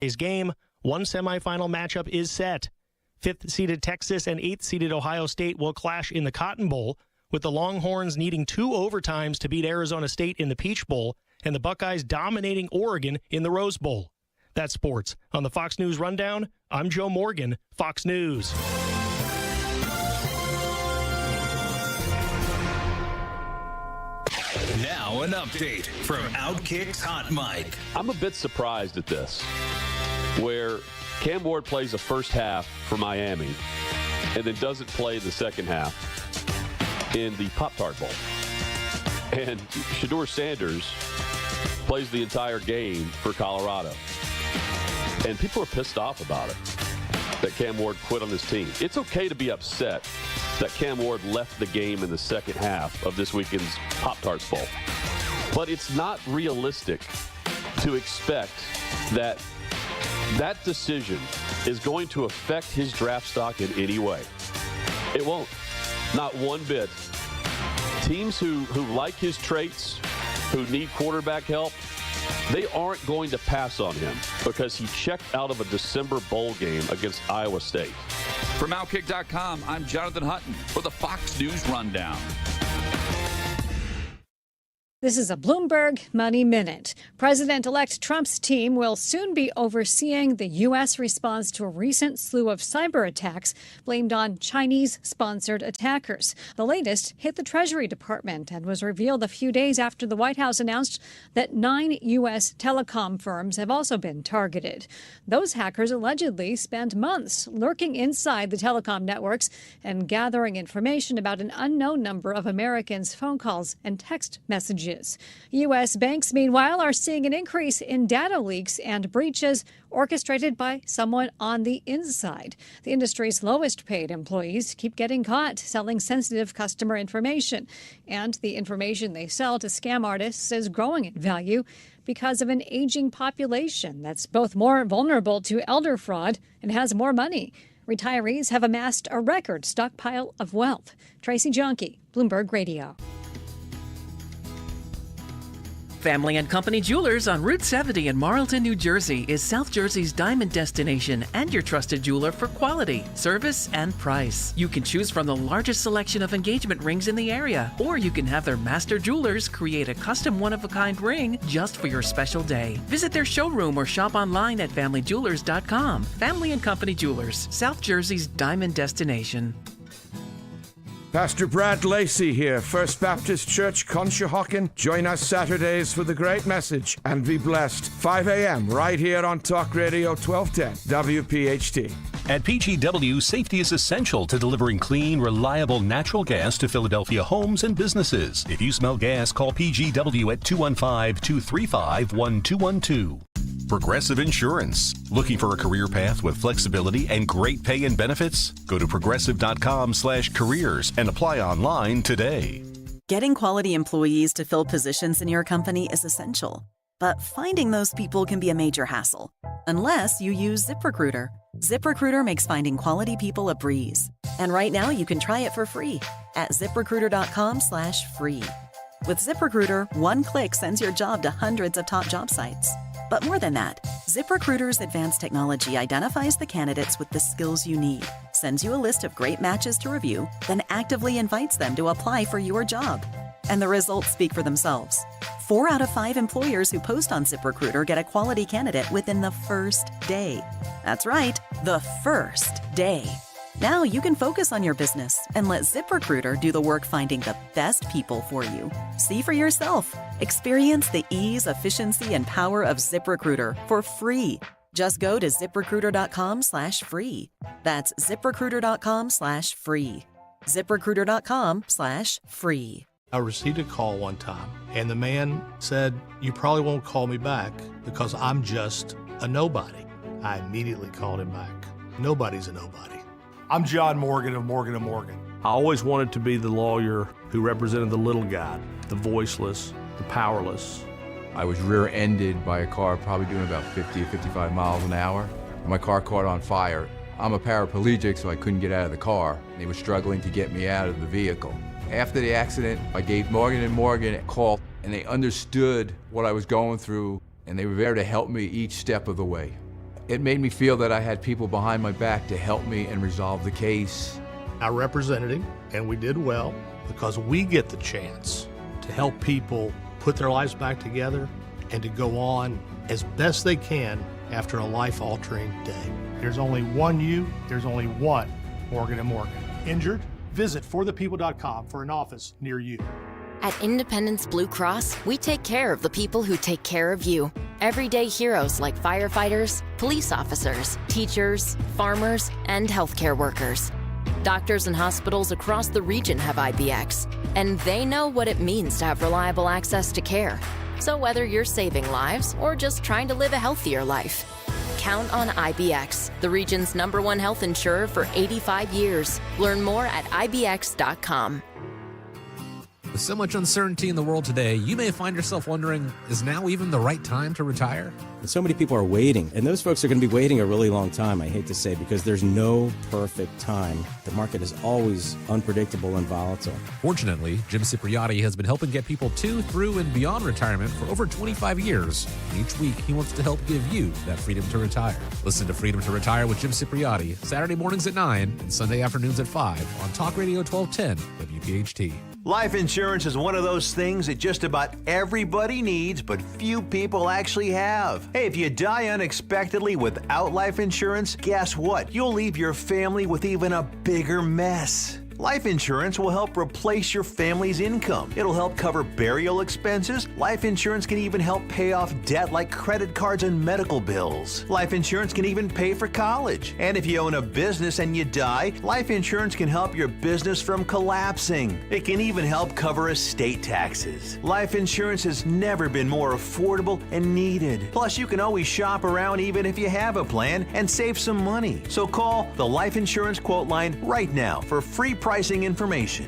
Today's game, one semifinal matchup is set. 5th-seeded Texas and 8th-seeded Ohio State will clash in the Cotton Bowl, with the Longhorns needing 2 overtimes to beat Arizona State in the Peach Bowl and the Buckeyes dominating Oregon in the Rose Bowl. That's sports. On the Fox News Rundown, I'm Joe Morgan, Fox News. Now an update from Outkick's Hot Mic. I'm a bit surprised at this, where Cam Ward plays the first half for Miami and then doesn't play the second half in the Pop-Tart Bowl. And Shedeur Sanders plays the entire game for Colorado. And people are pissed off about it, that Cam Ward quit on his team. It's okay to be upset that Cam Ward left the game in the second half of this weekend's Pop-Tarts Bowl. But it's not realistic to expect that that decision is going to affect his draft stock in any way. It won't. Not one bit. Teams who like his traits, who need quarterback help, they aren't going to pass on him because he checked out of a December bowl game against Iowa State. From Outkick.com, I'm Jonathan Hutton for the Fox News Rundown. This is a Bloomberg Money Minute. President-elect Trump's team will soon be overseeing the U.S. response to a recent slew of cyber attacks blamed on Chinese-sponsored attackers. The latest hit the Treasury Department and was revealed a few days after the White House announced that 9 U.S. telecom firms have also been targeted. Those hackers allegedly spent months lurking inside the telecom networks and gathering information about an unknown number of Americans' phone calls and text messages. U.S. banks, meanwhile, are seeing an increase in data leaks and breaches orchestrated by someone on the inside. The industry's lowest paid employees keep getting caught selling sensitive customer information, and the information they sell to scam artists is growing in value because of an aging population that's both more vulnerable to elder fraud and has more money. Retirees have amassed a record stockpile of wealth. Tracy Jonke, Bloomberg Radio. Family and Company Jewelers on Route 70 in Marlton, New Jersey is South Jersey's diamond destination and your trusted jeweler for quality, service, and price. You can choose from the largest selection of engagement rings in the area, or you can have their master jewelers create a custom one-of-a-kind ring just for your special day. Visit their showroom or shop online at FamilyJewelers.com. Family and Company Jewelers, South Jersey's diamond destination. Pastor Brad Lacey here, First Baptist Church, Conshohocken. Join us Saturdays for the great message and be blessed. 5 a.m. right here on Talk Radio 1210 WPHT. At PGW, safety is essential to delivering clean, reliable natural gas to Philadelphia homes and businesses. If you smell gas, call PGW at 215-235-1212. Progressive Insurance. Looking for a career path with flexibility and great pay and benefits? Go to progressive.com/careers and apply online today. Getting quality employees to fill positions in your company is essential, but finding those people can be a major hassle, unless you use ZipRecruiter. ZipRecruiter makes finding quality people a breeze. And right now you can try it for free at ZipRecruiter.com/free. With ZipRecruiter, one click sends your job to hundreds of top job sites. But more than that, ZipRecruiter's advanced technology identifies the candidates with the skills you need, sends you a list of great matches to review, then actively invites them to apply for your job. And the results speak for themselves. 4 out of 5 employers who post on ZipRecruiter get a quality candidate within the first day. That's right, the first day. Now you can focus on your business and let ZipRecruiter do the work finding the best people for you. See for yourself. Experience the ease, efficiency, and power of ZipRecruiter for free. Just go to ZipRecruiter.com/free. That's ZipRecruiter.com/free. ZipRecruiter.com/free. I received a call one time, and the man said, "You probably won't call me back because I'm just a nobody." I immediately called him back. Nobody's a nobody. I'm John Morgan of Morgan & Morgan. I always wanted to be the lawyer who represented the little guy, the voiceless, the powerless. I was rear-ended by a car probably doing about 50 or 55 miles an hour. My car caught on fire. I'm a paraplegic, so I couldn't get out of the car. They were struggling to get me out of the vehicle. After the accident, I gave Morgan & Morgan a call, and they understood what I was going through, and they were there to help me each step of the way. It made me feel that I had people behind my back to help me and resolve the case. I represented him, and we did well because we get the chance to help people put their lives back together and to go on as best they can after a life-altering day. There's only one you, there's only one Morgan & Morgan. Injured? Visit forthepeople.com for an office near you. At Independence Blue Cross, we take care of the people who take care of you. Everyday heroes like firefighters, police officers, teachers, farmers, and healthcare workers. Doctors and hospitals across the region have IBX, and they know what it means to have reliable access to care. So whether you're saving lives or just trying to live a healthier life, count on IBX, the region's #1 health insurer for 85 years. Learn more at IBX.com. With so much uncertainty in the world today, you may find yourself wondering, is now even the right time to retire? So many people are waiting, and those folks are going to be waiting a really long time, I hate to say, because there's no perfect time. The market is always unpredictable and volatile. Fortunately, Jim Cipriotti has been helping get people to, through, and beyond retirement for over 25 years. And each week, he wants to help give you that freedom to retire. Listen to Freedom to Retire with Jim Cipriotti, Saturday mornings at 9 and Sunday afternoons at 5 on Talk Radio 1210 WPHT. Life insurance is one of those things that just about everybody needs, but few people actually have. Hey, if you die unexpectedly without life insurance, guess what? You'll leave your family with even a bigger mess. Life insurance will help replace your family's income. It'll help cover burial expenses. Life insurance can even help pay off debt like credit cards and medical bills. Life insurance can even pay for college. And if you own a business and you die, life insurance can help your business from collapsing. It can even help cover estate taxes. Life insurance has never been more affordable and needed. Plus, you can always shop around even if you have a plan and save some money. So call the Life Insurance Quote Line right now for free pricing information.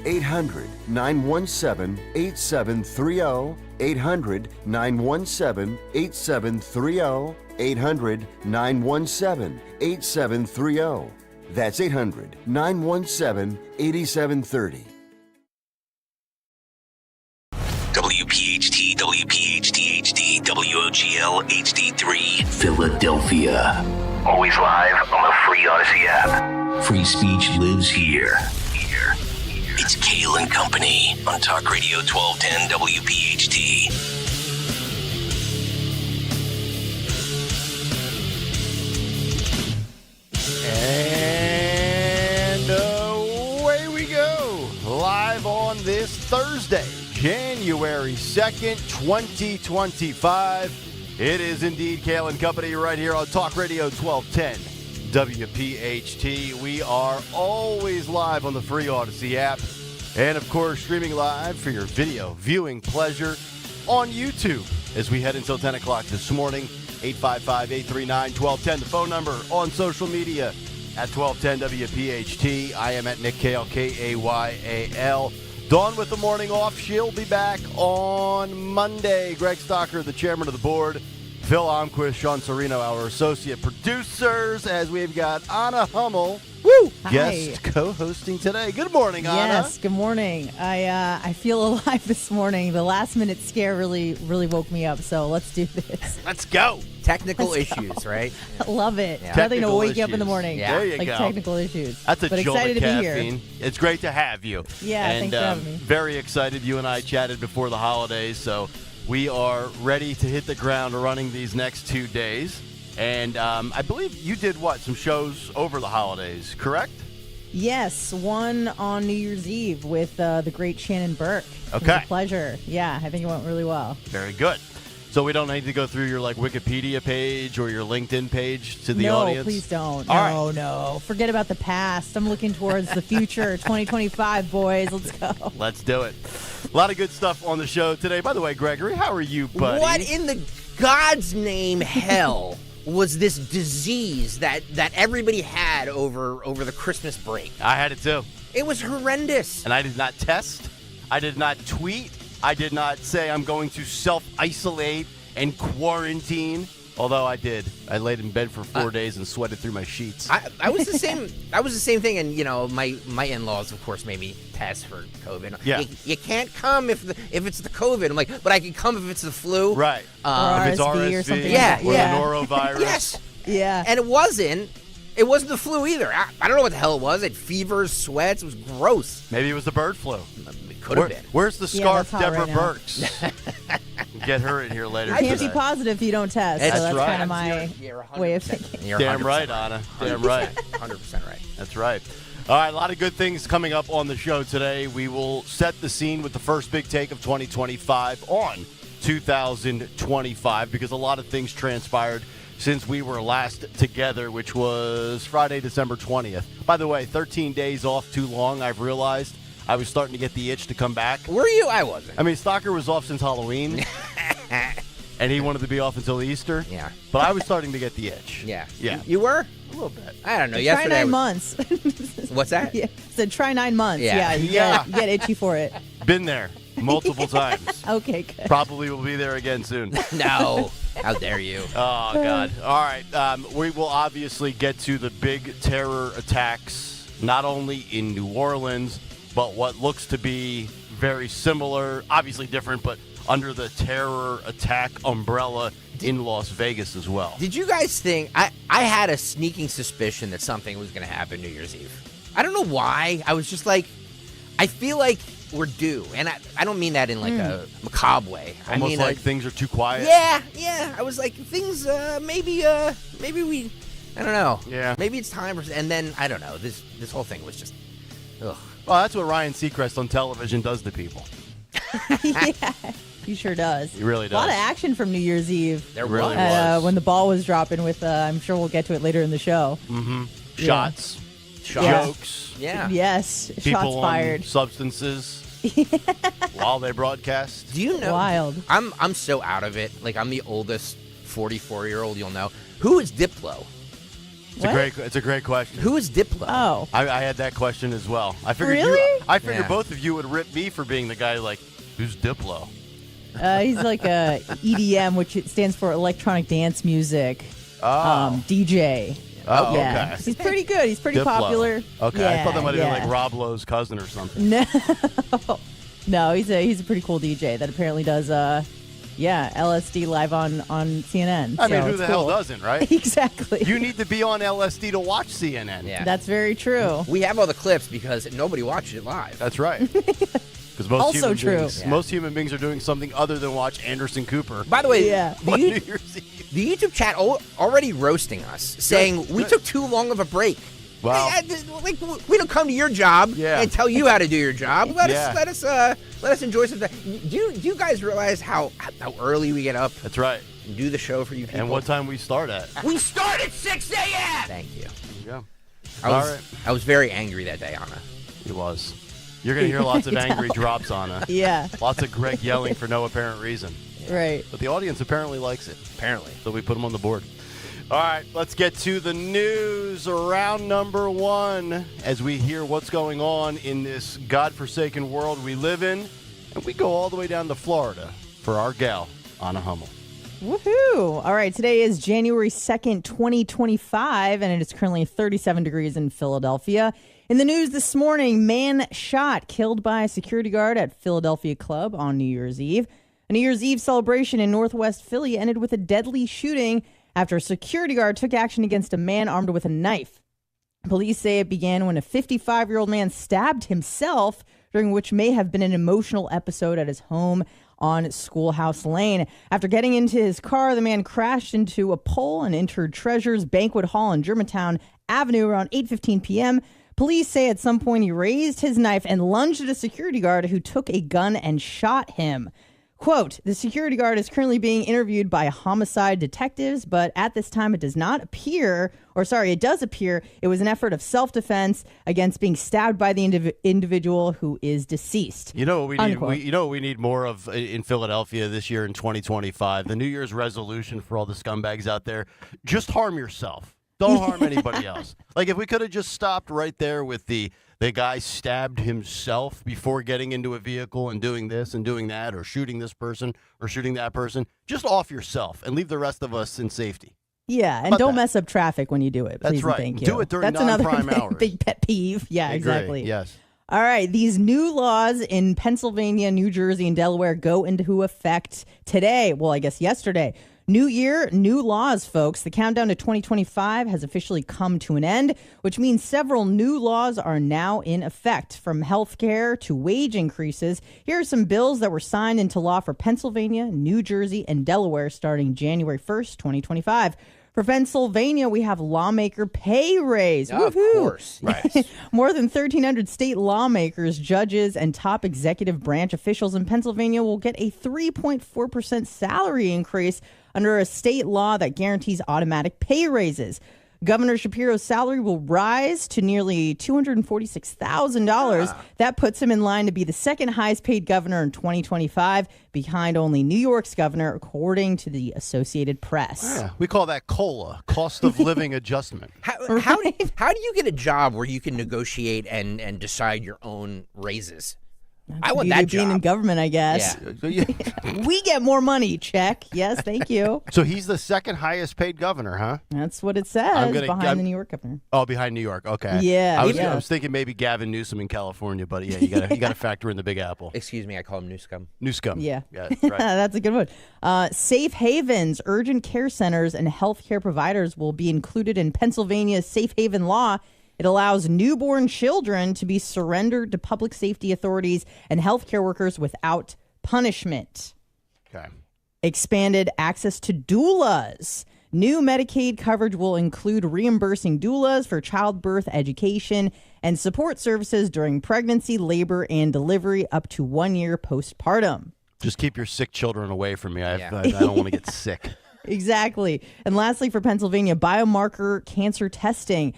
800-917-8730. 800-917-8730. 800-917-8730. That's 800-917-8730. WPHT, WPHT HD, WOGL HD3, Philadelphia. Always live on the free Odyssey app. Free speech lives here. It's Kayal and Company on Talk Radio 1210 WPHT. And away we go. Live on this Thursday, January 2nd, 2025. It is indeed Kayal and Company right here on Talk Radio 1210 WPHT. We are always live on the free Odyssey app. And, of course, streaming live for your video viewing pleasure on YouTube as we head until 10 o'clock this morning. 855-839-1210. The phone number on social media at 1210 WPHT. I am at Nick Kayal, Kayal. Dawn with the morning off. She'll be back on Monday. Greg Stocker, the chairman of the board. Phil Almquist, Sean Serino, our associate producers, as we've got Anna Hummel, guest co-hosting today. Good morning, Anna. Yes, good morning. I feel alive this morning. The last-minute scare really woke me up, so let's do this. Let's go. Technical issues, right? I love it. Yeah. Nothing to Technical wake you up in the issues. morning. Yeah. There you like go. Technical issues. That's a but jolt excited of to be caffeine. here. It's great to have you. Yeah, and, thanks for having me. Very excited. You and I chatted before the holidays, so we are ready to hit the ground running these next 2 days. And I believe you did, some shows over the holidays, correct? Yes, one on New Year's Eve with the great Shannon Burke. Okay. It was a pleasure. Yeah, I think it went really well. Very good. So we don't need to go through your Wikipedia page or your LinkedIn page to the audience? No, please don't. All No. Forget about the past. I'm looking towards the future, 2025, boys. Let's go. Let's do it. A lot of good stuff on the show today. By the way, Gregory, how are you, buddy? What in the God's name hell was this disease that everybody had over the Christmas break? I had it too. It was horrendous. And I did not test. I did not tweet. I did not say I'm going to self-isolate and quarantine. Although I did. I laid in bed for 4 days and sweated through my sheets. I was the same. I was the same thing. And my in-laws, of course, made me test for COVID. Yeah. You can't come if it's the COVID. I'm like, but I can come if it's the flu. Right. Or if it's RSV RSV or something. Yeah. Or the norovirus. Yes. Yeah. And it wasn't the flu either. I don't know what the hell it was. It had fevers, sweats. It was gross. Maybe it was the bird flu. It could have been. Where's the scarf, that's hot Deborah right now. Burks? Get her in here later. You can't be positive if you don't test. That's so that's right. kind of my way of thinking. You're Damn 100% right, Anna. Damn right. 100% right. That's right. All right, a lot of good things coming up on the show today. We will set the scene with the first big take of 2025 on 2025 because a lot of things transpired since we were last together, which was Friday, December 20th. By the way, 13 days off too long, I've realized. I was starting to get the itch to come back. Were you? I wasn't. I mean, Stalker was off since Halloween, and he wanted to be off until Easter. Yeah. But I was starting to get the itch. Yeah. Yeah. You were? A little bit. I don't know. Try Yesterday 9 was- months. What's that? Yeah. Said try 9 months. Yeah. You Yeah. get itchy for it. Been there multiple times. Okay, good. Probably will be there again soon. No. How dare you? Oh, God. All right. We will obviously get to the big terror attacks, not only in New Orleans, but what looks to be very similar, obviously different, but under the terror attack umbrella in Las Vegas as well. Did you guys think I had a sneaking suspicion that something was going to happen New Year's Eve? I don't know why. I was just like, I feel like we're due. And I don't mean that in like a macabre way. Almost I mean like things are too quiet. Yeah. I was like, things, maybe we, I don't know. Yeah. Maybe it's time for, and then, I don't know, this whole thing was just, ugh. Well, that's what Ryan Seacrest on television does to people. Yeah, he sure does. He really A lot does. of action from New Year's Eve. There really was. When the ball was dropping with, I'm sure we'll get to it later in the show. Mm-hmm. Yeah. Shots. Yeah. Jokes. Yeah. Yes, People shots on fired. substances while they broadcast. Do you know? Wild. I'm so out of it. Like, I'm the oldest 44-year-old you'll know. Who is Diplo? It's a great question. Who is Diplo? Oh. I had that question as well. I figured Really? I figured Yeah. both of you would rip me for being the guy like, who's Diplo? He's like a EDM, which it stands for electronic dance music. DJ. Oh, Yeah. okay. He's pretty good. He's pretty Diplo. popular. Okay, Yeah, I thought that might have yeah. been like Rob Lowe's cousin or something. No, he's a pretty cool DJ that apparently does LSD live on CNN. I mean, So who it's the hell cool. doesn't, right? Exactly. You need to be on LSD to watch CNN. Yeah. That's very true. We have all the clips because nobody watches it live. That's right. Because most Also human true. beings, Yeah. most human beings are doing something other than watch Anderson Cooper. By the way, Yeah. the, on New you- Year's Eve. the YouTube chat already roasting us, saying we took too long of a break. Wow. Like, we don't come to your job Yeah. and tell you how to do your job. Let Yeah. us enjoy some time. Do you guys realize how early we get up That's right. and do the show for you people? And what time we start at? We start at 6 a.m. Thank you. There you go. I was very angry that day, Anna. He was. You're going to hear lots of I angry know. drops on it. Yeah. Lots of Greg yelling for no apparent reason. Right. But the audience apparently likes it. Apparently. So we put him on the board. All right, let's get to the news. Round number one as we hear what's going on in this godforsaken world we live in. And we go all the way down to Florida for our gal, Anna Hummel. Woohoo! All right, today is January 2nd, 2025, and it is currently 37 degrees in Philadelphia. In the news this morning, man shot, killed by a security guard at Philadelphia club on New Year's Eve. A New Year's Eve celebration in Northwest Philly ended with a deadly shooting after a security guard took action against a man armed with a knife. Police say it began when a 55-year-old man stabbed himself, during which may have been an emotional episode at his home on Schoolhouse Lane. After getting into his car, the man crashed into a pole and entered Treasures Banquet Hall on Germantown Avenue around 8:15 p.m. Police say at some point he raised his knife and lunged at a security guard who took a gun and shot him. Quote, the security guard is currently being interviewed by homicide detectives, but at this time it does appear it was an effort of self-defense against being stabbed by the individual who is deceased. You know what we need? Unquote. You know what we need more of in Philadelphia this year in 2025? The New Year's resolution for all the scumbags out there, just harm yourself. Don't harm anybody else. Like if we could have just stopped right there with the guy stabbed himself before getting into a vehicle and doing this and doing that or shooting this person or shooting that person, just off yourself and leave the rest of us in safety. Yeah, and don't mess up traffic when you do it. That's Please right. and thank you. Do it during That's another non-prime big, hours. big pet peeve. Yeah, I agree. exactly. Yes. All right, these new laws in Pennsylvania, New Jersey, and Delaware go into effect today. Well, I guess yesterday. New year, new laws, folks. The countdown to 2025 has officially come to an end, which means several new laws are now in effect. From healthcare to wage increases, here are some bills that were signed into law for Pennsylvania, New Jersey, and Delaware starting January 1st, 2025. For Pennsylvania, we have lawmaker pay raise. Of course. Right. More than 1,300 state lawmakers, judges, and top executive branch officials in Pennsylvania will get a 3.4% salary increase under a state law that guarantees automatic pay raises. Governor Shapiro's salary will rise to nearly $246,000. That puts him in line to be the second highest paid governor in 2025, behind only New York's governor, according to the Associated Press. Yeah, we call that COLA, cost of living adjustment. How do you get a job where you can negotiate and decide your own raises? I want that job. Being in government, I guess. Yeah. We get more money. Check. Yes, thank you. So he's the second highest paid governor, huh? That's what it says behind the New York governor. Oh, behind New York. Okay. Yeah. I was thinking maybe Gavin Newsom in California, but yeah, you got to factor in the Big Apple. Excuse me, I call him Newscum. Newscum. Yeah. That's right. That's a good one. Safe havens, urgent care centers, and healthcare providers will be included in Pennsylvania's safe haven law. It allows newborn children to be surrendered to public safety authorities and healthcare workers without punishment. Okay. Expanded access to doulas. New Medicaid coverage will include reimbursing doulas for childbirth education and support services during pregnancy, labor, and delivery up to 1 year postpartum. Just keep your sick children away from me. I don't want to get sick. Exactly. And lastly, for Pennsylvania, biomarker cancer testing.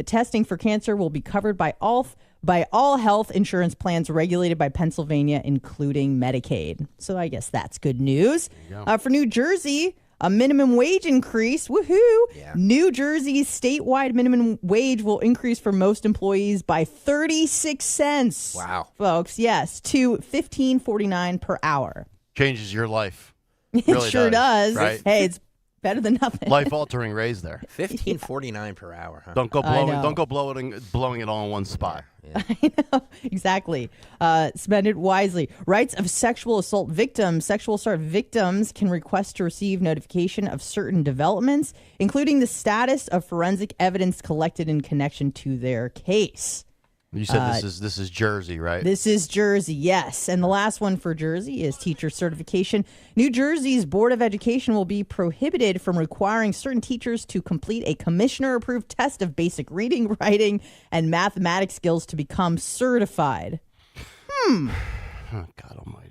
Testing for cancer will be covered by all health insurance plans regulated by Pennsylvania, including Medicaid. So I guess that's good news. For New Jersey, a minimum wage increase. Woohoo! Yeah. New Jersey's statewide minimum wage will increase for most employees by 36 cents. Wow. Folks, yes, to $15.49 per hour. Changes your life. It Really sure does. Right? Hey, it's better than nothing. Life-altering raise there. $15.49 per hour. Huh? Don't go blowing it all in one spot. Yeah. I know. Exactly. Spend it wisely. Rights of sexual assault victims. Sexual assault victims can request to receive notification of certain developments, including the status of forensic evidence collected in connection to their case. You said this is Jersey, right? This is Jersey, yes. And the last one for Jersey is teacher certification. New Jersey's Board of Education will be prohibited from requiring certain teachers to complete a commissioner-approved test of basic reading, writing, and mathematics skills to become certified. Oh, God almighty.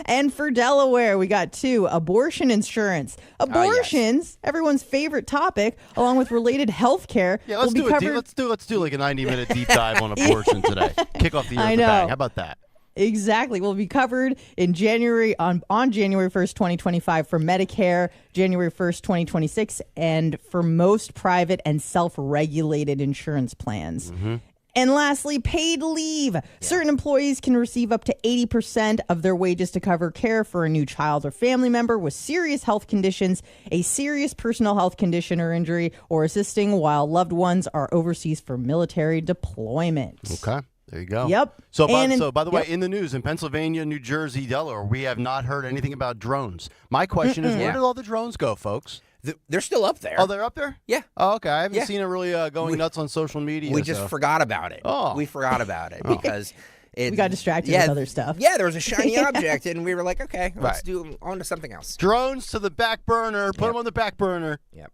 And for Delaware, we got two. Abortion insurance. Abortions, everyone's favorite topic, along with related health care. Yeah, let's do like a 90-minute deep dive on abortion today. Kick off the year with a bang. How about that? Exactly. Will be covered in January on January 1st, 2025 for Medicare, January 1st, 2026, and for most private and self-regulated insurance plans. Mm-hmm. And lastly, paid leave. Yeah. Certain employees can receive up to 80% of their wages to cover care for a new child or family member with serious health conditions, a serious personal health condition or injury, or assisting while loved ones are overseas for military deployment. Okay. There you go. Yep. So, by the way, in the news, in Pennsylvania, New Jersey, Delaware, we have not heard anything about drones. My question is, where did all the drones go, folks? They're still up there. Oh, they're up there? Yeah. Oh, okay. I haven't seen it really going nuts on social media. We just forgot about it. Oh. We forgot about it because we got distracted with other stuff. Yeah, there was a shiny object, and we were like, okay, let's do on to something else. Drones to the back burner. Put them on the back burner. Yep.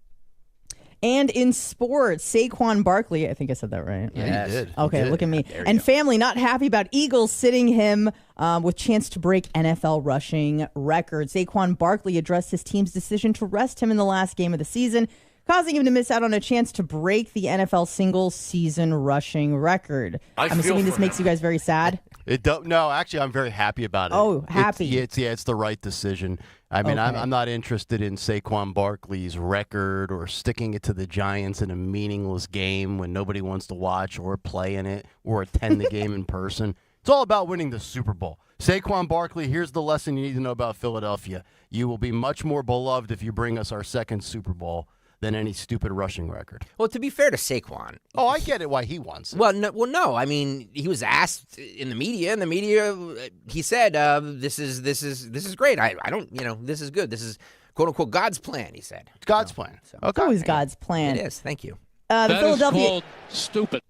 And in sports, Saquon Barkley, I think I said that right. Yes. You did. Okay, You did. look at me. And family not happy about Eagles sitting him with chance to break NFL rushing records. Saquon Barkley addressed his team's decision to rest him in the last game of the season, causing him to miss out on a chance to break the NFL single-season rushing record. I'm assuming this makes you guys very sad. No, actually, I'm very happy about it. Oh, happy. It's the right decision. I mean, Okay. I'm not interested in Saquon Barkley's record or sticking it to the Giants in a meaningless game when nobody wants to watch or play in it or attend the game in person. It's all about winning the Super Bowl. Saquon Barkley, here's the lesson you need to know about Philadelphia. You will be much more beloved if you bring us our second Super Bowl than any stupid rushing record. Well, to be fair to Saquon. Oh, I get it why he wants it. Well, no. I mean, he was asked in the media. In the media, he said, "This is great. I don't. This is good. This is quote-unquote God's plan, he said. It's God's plan. So. It's always God's plan. It is. Thank you. The Philadelphia is called stupid.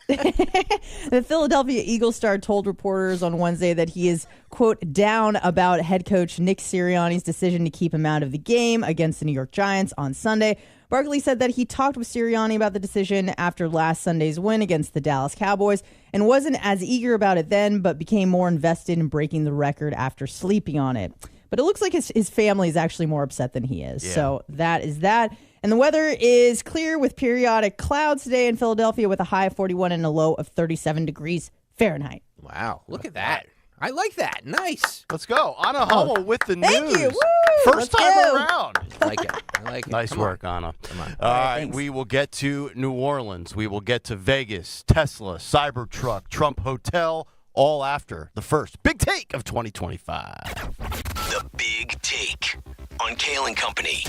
The Philadelphia Eagles star told reporters on Wednesday that he is, quote, down about head coach Nick Sirianni's decision to keep him out of the game against the New York Giants on Sunday. Barkley said that he talked with Sirianni about the decision after last Sunday's win against the Dallas Cowboys and wasn't as eager about it then, but became more invested in breaking the record after sleeping on it. But it looks like his family is actually more upset than he is. Yeah. So that is that. And the weather is clear with periodic clouds today in Philadelphia with a high of 41 and a low of 37 degrees Fahrenheit. Wow, look at that. I like that. Nice. Let's go. Anna Hummel with the Thank news. you. Woo! First time around. I like it. I like it. Nice Come work, on. Anna. Come on. All right, we will get to New Orleans. We will get to Vegas, Tesla, Cybertruck, Trump Hotel, all after the first Big Take of 2025. The Big Take on Kayal and Company.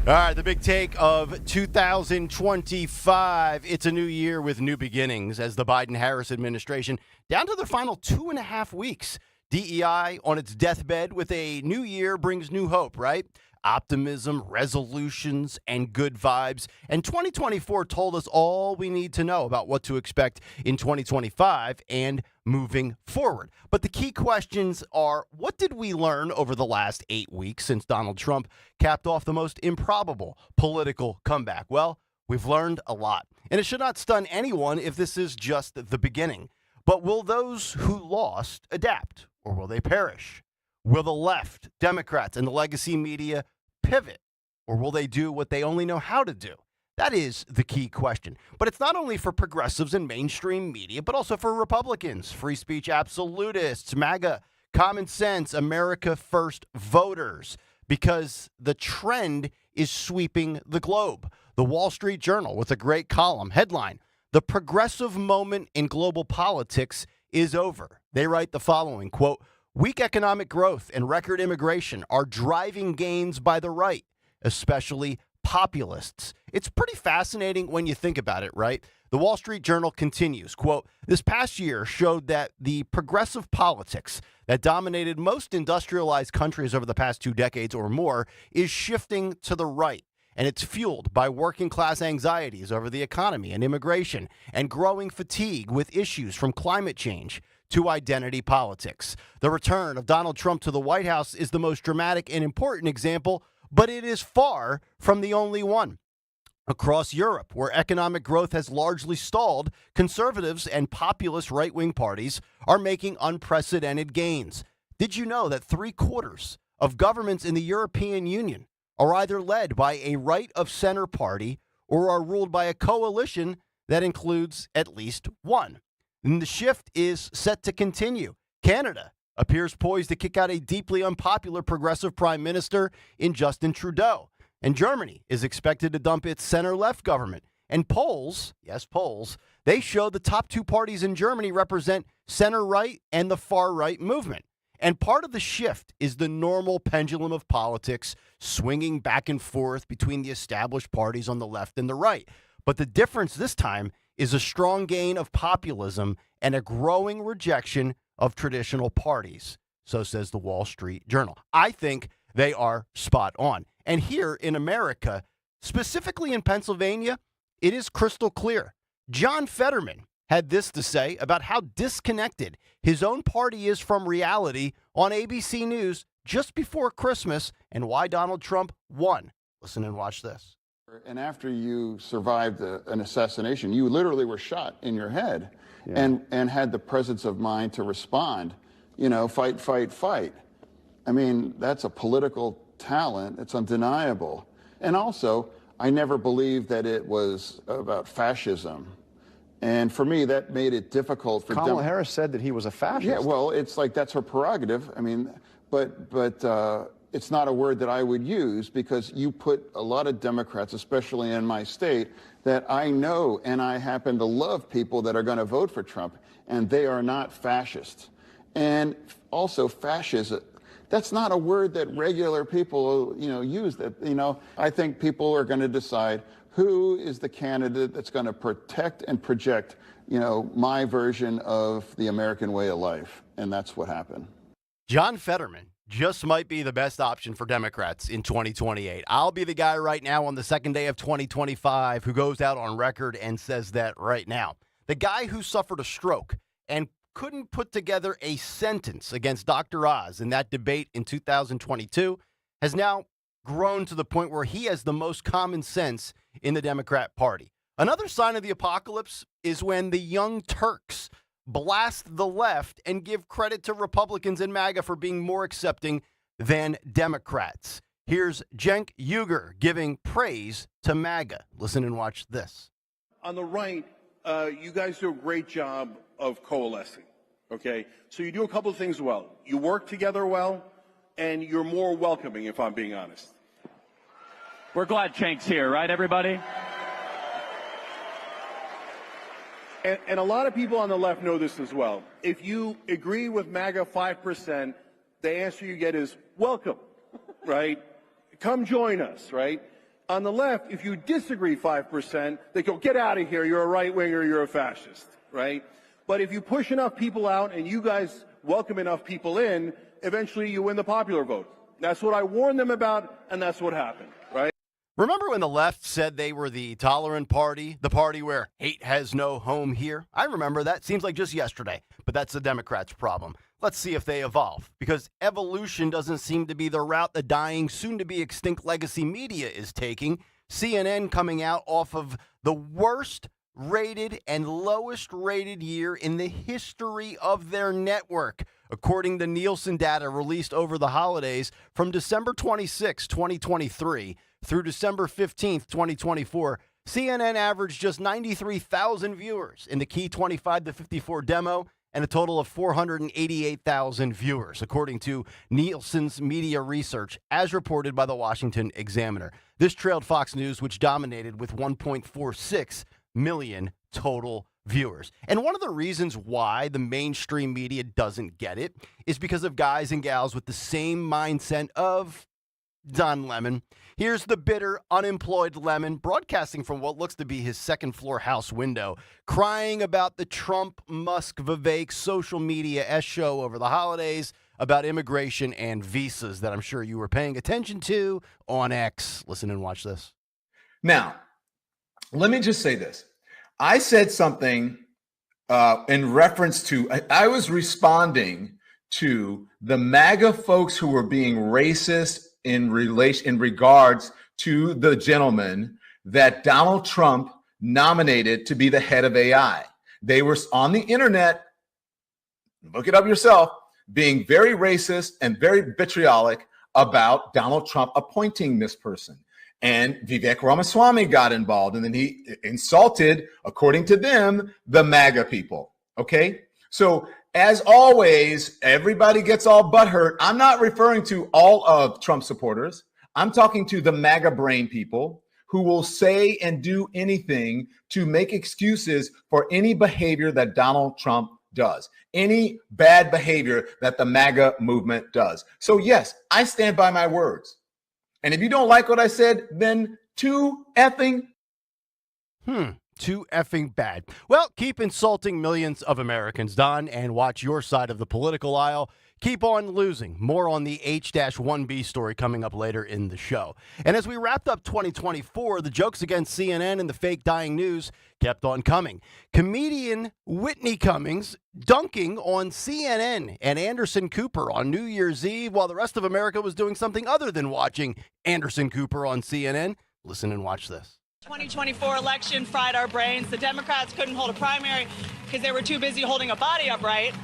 All right, the Big Take of 2025. It's a new year with new beginnings as the Biden-Harris administration down to their final 2.5 weeks. DEI on its deathbed with a new year brings new hope, right? Optimism, resolutions, and good vibes. And 2024 told us all we need to know about what to expect in 2025 and moving forward. But the key questions are, what did we learn over the last 8 weeks since Donald Trump capped off the most improbable political comeback? Well, we've learned a lot. And it should not stun anyone if this is just the beginning. But will those who lost adapt, or will they perish? Will the left, Democrats, and the legacy media pivot, or will they do what they only know how to do? That is the key question. But it's not only for progressives and mainstream media, but also for Republicans, free speech absolutists, MAGA, common sense, America First voters, because the trend is sweeping the globe. The Wall Street Journal with a great column, headline, "The progressive moment in global politics is over." They write the following, quote, "Weak economic growth and record immigration are driving gains by the right, especially populists." It's pretty fascinating when you think about it, right? The Wall Street Journal continues, quote, "This past year showed that the progressive politics that dominated most industrialized countries over the past 2 decades or more is shifting to the right. And it's fueled by working class anxieties over the economy and immigration and growing fatigue with issues from climate change to identity politics. The return of Donald Trump to the White House is the most dramatic and important example, but it is far from the only one. Across Europe, where economic growth has largely stalled, conservatives and populist right-wing parties are making unprecedented gains. Did you know that 3/4 of governments in the European Union are either led by a right-of-center party or are ruled by a coalition that includes at least one? And the shift is set to continue. Canada appears poised to kick out a deeply unpopular progressive prime minister in Justin Trudeau. And Germany is expected to dump its center-left government. And polls, yes, polls, they show the top 2 parties in Germany represent center-right and the far-right movement. And part of the shift is the normal pendulum of politics swinging back and forth between the established parties on the left and the right. But the difference this time is a strong gain of populism and a growing rejection of traditional parties. So says the Wall Street Journal. I think they are spot on. And here in America, specifically in Pennsylvania, it is crystal clear. John Fetterman had this to say about how disconnected his own party is from reality on ABC News just before Christmas and why Donald Trump won. Listen and watch this. And after you survived an assassination, you literally were shot in your head and had the presence of mind to respond, fight, fight, fight. I mean, that's a political talent. It's undeniable. And also, I never believed that it was about fascism. And for me, that made it difficult for Kamala Harris said that he was a fascist. Yeah, well, it's like that's her prerogative. I mean, but it's not a word that I would use because you put a lot of Democrats, especially in my state, that I know and I happen to love people that are going to vote for Trump, and they are not fascist. And also fascism, that's not a word that regular people, use. That, I think people are going to decide who is the candidate that's going to protect and project, my version of the American way of life. And that's what happened. John Fetterman just might be the best option for Democrats in 2028. I'll be the guy right now on the second day of 2025 who goes out on record and says that right now. The guy who suffered a stroke and couldn't put together a sentence against Dr. Oz in that debate in 2022 has now grown to the point where he has the most common sense in the Democrat Party. Another sign of the apocalypse is when the Young Turks blast the left and give credit to Republicans and MAGA for being more accepting than Democrats. Here's Cenk Uygur giving praise to MAGA. Listen and watch this. On the right, you guys do a great job of coalescing, okay? So you do a couple of things well. You work together well, and you're more welcoming, if I'm being honest. We're glad Cenk's here, right, everybody? And a lot of people on the left know this as well. If you agree with MAGA 5%, the answer you get is welcome, right? Come join us, right? On the left, if you disagree 5%, they go, get out of here, you're a right-winger, you're a fascist, right? But if you push enough people out and you guys welcome enough people in, eventually you win the popular vote. That's what I warned them about, and that's what happened, right? Remember when the left said they were the tolerant party, the party where hate has no home here? I remember that. Seems like just yesterday, but that's the Democrats' problem. Let's see if they evolve, because evolution doesn't seem to be the route the dying, soon-to-be extinct legacy media is taking. CNN coming out off of the worst rated and lowest rated year in the history of their network, according to Nielsen data released over the holidays from December 26, 2023 through December 15th, 2024. CNN averaged just 93,000 viewers in the key 25 to 54 demo and a total of 488,000 viewers, according to Nielsen's media research, as reported by the Washington Examiner. This trailed Fox News, which dominated with 1.46 million total viewers. And one of the reasons why the mainstream media doesn't get it is because of guys and gals with the same mindset of Don Lemon. Here's the bitter, unemployed Lemon, broadcasting from what looks to be his second-floor house window, crying about the Trump-Musk-Vivek social media show over the holidays about immigration and visas that I'm sure you were paying attention to on X. Listen and watch this. Now, let me just say this. I said something in reference to, I was responding to the MAGA folks who were being racist in regards to the gentleman that Donald Trump nominated to be the head of AI. They were on the internet, look it up yourself, being very racist and very vitriolic about Donald Trump appointing this person. And Vivek Ramaswamy got involved, and then he insulted, according to them, the MAGA people. Okay? So as always, everybody gets all butthurt. I'm not referring to all of Trump supporters. I'm talking to the MAGA brain people who will say and do anything to make excuses for any behavior that Donald Trump does, any bad behavior that the MAGA movement does. So yes, I stand by my words. And if you don't like what I said, then too effing bad. Well, keep insulting millions of Americans, Don, and watch your side of the political aisle. Keep on losing. More on the H-1B story coming up later in the show. And as we wrapped up 2024, the jokes against CNN and the fake dying news kept on coming. Comedian Whitney Cummings dunking on CNN and Anderson Cooper on New Year's Eve while the rest of America was doing something other than watching Anderson Cooper on CNN. Listen and watch this. 2024 election fried our brains. The Democrats couldn't hold a primary because they were too busy holding a body upright.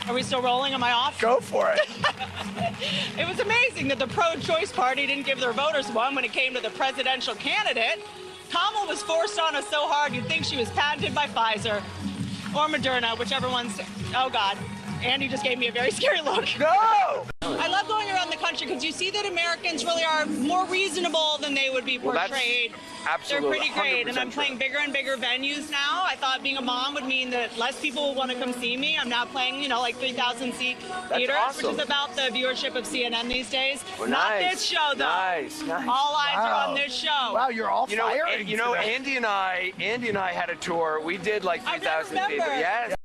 Are we still rolling? Am I off? Go for it. It was amazing that the pro-choice party didn't give their voters one when it came to the presidential candidate. Kamala was forced on us so hard you'd think she was patented by Pfizer or Moderna, whichever one's, oh God. Andy just gave me a very scary look. No! I love going around the country because you see that Americans really are more reasonable than they would be portrayed. They're pretty great, and I'm playing bigger and bigger venues now. I thought being a mom would mean that less people would want to come see me. I'm now playing, like 3,000-seat theaters, awesome. which is about the viewership of CNN these days. Well, Not nice. this show, though. Nice. All eyes are on this show. Wow, you're all firing. Andy and I had a tour. We did like 3,000 people. Yes.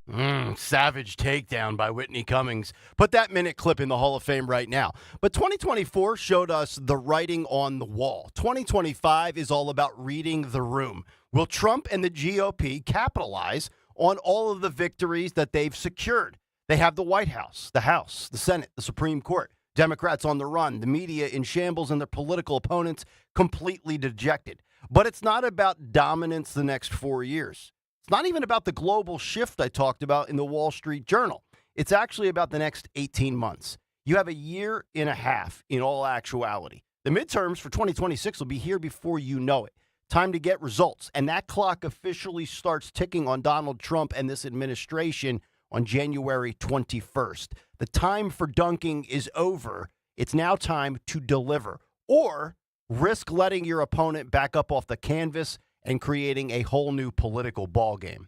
Savage takedown by Whitney Cummings. Put that minute clip in the Hall of Fame right now. But 2024 showed us the writing on the wall. 2025 is all about reading the room. Will Trump and the GOP capitalize on all of the victories that they've secured? They have the White House, the House, the Senate, the Supreme Court. Democrats on the run, the media in shambles, and their political opponents completely dejected. But it's not about dominance the next 4 years. It's not even about the global shift I talked about in the Wall Street Journal. It's actually about the next 18 months. You have a year and a half in all actuality. The midterms for 2026 will be here before you know it. Time to get results. And that clock officially starts ticking on Donald Trump and this administration on January 21st. The time for dunking is over. It's now time to deliver or risk letting your opponent back up off the canvas and creating a whole new political ballgame.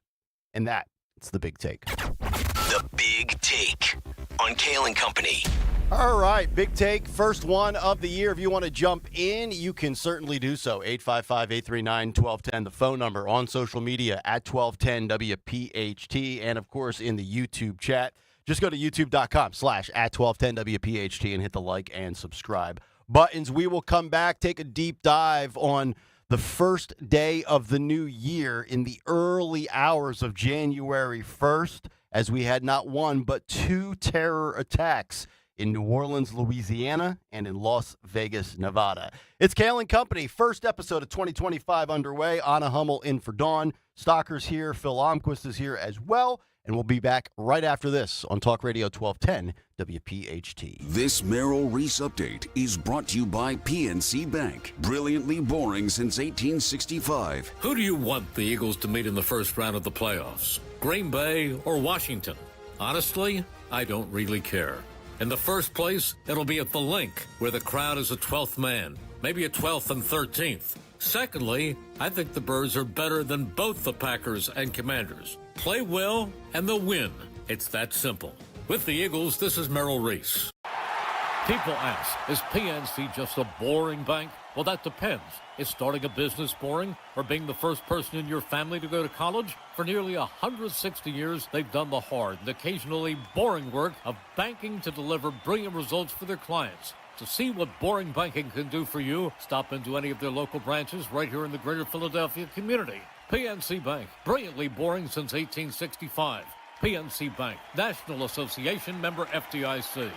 And it's the big take. The Big Take on Kayal and Company. All right, big take, first one of the year. If you want to jump in, you can certainly do so. 855-839-1210, the phone number on social media at 1210 WPHT, and of course in the YouTube chat. Just go to youtube.com/@1210WPHT and hit the like and subscribe buttons. We will come back, take a deep dive on the first day of the new year in the early hours of January 1st, as we had not one but two terror attacks in New Orleans, Louisiana, and in Las Vegas, Nevada. It's Kayal and Company, first episode of 2025 underway. Anna Hummel in for Dawn. Stocker's here. Phil Almquist is here as well. And we'll be back right after this on Talk Radio 1210 WPHT. This Merrill Reese update is brought to you by PNC Bank. Brilliantly boring since 1865. Who do you want the Eagles to meet in the first round of the playoffs? Green Bay or Washington? Honestly, I don't really care. In the first place, it'll be at the Link, where the crowd is a 12th man, maybe a 12th and 13th. Secondly, I think the Birds are better than both the Packers and Commanders. Play well, and they'll win. It's that simple. With the Eagles, this is Merrill Reese. People ask, is PNC just a boring bank? Well, that depends. Is starting a business boring, or being the first person in your family to go to college? For nearly 160 years, they've done the hard and occasionally boring work of banking to deliver brilliant results for their clients. To see what boring banking can do for you, stop into any of their local branches right here in the greater Philadelphia community. PNC Bank, brilliantly boring since 1865. PNC Bank, National Association member FDIC.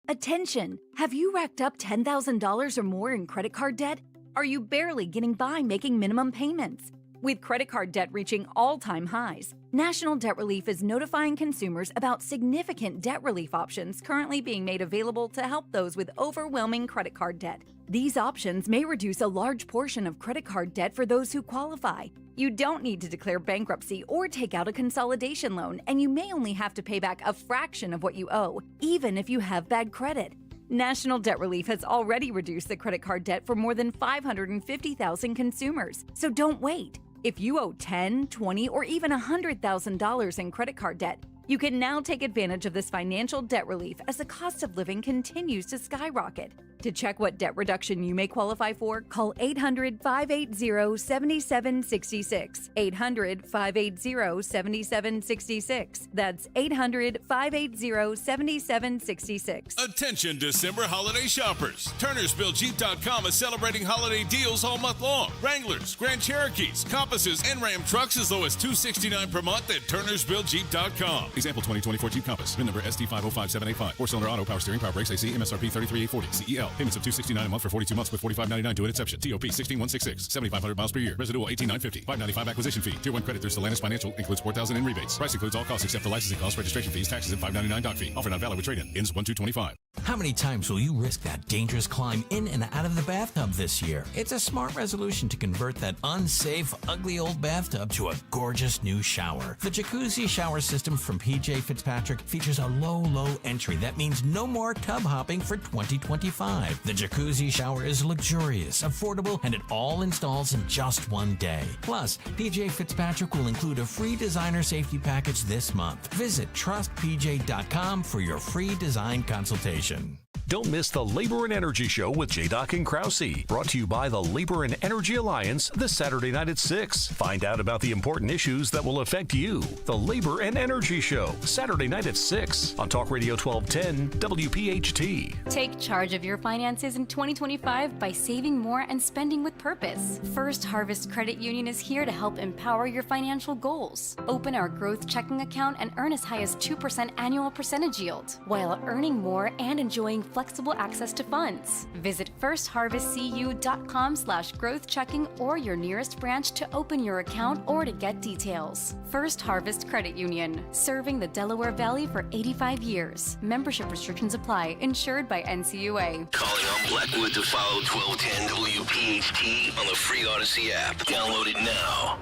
Attention! Have you racked up $10,000 or more in credit card debt? Are you barely getting by making minimum payments? With credit card debt reaching all-time highs, National Debt Relief is notifying consumers about significant debt relief options currently being made available to help those with overwhelming credit card debt. These options may reduce a large portion of credit card debt for those who qualify. You don't need to declare bankruptcy or take out a consolidation loan, and you may only have to pay back a fraction of what you owe, even if you have bad credit. National Debt Relief has already reduced the credit card debt for more than 550,000 consumers, so don't wait. If you owe $10,000, $20,000, or even $100,000 in credit card debt, you can now take advantage of this financial debt relief as the cost of living continues to skyrocket. To check what debt reduction you may qualify for, call 800-580-7766. 800-580-7766. That's 800-580-7766. Attention December holiday shoppers. TurnersvilleJeep.com is celebrating holiday deals all month long. Wranglers, Grand Cherokees, Compasses, and Ram trucks as low as $269 per month at TurnersvilleJeep.com. Example 2024 Jeep Compass. VIN number SD505785. 4-cylinder auto, power steering, power brakes, AC, MSRP 33840. CEL. Payments of $269 a month for 42 months with $45.99 due at inception. TOP 16166. 7,500 miles per year. Residual 18,950. $595 acquisition fee. Tier 1 credit through Stellantis Financial includes $4,000 in rebates. Price includes all costs except for licensing costs, registration fees, taxes, and $599 doc fee. Offer not valid with trade-in. Ends 1/2/25. How many times will you risk that dangerous climb in and out of the bathtub this year? It's a smart resolution to convert that unsafe, ugly old bathtub to a gorgeous new shower. The jacuzzi shower system from PJ Fitzpatrick features a low entry. That means no more tub hopping for 2025. The jacuzzi shower is luxurious, affordable, and it all installs in just one day. Plus, PJ Fitzpatrick will include a free designer safety package this month. Visit trustpj.com for your free design consultation. Don't miss the Labor and Energy Show with J-Doc and Krause. Brought to you by the Labor and Energy Alliance this Saturday night at 6. Find out about the important issues that will affect you. The Labor and Energy Show, Saturday night at 6 on Talk Radio 1210 WPHT. Take charge of your finances in 2025 by saving more and spending with purpose. First Harvest Credit Union is here to help empower your financial goals. Open our growth checking account and earn as high as 2% annual percentage yield, while earning more and enjoying flexible access to funds. Visit firstharvestcu.com/growth-checking or your nearest branch to open your account or to get details. First Harvest Credit Union, serving the Delaware Valley for 85 years. Membership restrictions apply. Insured by NCUA. Calling on Blackwood to follow 1210 WPHT on the free Odyssey app. Download it now.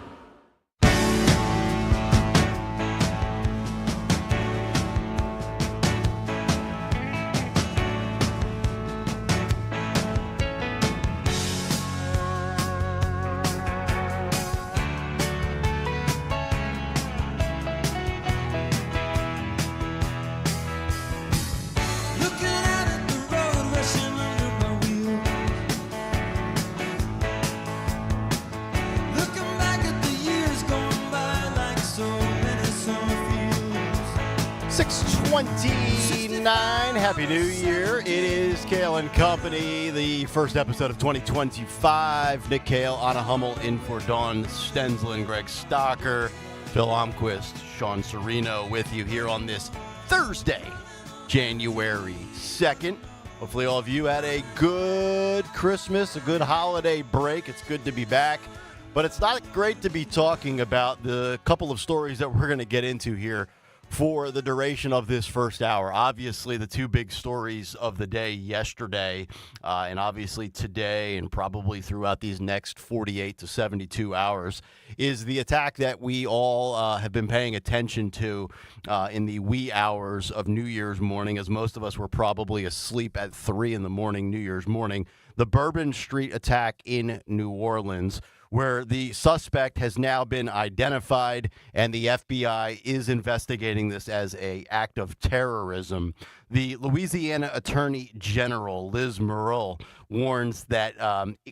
Happy New Year. It is Kayal and Company, the first episode of 2025. Nick Kayal, Anna Hummel in for Dawn Stensland, Greg Stocker, Phil Omquist, Sean Serino with you here on this Thursday, January 2nd. Hopefully all of you had a good Christmas, a good holiday break. It's good to be back. But it's not great to be talking about the couple of stories that we're going to get into here for the duration of this first hour. Obviously, the two big stories of the day yesterday, and obviously today, and probably throughout these next 48 to 72 hours, is the attack that we all have been paying attention to in the wee hours of New Year's morning, as most of us were probably asleep at 3 in the morning, New Year's morning. The Bourbon Street attack in New Orleans, where the suspect has now been identified and the FBI is investigating this as an act of terrorism. The Louisiana Attorney General, Liz Murrill, warns that,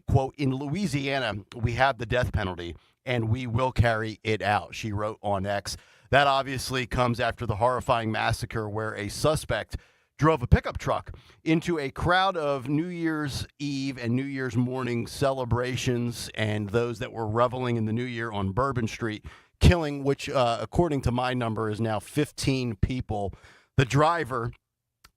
quote, in Louisiana, we have the death penalty and we will carry it out, she wrote on X. That obviously comes after the horrifying massacre where a suspect drove a pickup truck into a crowd of New Year's Eve and New Year's morning celebrations and those that were reveling in the new year on Bourbon Street, killing, which according to my number is now 15 people. The driver,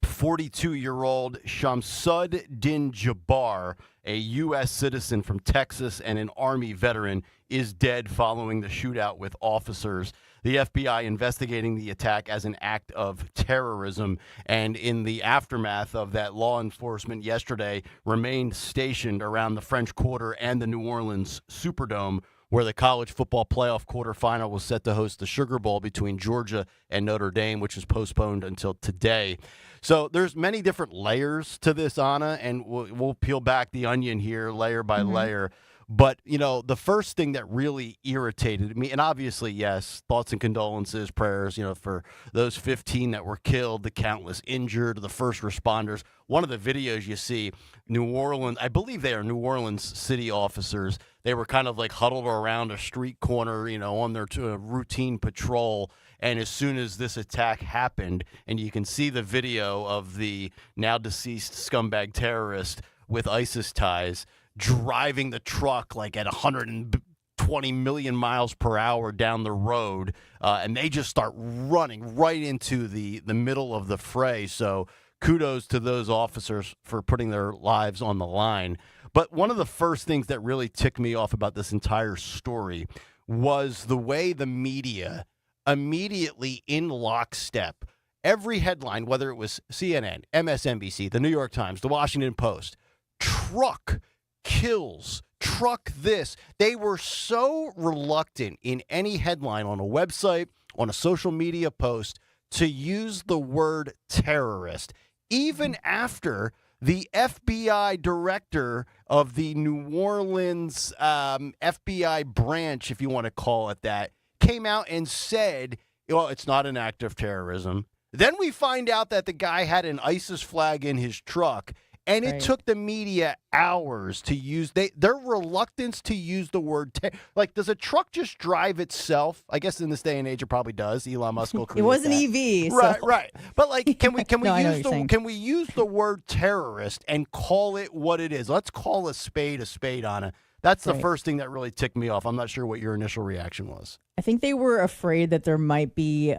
42-year-old Shamsud Din Jabbar, a U.S. citizen from Texas and an Army veteran, is dead following the shootout with officers. The FBI investigating the attack as an act of terrorism, and in the aftermath of that, law enforcement yesterday remained stationed around the French Quarter and the New Orleans Superdome, where the college football playoff quarterfinal was set to host the Sugar Bowl between Georgia and Notre Dame, which is postponed until today. So there's many different layers to this, Anna, and we'll peel back the onion here layer by layer. But, you know, the first thing that really irritated me, and obviously, yes, thoughts and condolences, prayers, you know, for those 15 that were killed, the countless injured, the first responders. One of the videos you see, New Orleans, I believe they are New Orleans city officers. They were kind of like huddled around a street corner, you know, on their routine patrol. And as soon as this attack happened, and you can see the video of the now deceased scumbag terrorist with ISIS ties, driving the truck like at 120 million miles per hour down the road, and they just start running right into the middle of the fray. So kudos to those officers for putting their lives on the line. But one of the first things that really ticked me off about this entire story was the way the media immediately in lockstep, every headline, whether it was CNN, MSNBC, the New York Times, the Washington Post, truck kills, truck this. They were so reluctant in any headline on a website, on a social media post, to use the word terrorist, even after the FBI director of the New Orleans FBI branch, if you want to call it that, came out and said, well, it's not an act of terrorism. Then we find out that the guy had an ISIS flag in his truck, and it took the media hours to use their reluctance to use the word like, does a truck just drive itself? I guess in this day and age it probably does. Elon Musk will create It was an that. EV, right. But like, can we No, can we use the word terrorist and call it what it is? Let's call a spade on it. That's the first thing that really ticked me off. I'm not sure what your initial reaction was. I think they were afraid that there might be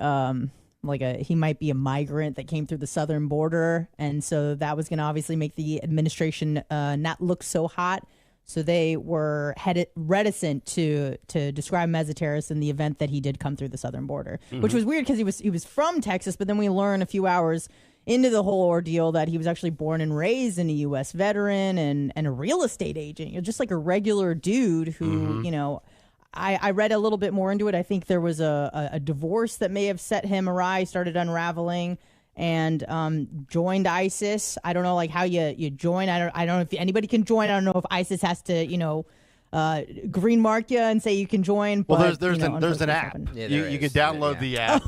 he might be a migrant that came through the southern border, and so that was going to obviously make the administration not look so hot. So they were reticent to describe him as a terrorist in the event that he did come through the southern border, which was weird because he was from Texas, but then we learn a few hours into the whole ordeal that he was actually born and raised in a U.S. veteran and a real estate agent, just like a regular dude who, I read a little bit more into it. I think there was a divorce that may have set him awry, started unraveling, and joined ISIS. I don't know how you join. I don't know if anybody can join. I don't know if ISIS has to, green mark you and say you can join. Well, but, there's an app. Yeah, you can download the app.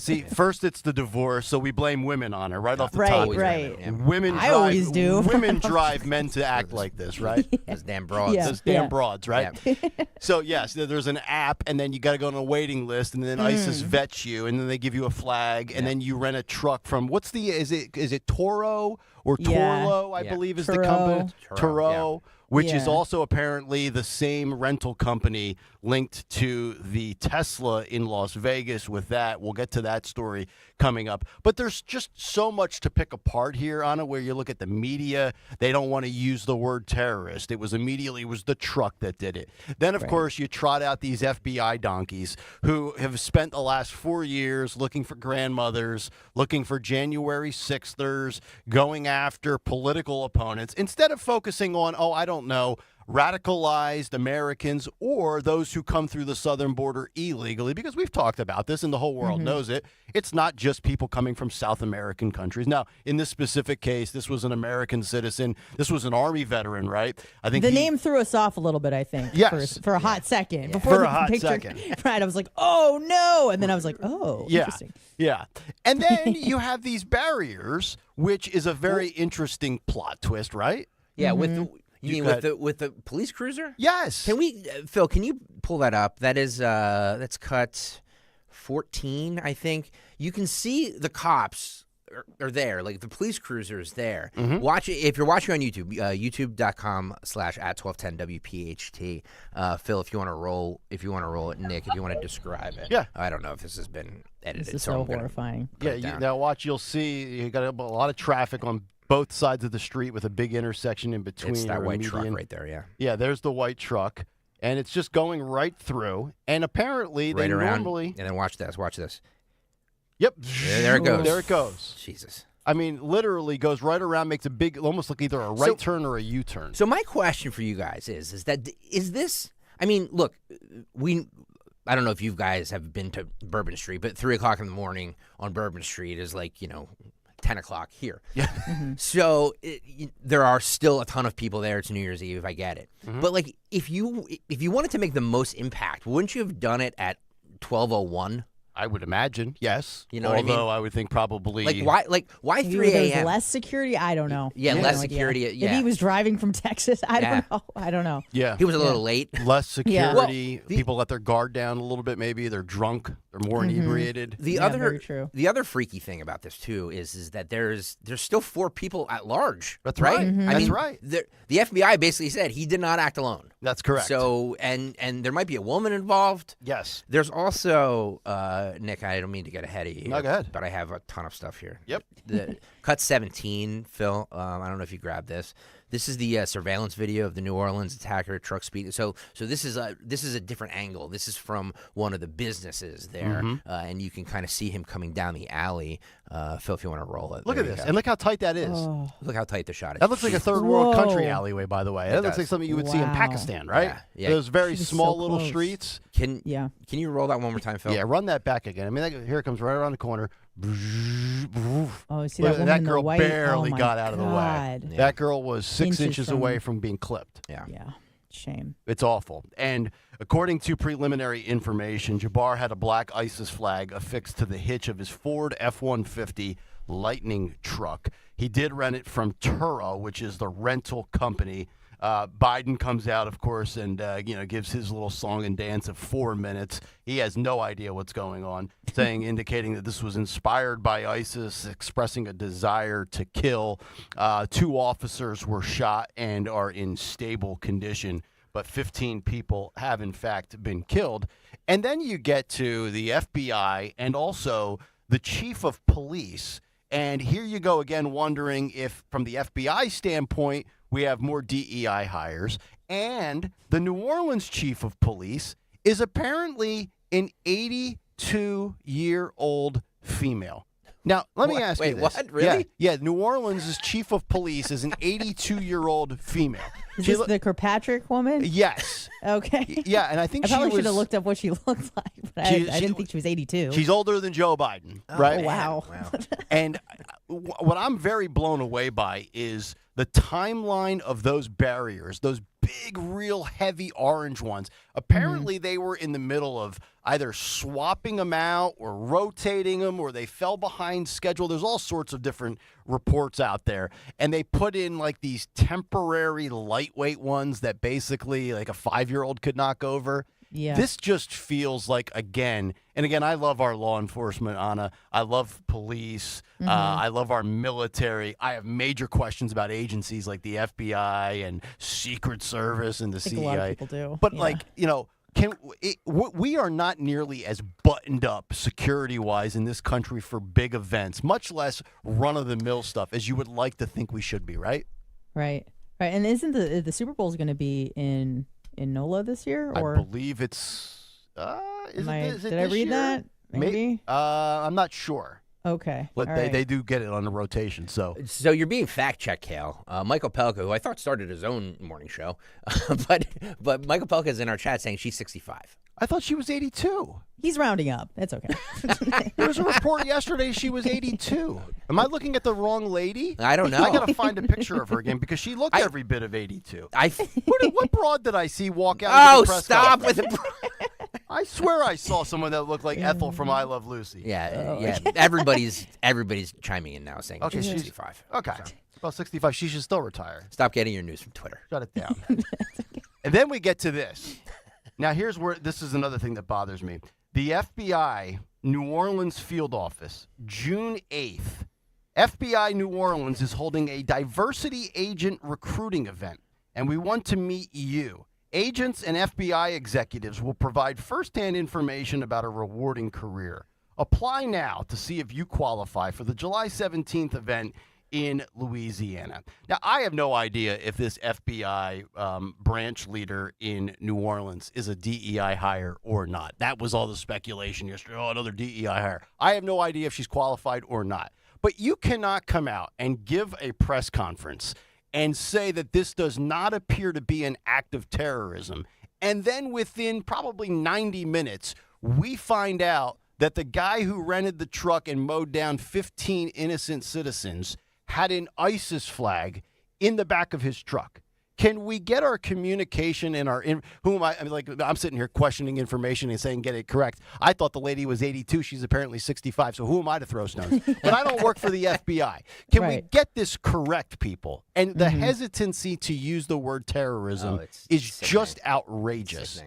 See, first it's the divorce, so we blame women on it right off the top. Right. Women I always do. Women drive men to act like this, right? Those damn broads. Those damn broads, right? So yes, there's an app, and then you got to go on a waiting list, and then ISIS vets you, and then they give you a flag, and then you rent a truck from is it Toro or Torlo? I believe is the company. Turo. Which is also apparently the same rental company linked to the Tesla in Las Vegas with that. We'll get to that story coming up. But there's just so much to pick apart here on it, where you look at the media. They don't want to use the word terrorist. It was the truck that did it. Then, of course, you trot out these FBI donkeys who have spent the last 4 years looking for grandmothers, looking for January 6thers, going after political opponents, instead of focusing on, radicalized Americans or those who come through the southern border illegally, because we've talked about this and the whole world knows it. It's not just people coming from South American countries. Now, in this specific case, this was an American citizen. This was an Army veteran, right? I think the name threw us off a little bit, I think. Yes. For a hot second. Yeah. Before For the a hot picture, second. Right, I was like, oh, no. And then I was like, oh, interesting. Yeah. And then you have these barriers, which is a very interesting plot twist, right? Yeah, You mean with the police cruiser? Yes. Can we, Phil? Can you pull that up? That is that's cut 14, I think. You can see the cops are there, like the police cruiser is there. Watch it if you're watching on YouTube. YouTube.com/@1210WPHT. Phil, if you want to roll it, Nick, if you want to describe it. Yeah. I don't know if this has been edited. This is so so I'm gonna horrifying. Now watch. You'll see you got a lot of traffic on both sides of the street with a big intersection in between. It's that or a white truck median. right there. Yeah. Yeah, there's the white truck, and it's just going right through. And apparently, Right they around. normally. And then watch this. Watch this. Yep. There it goes. There it goes. Jesus. I mean, literally goes right around, makes a big, almost like either a right turn or a U-turn. So my question for you guys is this? I mean, look, I don't know if you guys have been to Bourbon Street, but 3 o'clock in the morning on Bourbon Street is 10 o'clock here. Yeah. So there are still a ton of people there. It's New Year's Eve. I get it. But if you wanted to make the most impact, wouldn't you have done it at 12:01? I would imagine, yes. You know what I mean? Although I would think probably why Maybe 3 there's a.m.? less security? I don't know. Yeah, I have less no idea. security, If yeah. he was driving from Texas, I don't know. Yeah. He was a little late. Less security. Well, people let their guard down a little bit. Maybe they're drunk. They're more inebriated. The other freaky thing about this too is that there's still 4 people at large. That's right. right. That's right. The FBI basically said he did not act alone. That's correct. So and there might be a woman involved. Yes. There's also Nick. I don't mean to get ahead of you, No, go ahead. but I have a ton of stuff here. Yep. The cut 17, Phil. I don't know if you grabbed this. This is the surveillance video of the New Orleans attacker truck speed. So this is a different angle. This is from one of the businesses there, and you can kind of see him coming down the alley. Phil, if you want to roll it, Look there at you this. go. And look how tight that is. Oh. Look how tight the shot is. That looks like a third world Whoa. country alleyway, by the way. That looks does. like something you would see in Wow. Pakistan, right? Yeah. Those very She was small so little close. streets. Can Yeah. you roll that one more time, Phil? Yeah, run that back again. I mean, here it comes right around the corner. Oh, see Look, that woman that in the girl white? barely Oh, my got out of the way. God. That girl was 6 Inches inches from- away from being clipped. Yeah. Yeah. Shame. It's awful. And according to preliminary information, Jabbar had a black ISIS flag affixed to the hitch of his Ford F-150 Lightning truck. He did rent it from Turo, which is the rental company. Biden comes out, of course, and gives his little song and dance of 4 minutes. He has no idea what's going on, indicating that this was inspired by ISIS, expressing a desire to kill. 2 officers were shot and are in stable condition, but 15 people have, in fact, been killed. And then you get to the FBI and also the chief of police. And here you go again, wondering if, from the FBI standpoint, we have more DEI hires. And the New Orleans chief of police is apparently an 82-year-old female. Now, let me ask you this. Wait, what? Really? Yeah, New Orleans' chief of police is an 82-year-old female. Is this the Kirkpatrick woman? Yes. Okay. Yeah, and I think I probably she should have was... looked up what she looked like, but I didn't think she was 82. She's older than Joe Biden, right? Oh, wow. And what I'm very blown away by is the timeline of those barriers, those big, real heavy orange ones. Apparently, they were in the middle of either swapping them out or rotating them, or they fell behind schedule. There's all sorts of different reports out there. And they put in like these temporary lightweight ones that basically like a 5-year-old could knock over. Yeah. This just feels like, again, I love our law enforcement, Anna. I love police. I love our military. I have major questions about agencies like the FBI and Secret Service and the CIA. A lot of people do. But, yeah. we are not nearly as buttoned up security-wise in this country for big events, much less run-of-the-mill stuff, as you would like to think we should be, right? Right. And isn't the Super Bowl is going to be in NOLA this year? Or I believe it's. Is it did I this read year? that? Maybe. I'm not sure. Okay. But they do get it on the rotation. So you're being fact-checked, Kayal. Michael Pelka, who I thought started his own morning show, but Michael Pelka is in our chat saying she's 65. I thought she was 82. He's rounding up. It's okay. There was a report yesterday she was 82. Am I looking at the wrong lady? I don't know. I got to find a picture of her again because she looked every bit of 82. What broad did I see walk out? Oh, the press stop conference? with it. I swear I saw someone that looked like Ethel from I Love Lucy. Yeah. Everybody's chiming in now saying she's 65. Okay. Well, 65. She should still retire. Stop getting your news from Twitter. Shut it down. And then we get to this. Now, here's where this is another thing that bothers me. The FBI New Orleans field office, June 8th. FBI New Orleans is holding a diversity agent recruiting event, and we want to meet you. Agents and FBI executives will provide firsthand information about a rewarding career. Apply now to see if you qualify for the July 17th event in Louisiana. Now, I have no idea if this FBI branch leader in New Orleans is a DEI hire or not. That was all the speculation yesterday. Oh, another DEI hire. I have no idea if she's qualified or not. But you cannot come out and give a press conference and say that this does not appear to be an act of terrorism. And then within probably 90 minutes, we find out that the guy who rented the truck and mowed down 15 innocent citizens had an ISIS flag in the back of his truck. Can we get our communication and our I'm sitting here questioning information and saying get it correct. I thought the lady was 82. She's apparently 65. So who am I to throw stones? But I don't work for the FBI. Can we get this correct, people? And the hesitancy to use the word terrorism is just outrageous.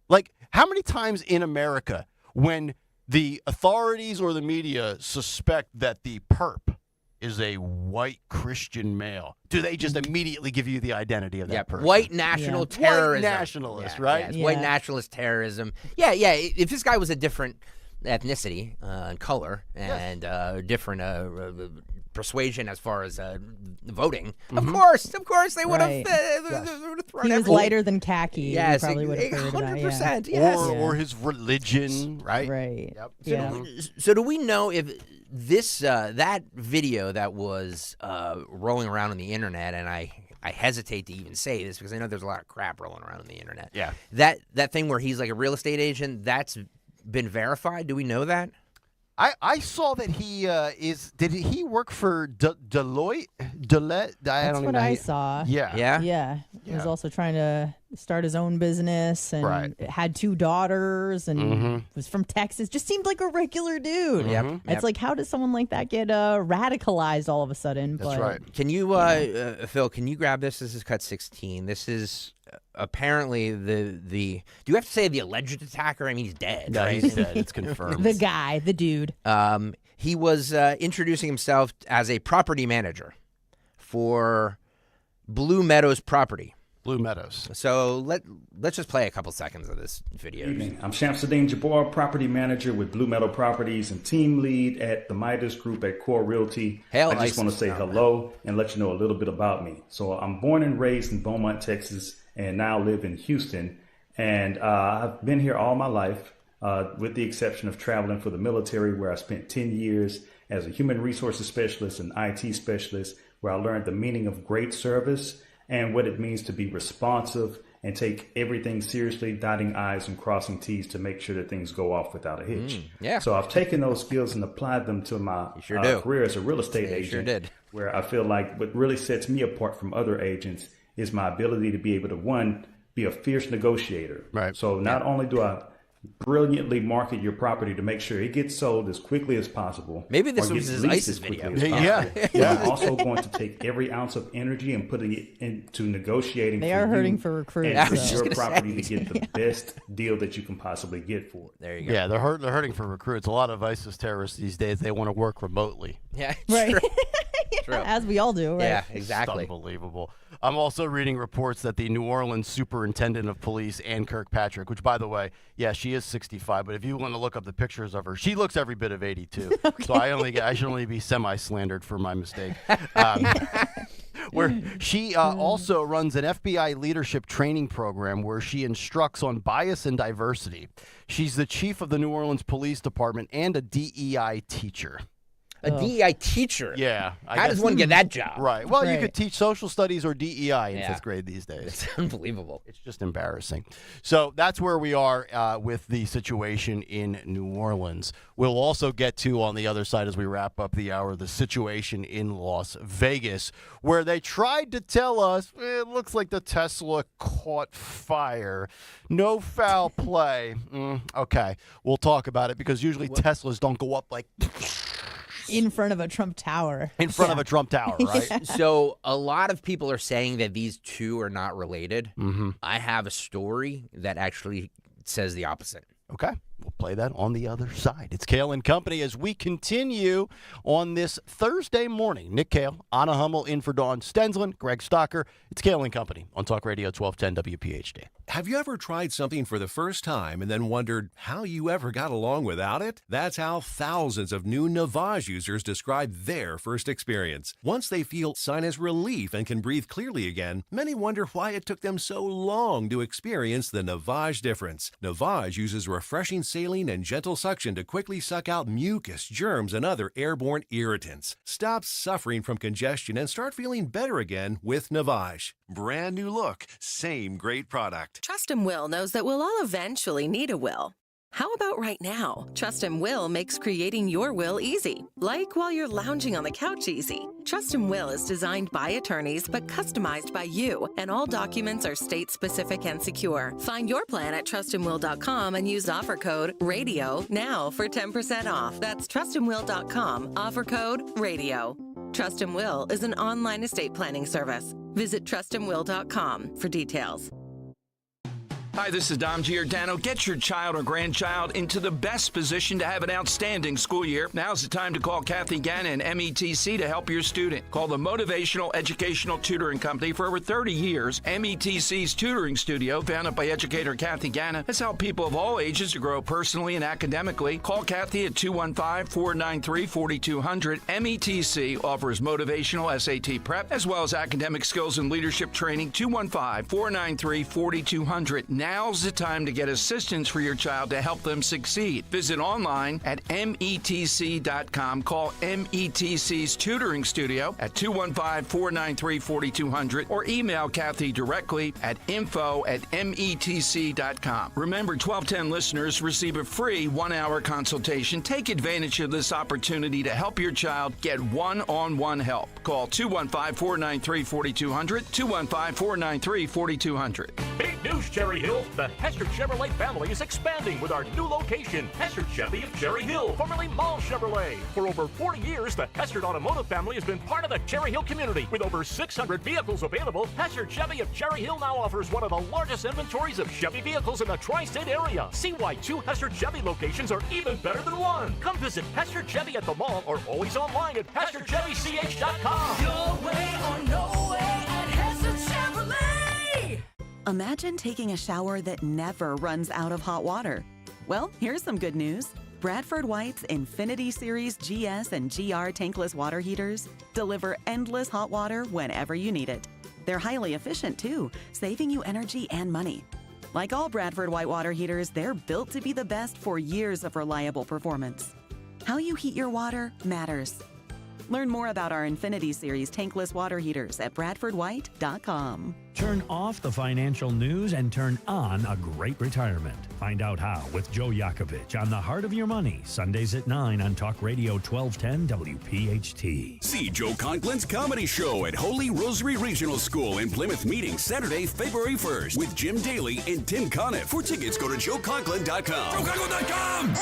Like, how many times in America when the authorities or the media suspect that the perp is a white Christian male, do they just immediately give you the identity of that person? White national terrorism. White nationalist, right? White nationalist terrorism. Yeah. If this guy was a different ethnicity and color and different persuasion as far as voting, of course they would have thrown He was lighter than khaki. Yes, you probably would have heard about 100%. Yes. Or his religion, right? Right. Yep. So do we know if this that video that was rolling around on the internet, and I hesitate to even say this because I know there's a lot of crap rolling around on the internet. Yeah. That thing where he's like a real estate agent, that's been verified? Do we know that? I saw that he did he work for Deloitte? That's what I saw. Yeah. Yeah. He was also trying to start his own business and had 2 daughters and was from Texas. Just seemed like a regular dude. It's like, how does someone like that get radicalized all of a sudden? That's right. Can you, Phil, can you grab this? This is cut 16. This is apparently the do you have to say the alleged attacker? I mean, he's dead. No, right? he's dead. It's confirmed. The guy, the dude. He was introducing himself as a property manager for Blue Meadows property. Blue Meadows. So let's just play a couple seconds of this video. Evening. I'm Shamsuddin Jabbar, property manager with Blue Meadow Properties and team lead at the Midas Group at Core Realty. I just want to say hello and let you know a little bit about me. So I'm born and raised in Beaumont, Texas, and now live in Houston. And I've been here all my life, with the exception of traveling for the military, where I spent 10 years as a human resources specialist and IT specialist, where I learned the meaning of great service and what it means to be responsive and take everything seriously, dotting I's and crossing T's to make sure that things go off without a hitch. So I've taken those skills and applied them to my career as a real estate agent, where I feel like what really sets me apart from other agents is my ability to be able to, one, be a fierce negotiator. So not only do I brilliantly market your property to make sure it gets sold as quickly as possible. Maybe this or was gets his leased ISIS as quickly video. as possible. I'm also going to take every ounce of energy and putting it into negotiating. They for are you hurting for recruits. and for your property to get the best deal that you can possibly get for it. There you go. Yeah, they're hurting for recruits. A lot of ISIS terrorists these days, they want to work remotely. Yeah, right. True. As we all do, right? Yeah, exactly. It's unbelievable. I'm also reading reports that the New Orleans Superintendent of Police, Ann Kirkpatrick, which, by the way, yeah, she is 65, but if you want to look up the pictures of her, she looks every bit of 82. So I should only be semi-slandered for my mistake. Where she also runs an FBI leadership training program where she instructs on bias and diversity. She's the chief of the New Orleans Police Department and a DEI teacher. A DEI teacher? Yeah. How does one get that job? Right. Well, you could teach social studies or DEI in 5th grade these days. It's unbelievable. It's just embarrassing. So that's where we are with the situation in New Orleans. We'll also get to, on the other side as we wrap up the hour, the situation in Las Vegas, where they tried to tell us, it looks like the Tesla caught fire. No foul play. Okay. We'll talk about it because usually Teslas don't go up like... in front of a Trump Tower. In front of a Trump Tower, right? Yeah. So a lot of people are saying that these two are not related. I have a story that actually says the opposite. Okay. We'll play that on the other side. It's Kayal and Company as we continue on this Thursday morning. Nick Kayal, Anna Hummel in for Dawn Stensland, Greg Stocker. It's Kayal and Company on Talk Radio 1210 WPHT. Have you ever tried something for the first time and then wondered how you ever got along without it? That's how thousands of new Navage users describe their first experience. Once they feel sinus relief and can breathe clearly again, many wonder why it took them so long to experience the Navage difference. Navage uses refreshing saline and gentle suction to quickly suck out mucus, germs, and other airborne irritants. Stop suffering from congestion and start feeling better again with Navage. Brand new look, same great product. Trust and Will knows that we'll all eventually need a will. How about right now? Trust and Will makes creating your will easy, like while you're lounging on the couch easy. Trust and Will is designed by attorneys but customized by you, and all documents are state-specific and secure. Find your plan at trustandwill.com and use offer code RADIO now for 10% off. That's trustandwill.com, offer code RADIO. Trust and Will is an online estate planning service. Visit trustandwill.com for details. Hi, this is Dom Giordano. Get your child or grandchild into the best position to have an outstanding school year. Now's the time to call Kathy Gannon and METC to help your student. Call the Motivational Educational Tutoring Company. For over 30 years, METC's tutoring studio, founded by educator Kathy Gannon, has helped people of all ages to grow personally and academically. Call Kathy at 215-493-4200. METC offers motivational SAT prep as well as academic skills and leadership training. 215-493-4200. Now's the time to get assistance for your child to help them succeed. Visit online at metc.com. Call METC's Tutoring Studio at 215-493-4200 or email Kathy directly at info@metc.com. Remember, 1210 listeners receive a free 1-hour consultation. Take advantage of this opportunity to help your child get one-on-one help. Call 215-493-4200, 215-493-4200. Big news, Cherry Hill. The Hester Chevrolet family is expanding with our new location, Hester Chevy of Cherry Hill, formerly Mall Chevrolet. For over 40 years, the Hester Automotive family has been part of the Cherry Hill community. With over 600 vehicles available, Hester Chevy of Cherry Hill now offers one of the largest inventories of Chevy vehicles in the tri-state area. See why 2 Hester Chevy locations are even better than 1. Come visit Hester Chevy at the mall or always online at HesterChevyCH.com. Your way or no way at Hester Chevrolet. Imagine taking a shower that never runs out of hot water. Well, here's some good news. Bradford White's Infinity Series GS and GR tankless water heaters deliver endless hot water whenever you need it. They're highly efficient too, saving you energy and money. Like all Bradford White water heaters, they're built to be the best for years of reliable performance. How you heat your water matters. Learn more about our Infinity Series tankless water heaters at BradfordWhite.com. Turn off the financial news and turn on a great retirement. Find out how with Joe Yakovich on The Heart of Your Money, Sundays at 9 on Talk Radio 1210 WPHT. See Joe Conklin's comedy show at Holy Rosary Regional School in Plymouth Meeting Saturday, February 1st with Jim Daly and Tim Conniff. For tickets, go to joeconklin.com. JoeConklin.com!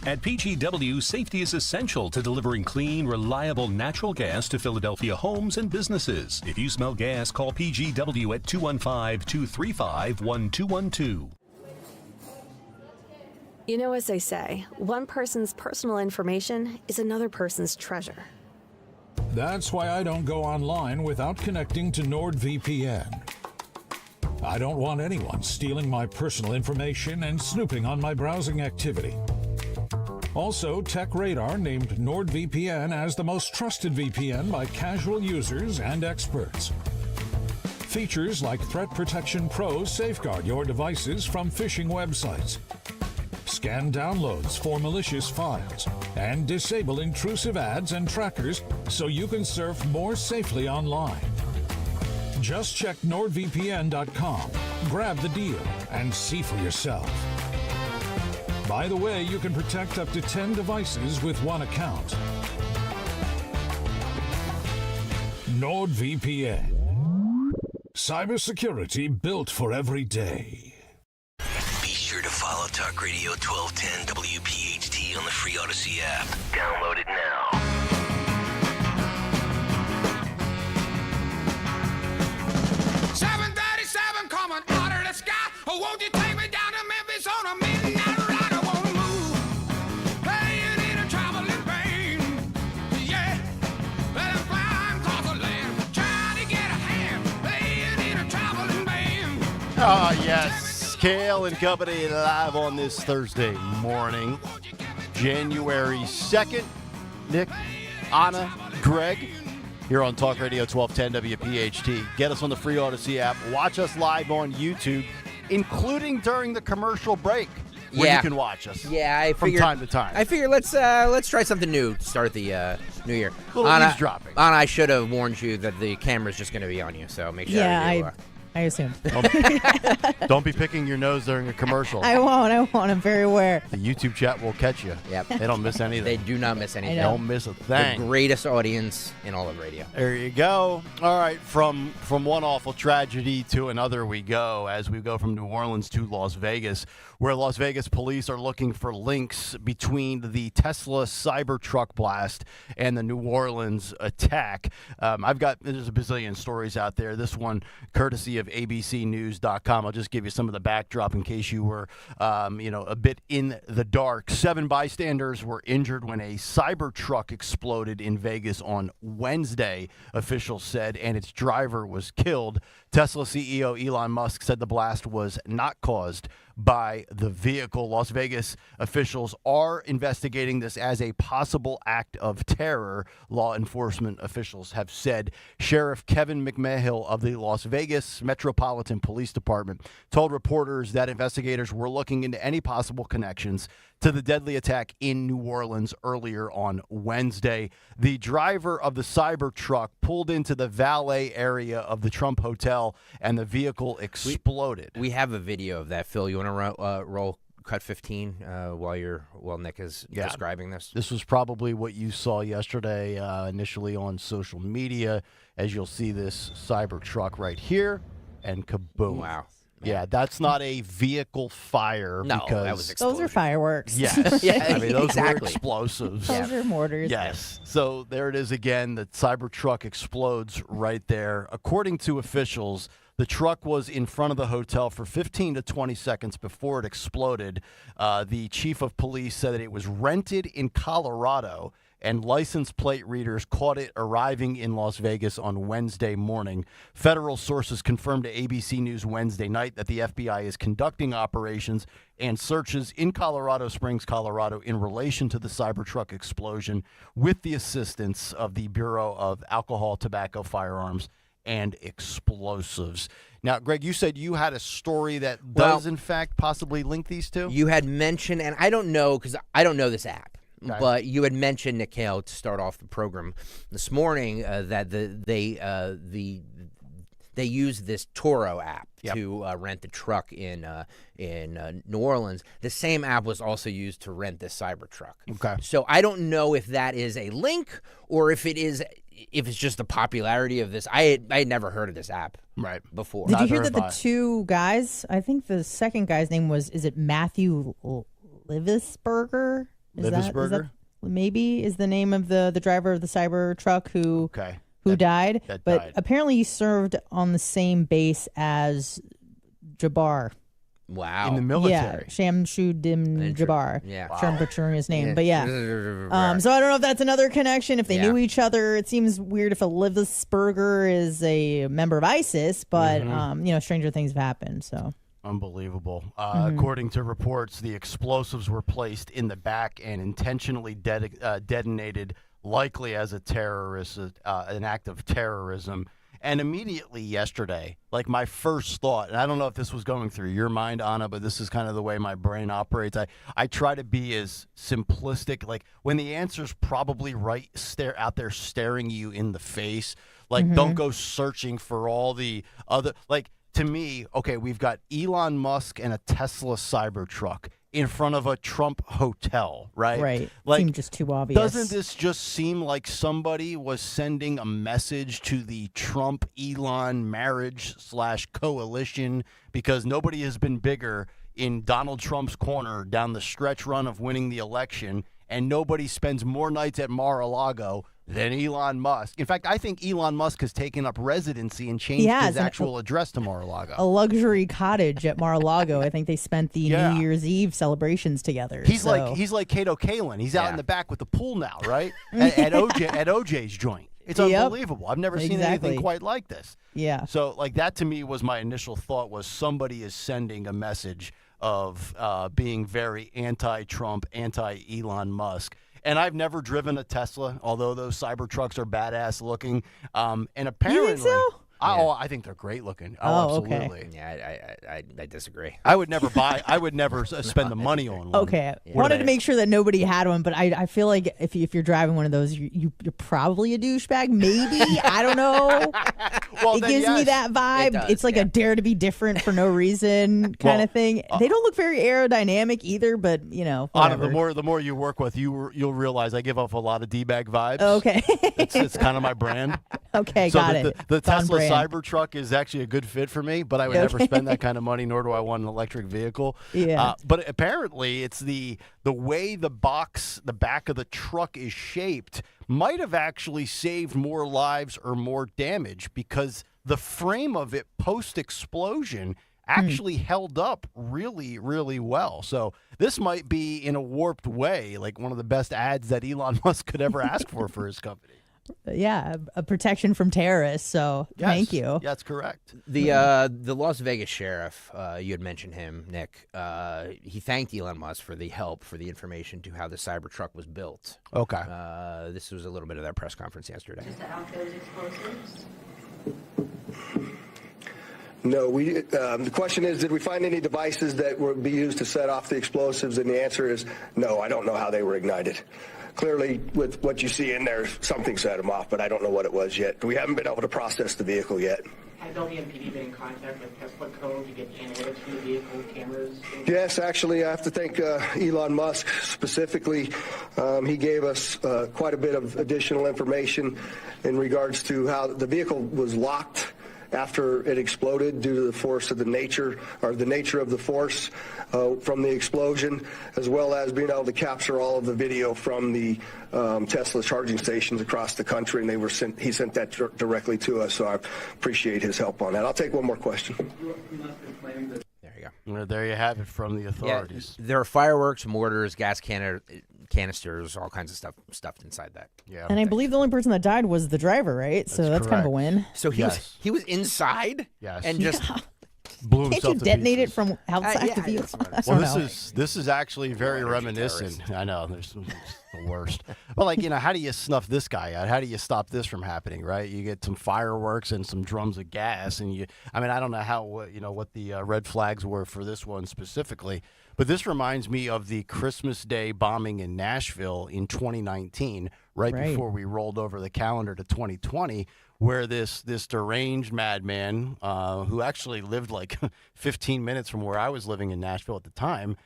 At PGW, safety is essential to delivering clean, reliable natural gas to Philadelphia homes and businesses. If you smell gas, call PGW at 215-235-1212. You know, as they say, one person's personal information is another person's treasure. That's why I don't go online without connecting to NordVPN. I don't want anyone stealing my personal information and snooping on my browsing activity. Also, TechRadar named NordVPN as the most trusted VPN by casual users and experts. Features like Threat Protection Pro safeguard your devices from phishing websites, scan downloads for malicious files, and disable intrusive ads and trackers so you can surf more safely online. Just check NordVPN.com, grab the deal, and see for yourself. By the way, you can protect up to 10 devices with one account. NordVPN. Cybersecurity built for every day. Be sure to follow Talk Radio 1210 WPHT on the free Odyssey app. Download it now. Coming out of the sky. Oh, won't you take me down to Memphis on a midnight ride? I want to move. Playing in a traveling band. Yeah. But I'm flying across the land. Trying to get a hand. Playing in a traveling band. Oh, yes. Kayal and company live on this Thursday morning, January 2nd. Nick, Anna, Greg, here on Talk Radio 1210 WPHT. Get us on the free Odyssey app. Watch us live on YouTube, including during the commercial break, where you can watch us. Yeah, I from figured, time to time. I figure let's try something new to start the new year. A little eavesdropping. Anna, I should have warned you that the camera's just going to be on you, so make sure you... I assume. Don't be picking your nose during a commercial. I won't. I'm very aware. The YouTube chat will catch you. Yep. They don't miss anything. They do not miss anything. They don't miss a thing. The greatest audience in all of radio. There you go. All right, from one awful tragedy to another we go, as we go from New Orleans to Las Vegas, where Las Vegas police are looking for links between the Tesla Cybertruck blast and the New Orleans attack. There's a bazillion stories out there. This one, courtesy of abcnews.com. I'll just give you some of the backdrop in case you were, a bit in the dark. 7 bystanders were injured when a Cybertruck exploded in Vegas on Wednesday, officials said, and its driver was killed. Tesla CEO Elon Musk said the blast was not caused by the vehicle. Las Vegas officials are investigating this as a possible act of terror, law enforcement officials have said. Sheriff Kevin McMahill of the Las Vegas Metropolitan Police Department told reporters that investigators were looking into any possible connections to the deadly attack in New Orleans earlier on Wednesday. The driver of the cyber truck pulled into the valet area of the Trump Hotel, and the vehicle exploded. We have a video of that, Phil. You want to roll cut 15 while Nick is describing this? This was probably what you saw yesterday initially on social media, as you'll see this cyber truck right here, and kaboom. Wow. Yeah, that's not a vehicle fire. No, because that was Those are fireworks. Yes. Yeah, I mean, those exactly. were explosives. Those are mortars. Yes. So there it is again. The cyber truck explodes right there. According to officials, the truck was in front of the hotel for 15 to 20 seconds before it exploded. The chief of police said that it was rented in Colorado, and license plate readers caught it arriving in Las Vegas on Wednesday morning. Federal sources confirmed to ABC News Wednesday night that the FBI is conducting operations and searches in Colorado Springs, Colorado, in relation to the Cybertruck explosion with the assistance of the Bureau of Alcohol, Tobacco, Firearms, and Explosives. Now, Greg, you said you had a story that does, in fact, possibly link these two? You had mentioned, and I don't know because I don't know this app. Okay. But you had mentioned, Nick Kayal, to start off the program this morning that they use this Toro app to rent the truck in New Orleans. The same app was also used to rent this Cybertruck. Okay. So I don't know if that is a link or if it's just the popularity of this. I had never heard of this app before. Did you hear that the two guys? I think the second guy's name is it Matthew Livisberger? Is maybe is the name of the driver of the cyber truck who died. But apparently he served on the same base as Jabbar. Wow. In the military. Yeah, Shamsuddin Jabbar. Yeah. Sure, I'm butchering his name. But yeah. So I don't know if that's another connection, if they knew each other. It seems weird if a Livisberger is a member of ISIS, but stranger things have happened, so. Unbelievable. According to reports, the explosives were placed in the back and intentionally detonated, likely as an act of terrorism. And immediately yesterday, like my first thought, and I don't know if this was going through your mind, Anna, but this is kind of the way my brain operates. I try to be as simplistic. Like when the answer's probably right out there staring you in the face, like don't go searching for all the other, like, to me, okay, we've got Elon Musk and a Tesla Cybertruck in front of a Trump hotel, right? Right. Like, seemed just too obvious. Doesn't this just seem like somebody was sending a message to the Trump-Elon marriage/coalition, because nobody has been bigger in Donald Trump's corner down the stretch run of winning the election, and nobody spends more nights at Mar-a-Lago than Elon Musk. In fact, I think Elon Musk has taken up residency and changed his actual address to Mar-a-Lago. A luxury cottage at Mar-a-Lago. I think they spent the New Year's Eve celebrations together. He's like Kato Kayal. He's out in the back with the pool now, right? at OJ's joint. It's unbelievable. I've never seen anything quite like this. Yeah. So, like, that to me was my initial thought, was somebody is sending a message of being very anti-Trump, anti-Elon Musk. And I've never driven a Tesla, although those Cybertrucks are badass looking. And apparently, you think so? I think they're great looking. Absolutely. Okay. Yeah, I disagree. I would never spend the money on one. Okay. Wanted to make sure that nobody had one, but I feel like if you're driving one of those, you're probably a douchebag. Maybe. I don't know. Well, it gives me that vibe. It's like a dare to be different for no reason kind of thing. They don't look very aerodynamic either, but Anna, whatever. the more you work with, you'll realize I give off a lot of D-bag vibes. Okay. It's kind of my brand. Okay, so got it. The Tesla brand. Cybertruck is actually a good fit for me, but I would never spend that kind of money, nor do I want an electric vehicle. Yeah. But apparently, it's the way the back of the truck is shaped might have actually saved more lives or more damage, because the frame of it post-explosion actually held up really, really well. So this might be, in a warped way, like one of the best ads that Elon Musk could ever ask for his company. a protection from terrorists. So thank you. That's correct. The Las Vegas sheriff, you had mentioned him, Nick. He thanked Elon Musk for the help, for the information to how the Cybertruck was built. Okay. This was a little bit of their press conference yesterday. Just to outfit explosives? No, the question is, did we find any devices that would be used to set off the explosives? And the answer is no, I don't know how they were ignited. Clearly, with what you see in there, something set them off, but I don't know what it was yet. We haven't been able to process the vehicle yet. Has LVMPD been in contact with Tesla Code to get analytics from the vehicle, cameras? Yes, actually, I have to thank Elon Musk specifically. He gave us quite a bit of additional information in regards to how the vehicle was locked after it exploded due to the force of the nature of the force from the explosion, as well as being able to capture all of the video from the Tesla charging stations across the country, and he sent that directly to us, so I appreciate his help on that. I'll take one more question. There you go. There you have it from the authorities. Yeah, there are fireworks, mortars, gas canisters, all kinds of stuff stuffed inside that. Yeah. And I believe the only person that died was the driver, right? So that's kind of a win. So he was inside? Yes. And just blew Can't himself you to detonate pieces. it from outside the vehicle? Well, this is actually very reminiscent. I know, there's the worst. Well, how do you snuff this guy out? How do you stop this from happening, right? You get some fireworks and some drums of gas, and I don't know how what the red flags were for this one specifically, but this reminds me of the Christmas Day bombing in Nashville in 2019, right before we rolled over the calendar to 2020. Where this deranged madman, who actually lived like 15 minutes from where I was living in Nashville at the time,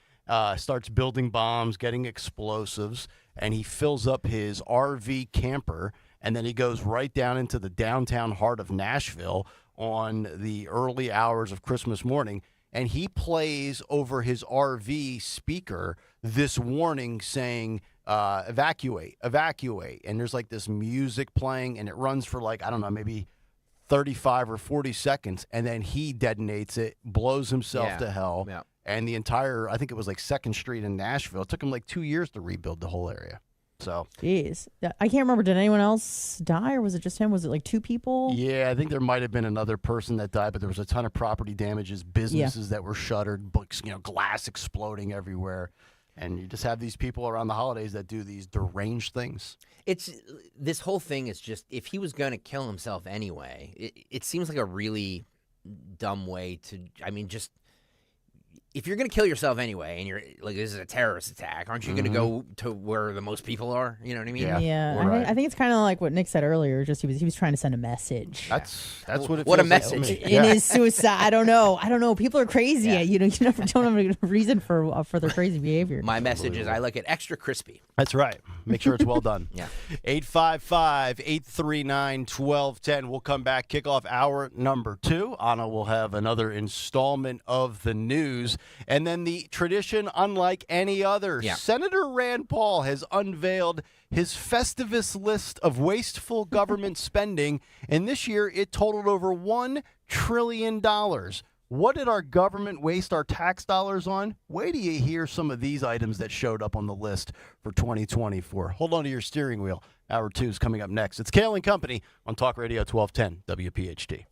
starts building bombs, getting explosives, and he fills up his RV camper, and then he goes right down into the downtown heart of Nashville on the early hours of Christmas morning, and he plays over his RV speaker this warning saying, evacuate, and there's like this music playing, and it runs for maybe 35 or 40 seconds, and then he detonates it, blows himself to hell, and the entire, I think it was like 2nd Street in Nashville, it took him like 2 years to rebuild the whole area. So, jeez, I can't remember. Did anyone else die, or was it just him? Was it like 2 people? Yeah, I think there might have been another person that died, but there was a ton of property damages, businesses that were shuttered, books, glass exploding everywhere. And you just have these people around the holidays that do these deranged things. This whole thing is just, if he was going to kill himself anyway, it seems like a really dumb way to, just, if you're going to kill yourself anyway, and you're like, this is a terrorist attack, aren't you going to go to where the most people are? You know what I mean? Yeah. I think it's kind of like what Nick said earlier. Just he was trying to send a message. That's what it what feels a message like to me. In his suicide. I don't know. People are crazy. You don't have a reason for their crazy behavior. My message is I like it extra crispy. That's right. Make sure it's well done. Yeah. 855-839-1210. We'll come back, kick off hour number 2. Anna will have another installment of the news. And then the tradition unlike any other. Yeah. Senator Rand Paul has unveiled his Festivus list of wasteful government spending, and this year it totaled over $1 trillion. What did our government waste our tax dollars on? Wait till you hear some of these items that showed up on the list for 2024. Hold on to your steering wheel. Hour 2 is coming up next. It's Kayal and Company on Talk Radio 1210 WPHT.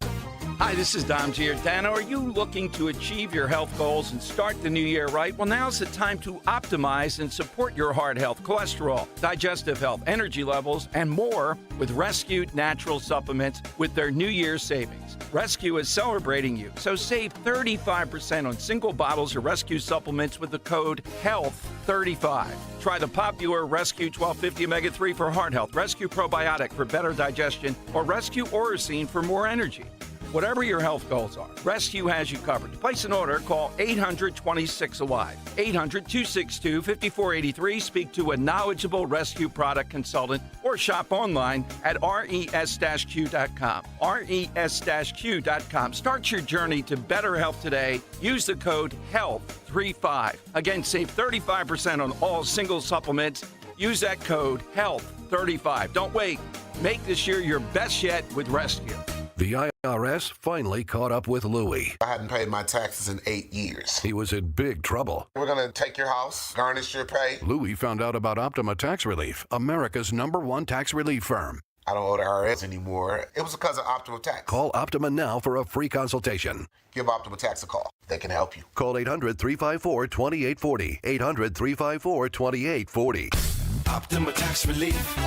Hi, this is Dom Giordano. Are you looking to achieve your health goals and start the new year right? Well, now's the time to optimize and support your heart health, cholesterol, digestive health, energy levels, and more with Rescue Natural Supplements with their New Year's savings. Rescue is celebrating you, so save 35% on single bottles of Rescue supplements with the code HEALTH35. Try the popular Rescue 1250 Omega-3 for heart health, Rescue Probiotic for better digestion, or Rescue Oracine for more energy. Whatever your health goals are, Rescue has you covered. To place an order, call 800-26-ALIVE, 800-262-5483. Speak to a knowledgeable Rescue product consultant or shop online at res-q.com. res-q.com. Start your journey to better health today. Use the code HEALTH35. Again, save 35% on all single supplements. Use that code HEALTH35. Don't wait. Make this year your best yet with Rescue. The IRS finally caught up with Louie. I hadn't paid my taxes in 8 years. He was in big trouble. We're going to take your house, garnish your pay. Louie found out about Optima Tax Relief, America's #1 tax relief firm. I don't owe the IRS anymore. It was because of Optimal Tax. Call Optima now for a free consultation. Give Optimal Tax a call. They can help you. Call 800-354-2840. 800-354-2840. Optima Tax Relief.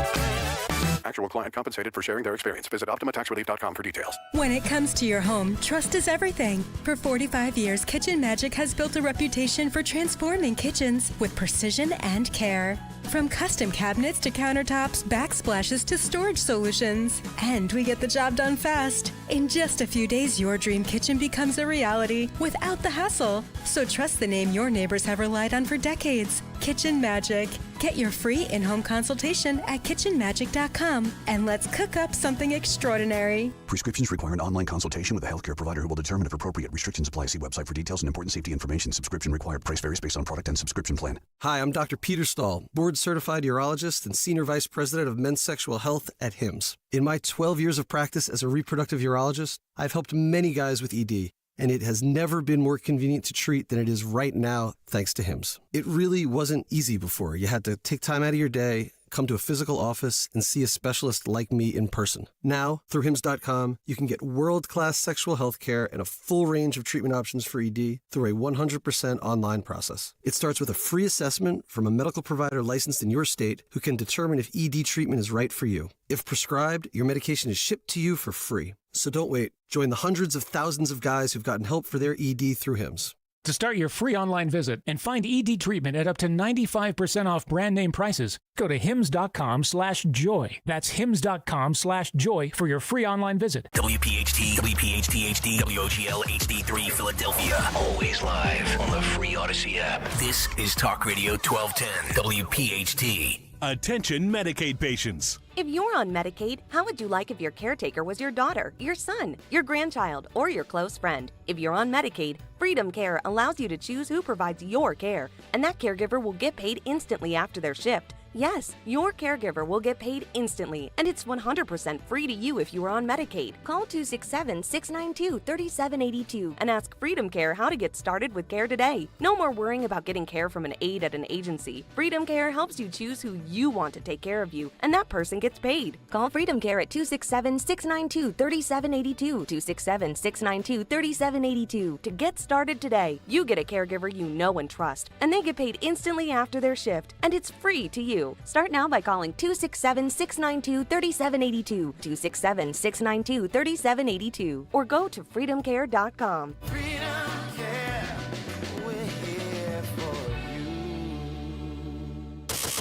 Actual client compensated for sharing their experience. Visit OptimaTaxRelief.com for details. When it comes to your home, trust is everything. For 45 years, Kitchen Magic has built a reputation for transforming kitchens with precision and care. From custom cabinets to countertops, backsplashes to storage solutions. And we get the job done fast. In just a few days, your dream kitchen becomes a reality without the hassle. So trust the name your neighbors have relied on for decades. Kitchen Magic. Get your free in-home consultation at kitchenmagic.com and let's cook up something extraordinary. Prescriptions require an online consultation with a healthcare provider who will determine if appropriate. Restrictions apply. See website for details and important safety information. Subscription required. Price varies based on product and subscription plan. Hi, I'm Dr. Peter Stahl, board-certified urologist and senior vice president of men's sexual health at HIMSS. In my 12 years of practice as a reproductive urologist, I've helped many guys with ED. And it has never been more convenient to treat than it is right now, thanks to HIMSS. It really wasn't easy before. You had to take time out of your day, come to a physical office, and see a specialist like me in person. Now, through HIMSS.com, you can get world-class sexual health care and a full range of treatment options for ED through a 100% online process. It starts with a free assessment from a medical provider licensed in your state who can determine if ED treatment is right for you. If prescribed, your medication is shipped to you for free. So don't wait. Join the hundreds of thousands of guys who've gotten help for their ED through HIMSS. To start your free online visit and find ED treatment at up to 95% off brand name prices, go to hims.com/joy. That's hims.com/joy for your free online visit. WPHT, WPHT HD, WOGL HD3 Philadelphia. Always live on the free Odyssey app. This is Talk Radio 1210, WPHT. Attention Medicaid patients. If you're on Medicaid, how would you like if your caretaker was your daughter, your son, your grandchild, or your close friend? If you're on Medicaid, Freedom Care allows you to choose who provides your care, and that caregiver will get paid instantly after their shift. Yes, your caregiver will get paid instantly, and it's 100% free to you if you are on Medicaid. Call 267-692-3782 and ask Freedom Care how to get started with care today. No more worrying about getting care from an aide at an agency. Freedom Care helps you choose who you want to take care of you, and that person gets paid. Call Freedom Care at 267-692-3782, 267-692-3782 to get started today. You get a caregiver you know and trust, and they get paid instantly after their shift, and it's free to you. Start now by calling 267-692-3782, 267-692-3782, or go to freedomcare.com.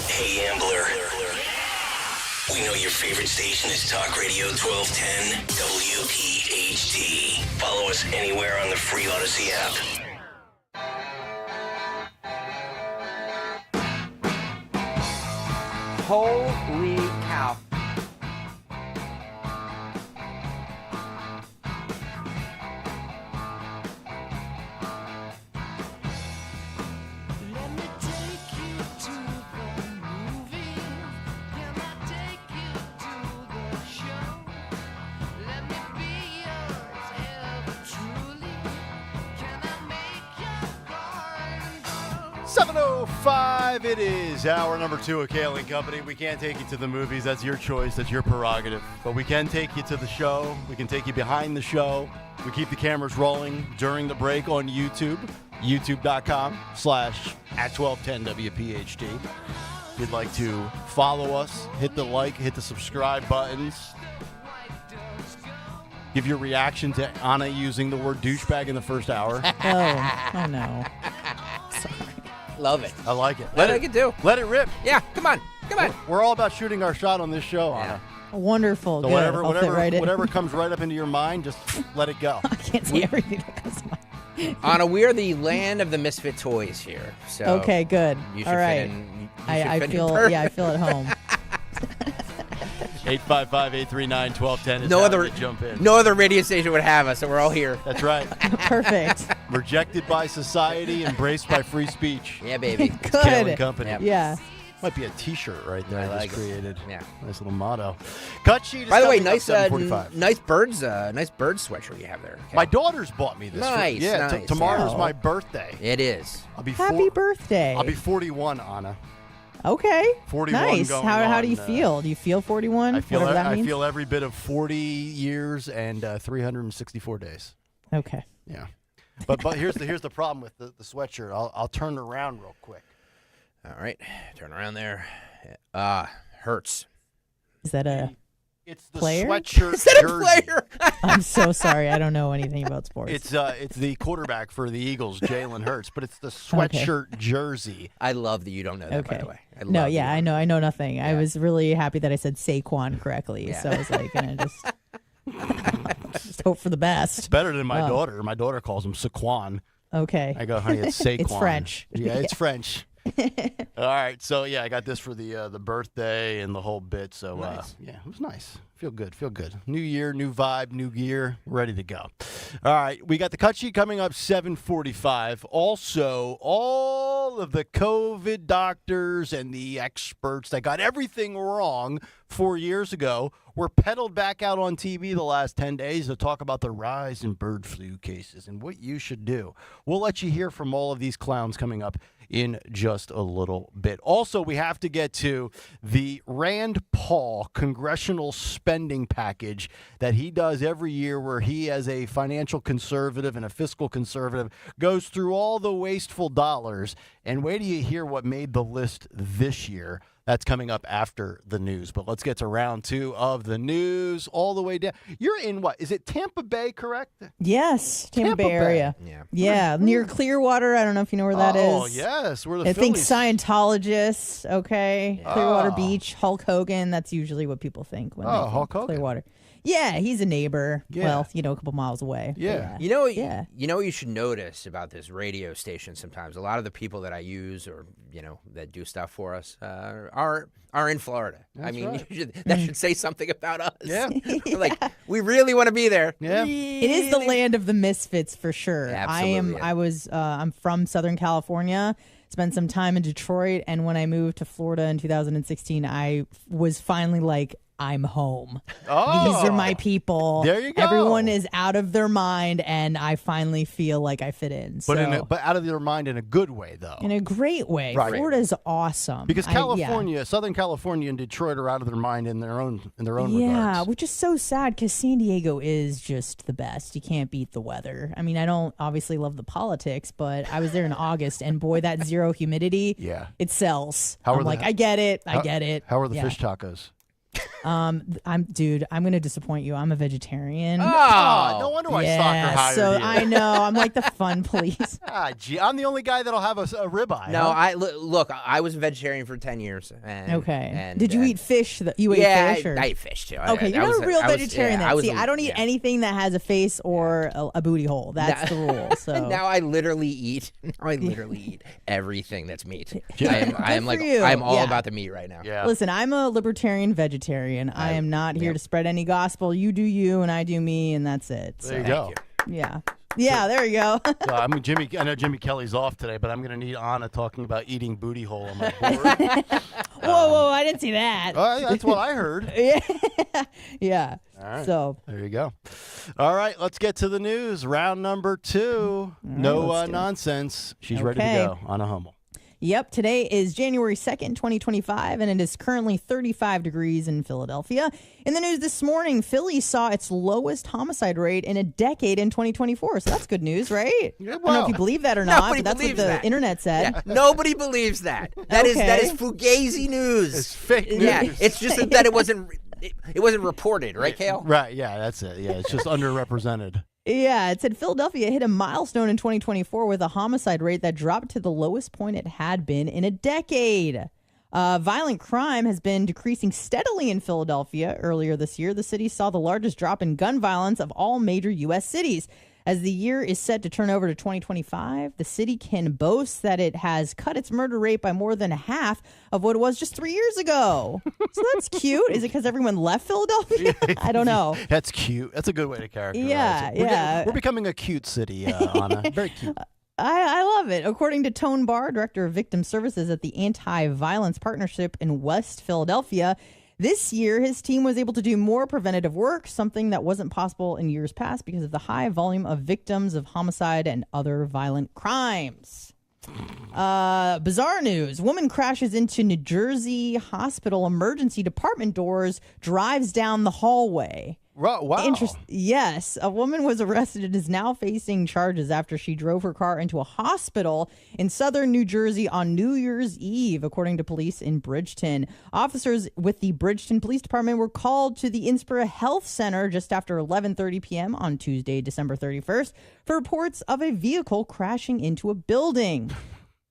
Hey, Ambler. We know your favorite station is Talk Radio 1210, WPHT. Follow us anywhere on the free Odyssey app. Holy cow. It is hour number 2 of Kayal and Company. We can't take you to the movies. That's your choice. That's your prerogative. But we can take you to the show. We can take you behind the show. We keep the cameras rolling during the break on YouTube. YouTube.com/@1210WPHT. If you'd like to follow us, hit the like, hit the subscribe buttons. Give your reaction to Anna using the word douchebag in the first hour. Oh no. Love it. I like it. Let it do. Let it rip. Yeah, come on. Come on. We're all about shooting our shot on this show, Anna. Wonderful. So Good. whatever comes right up into your mind, just let it go. I can't say everything that comes to mind. Anna, we are the land of the misfit toys here. So okay, good. You should all right. I feel I feel at home. 855-839-1210 is no how other you jump in. No other radio station would have us, so we're all here. That's right. Perfect. Rejected by society, embraced by free speech. Yeah, baby. Good. Kayal and Company. Yep. Yeah. Might be a T-shirt right there. I like just created. Yeah. Nice little motto. Cut sheet. Is By the way, coming up, nice 7:45. nice bird sweatshirt you have there. Okay. My daughters bought me this. Nice, Yeah. nice. Tomorrow's Yeah. my birthday. It is. I'll be Happy birthday. I'll be 41, Anna. Okay. 41 nice. going How do on, you feel? Do you feel 41? Whatever that means? I feel every bit of 40 years and 364 days. Okay. Yeah. But here's the problem with the sweatshirt. I'll turn it around real quick. All right. Turn around there. Hurts. Is that a It's the player? sweatshirt Is that a jersey. player? I'm so sorry. I don't know anything about sports. It's the quarterback for the Eagles, Jalen Hurts, but it's the sweatshirt jersey. I love that you don't know that, by the way. I know nothing. I was really happy that I said Saquon correctly. Yeah. So I was like, gonna just hope for the best. It's better than my Oh. daughter. My daughter calls him Saquon. Okay. I go, honey, it's Saquon. It's French. Yeah, it's French. All right, so yeah, I got this for the birthday and the whole bit. So yeah, it was nice. Feel good. New year, new vibe, new gear, ready to go. All right, we got the cut sheet coming up 7:45. Also, all of the COVID doctors and the experts that got everything wrong 4 years ago were peddled back out on TV the last 10 days to talk about the rise in bird flu cases and what you should do. We'll let you hear from all of these clowns coming up in just a little bit. Also, we have to get to the Rand Paul congressional spending package that he does every year, where he, as a financial conservative and a fiscal conservative, goes through all the wasteful dollars. And wait till you hear what made the list this year. That's coming up after the news. But let's get to round two of the news all the way down. You're in what? Is it Tampa Bay, correct? Yes, Tampa Bay area. Yeah. Yeah, near Clearwater. I don't know if you know where that is. Oh, yes. Where the I think Phillies. Scientologists, okay? Yeah. Clearwater Oh. Beach, Hulk Hogan. That's usually what people think when they think Hulk Hogan. Clearwater. Yeah, he's a neighbor. Yeah. Well, a couple miles away. But Yeah. You know what you should notice about this radio station sometimes? A lot of the people that I use or, that do stuff for us are in Florida. That's I mean, right. that should say something about us. Yeah. Like, we really want to be there. Yeah. It is the land of the misfits for sure. Absolutely. I'm from Southern California. Spent some time in Detroit, and when I moved to Florida in 2016, I was finally like, I'm home. Oh. These are my people. There you go. Everyone is out of their mind, and I finally feel like I fit in. But out of their mind in a good way, though. In a great way. Right. Florida is awesome. Because California, Southern California and Detroit are out of their mind in their own Yeah, regards. which is so sad because San Diego is just the best. You can't beat the weather. I mean, I don't obviously love the politics, but I was there in August, and boy, that zero humidity, it sells. I get it. I get it. How are the Yeah. fish tacos? I'm gonna disappoint you. I'm a vegetarian. Oh, no wonder why soccer hired so you. I know. I'm like the fun police. Gee, I'm the only guy that'll have a ribeye. No, huh? look. I was a vegetarian for 10 years. Okay. And, Did you eat fish? You ate fish? Or? I ate fish too. Okay, you're not a real vegetarian then. See, I don't eat yeah. anything that has a face or a booty hole. That's the rule. So Now I literally eat. Everything that's meat. you. I'm all Yeah. about the meat right now. Yeah. Listen, I'm a libertarian vegetarian. I am not here to spread any gospel. You do you, and I do me, and that's it. There you go. Yeah. Yeah, there you go. So, I know Jimmy Kelly's off today, but I'm going to need Anna talking about eating booty hole on my board. Whoa, I didn't see that. That's what I heard. Yeah. All right. So there you go. All right, let's get to the news. Round number 2. No nonsense. She's ready to Okay. go. Anna Hummel. Yep, today is January 2nd, 2025, and it is currently 35 degrees in Philadelphia. In the news this morning, Philly saw its lowest homicide rate in a decade in 2024, so that's good news, right? I don't know if you believe that or not, Nobody but that's what believes the that. internet said. Yeah, nobody believes that. That is fugazi news. It's fake news. Yeah, it's just that it wasn't reported, right, Kayal? Right, yeah, that's it. Yeah, it's just underrepresented. Yeah, it said Philadelphia hit a milestone in 2024 with a homicide rate that dropped to the lowest point it had been in a decade. Violent crime has been decreasing steadily in Philadelphia. Earlier this year, the city saw the largest drop in gun violence of all major U.S. cities. As the year is set to turn over to 2025, the city can boast that it has cut its murder rate by more than half of what it was just 3 years ago. So that's cute. Is it because everyone left Philadelphia? I don't know. That's cute. That's a good way to characterize Yeah, it. We're becoming a cute city, Anna. Very cute. I love it. According to Tone Barr, Director of Victim Services at the Anti-Violence Partnership in West Philadelphia, this year his team was able to do more preventative work, something that wasn't possible in years past because of the high volume of victims of homicide and other violent crimes. Bizarre news. Woman crashes into New Jersey hospital emergency department doors, drives down the hallway. Wow. Yes. A woman was arrested and is now facing charges after she drove her car into a hospital in southern New Jersey on New Year's Eve, according to police in Bridgeton. Officers with the Bridgeton Police Department were called to the Inspira Health Center just after 11:30 p.m. on Tuesday, December 31st, for reports of a vehicle crashing into a building.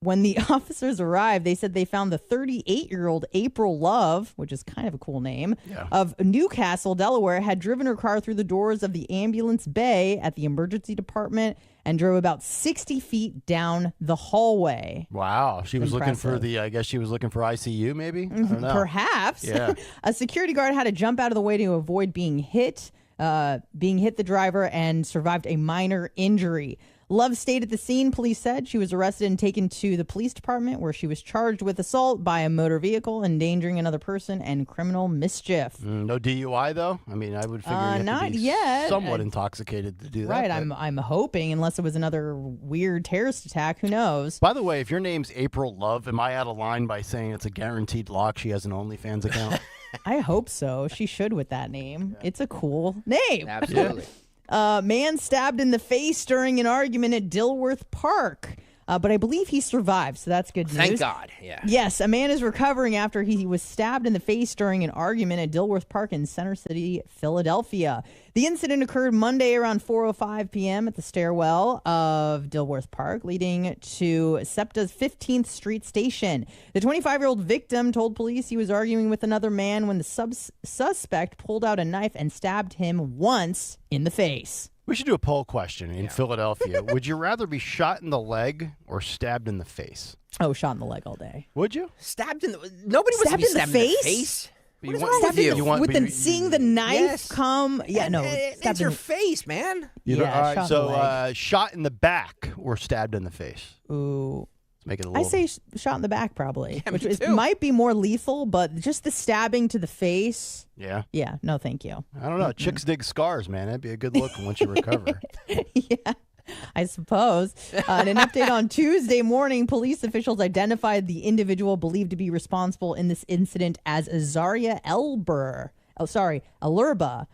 When the officers arrived, they said they found the 38-year-old April Love, which is kind of a cool name, of Newcastle, Delaware, had driven her car through the doors of the ambulance bay at the emergency department and drove about 60 feet down the hallway. Wow. She was looking for I guess she was looking for ICU, maybe? I don't know. Perhaps. Yeah. A security guard had to jump out of the way to avoid being hit the driver, and survived a minor injury. Love stayed at the scene, police said. She was arrested and taken to the police department, where she was charged with assault by a motor vehicle, endangering another person, and criminal mischief. No DUI, though? I mean, I would figure you have not to be yet. somewhat intoxicated to do that. Right, but- I'm hoping, unless it was another weird terrorist attack. Who knows? By the way, if your name's April Love, am I out of line by saying it's a guaranteed lock she has an OnlyFans account? I hope so. She should with that name. It's a cool name. Absolutely. Man stabbed in the face during an argument at Dilworth Park. But I believe he survived, so that's good news. Thank God, yeah. Yes, a man is recovering after he was stabbed in the face during an argument at Dilworth Park in Center City, Philadelphia. The incident occurred Monday around 4:05 p.m. at the stairwell of Dilworth Park, leading to SEPTA's 15th Street station. The 25-year-old victim told police he was arguing with another man when the suspect pulled out a knife and stabbed him once in the face. We should do a poll question in Philadelphia. Would you rather be shot in the leg or stabbed in the face? Oh, shot in the leg all day. Would you? Nobody wants to be stabbed in the face. What is wrong with you? Seeing the knife come. Yeah, no. It's your face, man. Shot in the back or stabbed in the face? Ooh. Let's make it a I little... say shot in the back, probably. Yeah, which me is, too. might be more lethal, but just the stabbing to the face. Yeah. Yeah, no thank you. I don't know. Chicks dig scars, man. That'd be a good look once you recover. Yeah, I suppose. In an update on Tuesday morning, police officials identified the individual believed to be responsible in this incident as Azaria Elurba,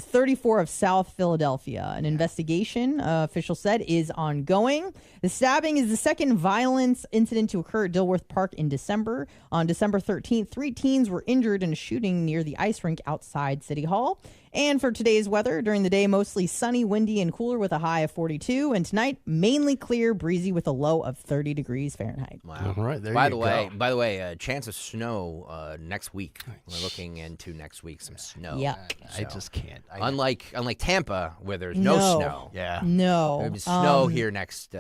34 of South Philadelphia. An investigation, officials said, is ongoing. The stabbing is the second violence incident to occur at Dilworth Park in December. On December 13th, 3 teens were injured in a shooting near the ice rink outside City Hall. And for today's weather, during the day, mostly sunny, windy, and cooler with a high of 42. And tonight, mainly clear, breezy with a low of 30 degrees Fahrenheit. Wow. All right, there By you the go. way, chance of snow next week. We're looking into next week some snow. Yeah. I just can't. Unlike Tampa, where there's no snow. Yeah. No. There'll be snow here next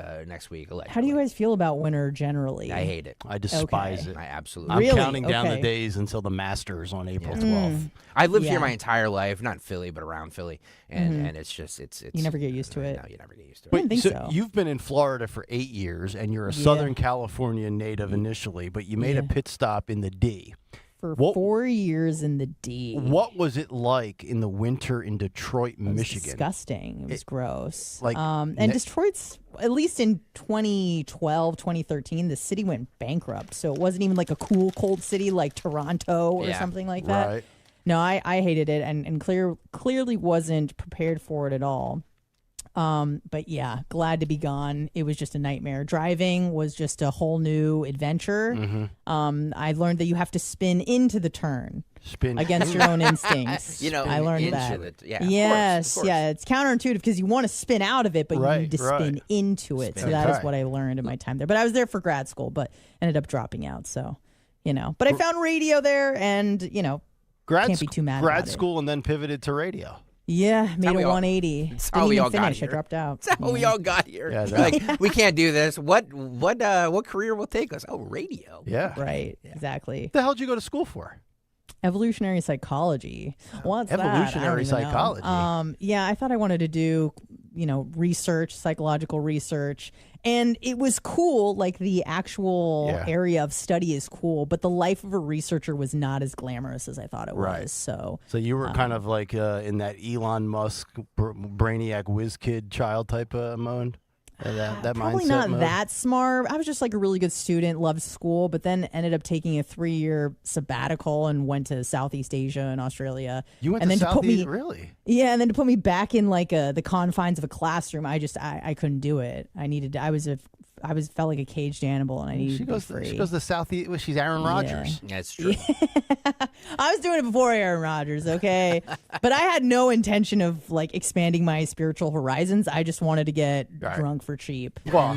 week. Allegedly. How do you guys feel about winter generally? I hate it. I despise Okay. it. I absolutely. I'm Really? counting down the Okay. days until the Masters on April 12th. I lived here Yeah. my entire life, not in Philly, but around Philly, and it's just it's. You never get used to it. No, you never get used to it. I didn't think so. You've been in Florida for 8 years, and you're a Yeah. Southern California native initially, but you made a pit stop in the D. For 4 years in the D. What was it like in the winter in Detroit, Michigan? Disgusting. It was gross. like, and Detroit's, at least in 2012, 2013, the city went bankrupt. So it wasn't even like a cool, cold city like Toronto or something like that. Right. No, I hated it and clearly wasn't prepared for it at all. But yeah, glad to be gone. It was just a nightmare. Driving was just a whole new adventure. I learned that you have to spin into the turn. Spin against your own instincts. I learned into that. it. Yeah, yes, of course. yeah, it's counterintuitive because you want to spin out of it, but you need to spin into it. So that is what I learned in my time there. But I was there for grad school, but ended up dropping out. So, but I found radio there, and can't be too mad. Grad about school and then pivoted to radio. Yeah, made a 180. That's Didn't how we even all got finish. here. I dropped out. That's how we all got here. Yeah, like we can't do this. What career will take us? Oh, radio. Yeah. Right. Exactly. What the hell did you go to school for? Evolutionary psychology. What's that? I don't Evolutionary even know. psychology. Yeah, I thought I wanted to do, research, psychological research. And it was cool, like the actual area of study is cool, but the life of a researcher was not as glamorous as I thought it was. So you were kind of like in that Elon Musk brainiac whiz kid child type of mode? That Probably mindset not mode. that smart. I was just like a really good student, loved school, but then ended up taking a 3-year sabbatical and went to Southeast Asia and Australia. You went and to then Southeast, really? Yeah, and then to put me back in like the confines of a classroom, I couldn't do it. I felt like a caged animal, and I needed to be free. She goes to Southeast. Well, she's Aaron Rodgers. That's true. I was doing it before Aaron Rodgers, okay? But I had no intention of like expanding my spiritual horizons. I just wanted to get drunk for cheap. Well,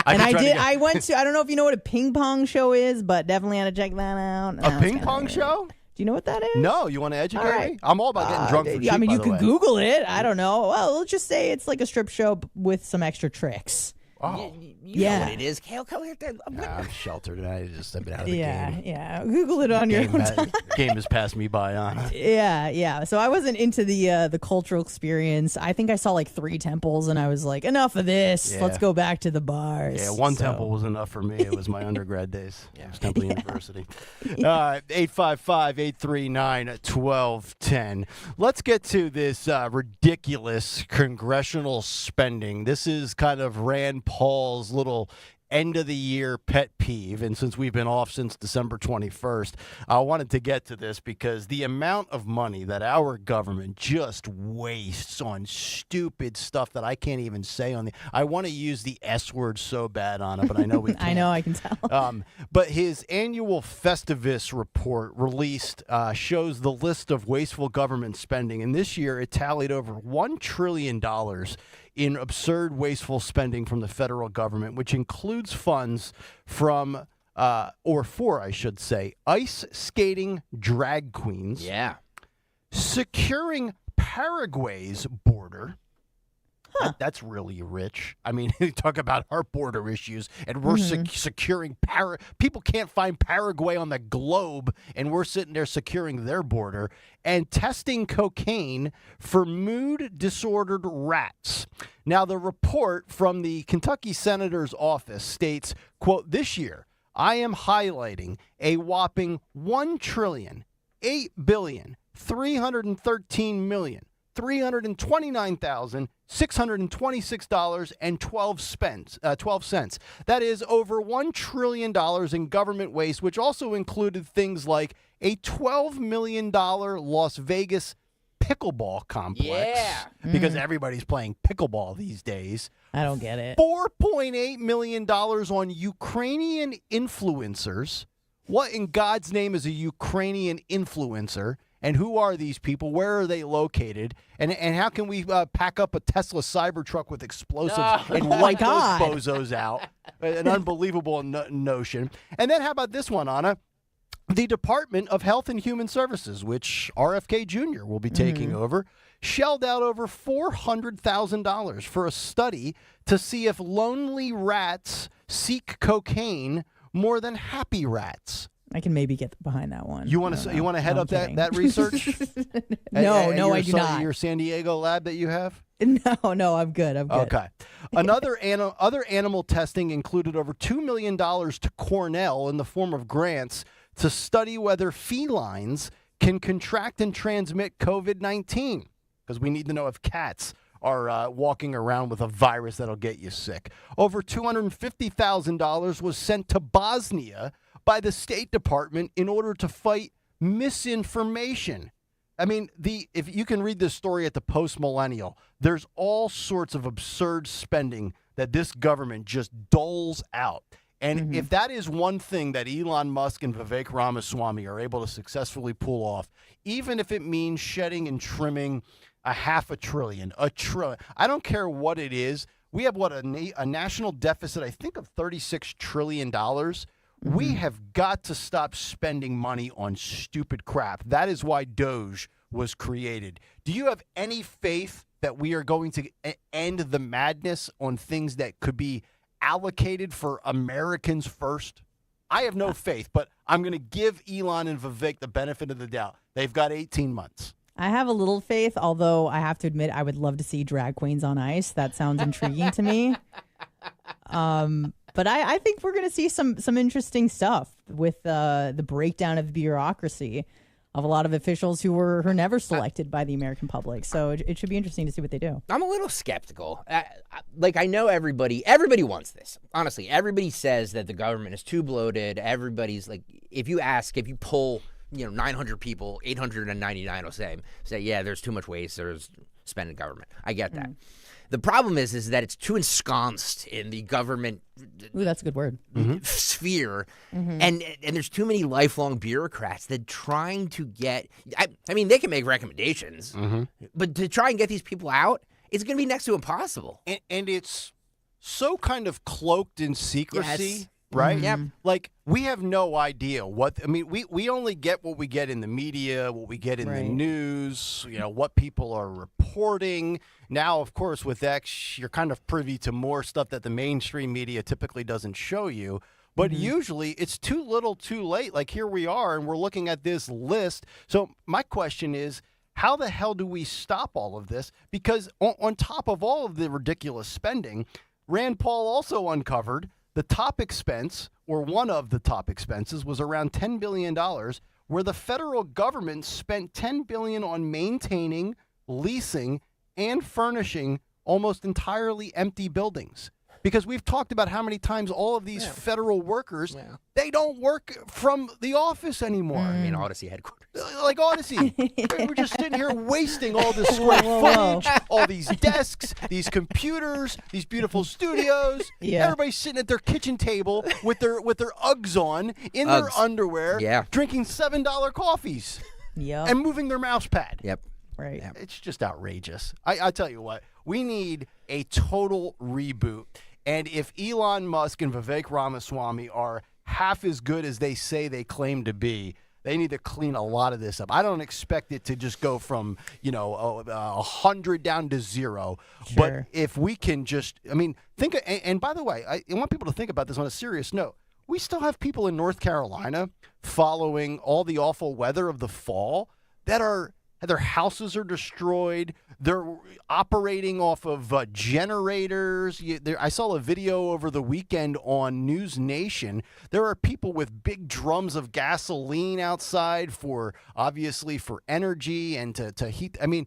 I did. I went to. I don't know if you know what a ping pong show is, but definitely had to check that out. A ping pong show? Do you know what that is? No, you want to educate me? I'm all about getting drunk for cheap. I mean, you by the could way. Google it. I don't know. Well, let's just say it's like a strip show with some extra tricks. Oh. You know what it is. Kayal, come here. I'm sheltered, and I've been out of the game. Yeah. Google it on your own time. Game has passed me by on it. Yeah. So I wasn't into the cultural experience. I think I saw like 3 temples, and I was like, enough of this. Yeah. Let's go back to the bars. Yeah, one temple was enough for me. It was my undergrad days. It was Temple University. 855-839-1210. Let's get to this ridiculous congressional spending. This is kind of Rand Paul's little end of the year pet peeve, and since we've been off since December 21st, I wanted to get to this because the amount of money that our government just wastes on stupid stuff that I can't even say on the I want to use the S word so bad on it, but I know we can't. I know, I can tell. But his annual Festivus report released shows the list of wasteful government spending, and this year it tallied over $1 trillion in absurd, wasteful spending from the federal government, which includes funds from, I should say, ice skating drag queens. Yeah. Securing Paraguay's border. That's really rich. I mean, talk about our border issues, and we're securing people can't find Paraguay on the globe, and we're sitting there securing their border and testing cocaine for mood-disordered rats. Now, the report from the Kentucky Senator's office states, quote, "This year, I am highlighting a whopping $1,313,329,626.12. That is over $1 trillion in government waste, which also included things like a $12 million Las Vegas pickleball complex. Yeah. Because everybody's playing pickleball these days. I don't get it. $4.8 million on Ukrainian influencers. What in God's name is a Ukrainian influencer? And who are these people? Where are they located? And how can we pack up a Tesla Cybertruck with explosives and wipe those bozos out? An unbelievable notion. And then how about this one, Anna? The Department of Health and Human Services, which RFK Jr. will be taking over, shelled out over $400,000 for a study to see if lonely rats seek cocaine more than happy rats. I can maybe get behind that one. You want to head up that research? No, I do not. Your San Diego lab that you have? No, I'm good. Okay. Other animal testing included over $2 million to Cornell in the form of grants to study whether felines can contract and transmit COVID-19, because we need to know if cats are walking around with a virus that'll get you sick. Over $250,000 was sent to Bosnia by the State Department in order to fight misinformation. I mean, if you can read this story at the Post Millennial, there's all sorts of absurd spending that this government just doles out. And if that is one thing that Elon Musk and Vivek Ramaswamy are able to successfully pull off, even if it means shedding and trimming $500 billion, $1 trillion, I don't care what it is. We have a national deficit, I think, of $36 trillion. We have got to stop spending money on stupid crap. That is why Doge was created. Do you have any faith that we are going to end the madness on things that could be allocated for Americans first? I have no faith, but I'm going to give Elon and Vivek the benefit of the doubt. They've got 18 months. I have a little faith, although I have to admit I would love to see drag queens on ice. That sounds intriguing to me. But I think we're going to see some interesting stuff with the breakdown of the bureaucracy. of a lot of officials who were never selected by the American public. So it should be interesting to see what they do. I'm a little skeptical. I know everybody wants this. Honestly, everybody says that the government is too bloated. Everybody's like, if you poll, 900 people, 899 will say, yeah, there's too much waste. There's spending government. I get that. The problem is that it's too ensconced in the government. Ooh, that's a good word. Sphere, and there's too many lifelong bureaucrats that trying to get. I mean, they can make recommendations, but to try and get these people out, it's going to be next to impossible. And it's so kind of cloaked in secrecy. Yes. Right? Yep. Like, we have no idea we only get what we get in the media, what we get in the news, what people are reporting. Now, of course, with X, you're kind of privy to more stuff that the mainstream media typically doesn't show you. But usually it's too little too late. Like, here we are, and we're looking at this list. So my question is, how the hell do we stop all of this? Because on top of all of the ridiculous spending, Rand Paul also uncovered the top expense, or one of the top expenses, was around $10 billion, where the federal government spent $10 billion on maintaining, leasing, and furnishing almost entirely empty buildings. Because we've talked about how many times all of these federal workers, they don't work from the office anymore. I mean, Odyssey headquarters. Like Odyssey. We're just sitting here wasting all this square footage, all these desks, these computers, these beautiful studios. Everybody's sitting at their kitchen table with their Uggs on, in their underwear, drinking $7 coffees, and moving their mouse pad. Right. It's just outrageous. I tell you what, we need a total reboot. And if Elon Musk and Vivek Ramaswamy are half as good as they say they claim to be, they need to clean a lot of this up. I don't expect it to just go from, 100 down to 0. Sure. But if we can just, think, and by the way, I want people to think about this on a serious note. We still have people in North Carolina following all the awful weather of the fall that their houses are destroyed. They're operating off of generators. I saw a video over the weekend on News Nation. There are people with big drums of gasoline outside obviously for energy and to heat. I mean,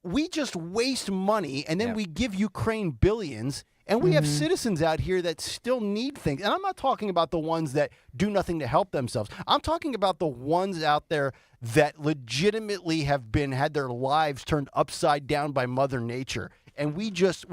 we just waste money, and then we give Ukraine billions. And we have citizens out here that still need things. And I'm not talking about the ones that do nothing to help themselves. I'm talking about the ones out there that legitimately have had their lives turned upside down by Mother Nature. And we just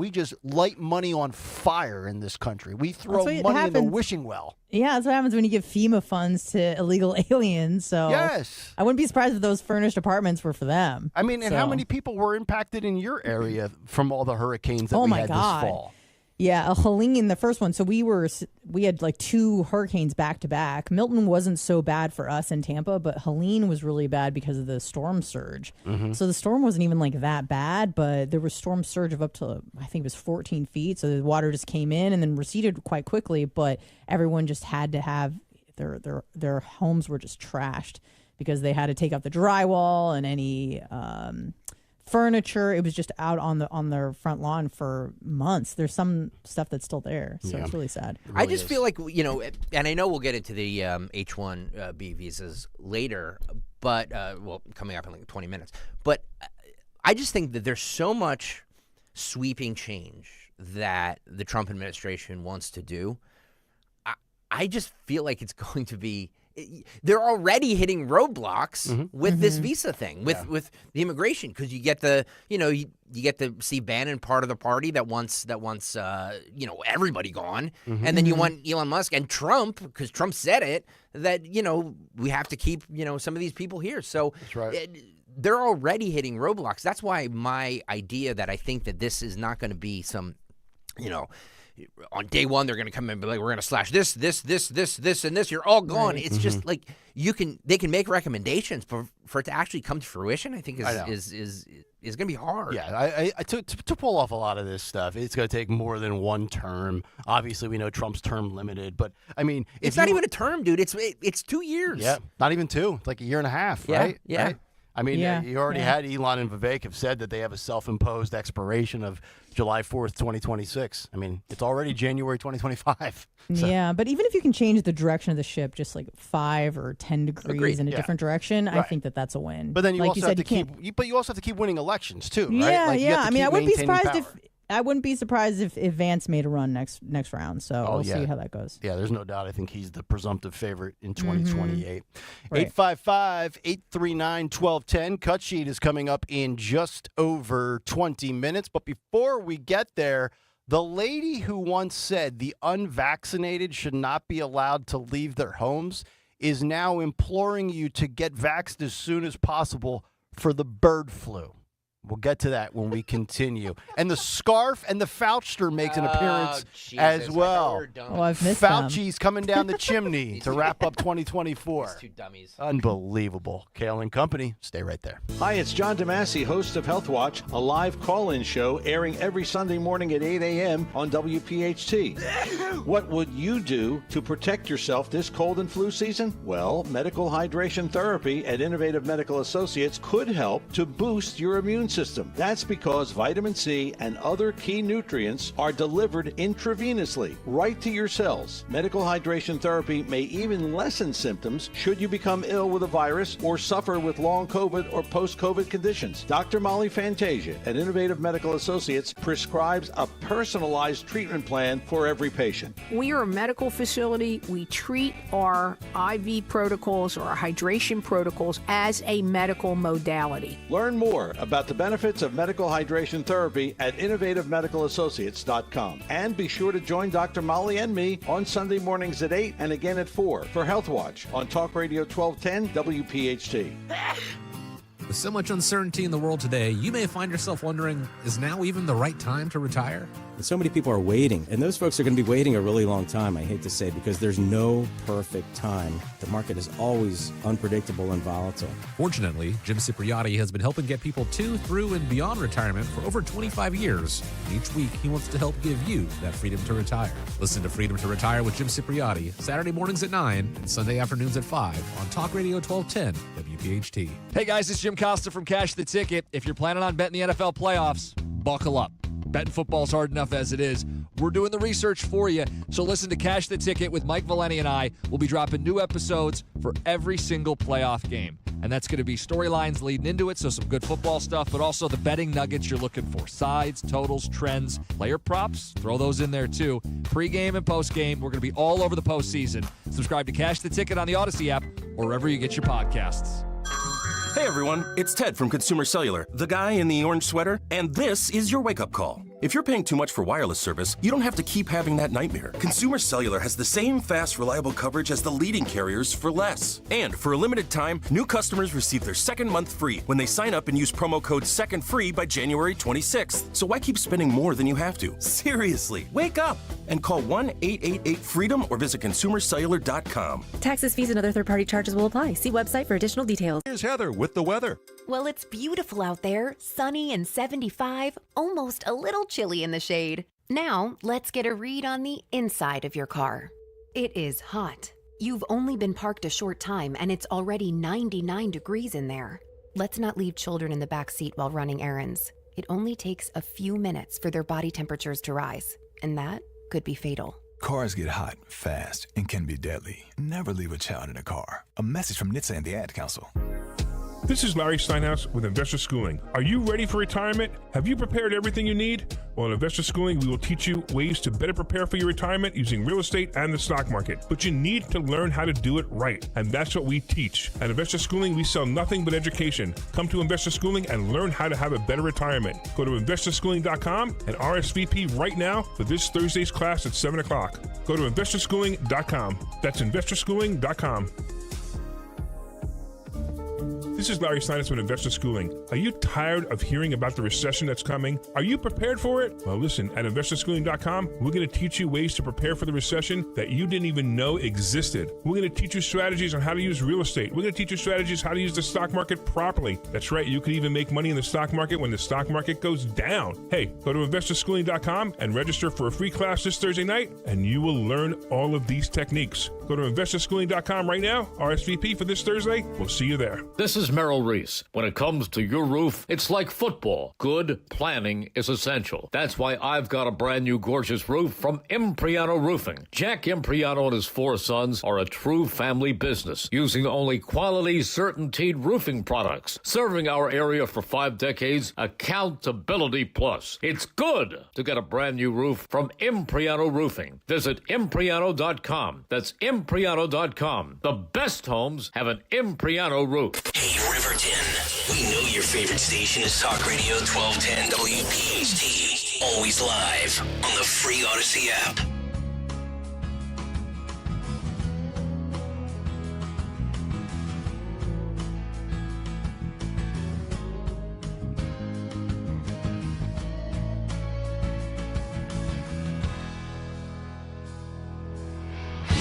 light money on fire in this country. We throw money in the wishing well. Yeah, that's what happens when you give FEMA funds to illegal aliens. So yes, I wouldn't be surprised if those furnished apartments were for them. I mean, and how many people were impacted in your area from all the hurricanes that we had this fall? Yeah, Helene, the first one. So we had like 2 hurricanes back to back. Milton wasn't so bad for us in Tampa, but Helene was really bad because of the storm surge. So the storm wasn't even like that bad, but there was storm surge of up to, I think it was 14 feet. So the water just came in and then receded quite quickly, but everyone just had to have their homes were just trashed because they had to take out the drywall and any furniture. It was just out on their front lawn for months. There's some stuff that's still there, so it's really sad. I just feel like, and I know we'll get into the H-1B visas later, but coming up in like 20 minutes. But I just think that there's so much sweeping change that the Trump administration wants to do. I just feel like it's going to be. They're already hitting roadblocks with this visa thing, with the immigration, because you get you get to see Bannon part of the party that wants everybody gone, and then you want Elon Musk and Trump, because Trump said it, that we have to keep some of these people here. So that's right. They're already hitting roadblocks. That's why my idea that I think that this is not going to be some on day one, they're going to come in and be like, we're going to slash this, and this. You're all gone. Right. It's just like they can make recommendations, but for it to actually come to fruition, I think is going to be hard. Yeah, to pull off a lot of this stuff, it's going to take more than one term. Obviously, we know Trump's term limited, but I mean, it's not even a term, dude. It's 2 years. Yeah, not even 2. It's like a year and a half, right? Yeah. Right? I mean, Yeah, you already had Elon and Vivek have said that they have a self-imposed expiration of July 4th, 2026. I mean, it's already January 2025. So. Yeah, but even if you can change the direction of the ship just like 5 or 10 degrees in a different direction, I think that that's a win. But then you like also you said, have to keep. But you also have to keep winning elections too, right? Yeah, like, yeah. I mean, I wouldn't be surprised power. I wouldn't be surprised if Vance made a run next round. So we'll see how that goes. Yeah, there's no doubt. I think he's the presumptive favorite in 2028. Right. 855-839-1210. Cut sheet is coming up in just over 20 minutes. But before we get there, the lady who once said the unvaccinated should not be allowed to leave their homes is now imploring you to get vaxxed as soon as possible for the bird flu. We'll get to that when we continue. And the scarf and the Fauchster makes an appearance as well. Oh, I've missed them. Fauci's coming down the chimney to wrap up 2024. These two dummies. Unbelievable. Kayal and Company. Stay right there. Hi, it's John DeMasi, host of Health Watch, a live call-in show airing every Sunday morning at 8 a.m. on WPHT. What would you do to protect yourself this cold and flu season? Well, medical hydration therapy at Innovative Medical Associates could help to boost your immune system. That's because vitamin C and other key nutrients are delivered intravenously right to your cells. Medical hydration therapy may even lessen symptoms should you become ill with a virus or suffer with long COVID or post-COVID conditions. Dr. Molly Fantasia at Innovative Medical Associates prescribes a personalized treatment plan for every patient. We are a medical facility. We treat our IV protocols or our hydration protocols as a medical modality. Learn more about the benefits of medical hydration therapy at innovativemedicalassociates.com. And be sure to join Dr. Molly and me on Sunday mornings at 8 and again at 4 for Health Watch on Talk Radio 1210 WPHT. With so much uncertainty in the world today, you may find yourself wondering, is now even the right time to retire? So many people are waiting, and those folks are going to be waiting a really long time, I hate to say, because there's no perfect time. The market is always unpredictable and volatile. Fortunately, Jim Cipriotti has been helping get people to, through, and beyond retirement for over 25 years. And each week, he wants to help give you that freedom to retire. Listen to Freedom to Retire with Jim Cipriotti, Saturday mornings at 9 and Sunday afternoons at 5 on Talk Radio 1210 WPHT. Hey guys, it's Jim Costa from Cash the Ticket. If you're planning on betting the NFL playoffs, buckle up. Betting football's hard enough as it is. We're doing the research for you. So listen to Cash the Ticket with Mike Valeni and I. We'll be dropping new episodes for every single playoff game. And that's going to be storylines leading into it, so some good football stuff, but also the betting nuggets you're looking for. Sides, totals, trends, player props, throw those in there too. Pre-game and post-game, we're going to be all over the postseason. Subscribe to Cash the Ticket on the Odyssey app or wherever you get your podcasts. Hey everyone, it's Ted from Consumer Cellular, the guy in the orange sweater, and this is your wake-up call. If you're paying too much for wireless service, you don't have to keep having that nightmare. Consumer Cellular has the same fast, reliable coverage as the leading carriers for less. And for a limited time, new customers receive their second month free when they sign up and use promo code SECONDFREE by January 26th. So why keep spending more than you have to? Seriously, wake up and call 1-888-FREEDOM or visit consumercellular.com. Taxes, fees, and other third-party charges will apply. See website for additional details. Here's Heather with the weather. Well, it's beautiful out there, sunny and 75, almost a little chilly in the shade. Now, let's get a read on the inside of your car. It is hot. You've only been parked a short time and it's already 99 degrees in there. Let's not leave children in the back seat while running errands. It only takes a few minutes for their body temperatures to rise, and that could be fatal. Cars get hot, fast, and can be deadly. Never leave a child in a car. A message from NHTSA and the Ad Council. This is Larry Steinhaus with Investor Schooling. Are you ready for retirement? Have you prepared everything you need? Well, at Investor Schooling, we will teach you ways to better prepare for your retirement using real estate and the stock market. But you need to learn how to do it right, and that's what we teach. At Investor Schooling, we sell nothing but education. Come to Investor Schooling and learn how to have a better retirement. Go to investorschooling.com and RSVP right now for this Thursday's class at 7 o'clock. Go to investorschooling.com. That's investorschooling.com. This is Larry Steinhaus with Investor Schooling. Are you tired of hearing about the recession that's coming? Are you prepared for it? Well, listen, at investorschooling.com, we're going to teach you ways to prepare for the recession that you didn't even know existed. We're going to teach you strategies on how to use real estate. We're going to teach you strategies how to use the stock market properly. That's right, you could even make money in the stock market when the stock market goes down. Hey, go to investorschooling.com and register for a free class this Thursday night, and you will learn all of these techniques. Go to investorschooling.com right now, RSVP for this Thursday. We'll see you there. This is Merrill Reese. When it comes to your roof, it's like football. Good planning is essential. That's why I've got a brand new gorgeous roof from Impriano Roofing. Jack Impriano and his 4 sons are a true family business, using only quality, certainteed roofing products, serving our area for 5 decades. Accountability plus. It's good to get a brand new roof from Impriano Roofing. Visit Impriano.com. That's Impriano.com. The best homes have an Impriano roof. Hey, Riverton. We know your favorite station is Talk Radio 1210 WPHT. Always live on the free Odyssey app.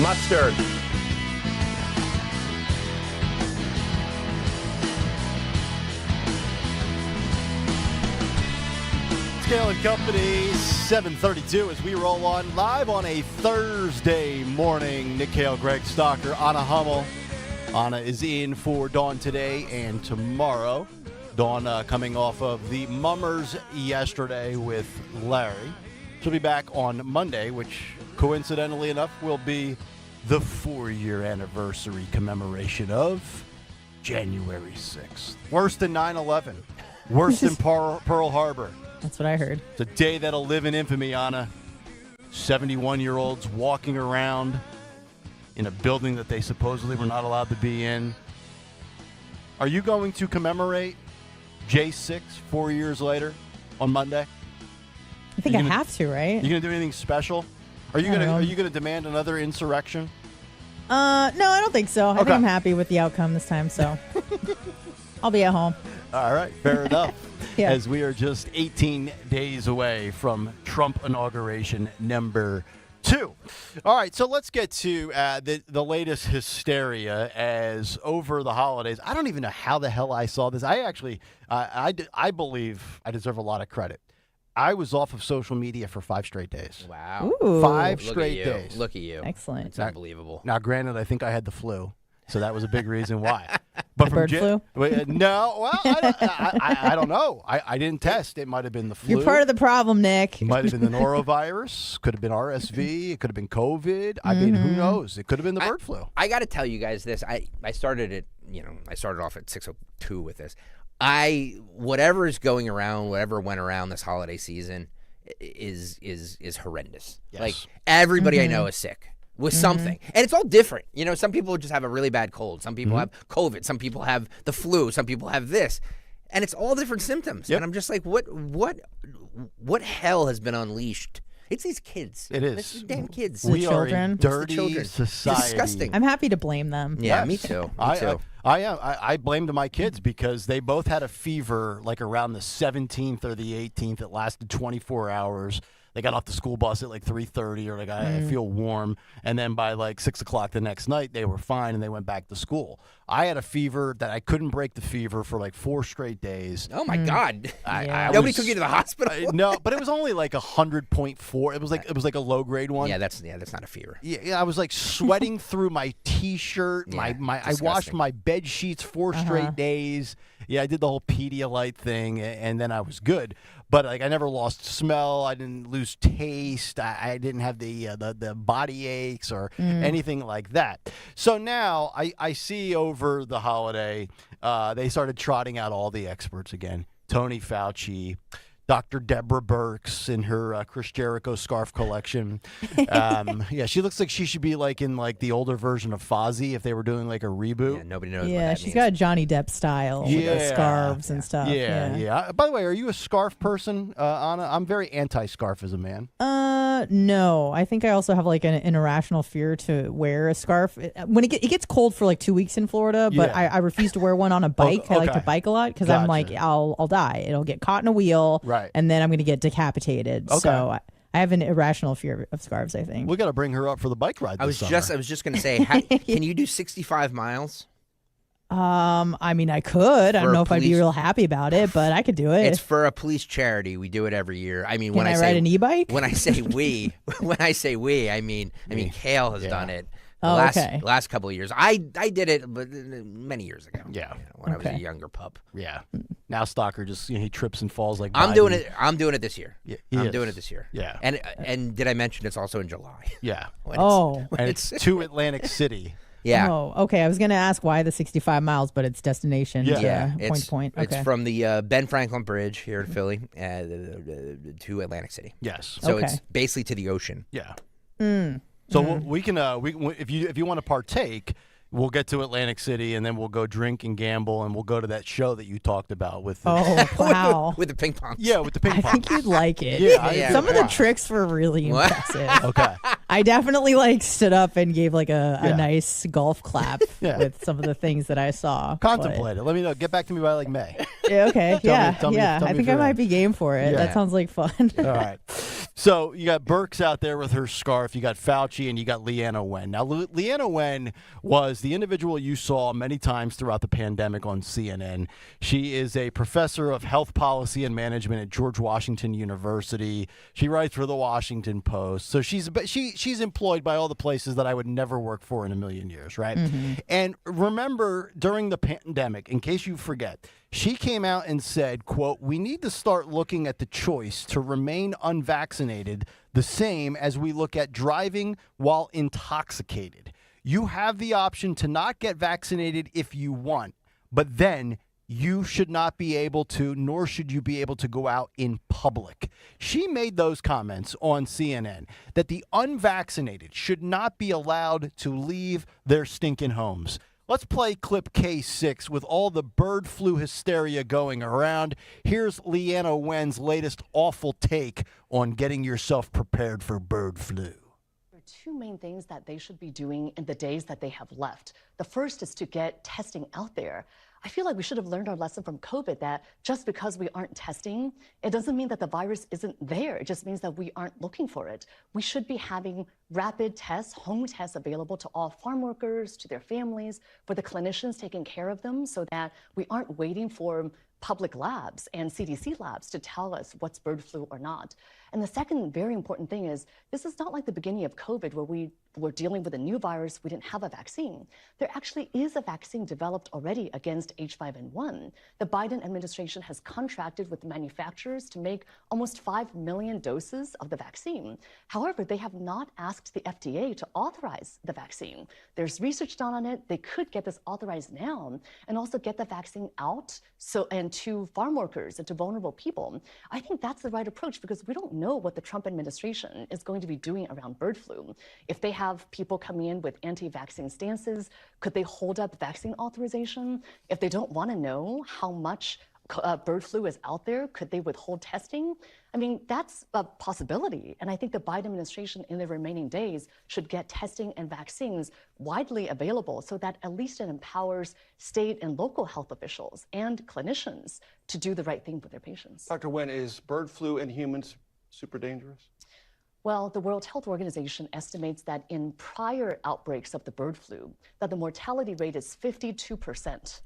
Mustard. Kayal Company, 7:32 as we roll on live on a Thursday morning. Nick Kayal, Greg Stocker, Anna Hummel. Anna is in for Dawn today and tomorrow. Dawn coming off of the Mummers yesterday with Larry. She'll be back on Monday, which coincidentally enough will be the 4-year anniversary commemoration of January 6th. Worse than 9/11. Worse than Pearl Harbor. That's what I heard. It's a day that'll live in infamy, Anna. 71-year-olds walking around in a building that they supposedly were not allowed to be in. Are you going to commemorate J6 4 years later on Monday? I think I have to, right? You going to do anything special? Are you going to demand another insurrection? No, I don't think so. I think I'm happy with the outcome this time, so I'll be at home. All right, fair enough. Yeah. As we are just 18 days away from Trump inauguration number 2. All right, so let's get to the latest hysteria as over the holidays. I don't even know how the hell I saw this. I actually, I believe I deserve a lot of credit. I was off of social media for 5 straight days. Wow. Ooh. 5 straight days. Look at you. Excellent. It's unbelievable. Now, granted, I think I had the flu, so that was a big reason why. But Bird flu? No, well, I don't know. I didn't test. It might have been the flu. You're part of the problem, Nick. It might have been the norovirus. Could have been RSV. It could have been COVID. I mean, who knows? It could have been the bird flu. I got to tell you guys this. I started off at 6:02 with this. Whatever is going around, whatever went around this holiday season is horrendous. Yes. Like everybody I know is sick with something. And it's all different. You know, some people just have a really bad cold. Some people have COVID. Some people have the flu. Some people have this. And it's all different symptoms. Yep. And I'm just like, what hell has been unleashed? It's these kids. It is. It's the damn kids. We are a children. dirty society. Disgusting. I'm happy to blame them. Yeah, me too. Me too. I blamed my kids because they both had a fever like around the 17th or the 18th. It lasted 24 hours. They got off the school bus at like 3:30 or like, I feel warm. And then by like 6 o'clock the next night, they were fine and they went back to school. I had a fever that I couldn't break the fever for like 4 straight days. Oh, my God. I Nobody took you to the hospital? No, but it was only like 100.4. It was like a low grade one. Yeah, that's not a fever. Yeah, I was like sweating through my T-shirt. I washed my bed sheets 4 straight days. Yeah, I did the whole Pedialyte thing, and then I was good. But like, I never lost smell. I didn't lose taste. I didn't have the body aches or anything like that. So now I see over the holiday, they started trotting out all the experts again. Tony Fauci, Dr. Deborah Birx in her Chris Jericho scarf collection. Yeah, she looks like she should be like in like the older version of Fozzie if they were doing like a reboot. Yeah, nobody knows what Yeah, that she's means. got a Johnny Depp style with the scarves and stuff. Yeah. By the way, are you a scarf person, Anna? I'm very anti-scarf as a man. No. I think I also have like an irrational fear to wear a scarf. When it gets cold for like 2 weeks in Florida, but I refuse to wear one on a bike. I like to bike a lot because I'm like, I'll die. It'll get caught in a wheel. Right. And then I'm going to get decapitated. Okay. So I have an irrational fear of scarves, I think. We got to bring her up for the bike ride this summer. I was just going to say, can you do 65 miles? I mean, I could. I don't know if I'd be real happy about it, but I could do it. It's for a police charity. We do it every year. I mean, Can I ride an e-bike? When I say we, I mean Kayal has done it. Oh, The last couple of years. I did it but many years ago. Yeah. When I was a younger pup. Yeah. Now Stalker just he trips and falls like I'm Biden. doing it. I'm doing it this year. Yeah, I'm doing it this year. Yeah. And did I mention it's also in July? Yeah. Oh. And it's to Atlantic City. Yeah. Oh, okay. I was going to ask why the 65 miles, but it's destination to point. It's Okay. from the Ben Franklin Bridge here in Philly to Atlantic City. Yes. So it's basically to the ocean. Yeah. Mm. So we can if you want to partake, we'll get to Atlantic City and then we'll go drink and gamble and we'll go to that show that you talked about with. Wow. with the ping pong. Yeah, with the ping pong. I think you'd like it. Yeah. Some of the tricks were really impressive. Okay. I definitely stood up and gave a nice golf clap with some of the things that I saw. Contemplate it. Let me know. Get back to me by May. Yeah, okay. Tell me I think if I you're might in. be game for it. Yeah. That sounds like fun. All right. So you got Burks out there with her scarf. You got Fauci and you got Leanna Wen. Now, Leanna Wen was the individual you saw many times throughout the pandemic on CNN. She is a professor of health policy and management at George Washington University. She writes for the Washington Post. So she's employed by all the places that I would never work for in a million years, right? Mm-hmm. And remember, during the pandemic, in case you forget, she came out and said, quote, "We need to start looking at the choice to remain unvaccinated the same as we look at driving while intoxicated. You have the option to not get vaccinated if you want, but then you should not be able to, nor should you be able to go out in public." She made those comments on CNN that the unvaccinated should not be allowed to leave their stinking homes. Let's play clip K6 with all the bird flu hysteria going around. Here's Leanna Wen's latest awful take on getting yourself prepared for bird flu. There are two main things that they should be doing in the days that they have left. The first is to get testing out there. I feel like we should have learned our lesson from COVID that just because we aren't testing, it doesn't mean that the virus isn't there. It just means that we aren't looking for it. We should be having rapid tests, home tests available to all farm workers, to their families, for the clinicians taking care of them so that we aren't waiting for public labs and CDC labs to tell us what's bird flu or not. And the second very important thing is this is not like the beginning of COVID where we were dealing with a new virus, we didn't have a vaccine. There actually is a vaccine developed already against H5N1. The Biden administration has contracted with manufacturers to make almost 5 million doses of the vaccine. However, they have not asked the FDA to authorize the vaccine. There's research done on it. They could get this authorized now and also get the vaccine out and to farm workers and to vulnerable people. I think that's the right approach because we don't know what the Trump administration is going to be doing around bird flu. If they have people coming in with anti-vaccine stances, could they hold up vaccine authorization? If they don't want to know how much bird flu is out there, could they withhold testing? I mean, that's a possibility. And I think the Biden administration in the remaining days should get testing and vaccines widely available so that at least it empowers state and local health officials and clinicians to do the right thing for their patients. Dr. Wen, is bird flu in humans super dangerous? Well, the World Health Organization estimates that in prior outbreaks of the bird flu, that the mortality rate is 52%.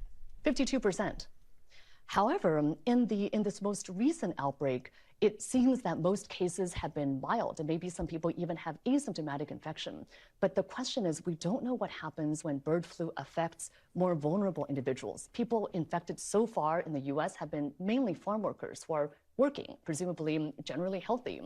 52%. However, in this most recent outbreak, it seems that most cases have been mild, and maybe some people even have asymptomatic infection. But the question is, we don't know what happens when bird flu affects more vulnerable individuals. People infected so far in the U.S. have been mainly farm workers who are working, presumably generally healthy,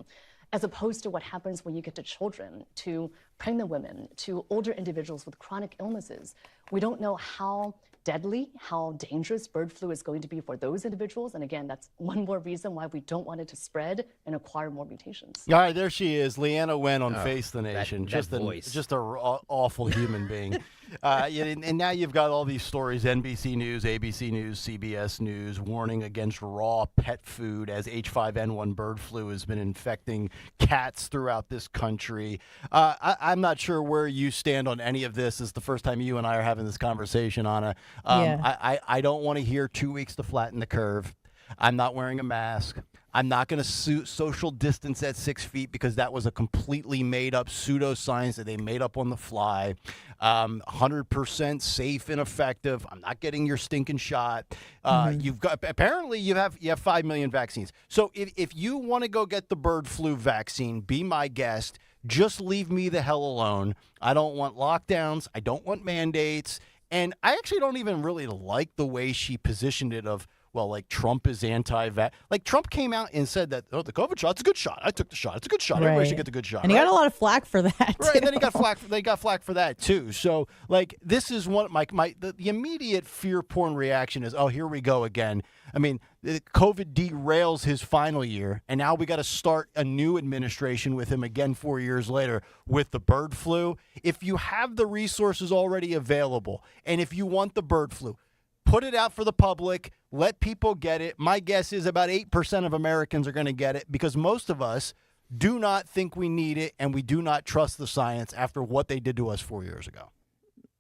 as opposed to what happens when you get to children, to pregnant women, to older individuals with chronic illnesses. We don't know how deadly, how dangerous bird flu is going to be for those individuals. And again, that's one more reason why we don't want it to spread and acquire more mutations. All right, there she is, Leanna Wen on Face the Nation. That voice. Just an awful human being. And now you've got all these stories, NBC News, ABC News, CBS News, warning against raw pet food as H5N1 bird flu has been infecting cats throughout this country. I'm not sure where you stand on any of this. This is the first time you and I are having this conversation, Anna. I don't want to hear 2 weeks to flatten the curve. I'm not wearing a mask. I'm not going to social distance at 6 feet because that was a completely made up pseudoscience that they made up on the fly. 100% safe and effective. I'm not getting your stinking shot. You have 5 million vaccines. So if you want to go get the bird flu vaccine, be my guest. just leave me the hell alone. I don't want lockdowns. I don't want mandates. And I actually don't even really like the way she positioned it of, well, like Trump is anti-vax. Like Trump came out and said that, the COVID shot's a good shot. I took the shot. It's a good shot. Everybody should get the good shot. And he got a lot of flack for that, Right, too. and then he got flack. They got flack for that too. So, like, this is one of the immediate fear porn reaction is, oh, here we go again. I mean, COVID derails his final year, and now we got to start a new administration with him again 4 years later with the bird flu. If you have the resources already available, and if you want the bird flu, put it out for the public. Let people get it. My guess is about 8% of Americans are going to get it because most of us do not think we need it, and we do not trust the science after what they did to us 4 years ago.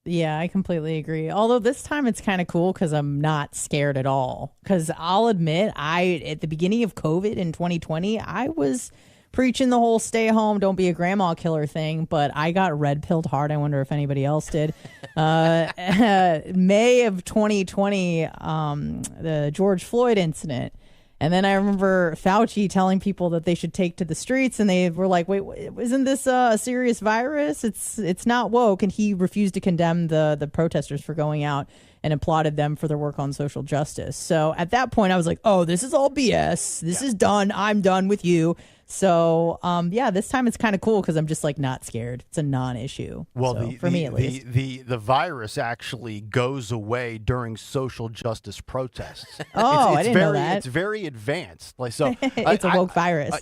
Yeah, I completely agree. Although this time it's kind of cool because I'm not scared at all. Because I'll admit, at the beginning of COVID in 2020, I was preaching the whole stay home, don't be a grandma killer thing, but I got red pilled hard. I wonder if anybody else did. May of 2020, the George Floyd incident. And then I remember Fauci telling people that they should take to the streets, and they were like, wait, isn't this a serious virus? It's not woke. And he refused to condemn the protesters for going out and applauded them for their work on social justice. So at that point, I was like, oh, this is all BS. This is done. I'm done with you. So, this time it's kind of cool because I'm just like not scared. It's a non-issue. Well, so, for me at least. The virus actually goes away during social justice protests. Oh, I didn't know that. It's very advanced. Like so, it's a woke virus.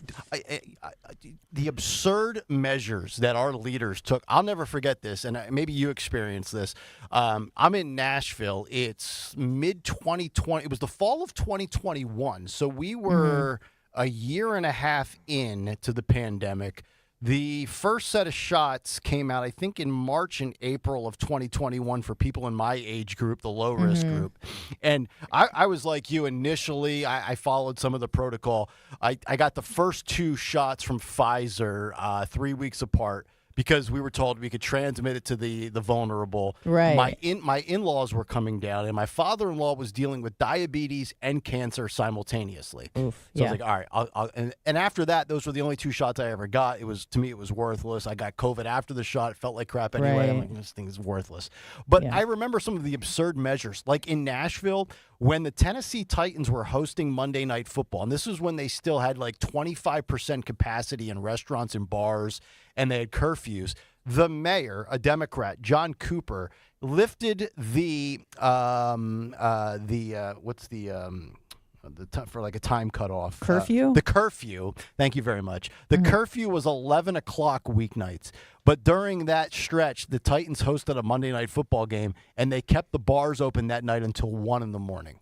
The absurd measures that our leaders took. I'll never forget this, and maybe you experienced this. I'm in Nashville. It's mid-2020. It was the fall of 2021. So we were a year and a half into the pandemic. The first set of shots came out, I think, in March and April of 2021 for people in my age group, the low-risk group. And I was like you initially. I followed some of the protocol. I got the first 2 shots from Pfizer 3 weeks apart because we were told we could transmit it to the vulnerable. Right. My in-laws were coming down, and my father-in-law was dealing with diabetes and cancer simultaneously. Oof, so I was like, all right. And after that, those were the only 2 shots I ever got. To me, it was worthless. I got COVID after the shot. It felt like crap anyway. Right. I'm like, this thing is worthless. But I remember some of the absurd measures. Like in Nashville, when the Tennessee Titans were hosting Monday Night Football, and this was when they still had like 25% capacity in restaurants and bars, and they had curfews, the mayor, a Democrat, John Cooper, lifted for like a time cutoff. Curfew? The curfew. Thank you very much. The curfew was 11 o'clock weeknights. But during that stretch, the Titans hosted a Monday Night Football game, and they kept the bars open that night until 1 in the morning.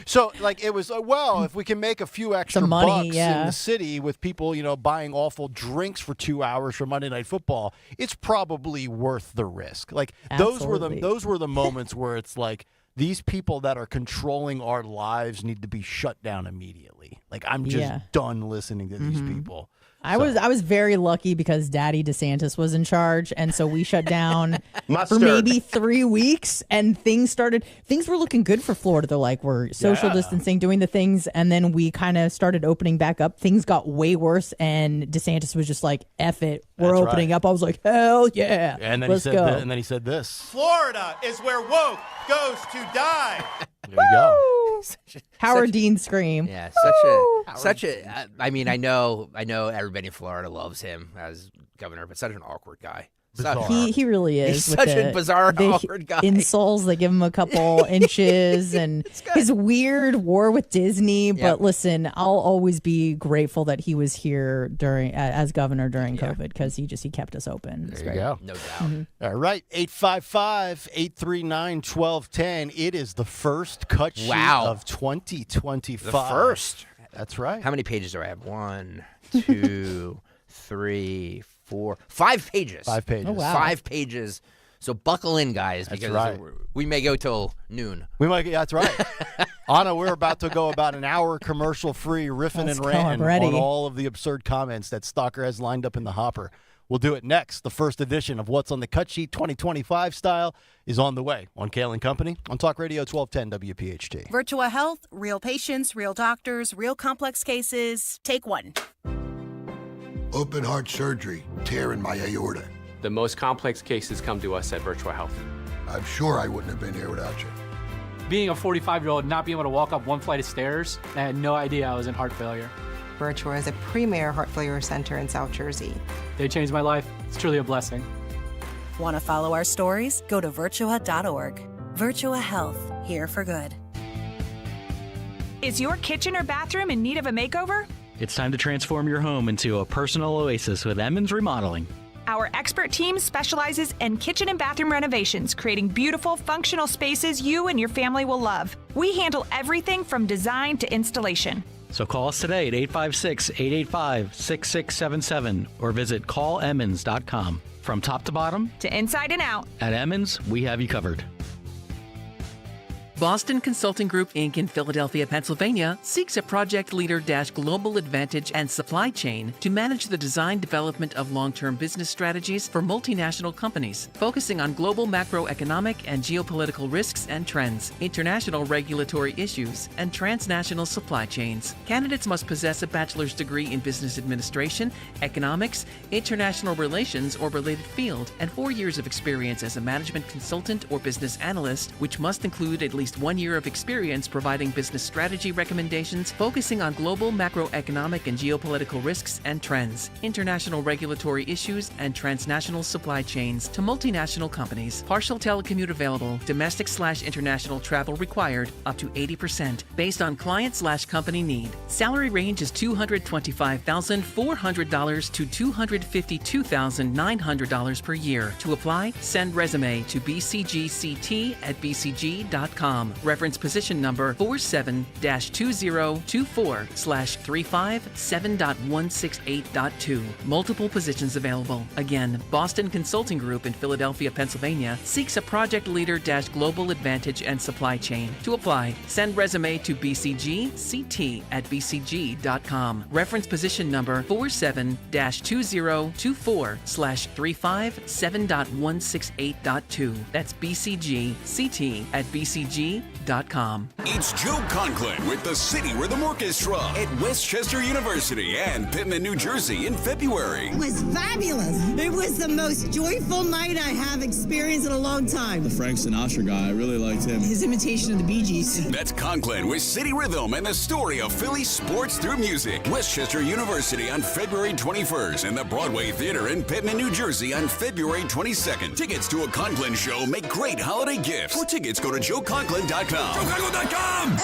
So, like, it was, if we can make a few extra bucks in the city with people, buying awful drinks for 2 hours for Monday Night Football, it's probably worth the risk. Like, those were the moments where it's like, these people that are controlling our lives need to be shut down immediately. Like, I'm just done listening to these people. I was very lucky because Daddy DeSantis was in charge, and so we shut down for maybe 3 weeks, and things were looking good for Florida. They're like, we're social distancing, doing the things, and then we kind of started opening back up. Things got way worse, and DeSantis was just like, F it, we're opening up. I was like, hell yeah, and then let's go. And then he said this. Florida is where woke goes to die. There you go. Howard Dean scream. Yeah, I mean, I know everybody in Florida loves him as governor, but such an awkward guy. He really is. He's such a bizarre, awkward guy. Insoles, they give him a couple inches, and his weird war with Disney. But listen, I'll always be grateful that he was here as governor during COVID because he kept us open. There you go. No doubt. Mm-hmm. All right, 855-839-1210. It is the first cut sheet of 2025. The first. That's right. How many pages do I have? 1, 2, 3, 4, 5 pages. 5 pages. Oh, wow. 5 pages. So buckle in, guys, because we may go till noon. That's right. Anna, we're about to go about an hour commercial-free riffing and ranting on all of the absurd comments that Stalker has lined up in the hopper. We'll do it next. The first edition of What's on the Cut Sheet 2025 style is on the way on Kayal and Company on Talk Radio 1210 WPHT. Virtua Health, real patients, real doctors, real complex cases. Take one. Open heart surgery, tear in my aorta. The most complex cases come to us at Virtual Health. I'm sure I wouldn't have been here without you. Being a 45-year-old, not being able to walk up one flight of stairs, I had no idea I was in heart failure. Virtua is a premier heart failure center in South Jersey. They changed my life. It's truly a blessing. Want to follow our stories? Go to virtua.org. Virtua Health, here for good. Is your kitchen or bathroom in need of a makeover? It's time to transform your home into a personal oasis with Emmons Remodeling. Our expert team specializes in kitchen and bathroom renovations, creating beautiful, functional spaces you and your family will love. We handle everything from design to installation. So call us today at 856-885-6677 or visit callemmons.com. From top to bottom, to inside and out, at Emmons, we have you covered. Boston Consulting Group, Inc. in Philadelphia, Pennsylvania, seeks a project leader - global advantage and supply chain to manage the design development of long-term business strategies for multinational companies, focusing on global macroeconomic and geopolitical risks and trends, international regulatory issues, and transnational supply chains. Candidates must possess a bachelor's degree in business administration, economics, international relations, or related field, and 4 years of experience as a management consultant or business analyst, which must include at least 1 year of experience providing business strategy recommendations focusing on global macroeconomic and geopolitical risks and trends, international regulatory issues, and transnational supply chains to multinational companies. Partial telecommute available. Domestic/international travel required up to 80% based on client/company need. Salary range is $225,400 to $252,900 per year. To apply, send resume to bcgct@bcg.com. Reference position number 47-2024/357.168.2. Multiple positions available. Again, Boston Consulting Group in Philadelphia, Pennsylvania seeks a project leader - global advantage and supply chain. To apply, send resume to bcgct@bcg.com. Reference position number 47-2024/357.168.2. That's bcgct@bcg.com. It's Joe Conklin with the City Rhythm Orchestra at Westchester University and Pittman, New Jersey in February. It was fabulous. It was the most joyful night I have experienced in a long time. The Frank Sinatra guy, I really liked him. His imitation of the Bee Gees. That's Conklin with City Rhythm and the story of Philly sports through music. Westchester University on February 21st and the Broadway Theater in Pittman, New Jersey on February 22nd. Tickets to a Conklin show make great holiday gifts. For tickets, go to joeconklin.com. JoeConklin.com!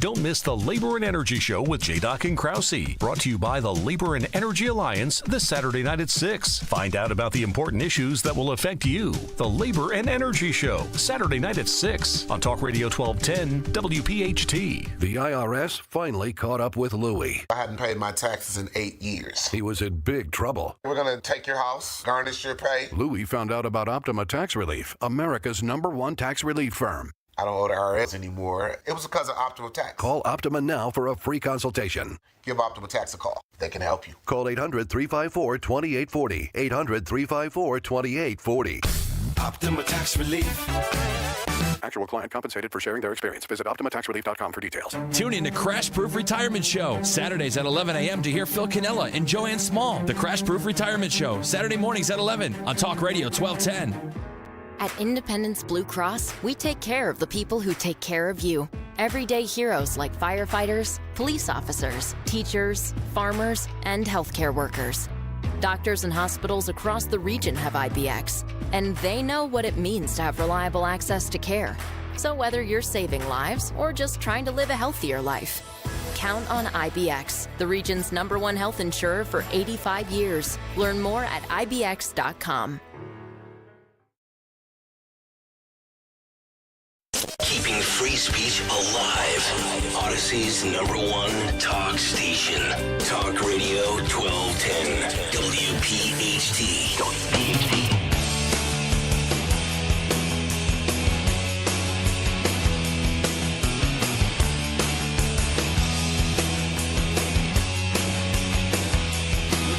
Don't miss the Labor and Energy Show with J-Doc and Krause. Brought to you by the Labor and Energy Alliance this Saturday night at 6. Find out about the important issues that will affect you. The Labor and Energy Show, Saturday night at 6 on Talk Radio 1210 WPHT. The IRS finally caught up with Louie. I hadn't paid my taxes in 8 years. He was in big trouble. We're going to take your house, garnish your pay. Louie found out about Optima Tax Relief, America's #1 tax relief firm. I don't owe the IRS anymore. It was because of Optima Tax. Call Optima now for a free consultation. Give Optima Tax a call. They can help you. Call 800-354-2840. 800-354-2840. Optima Tax Relief. Actual client compensated for sharing their experience. Visit OptimaTaxRelief.com for details. Tune in to Crash Proof Retirement Show, Saturdays at 11 a.m. to hear Phil Cannella and Joanne Small. The Crash Proof Retirement Show, Saturday mornings at 11 on Talk Radio 1210. At Independence Blue Cross, we take care of the people who take care of you. Everyday heroes like firefighters, police officers, teachers, farmers, and healthcare workers. Doctors and hospitals across the region have IBX, and they know what it means to have reliable access to care. So whether you're saving lives or just trying to live a healthier life, count on IBX, the region's #1 health insurer for 85 years. Learn more at IBX.com. Keeping free speech alive. Odyssey's #1 talk station. Talk Radio 1210. WPHT.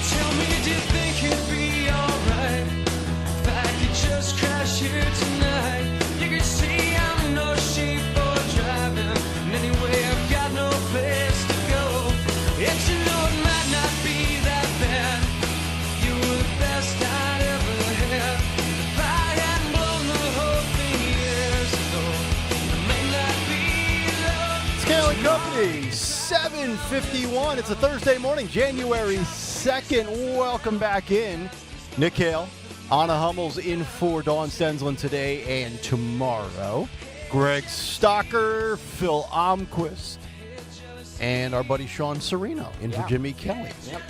Tell me, do you think it'd be alright if I could just crash here tonight? You could see I'm no shape for driving, and anyway I've got no place to go. Yet you know it might not be that bad. Thursday, 7:51. It's a Thursday morning, January 2nd. Welcome back in. Nick Kayal, Anna Hummels in for Dawn Stensland today and tomorrow. Greg Stocker, Phil Almquist, and our buddy Sean Serino in for Jimmy Kelly. Yep.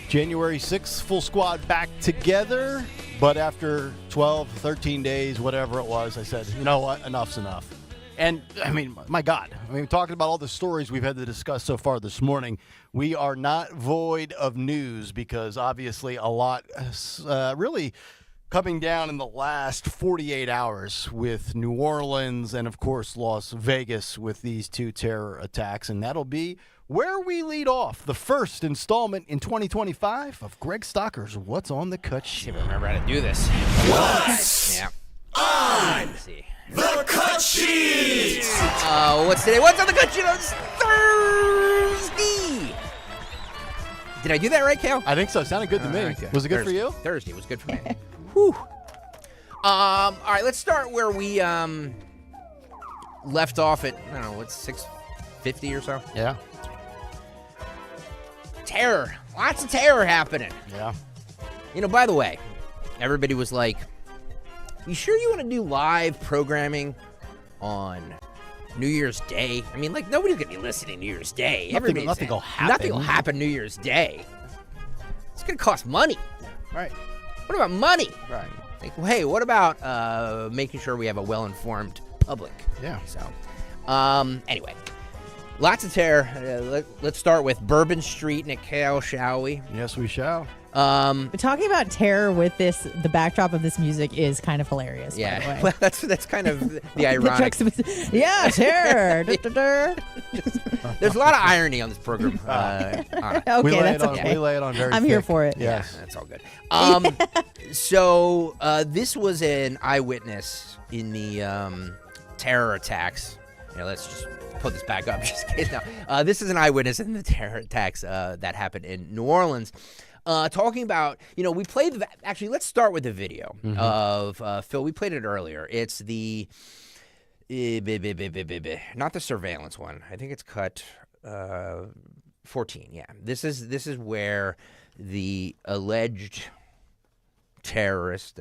January 6th, full squad back together. But after 12, 13 days, whatever it was, I said, you know what, enough's enough. And, I mean, my God, talking about all the stories we've had to discuss so far this morning, we are not void of news because obviously a lot really coming down in the last 48 hours with New Orleans and, of course, Las Vegas with these two terror attacks. And that'll be where we lead off the first installment in 2025 of Greg Stocker's What's on the Cut Sheet. I remember how to do this. What's on the Cut Sheet? What's today? What's on the Cut Sheet? It's Thursday. Did I do that right, Kale? I think so. Sounded good to me. Right, Was it good Thursday. for you? Thursday was good for me. Whew. All right, let's start where we left off at, I don't know, what's 6:50 or so? Yeah. Terror. Lots of terror happening. Yeah. You know, by the way, everybody was like, you sure you want to do live programming on New Year's Day? I mean, like, nobody's going to be listening New Year's Day. Nothing will happen. Nothing will happen New Year's Day. It's going to cost money. Right. What about money? Right. Like, well, hey, what about making sure we have a well-informed public? Yeah. So, anyway, lots of terror. Let's start with Bourbon Street, Nick Kayal, shall we? Yes, we shall. Talking about terror with the backdrop of this music is kind of hilarious. Yeah, by the way. well, that's kind of the ironic. Yeah, terror. There's a lot of irony on this program. Okay, that's okay. We lay it on very I'm thick. here for it. Yes. Yeah, that's all good. So this was an eyewitness in the terror attacks. Let's just put this back up just in case now. This is an eyewitness in the terror attacks that happened in New Orleans. Talking about, we played, actually, let's start with the video of Phil. We played it earlier. It's the, not the surveillance one. I think it's cut 14. Yeah, this is where the alleged terrorist,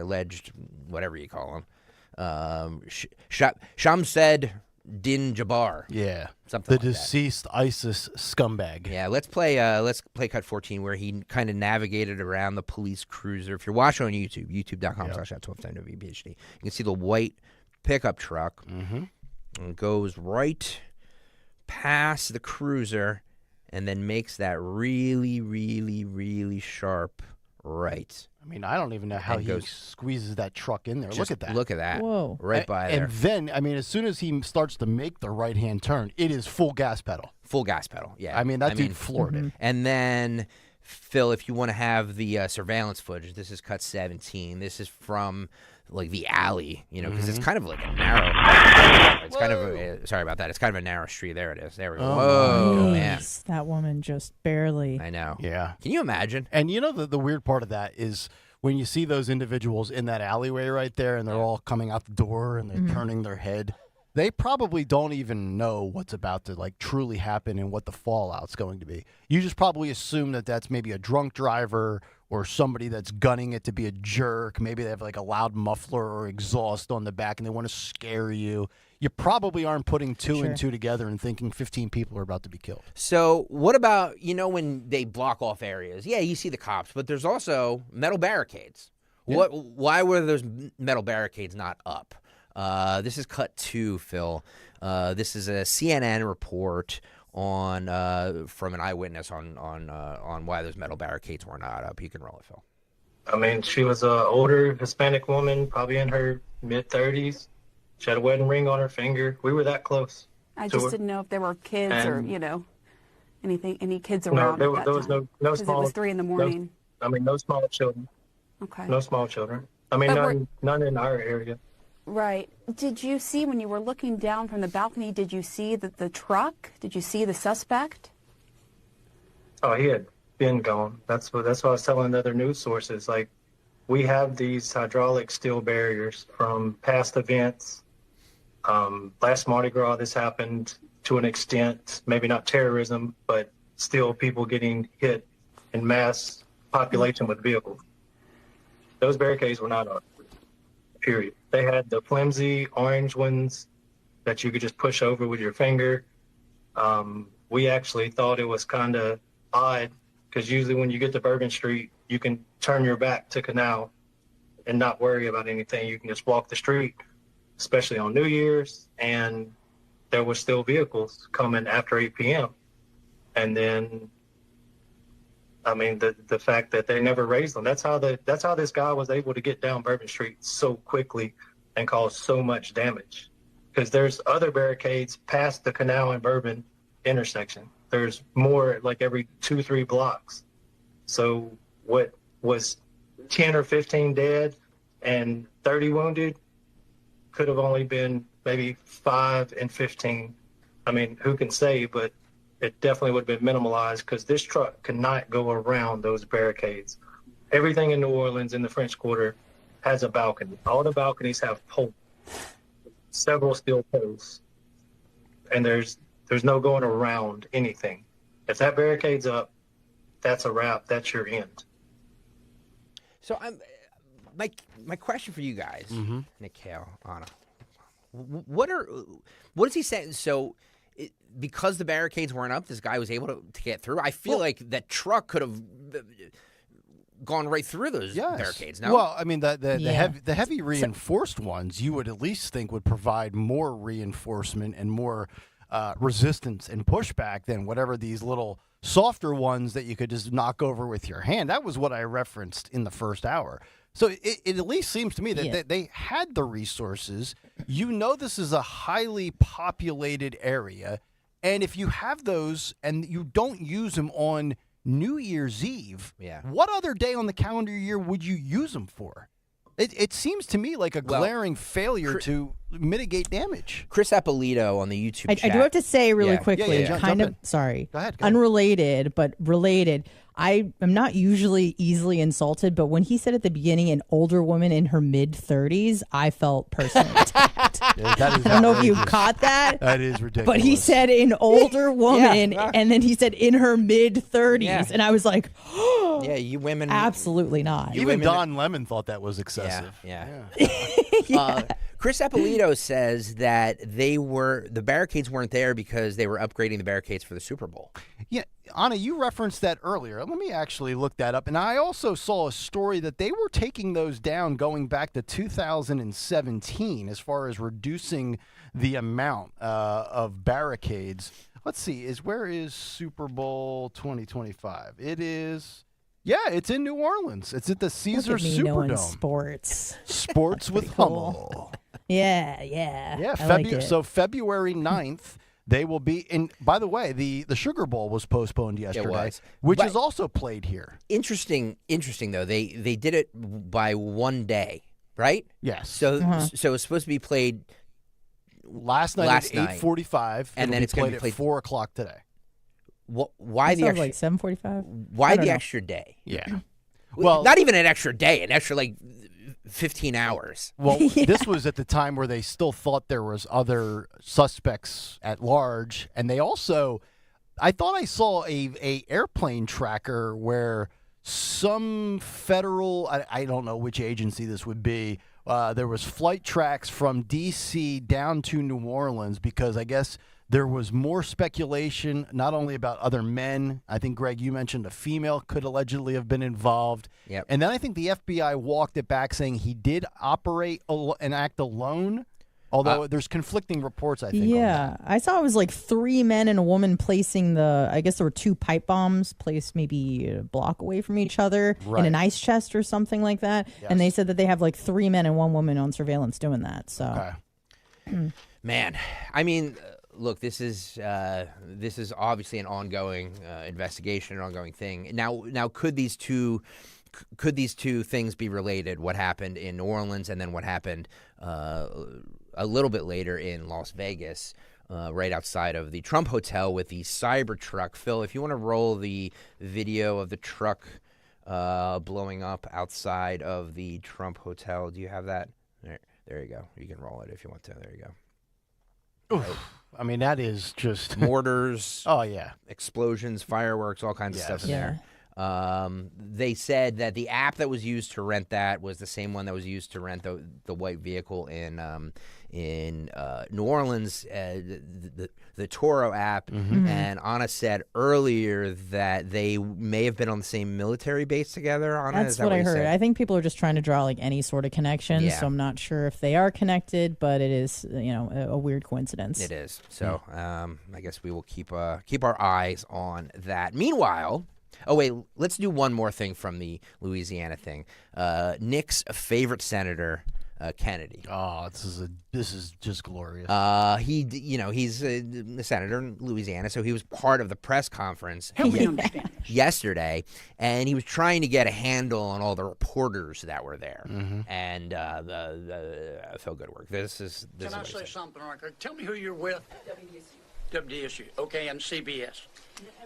whatever you call him, Shamsed Din Jabbar. Yeah. Something the like deceased ISIS scumbag. Yeah, let's play cut 14 where he kind of navigated around the police cruiser. If you're watching on YouTube, youtube.com/@1210WPHT, you can see the white pickup truck. And it goes right past the cruiser and then makes that really, really, really sharp right. I mean, I don't even know how he squeezes that truck in there. Look at that. Look at that. Whoa. Right by there. And then, as soon as he starts to make the right-hand turn, it is full gas pedal. Full gas pedal, yeah. That dude floored it. And then, Phil, if you want to have the surveillance footage, this is cut 17. This is from, like, the alley, because it's kind of like a narrow. It's kind of sorry about that. It's kind of a narrow street. There it is. There we go. Whoa, man. That woman just barely. I know. Yeah. Can you imagine? And the weird part of that is when you see those individuals in that alleyway right there and they're all coming out the door and they're turning their head, they probably don't even know what's about to truly happen and what the fallout's going to be. You just probably assume that that's maybe a drunk driver or somebody that's gunning it to be a jerk. Maybe they have a loud muffler or exhaust on the back and they want to scare you. You probably aren't putting two and two together and thinking 15 people are about to be killed. So what about, when they block off areas? Yeah, you see the cops, but there's also metal barricades. Yeah. Why were those metal barricades not up? This is cut 2, Phil. This is a CNN report on from an eyewitness on why those metal barricades were not up. You can roll it, Phil. I mean, she was an older Hispanic woman, probably in her mid-30s. She had a wedding ring on her finger. We were that close. I just didn't know if there were kids or, any kids around. No, there was no small. It was 3 a.m. No small children. Okay. No small children. None in our area. Right. Did you see, when you were looking down from the balcony, did you see the truck? Did you see the suspect? Oh, he had been gone. That's what I was telling other news sources. We have these hydraulic steel barriers from past events. Last Mardi Gras, this happened. to an extent, maybe not terrorism, but still people getting hit in mass population with vehicles. Those barricades were not up, period. They had the flimsy orange ones that you could just push over with your finger. We actually thought it was kind of odd because usually when you get to Bourbon Street, you can turn your back to Canal and not worry about anything. You can just walk the street, especially on New Year's, and there were still vehicles coming after 8 p.m. And then, I mean, the fact that they never raised them, that's how this guy was able to get down Bourbon Street so quickly and cause so much damage. Because there's other barricades past the Canal and Bourbon intersection. There's more like every 2-3 blocks. So what was 10 or 15 dead and 30 wounded could have only been maybe 5 and 15. I mean, who can say, but it definitely would have been minimalized because this truck could not go around those barricades. Everything in New Orleans in the French Quarter has a balcony. All the balconies have poles, several steel posts, and there's no going around anything. If that barricade's up, that's a wrap. That's your end. So my question for you guys, Nick, Kayal, Anna, what is he saying? So because the barricades weren't up, this guy was able to get through. I feel like that truck could have gone right through those barricades. No? Well, I mean, the heavy reinforced ones, you would at least think would provide more reinforcement and more resistance and pushback than whatever these little softer ones that you could just knock over with your hand. That was what I referenced in the first hour. So it at least seems to me that they had the resources. You know, this is a highly populated area. And if you have those and you don't use them on New Year's Eve, what other day on the calendar year would you use them for? It seems to me like a glaring failure to mitigate damage. Chris Appolito on the YouTube chat. I do have to say really quickly, kind of, sorry, go ahead. Unrelated, but related. I am not usually easily insulted, but when he said at the beginning an older woman in her mid-30s, I felt personally attacked. That is I don't know if you caught that. That is ridiculous. But he said an older woman, and then he said in her mid-30s, and I was like, yeah, you women. Absolutely not. Even Don Lemon thought that was excessive. Chris Appolito says that the barricades weren't there because they were upgrading the barricades for the Super Bowl. Yeah, Anna, you referenced that earlier. Let me actually look that up. And I also saw a story that they were taking those down going back to 2017 as far as reducing the amount of barricades. Let's see, where is Super Bowl 2025? It is... Yeah, it's in New Orleans. It's at the Caesars Superdome. Sports. Sports with Hummel. Yeah. Yeah, I like it. So February 9th, they will be in. By the way, the Sugar Bowl was postponed yesterday, which is also played here. Interesting though. They did it by one day, right? Yes. So so it's supposed to be played last night at 8:45, and then it's going to be played at 4 o'clock today. Why the extra? Like 7:45. Why the extra day? Yeah. Well, not even an extra day. An extra 15 hours. Well, this was at the time where they still thought there was other suspects at large, and they also, I thought I saw a airplane tracker where some federal, I don't know which agency this would be. There was flight tracks from D.C. down to New Orleans because I guess there was more speculation, not only about other men. I think, Greg, you mentioned a female could allegedly have been involved. Yep. And then I think the FBI walked it back saying he did operate and act alone, although there's conflicting reports, I think. Yeah. I saw it was like 3 men and a woman placing I guess there were 2 pipe bombs placed maybe a block away from each other in an ice chest or something like that. Yes. And they said that they have like 3 men and 1 woman on surveillance doing that. So, Man, I mean... Look, this is obviously an ongoing investigation, an ongoing thing. Now, could these two things be related? What happened in New Orleans, and then what happened a little bit later in Las Vegas, right outside of the Trump Hotel with the Cybertruck. Phil, if you want to roll the video of the truck blowing up outside of the Trump Hotel, do you have that? There you go. You can roll it if you want to. There you go. I mean, that is just mortars. Oh yeah, explosions, fireworks, all kinds of stuff in there. They said that the app that was used to rent that was the same one that was used to rent the white vehicle in New Orleans, the Toro app. And Anna said earlier that they may have been on the same military base together. Anna, That's is that what I heard. said? I think people are just trying to draw like any sort of connection. Yeah. So I'm not sure if they are connected, but it is a weird coincidence. It is. So I guess we will keep our eyes on that. Meanwhile. Oh, wait, let's do one more thing from the Louisiana thing. Nick's favorite senator, Kennedy. Oh, this is just glorious. He's a senator in Louisiana, so he was part of the press conference yesterday, and he was trying to get a handle on all the reporters that were there. And so good work. This is Can I say something right quick? Tell me who you're with. WSU. Okay, and CBS.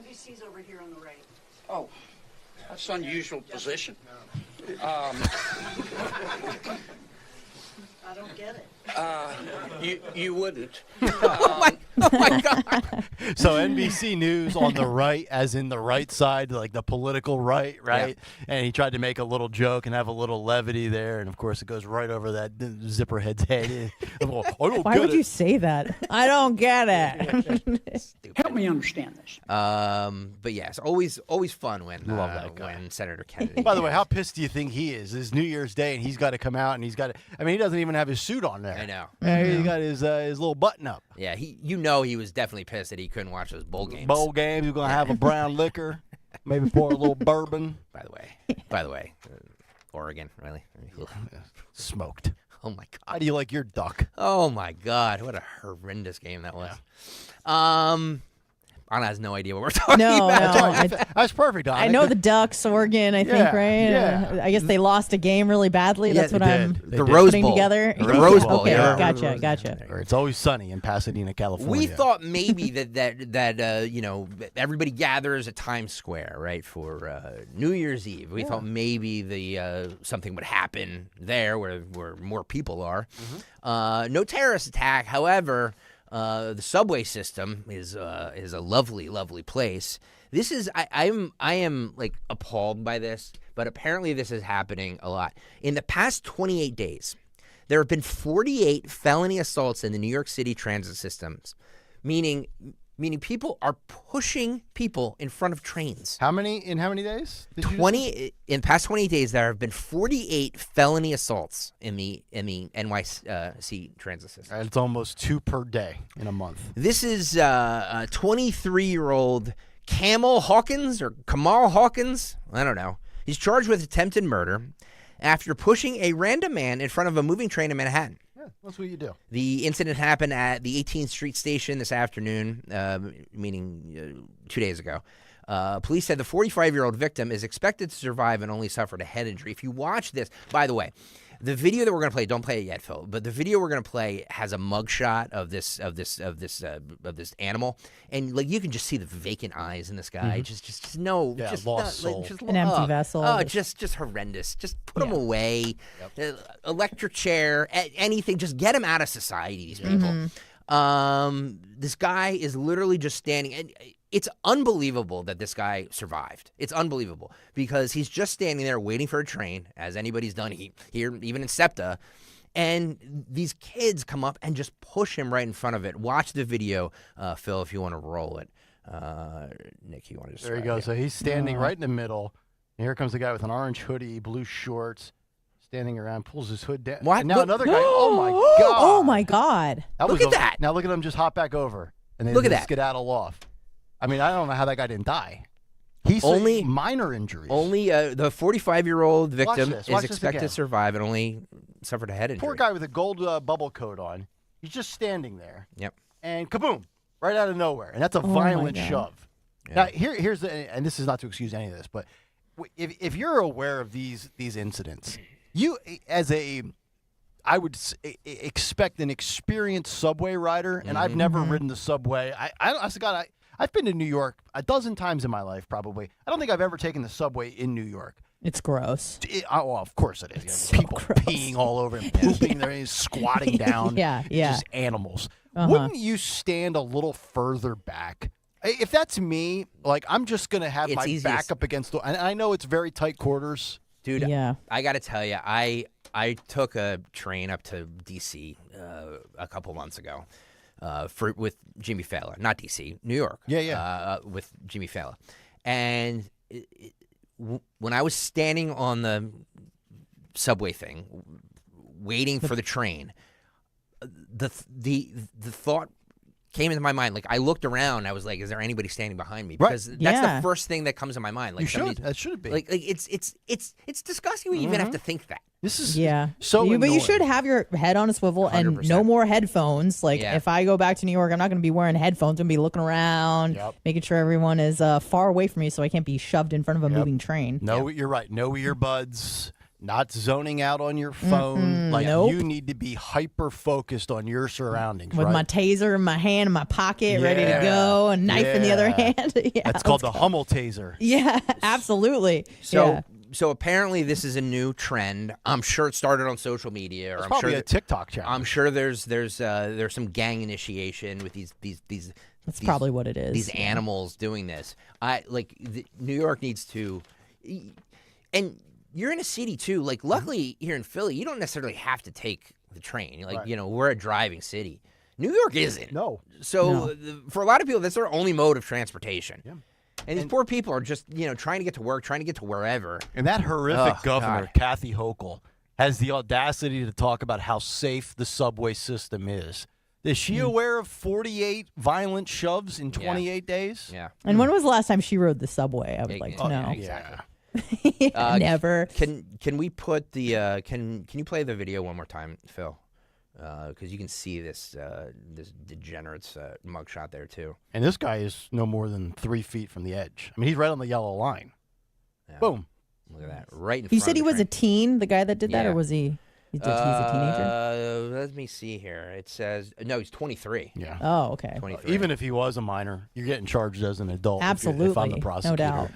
NBC's over here on the right. Oh, that's an unusual position. I don't get it. You wouldn't. Oh my God. So NBC News on the right, as in the right side, like the political right? Yeah. And he tried to make a little joke and have a little levity there, and of course it goes right over that zipperhead's head. Why would you say that? I don't get it. Help me understand this. But yes, always fun when Love that guy. when Senator Kennedy. By the way, how pissed do you think he is? It's New Year's Day, and he's got to come out, and he's got to. I mean, he doesn't even have his suit on there. I know. He's got his little button up. Yeah, he was definitely pissed that he couldn't watch those bowl games. Bowl games. He's gonna have a brown liquor, maybe pour a little bourbon. By the way, Oregon, really Smoked. Oh my God. How do you like your duck? Oh my God, what a horrendous game that was. Anna has no idea what we're talking about. That's perfect, Anna. I know the Ducks, Oregon, I think, right? Yeah. I guess they lost a game really badly. That's what I'm The Rose putting Bowl. together. The Rose Bowl. Okay, Yeah. gotcha. Or it's always sunny in Pasadena, California. We thought maybe that everybody gathers at Times Square, right, for New Year's Eve. We thought maybe the something would happen there where more people are. No terrorist attack, however. The subway system is a lovely, lovely place. This is I am like appalled by this, but apparently this is happening a lot. In the past 28 days, there have been 48 felony assaults in the New York City transit systems, meaning people are pushing people in front of trains. How many days? In the past 28 days, there have been 48 felony assaults in the NYC transit system. It's almost 2 per day in a month. This is a 23-year-old Kamal Hawkins. I don't know. He's charged with attempted murder after pushing a random man in front of a moving train in Manhattan. Yeah, that's what you do. The incident happened at the 18th Street station this afternoon, meaning 2 days ago. Police said the 45-year-old victim is expected to survive and only suffered a head injury. If you watch this, by the way, the video that we're going to play, don't play it yet, Phil, but the video we're going to play has a mugshot of this animal, and like you can just see the vacant eyes in this guy. Just lost soul. An empty vessel. Oh, just horrendous. Just put him away. Electric chair, anything. Just get him out of society. These people. This guy is literally just standing. And it's unbelievable that this guy survived. It's unbelievable because he's just standing there waiting for a train, as anybody's done here, even in SEPTA. And these kids come up and just push him right in front of it. Watch the video, Phil, if you want to roll it. Nick, you want to just... There you go. So he's standing right in the middle. And here comes the guy with an orange hoodie, blue shorts, standing around, pulls his hood down. What? And now another guy. Oh, my God. Oh, my God. Look at that. Now look at him just hop back over. And then Look at they that. skedaddle off. I mean, I don't know how that guy didn't die. He's only minor injuries. Only the 45-year-old victim Watch is this expected again. to survive and only suffered a head injury. Poor guy with a gold bubble coat on. He's just standing there. Yep. And kaboom, right out of nowhere. And that's a violent shove. Yeah. Now, here's and this is not to excuse any of this, but if you're aware of these incidents, you I would expect an experienced subway rider, and I've never ridden the subway. I've been to New York a dozen times in my life, probably. I don't think I've ever taken the subway in New York. It's gross. Well, of course it is. It's so People gross. peeing all over and pooping, they're squatting down. Yeah. Just animals. wouldn't you stand a little further back? If that's me, like I'm just going to have my back up against the. And I know it's very tight quarters. Dude, I got to tell you, I took a train up to D.C. A couple months ago with Jimmy Fallon. Not D.C., New York. With Jimmy Fallon. And when I was standing on the subway thing, waiting for the train, the thought came into my mind. Like I looked around, I was like, "Is there anybody standing behind me?" Because that's the first thing that comes to my mind. Like that should be. Like it's disgusting. We even have to think that. This is so. But you should have your head on a swivel 100%. And no more headphones. Like if I go back to New York, I'm not going to be wearing headphones. I'm going to be looking around, making sure everyone is far away from me, so I can't be shoved in front of a moving train. No, you're right. No earbuds. Not zoning out on your phone. You need to be hyper focused on your surroundings. With my taser in my hand, in my pocket, ready to go, a knife in the other hand. That's called the Hummel taser. Yeah, absolutely. So apparently this is a new trend. I'm sure it started on social media. Or It's I'm probably sure a TikTok challenge. I'm sure there's some gang initiation with these. That's probably what it is. These animals doing this. New York needs to, and. You're in a city, too. Like, luckily, here in Philly, you don't necessarily have to take the train. Like, we're a driving city. New York isn't. No. So, for a lot of people, that's their only mode of transportation. Yeah. And these poor people are just, trying to get to work, trying to get to wherever. And that horrific governor, Kathy Hochul, has the audacity to talk about how safe the subway system is. Is she aware of 48 violent shoves in 28 days? Yeah. And when was the last time she rode the subway? I would like to know. Exactly. Never. Can we put the can you play the video one more time, Phil? Because you can see this degenerate's mugshot there too. And this guy is no more than 3 feet from the edge. I mean, he's right on the yellow line. Yeah. Boom. Look at that, right in front. You said he was a teen, the guy that did that, or was he? He's a teenager. Let me see here. It says no, he's 23. Yeah. Oh, okay. 23. Even if he was a minor, you're getting charged as an adult. Absolutely. If I'm the prosecutor. No doubt.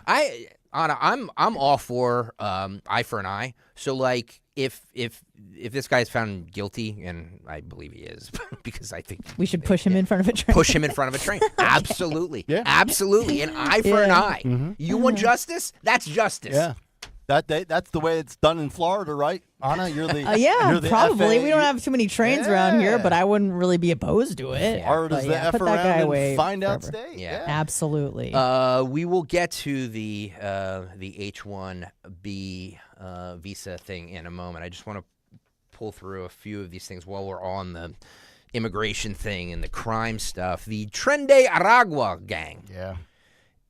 Anna, I'm all for eye for an eye. So like if this guy's found guilty, and I believe he is, because I think we should push him in front of a train. Push him in front of a train. Absolutely. Yeah. Absolutely. An eye for an eye. Mm-hmm. You want justice? That's justice. Yeah. That's the way it's done in Florida, right? Anna, you're the yeah, you're the probably. FA. We don't have too many trains around here, but I wouldn't really be opposed to it. Florida's the F put that guy around away and find out forever. state. Yeah. Absolutely. We will get to the H-1B visa thing in a moment. I just want to pull through a few of these things while we're on the immigration thing and the crime stuff. The Tren de Aragua gang. Yeah.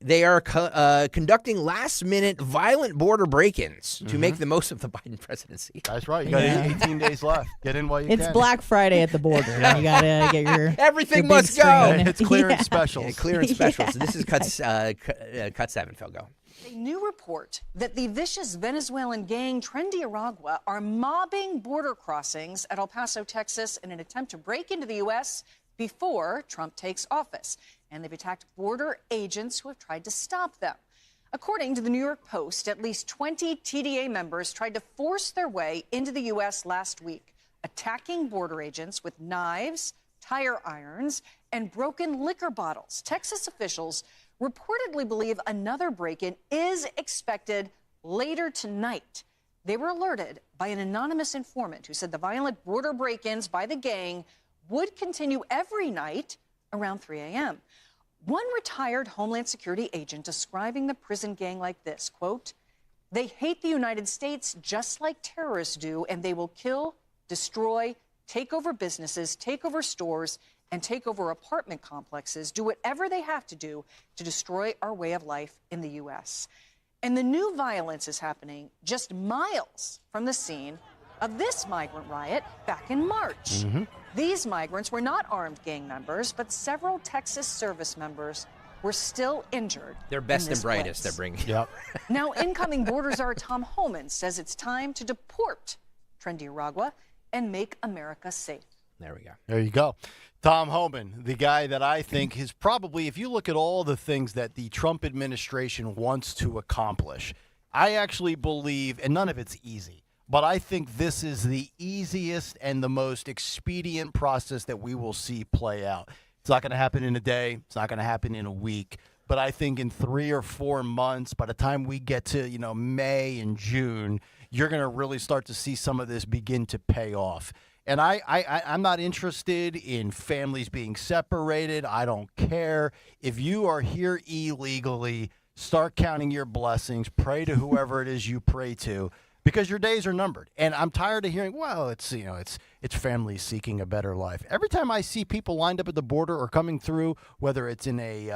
They are conducting last-minute violent border break-ins to make the most of the Biden presidency. That's right. You got 18 days left. Get in while you can. It's Black Friday at the border. And you got to get your everything your must big go. screen. It's clearance specials. Yeah, clearance specials. Yeah, So this is cut 7, Phil, go. A new report that the vicious Venezuelan gang Tren de Aragua are mobbing border crossings at El Paso, Texas, in an attempt to break into the U.S. before Trump takes office. And they've attacked border agents who have tried to stop them. According to the New York Post, at least 20 TDA members tried to force their way into the U.S. last week, attacking border agents with knives, tire irons, and broken liquor bottles. Texas officials reportedly believe another break-in is expected later tonight. They were alerted by an anonymous informant who said the violent border break-ins by the gang would continue every night around 3 a.m. One retired Homeland Security agent describing the prison gang like this, quote, "They hate the United States just like terrorists do, and they will kill, destroy, take over businesses, take over stores, and take over apartment complexes, do whatever they have to do to destroy our way of life in the U.S." And the new violence is happening just miles from the scene of this migrant riot back in March. These migrants were not armed gang members, but several Texas service members were still injured. They're best in and this brightest. place. They're bringing. Yep. Now, incoming border czar Tom Homan says it's time to deport Tren de Aragua and make America safe. There we go. There you go. Tom Homan, the guy that I think is probably, if you look at all the things that the Trump administration wants to accomplish, I actually believe, and none of it's easy, but I think this is the easiest and the most expedient process that we will see play out. It's not going to happen in a day. It's not going to happen in a week. But I think in 3 or 4 months, by the time we get to, May and June, you're going to really start to see some of this begin to pay off. And I'm not interested in families being separated. I don't care. If you are here illegally, start counting your blessings. Pray to whoever it is you pray to, because your days are numbered. And I'm tired of hearing, well, it's families seeking a better life. Every time I see people lined up at the border or coming through, whether it's in a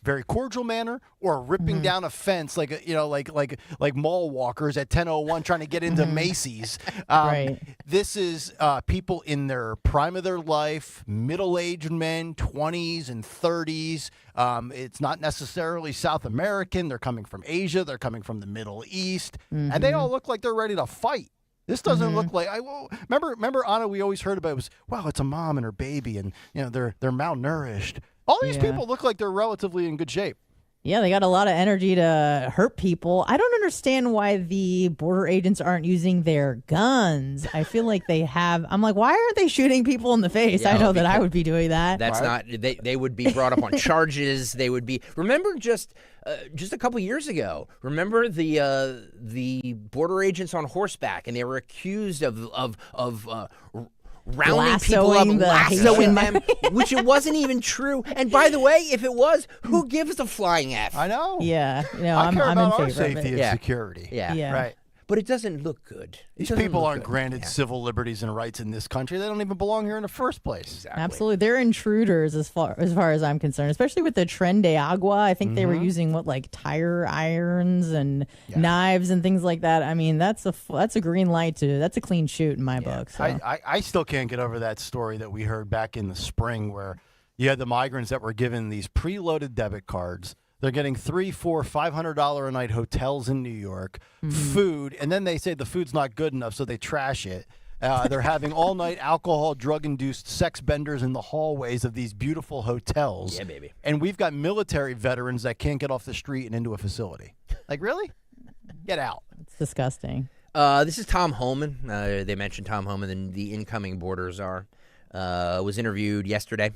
very cordial manner or ripping down a fence like mall walkers at 10:01 trying to get into Macy's. Right. This is people in their prime of their life, middle-aged men, 20s and 30s. It's not necessarily South American. They're coming from Asia. They're coming from the Middle East. And they all look like they're ready to fight. This doesn't look like remember Anna, we always heard about it was, wow, it's a mom and her baby and they're malnourished. All these people look like they're relatively in good shape. Yeah, they got a lot of energy to hurt people. I don't understand why the border agents aren't using their guns. I feel like they have. I'm like, why aren't they shooting people in the face? I know that I would be doing that. That's not. They would be brought up on charges. They would be. Remember just a couple years ago. Remember the border agents on horseback, and they were accused of rounding people up, lassoing them, which it wasn't even true. And by the way, if it was, who gives a flying F? I know. Yeah. I care I'm about in our favor safety of it. and security. Yeah. Right. But it doesn't look good. These people aren't granted civil liberties and rights in this country. They don't even belong here in the first place. Exactly. Absolutely. They're intruders as far as I'm concerned, especially with the Tren de Agua. I think they were using tire irons and knives and things like that. I mean, that's a green light that's a clean shoot in my book. So. I still can't get over that story that we heard back in the spring where you had the migrants that were given these preloaded debit cards. They're getting $300, $400, $500 a night hotels in New York, food, and then they say the food's not good enough, so they trash it. They're having all-night alcohol, drug-induced sex benders in the hallways of these beautiful hotels. Yeah, baby. And we've got military veterans that can't get off the street and into a facility. Like, really? Get out. It's disgusting. This is Tom Homan. They mentioned Tom Homan, the incoming border czar. Was interviewed yesterday.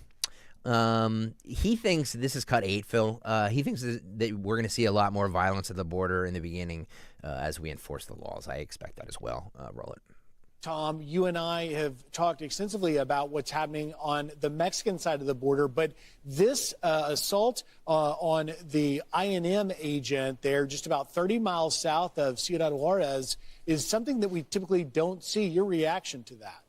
He thinks this is cut 8, Phil. He thinks that we're going to see a lot more violence at the border in the beginning as we enforce the laws. I expect that as well. Roll it. Tom, you and I have talked extensively about what's happening on the Mexican side of the border, but this assault on the INM agent there just about 30 miles south of Ciudad Juarez is something that we typically don't see. Your reaction to that?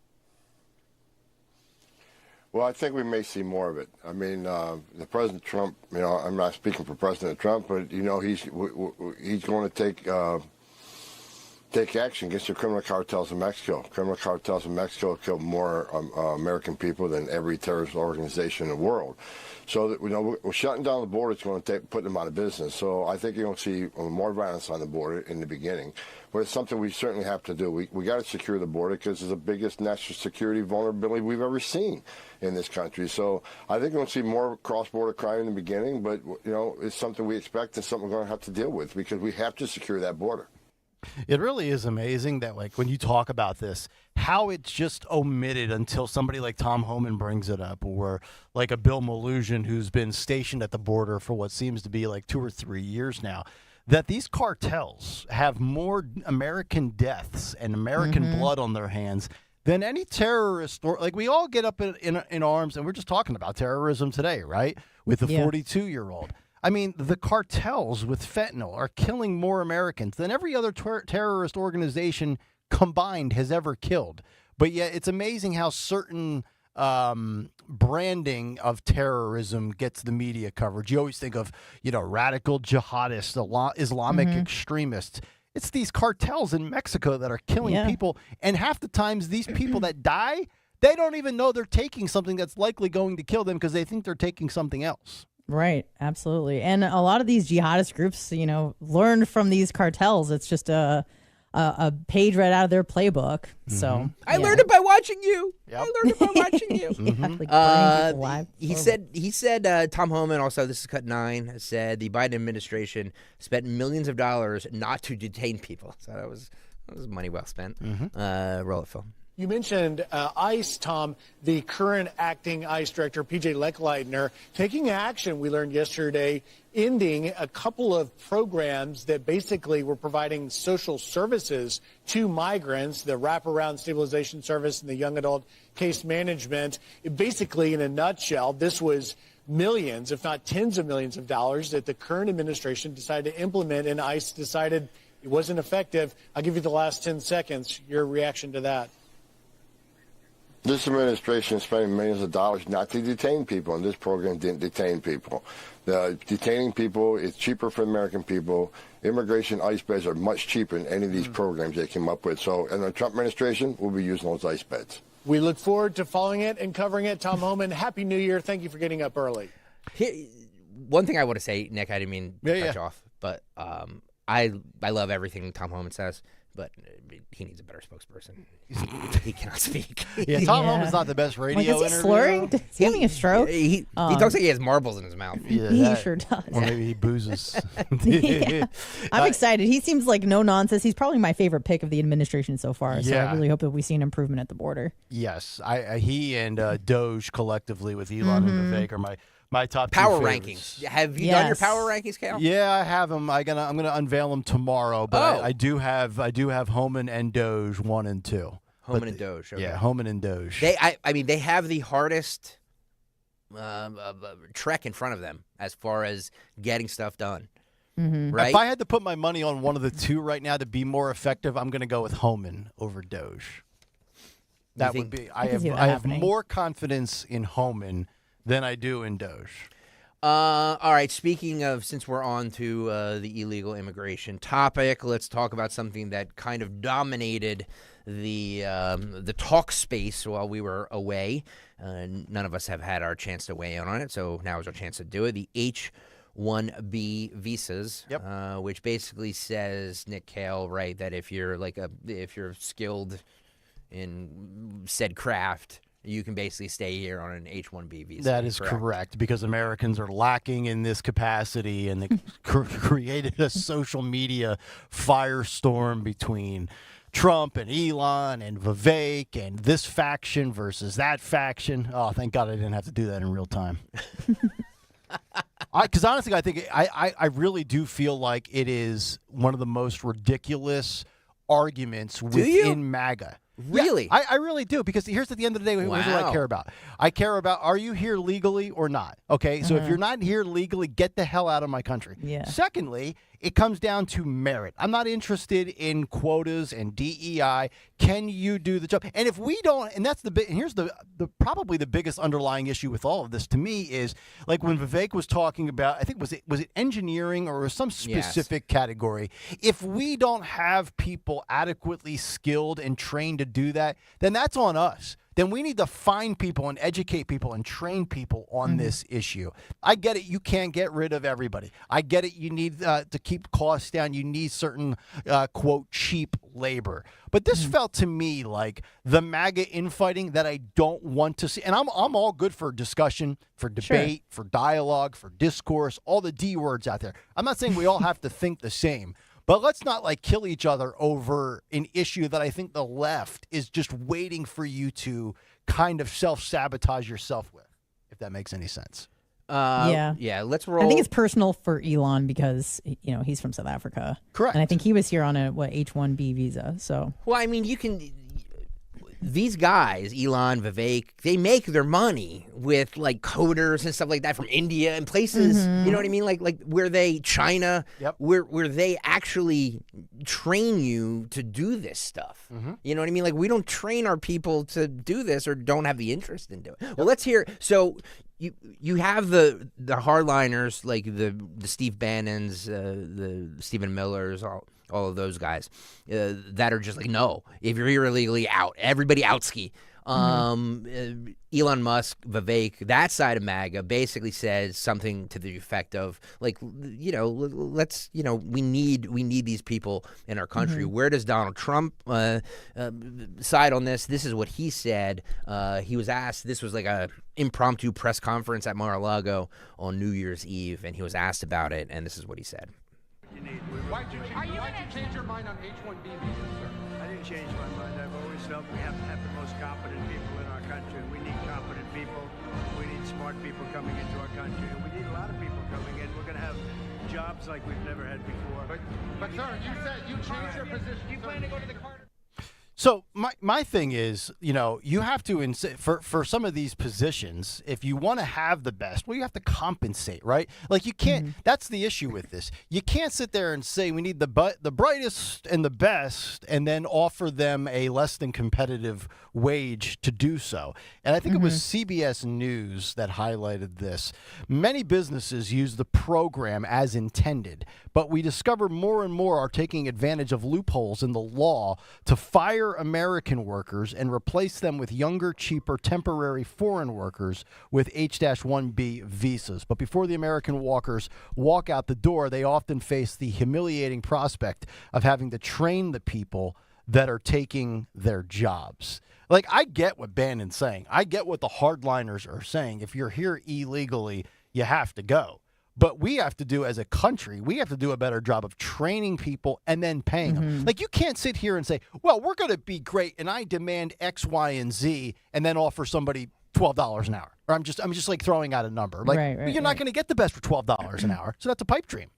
Well, I think we may see more of it. I mean, the President Trump, I'm not speaking for President Trump, but, he's going to take action against the criminal cartels in Mexico. Criminal cartels in Mexico have killed more American people than every terrorist organization in the world. So, we're shutting down the border. It's going to put them out of business. So I think you're going to see more violence on the border in the beginning. But it's something we certainly have to do. We got to secure the border because it's the biggest national security vulnerability we've ever seen in this country. So I think we're going to see more cross-border crime in the beginning. But, it's something we expect and something we're going to have to deal with because we have to secure that border. It really is amazing that, when you talk about this, how it's just omitted until somebody like Tom Homan brings it up, or like a Bill Maloogian who's been stationed at the border for what seems to be 2 or 3 years now, that these cartels have more American deaths and American blood on their hands than any terrorist. We all get up in arms, and we're just talking about terrorism today, right? With the 42-year-old. I mean, the cartels with fentanyl are killing more Americans than every other terrorist organization combined has ever killed. But yet it's amazing how certain branding of terrorism gets the media coverage. You always think of, radical jihadists, Islamic extremists. It's these cartels in Mexico that are killing people. And half the times these people that die, they don't even know they're taking something that's likely going to kill them because they think they're taking something else. Right, absolutely. And a lot of these jihadist groups, learned from these cartels. It's just a page right out of their playbook. So I learned it by watching you. Yep. I learned it by watching you. He said Tom Homan, also this is cut 9, said the Biden administration spent millions of dollars not to detain people. So that was That was money well spent. Roll it, Phil. You mentioned ICE, Tom, the current acting ICE director, P.J. Lechleitner, taking action, we learned yesterday, ending a couple of programs that basically were providing social services to migrants, the Wraparound Stabilization Service and the Young Adult Case Management. Basically, in a nutshell, this was millions, if not tens of millions of dollars that the current administration decided to implement, and ICE decided it wasn't effective. I'll give you the last 10 seconds. Your reaction to that. This administration is spending millions of dollars not to detain people, and this program didn't detain people. Detaining people is cheaper for American people. Immigration ICE beds are much cheaper than any of these programs they came up with. So in the Trump administration, we'll be using those ICE beds. We look forward to following it and covering it. Tom Homan, Happy New Year. Thank you for getting up early. One thing I want to say, Nick, I didn't mean to cut you off, but I love everything Tom Homan says, but he needs a better spokesperson. He cannot speak. Tom Homan's not the best radio Is he slurring? Is he having a stroke? He talks like he has marbles in his mouth. He sure does. Or maybe he boozes. I'm excited. He seems like no nonsense. He's probably my favorite pick of the administration so far. So I really hope that we see an improvement at the border. Yes, he and Doge collectively with Elon and Vivek are my top power two rankings. Have you done your power rankings, Kayal? Yeah, I have them. I'm gonna unveil them tomorrow. But I do have Homan and Doge 1 and 2. Homan and Doge. Okay. Yeah, Homan and Doge. They have the hardest trek in front of them as far as getting stuff done. Right? If I had to put my money on one of the two right now to be more effective, I'm going to go with Homan over Doge. That would be. I have more confidence in Homan than I do in Doge. All right. Speaking of, since we're on to the illegal immigration topic, let's talk about something that kind of dominated the talk space while we were away. None of us have had our chance to weigh in on it, so now is our chance to do it. The H-1B visas, which basically says, Nick Kayal, right, that if you're skilled in said craft, you can basically stay here on an H-1B visa. That is correct, because Americans are lacking in this capacity, and they created a social media firestorm between Trump and Elon and Vivek and this faction versus that faction. Oh, thank God I didn't have to do that in real time. Because honestly, I think I really do feel like it is one of the most ridiculous arguments within MAGA. Really? Yeah, I really do, because here's at the end of the day, here's what I care about. I care about, are you here legally or not? Okay, so if you're not here legally, get the hell out of my country. Yeah. Secondly, it comes down to merit. I'm not interested in quotas and DEI. Can you do the job? And if we don't, and that's and here's the probably the biggest underlying issue with all of this to me is, like when Vivek was talking about, I think was it engineering or some specific category. If we don't have people adequately skilled and trained to do that, then that's on us. Then we need to find people and educate people and train people on this issue. I get it. You can't get rid of everybody. I get it. You need to keep costs down. You need certain, quote, cheap labor. But this felt to me like the MAGA infighting that I don't want to see. And I'm all good for discussion, for debate, for dialogue, for discourse, all the D words out there. I'm not saying we all have to think the same. But let's not kill each other over an issue that I think the left is just waiting for you to kind of self-sabotage yourself with, if that makes any sense. Yeah, let's roll. I think it's personal for Elon because, he's from South Africa. Correct. And I think he was here on a, H-1B visa. So. Well, I mean, these guys, Elon, Vivek, they make their money with coders and stuff like that from India and places, you know what I mean? Like China, where they actually train you to do this stuff. You know what I mean? We don't train our people to do this or don't have the interest in doing it. Well, let's hear. So you have the hardliners, like the Steve Bannons, the Stephen Millers, all of those guys that are just no, if you're here illegally, out. Everybody outski. Elon Musk, Vivek, that side of MAGA basically says something to the effect of we need these people in our country. Where does Donald Trump side on this? This is what he said. He was asked, this was a impromptu press conference at Mar-a-Lago on New Year's Eve, and he was asked about it, and this is what he said. you need. Why'd you change your mind on H-1B visas, sir? I didn't change my mind. I've always felt we have to have the most competent people in our country. We need competent people. We need smart people coming into our country. And we need a lot of people coming in. We're going to have jobs like we've never had before. But sir, you said you changed your position. You plan to go to the Carter? So my thing is, you have to for some of these positions, if you want to have the best, well, you have to compensate, right? Like you can't. That's the issue with this. You can't sit there and say we need the brightest and the best, and then offer them a less than competitive wage to do so. And I think it was CBS News that highlighted this. Many businesses use the program as intended, but we discover more and more are taking advantage of loopholes in the law to fire American workers and replace them with younger, cheaper, temporary foreign workers with H-1B visas. But before the American workers walk out the door, they often face the humiliating prospect of having to train the people that are taking their jobs. Like, I get what Bannon's saying. I get what the hardliners are saying. If you're here illegally, you have to go. But we have to do, as a country, we have to do a better job of training people and then paying them. Like, you can't sit here and say, well, we're going to be great and I demand X, Y, and Z, and then offer somebody $12 an hour. Or I'm just like throwing out a number. Like, you're not going to get the best for $12 an hour. So that's a pipe dream.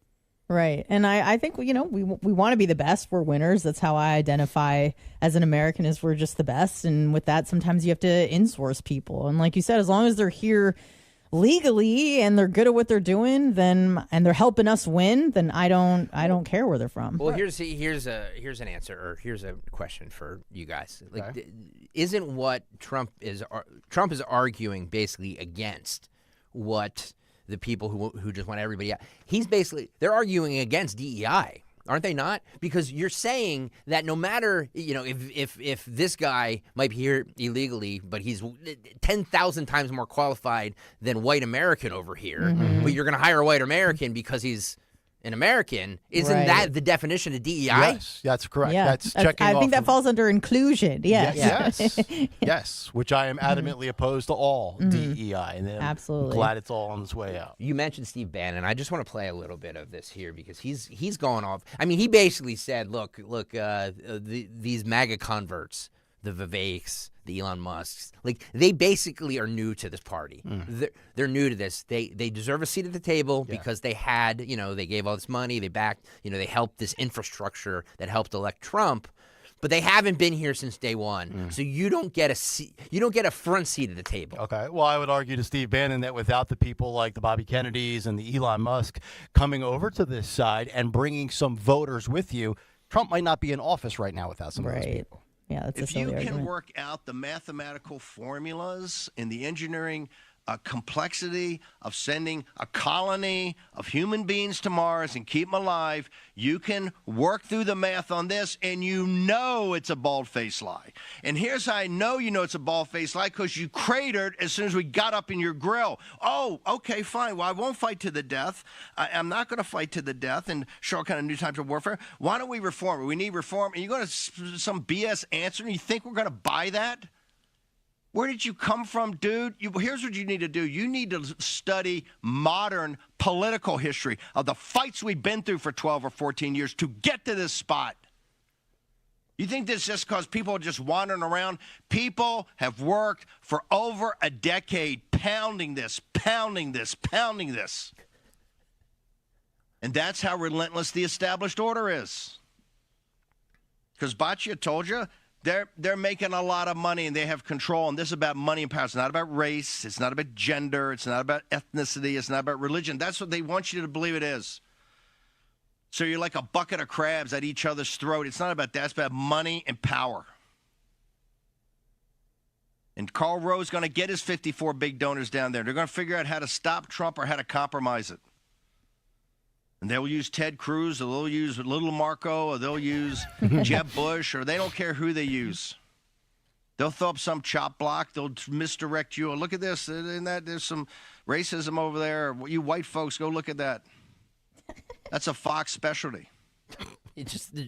Right. And I think, we want to be the best. We're winners. That's how I identify as an American, is we're just the best. And with that, sometimes you have to insource people. And like you said, as long as they're here legally and they're good at what they're doing, then and they're helping us win, then I don't care where they're from. Well, here's an answer, or here's a question for you guys. Like, isn't what Trump is arguing basically against what the people who just want everybody out? They're arguing against DEI. Aren't they not? Because you're saying that no matter, if this guy might be here illegally, but he's 10,000 times more qualified than white American over here, but you're going to hire a white American because he's an American, isn't that the definition of DEI? Yes, that's correct. Yeah. That's checking I off think that falls under inclusion. Yes. Yes, which I am adamantly opposed to all DEI. And I'm absolutely glad it's all on its way out. You mentioned Steve Bannon. I just want to play a little bit of this here because he's going off. I mean, he basically said, look, these MAGA converts, the Viveks, the Elon Musks, like, they basically are new to this party. They're new to this. They deserve a seat at the table because they had, they gave all this money, they backed, they helped this infrastructure that helped elect Trump, but they haven't been here since day one. So you don't get a seat, you don't get a front seat at the table. Okay. Well, I would argue to Steve Bannon that without the people like the Bobby Kennedys and the Elon Musk coming over to this side and bringing some voters with you, Trump might not be in office right now without some of those people. Yeah, that's if a silly you can argument. work out the mathematical formulas and the engineering complexity of sending a colony of human beings to Mars and keep them alive, you can work through the math on this, and it's a bald-faced lie. And here's how I know it's a bald-faced lie, because you cratered as soon as we got up in your grill. Oh, okay, fine. Well, I won't fight to the death. I'm not going to fight to the death and show kind of new types of warfare. Why don't we reform? We need reform. And you're going to some BS answer, and you think we're going to buy that? Where did you come from, dude? Here's what you need to do. You need to study modern political history of the fights we've been through for 12 or 14 years to get to this spot. You think this is just because people are just wandering around? People have worked for over a decade pounding this. And that's how relentless the established order is. Because Baccia told you, they're making a lot of money and they have control, and this is about money and power. It's not about race. It's not about gender. It's not about ethnicity. It's not about religion. That's what they want you to believe it is. So you're like a bucket of crabs at each other's throat. It's not about that. It's about money and power. And Karl Rove's going to get his 54 big donors down there. They're going to figure out how to stop Trump or how to compromise it. And they'll use Ted Cruz, or they'll use Little Marco, or they'll use Jeb Bush, or they don't care who they use. They'll throw up some chop block. They'll misdirect you. Oh, look at this. In that, there's some racism over there. You white folks, go look at that. That's a Fox specialty.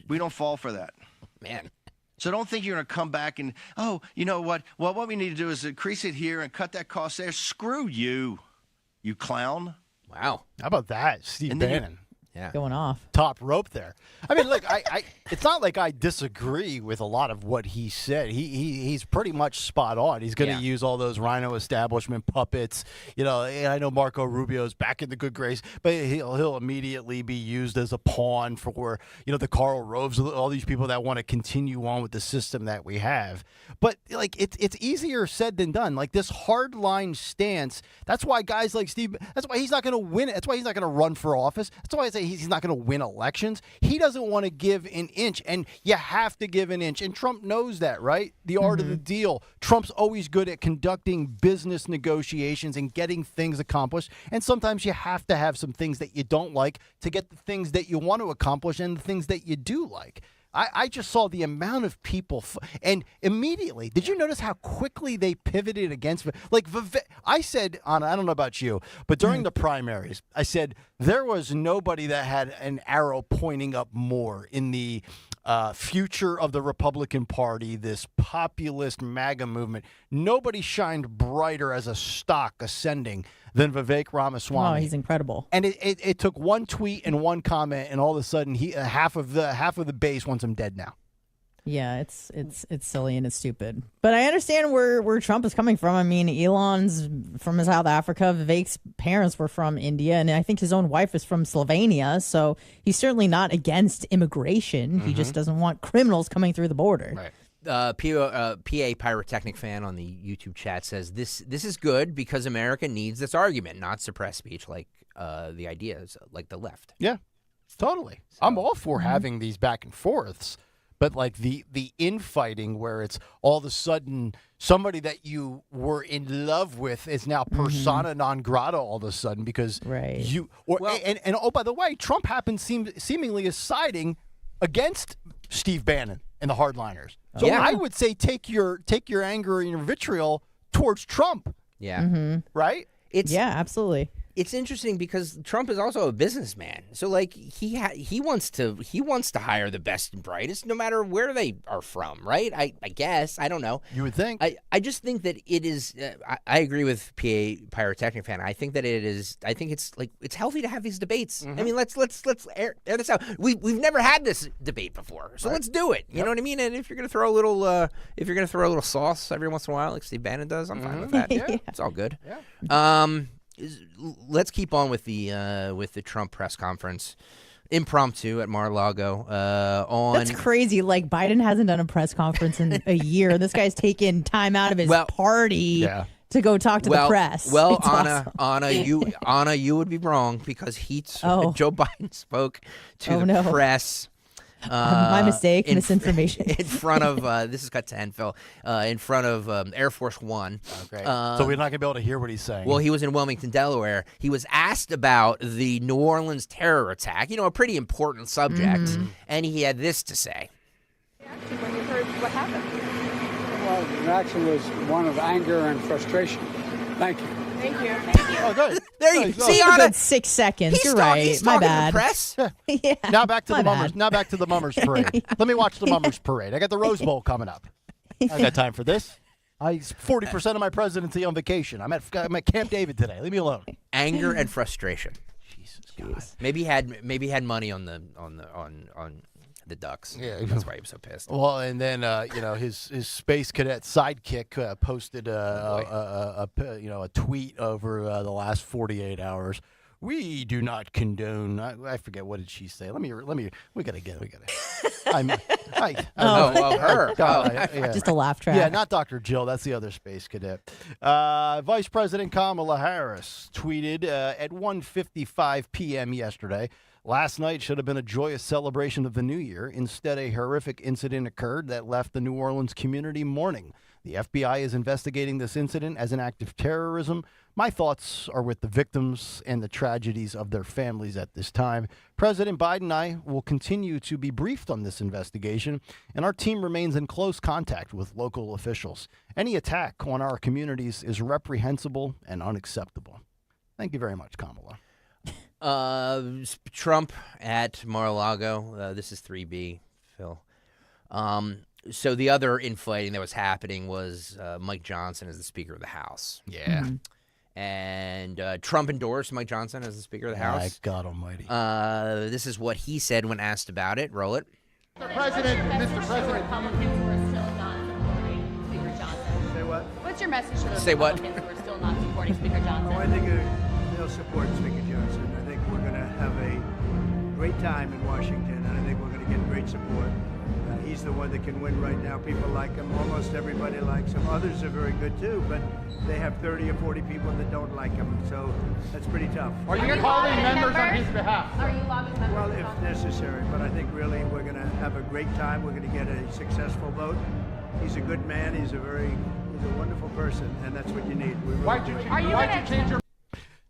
We don't fall for that. Man. So don't think you're going to come back and, oh, you know what? Well, what we need to do is increase it here and cut that cost there. Screw you, you clown. Wow. How about that, Steve Bannon? going off. Top rope there. I mean, look, I it's not like I disagree with a lot of what he said. He's pretty much spot on. He's going to use all those Rhino establishment puppets. You know, and I know Marco Rubio's back in the good grace, but he'll immediately be used as a pawn for, you know, the Karl Roves, all these people that want to continue on with the system that we have. But like it's easier said than done. Like this hardline stance. That's why guys like Steve. That's why he's not going to win it. That's why he's not going to run for office. That's why I say he's not going to win elections. He doesn't want to give an inch, and you have to give an inch. And Trump knows that, right? The art of the deal. Trump's always good at conducting business negotiations and getting things accomplished. And sometimes you have to have some things that you don't like to get the things that you want to accomplish and the things that you do like. I just saw the amount of people, and immediately, did you notice how quickly they pivoted against? Like, I said, Anna, I don't know about you, but during the primaries, I said there was nobody that had an arrow pointing up more in the future of the Republican Party, this populist MAGA movement. Nobody shined brighter as a stock ascending than Vivek Ramaswamy. Oh, he's incredible. And it took one tweet and one comment, and all of a sudden, half of the base wants him dead now. Yeah, it's silly and it's stupid. But I understand where Trump is coming from. I mean, Elon's from South Africa. Vivek's parents were from India, and I think his own wife is from Slovenia. So he's certainly not against immigration. He just doesn't want criminals coming through the border. Right. PA Pyrotechnic fan on the YouTube chat says this is good because America needs this argument, not suppress speech like the ideas like the left. Yeah, totally. So, I'm all for having these back and forths, but like the infighting where it's all of a sudden somebody that you were in love with is now persona non grata all of a sudden because you or and oh, by the way, Trump happens seemingly is siding against Steve Bannon and the hardliners. So I would say take your anger and your vitriol towards Trump. Yeah. Right? Absolutely. It's interesting because Trump is also a businessman. So like he wants to hire the best and brightest no matter where they are from, right? I guess. I don't know. You would think. I just think that it is I agree with PA Pyrotechnic fan. I think that it's healthy to have these debates. I mean, let's air this out. We've never had this debate before. So let's do it. You know what I mean? And if you're going to throw a little sauce every once in a while like Steve Bannon does, I'm fine with that. It's all good. Yeah. Let's keep on with the Trump press conference, impromptu at Mar-a-Lago. That's crazy. Like Biden hasn't done a press conference in a year. This guy's taken time out of his party to go talk to the press. Well, It's Anna, awesome. Anna, you would be wrong because Joe Biden spoke to the press. My mistake, misinformation. In front of, this is cut to end, Phil, in front of Air Force One. Okay. So we're not going to be able to hear what he's saying. Well, he was in Wilmington, Delaware. He was asked about the New Orleans terror attack, a pretty important subject, and he had this to say. When you heard what happened? Well, the reaction was one of anger and frustration. Thank you. Thank you. Oh, good. There you see, Anna. Anna. 6 seconds. You're He's right. My talking bad. to the press. Yeah. Now back to the my Mummers. bad. Now back to the Mummers parade. Let me watch the Mummers parade. I got the Rose Bowl coming up. I got time for this. 40% of my presidency on vacation. I'm at Camp David today. Leave me alone. Anger and frustration. Jesus God. Maybe he had money on the Ducks. Yeah, that's why he was so pissed. Well, and then his space cadet sidekick posted a tweet over the last 48 hours. We do not condone. I forget, what did she say? Let me. We gotta get. Her. Just a laugh track. Yeah, not Dr. Jill. That's the other space cadet. Vice President Kamala Harris tweeted at 1:55 p.m. yesterday. Last night should have been a joyous celebration of the new year. Instead, a horrific incident occurred that left the New Orleans community mourning. The FBI is investigating this incident as an act of terrorism. My thoughts are with the victims and the tragedies of their families at this time. President Biden and I will continue to be briefed on this investigation, and our team remains in close contact with local officials. Any attack on our communities is reprehensible and unacceptable. Thank you very much, Kamala. Trump at Mar-a-Lago. This is 3B, Phil. So the other infighting that was happening was Mike Johnson as the Speaker of the House. Yeah. And Trump endorsed Mike Johnson as the Speaker of the House. My God almighty. This is what he said when asked about it. Roll it. Mr. President, Mr. President. Republicans who are still not supporting Speaker Johnson? Say what? What's your message to those Say what? Republicans who are still not supporting Speaker Johnson? Oh, I think they'll support Speaker Johnson. I think we're going to have a great time in Washington, and I think we're going to get great support. He's the one that can win right now. People like him. Almost everybody likes him. Others are very good too, but they have 30 or 40 people that don't like him, so that's pretty tough. Are you calling members on his behalf? Are you lobbying members? Well, if necessary, but I think really we're going to have a great time. We're going to get a successful vote. He's a good man. He's a wonderful person, and that's what you need. Why'd you change your...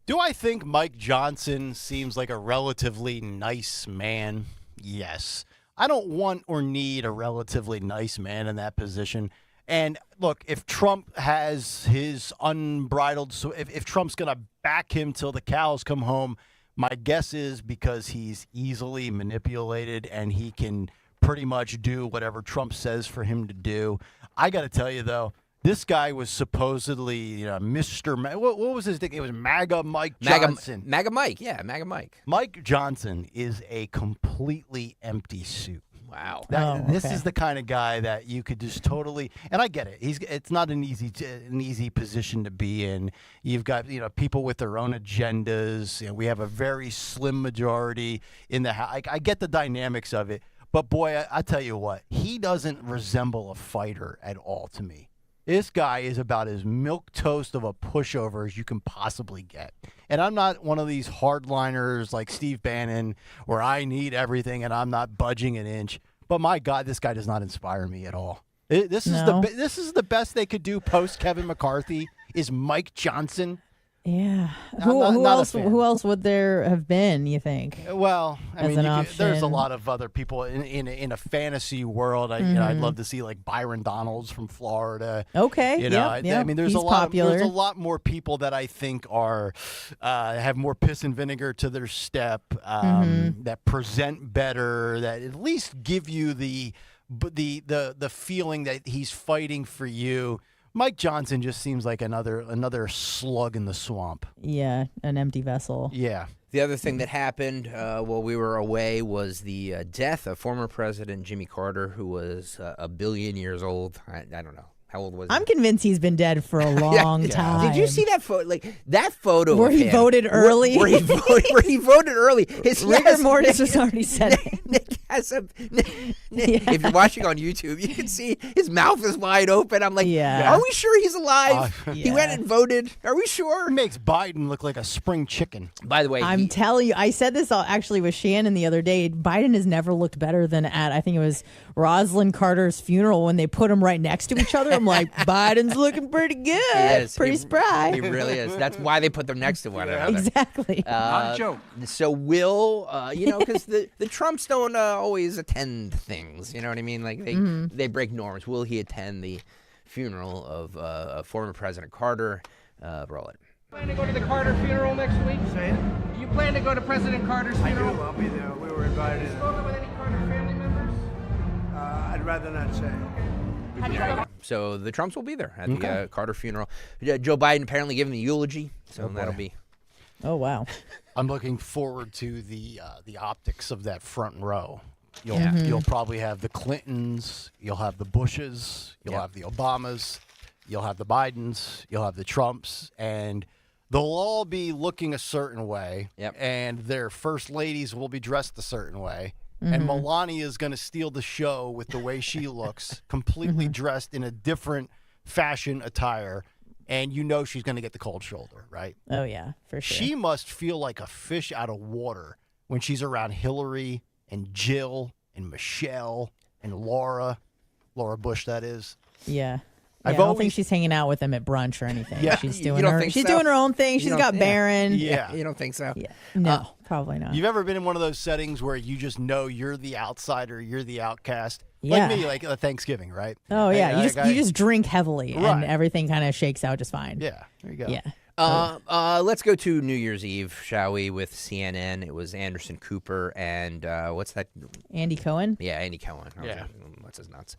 Do I think Mike Johnson seems like a relatively nice man? Yes. I don't want or need a relatively nice man in that position. And look, if Trump has his unbridled, so if Trump's going to back him till the cows come home, my guess is because he's easily manipulated and he can pretty much do whatever Trump says for him to do. I got to tell you, though, this guy was supposedly Mr. What was his thing? It was MAGA Mike Johnson. MAGA Mike, yeah, MAGA Mike. Mike Johnson is a completely empty suit. Wow. This is the kind of guy that you could just totally, and I get it. It's not an easy position to be in. You've got people with their own agendas. We have a very slim majority in the House. I get the dynamics of it, but boy, I tell you what, he doesn't resemble a fighter at all to me. This guy is about as milquetoast of a pushover as you can possibly get. And I'm not one of these hardliners like Steve Bannon where I need everything and I'm not budging an inch. But my God, this guy does not inspire me at all. This is the best they could do post Kevin McCarthy is Mike Johnson. Yeah. Who else would there have been, you think? Well, I mean, option? There's a lot of other people in a fantasy world. I'd love to see like Byron Donalds from Florida. Okay. I mean, there's He's popular. There's a lot more people that I think are have more piss and vinegar to their step, that present better, that at least give you the feeling that he's fighting for you. Mike Johnson just seems like another slug in the swamp. Yeah, an empty vessel. Yeah. The other thing that happened while we were away was the death of former President Jimmy Carter, who was a billion years old. I don't know. How old was he? I'm convinced he's been dead for a long time. Did you see that photo? Like that photo where of he him, voted early? Where he voted early. His rigor mortis was already set. Nick has if you're watching on YouTube, you can see his mouth is wide open. I'm like, are we sure he's alive? He went and voted. Are we sure? It makes Biden look like a spring chicken. By the way, I'm telling you, I said this actually with Shannon the other day. Biden has never looked better than at, I think it was Rosalind Carter's funeral when they put him right next to each other. I'm like, Biden's looking pretty good. Pretty spry. He really is. That's why they put them next to one another. Exactly. Not a joke. So will, because the Trumps don't always attend things. You know what I mean? Like they break norms. Will he attend the funeral of former President Carter? Roll it. Plan to go to the Carter funeral next week? Say it. Do you plan to go to President Carter's funeral? I do. I'll be there. We were invited. Did you go with any Carter family members? I'd rather not say. So the Trumps will be there at the Carter funeral. Joe Biden apparently giving the eulogy, so that'll be. Oh wow! I'm looking forward to the optics of that front row. You'll probably have the Clintons, you'll have the Bushes, you'll have the Obamas, you'll have the Bidens, you'll have the Trumps, and they'll all be looking a certain way. And their first ladies will be dressed a certain way. And Melania is going to steal the show with the way she looks, completely dressed in a different fashion attire. And she's going to get the cold shoulder, right? Oh, yeah, for sure. She must feel like a fish out of water when she's around Hillary and Jill and Michelle and Laura Bush, that is. Yeah. I don't think she's hanging out with them at brunch or anything. Yeah. She's doing her own thing. She's got Barron. Yeah. You don't think so? Yeah. No, probably not. You've ever been in one of those settings where you just know you're the outsider, you're the outcast? Yeah. Like me, like a Thanksgiving, right? Oh, yeah. You just drink heavily and everything kind of shakes out just fine. Yeah. There you go. Yeah. Let's go to New Year's Eve, shall we, with CNN. It was Anderson Cooper and what's that? Andy Cohen? Yeah, Andy Cohen. Yeah. What's his nuts?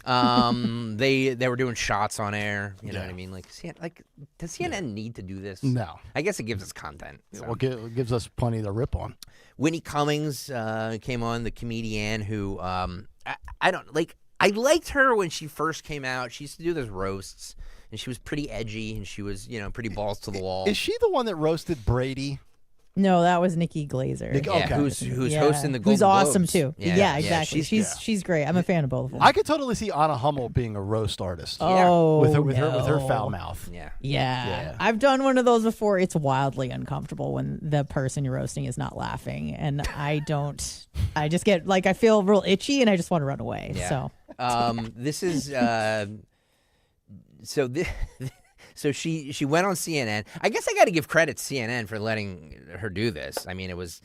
They were doing shots on air. You know what I mean? Like does CNN need to do this? No. I guess it gives us content. Yeah, So. well, it gives us plenty to rip on. Winnie Cummings came on, the comedian who I don't like. I liked her when she first came out. She used to do those roasts, and she was pretty edgy, and she was, pretty balls to the wall. Is she the one that roasted Brady? No, that was Nikki Glazer. Who's hosting the Golden Who's awesome Globes. too. Yeah, exactly. She's great. I'm a fan of both of them. I could totally see Anna Hummel being a roast artist. Oh, with her foul mouth. Yeah. I've done one of those before. It's wildly uncomfortable when the person you're roasting is not laughing, and I just get I feel real itchy, and I just want to run away. Yeah. So this is So she went on CNN. I guess I got to give credit to CNN for letting her do this. I mean, it was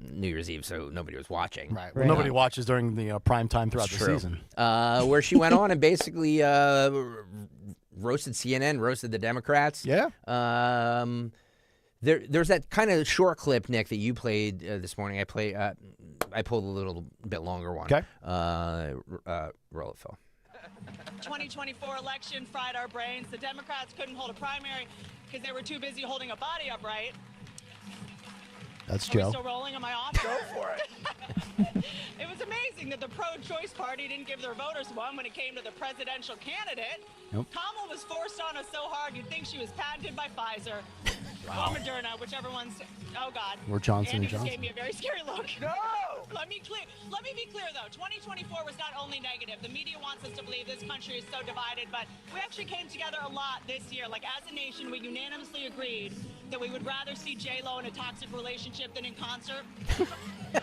New Year's Eve, so nobody was watching. Right. Well, nobody watches during the prime time throughout the season. Where she went on and basically roasted CNN, roasted the Democrats. Yeah. There's that kind of short clip, Nick, that you played this morning. I pulled a little bit longer one. Okay. Roll it, Phil. 2024 election fried our brains. The Democrats couldn't hold a primary because they were too busy holding a body upright. That's Are Joe. we still rolling? Am I off? Go for it. It was amazing that the pro-choice party didn't give their voters one when it came to the presidential candidate. Nope. Kamala was forced on us so hard you'd think she was patented by Pfizer. Wow. Or Moderna, whichever one's. Oh God. Or Johnson Andy & Johnson. just gave me a very scary look. No. Let me be clear though. 2024 was not only negative. The media wants us to believe this country is so divided, but we actually came together a lot this year. Like as a nation, we unanimously agreed that we would rather see J-Lo in a toxic relationship than in concert.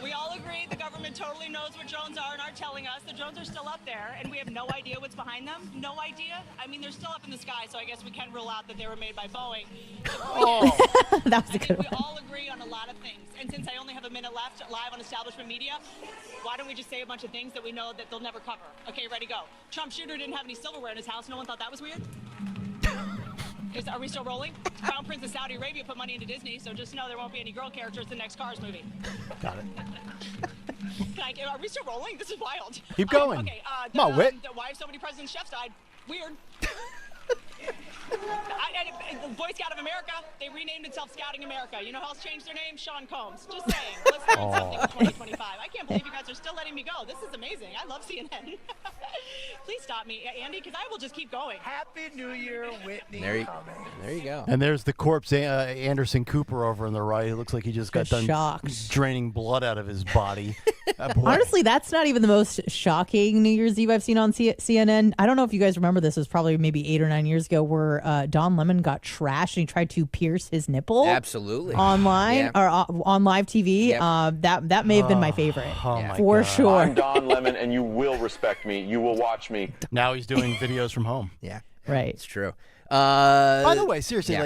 We all agreed the government totally knows what drones are and are telling us the drones are still up there, and we have no idea what's behind them. No idea. I mean, they're still up in the sky, so I guess we can rule out that they were made by Boeing. That was a good We one. all agree on a lot of things. And since I only have a minute left live on Establishment Media, why don't we just say a bunch of things that we know that they'll never cover? Okay, ready, go. Trump Jr. didn't have any silverware in his house. No one thought that was weird? Are we still rolling? Crown Prince of Saudi Arabia put money into Disney, so just know there won't be any girl characters in the next Cars movie. Got it. Are we still rolling? This is wild. Keep going. Okay, Come on, Whit. why have so many presidents' chefs died? Weird. Boy Scout of America, they renamed itself Scouting America. You know who else changed their name? Sean Combs. Just saying. Let's learn something in 2025. I can't believe you guys are still letting me go. This is amazing. I love CNN. Please stop me, Andy, because I will just keep going. Happy New Year, Whitney. There you go. And there's the corpse, Anderson Cooper over on the right. It looks like he just got done shocked. draining blood out of his body. Boy. Honestly, that's not even the most shocking New Year's Eve I've seen on CNN. I don't know if you guys remember this. It was probably maybe 8 or 9 years ago where Don Lemon got trashed and he tried to pierce his nipple. Absolutely. Online or on live TV. Yep. That may have been my favorite. my for God. sure. I'm Don Lemon, and you will respect me. You will watch me. Now he's doing videos from home. Yeah. Right. It's true. By the way, seriously,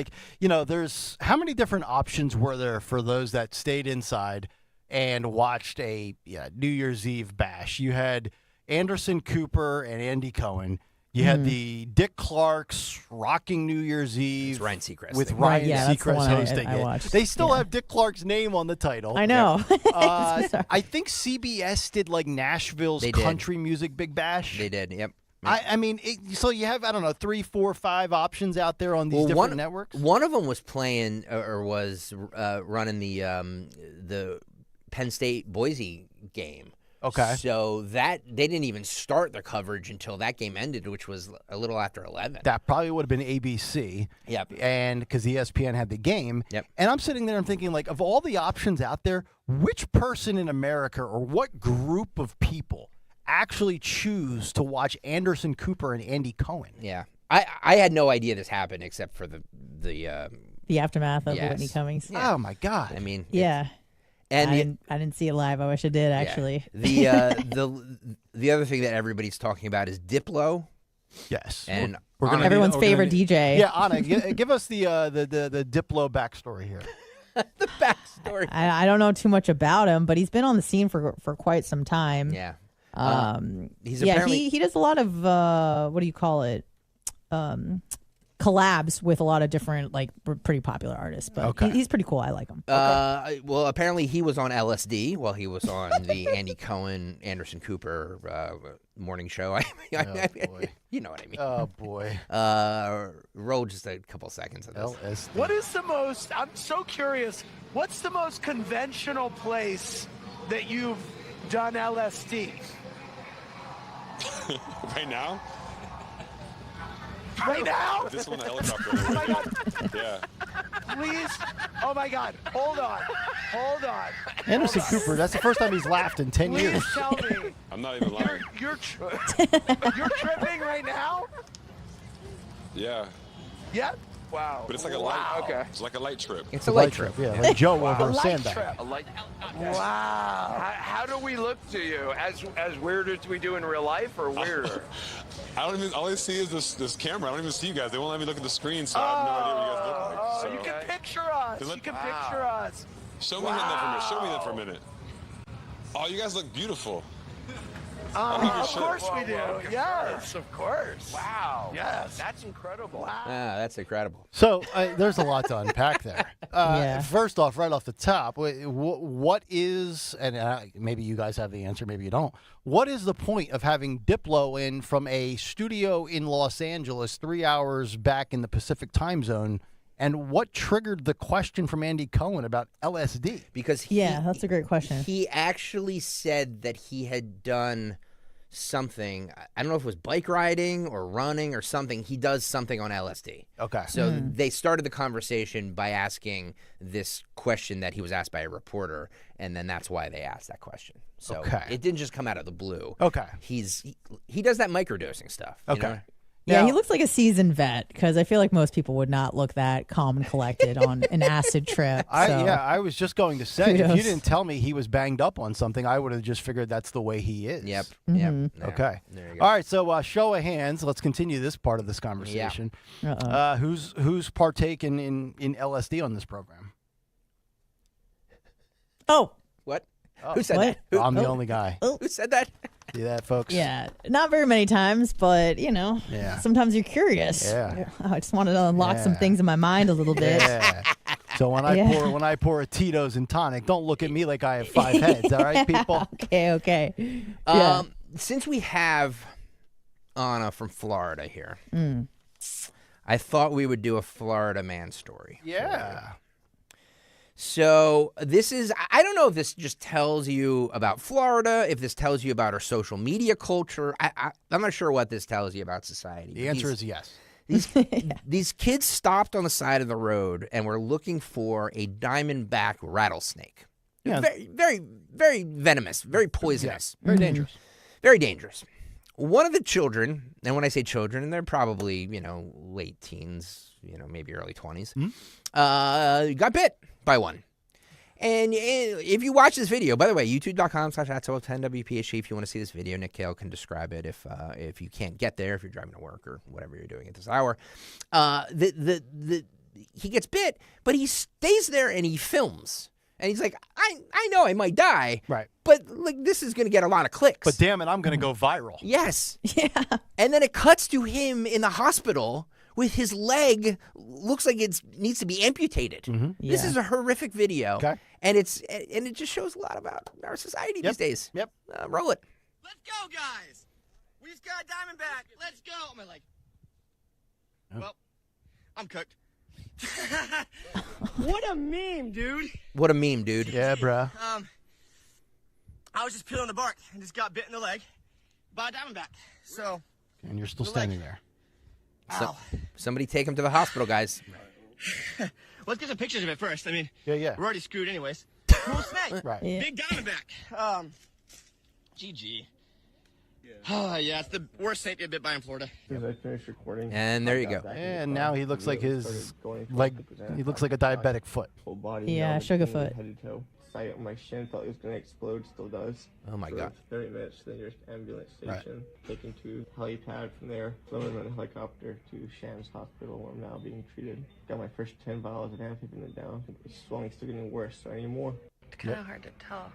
yeah. There's how many different options were there for those that stayed inside and watched a New Year's Eve bash? You had Anderson Cooper and Andy Cohen. You had the Dick Clark's Rocking New Year's Eve Ryan Seacrest with thing. Ryan that's the Seacrest one hosting I it. watched. They still have Dick Clark's name on the title. I know. I think CBS did like Nashville's They did. country music big bash. They did. Yep. I mean, so you have, 3, 4, 5 options out there on these different networks? One of them was playing or was running the Penn State Boise game. Okay. So they didn't even start their coverage until that game ended, which was a little after 11. That probably would have been ABC. Yep. And because ESPN had the game. Yep. And I'm sitting there and thinking, like, of all the options out there, which person in America or what group of people actually choose to watch Anderson Cooper and Andy Cohen? Yeah. I had no idea this happened except for the aftermath of yes. Whitney Cummings. Yeah. Oh, my God. I mean. Yeah. And I didn't see it live. I wish I did, actually. Yeah. The other thing that everybady's talking about is Diplo. Yes. And we're gonna everyone's we're favorite gonna DJ. Yeah, Anna, give us the Diplo backstory here. The backstory. I don't know too much about him, but he's been on the scene for quite some time. Yeah. He's apparently he does a lot of what do you call it? collabs with a lot of different, like, pretty popular artists. But he's pretty cool. I like him. Well, apparently he was on LSD while he was on the Andy Cohen, Anderson Cooper morning show. You know what I mean. Oh, boy. Roll just a couple seconds of this. LSD. What is the most, I'm so curious, what's the most conventional place that you've done LSD? Right now? Right now? This one, the helicopter. Oh my God. Yeah. Please. Oh my God. Hold on. Hold on. Anderson Cooper, that's the first time he's laughed in 10 years. Please tell me. I'm not even lying. You're tripping right now? Yeah. Yeah. Wow. But it's like a light. Okay. It's like a light trip. It's a light trip. Yeah, like Joe Wow. over a light sandbag. trip. Wow. How do we look to you? As weird as we do in real life, or weirder? I don't even. All I see is this camera. I don't even see you guys. They won't let me look at the screen, so I have no idea what you guys look like. So. You can picture us. You can picture us. Show me that for a minute. Show me that for a minute. Oh, you guys look beautiful. Of course we do. Yes, of course. Wow. Yes. That's incredible. Wow. That's incredible. So there's a lot to unpack there. First off, right off the top, what is, and maybe you guys have the answer, maybe you don't, what is the point of having Diplo in from a studio in Los Angeles 3 hours back in the Pacific time zone? And what triggered the question from Andy Cohen about LSD? Because that's a great question. He actually said that he had done something. I don't know if it was bike riding or running or something. He does something on LSD. Okay. So they started the conversation by asking this question that he was asked by a reporter, and then that's why they asked that question. So it didn't just come out of the blue. Okay. He does that microdosing stuff. You know? Yeah, he looks like a seasoned vet because I feel like most people would not look that calm and collected on an acid trip. I was just going to say, if Kudos. you didn't tell me he was banged up on something, I would have just figured that's the way he is. Yep. Okay. There you go. All right. So show of hands. Let's continue this part of this conversation. Who's partaken in LSD on this program? Oh. What? Oh. Who said that? I'm the only guy. Who said that? See that, folks? Yeah, not very many times, but sometimes you're curious. Yeah. I just wanted to unlock some things in my mind a little bit. Yeah. So when I pour a Tito's and tonic, don't look at me like I have 5 heads. All right, people. Okay. Since we have Anna from Florida here, I thought we would do a Florida man story. Yeah. So this is, I don't know if this just tells you about Florida, if this tells you about our social media culture. I'm not sure what this tells you about society. The answer is yes. These kids stopped on the side of the road and were looking for a diamondback rattlesnake. Yeah. Very, very, very venomous, very poisonous. Very dangerous. Very dangerous. One of the children, and when I say children, they're probably, late teens, maybe early 20s, got bit by one. And if you watch this video, by the way, youtube.com/@10WPHT if you want to see this video. Nick Kayal can describe it if you can't get there, if you're driving to work or whatever you're doing at this hour. He gets bit, but he stays there and he films. And he's like, I know I might die, right? But this is going to get a lot of clicks. But damn it, I'm going to go viral. Yes. Yeah. And then it cuts to him in the hospital with his leg looks like it needs to be amputated. Mm-hmm. This is a horrific video. Okay. And it just shows a lot about our society these days. Yep. Roll it. Let's go, guys. We've got Diamondback. Let's go. Oh, my leg. Oh. Well, I'm cooked. What a meme, dude. What a meme, dude. Yeah, bruh. I was just peeling the bark and just got bit in the leg by a Diamondback. So. And you're still standing there. Somebody take him to the hospital, guys. Let's get some pictures of it first. I mean, yeah. We're already screwed anyways. Cool snake. Right. Yeah. Big Diamondback. GG. Yeah, it's the worst snake to get bit by in Florida. As I finished recording. And there you go. And now he looks like his he looks like a diabetic foot. Whole body. Yeah, sugar foot. Head to toe. Sight on my shin, thought it was gonna explode, still does. Oh my God. 30 minutes to the nearest ambulance station. Taken to helipad from there. Flown on a helicopter to Shams Hospital where I'm now being treated. Got my first 10 vials of amphetamine down. The swelling's still getting worse, so I need more. It's kind of hard to tell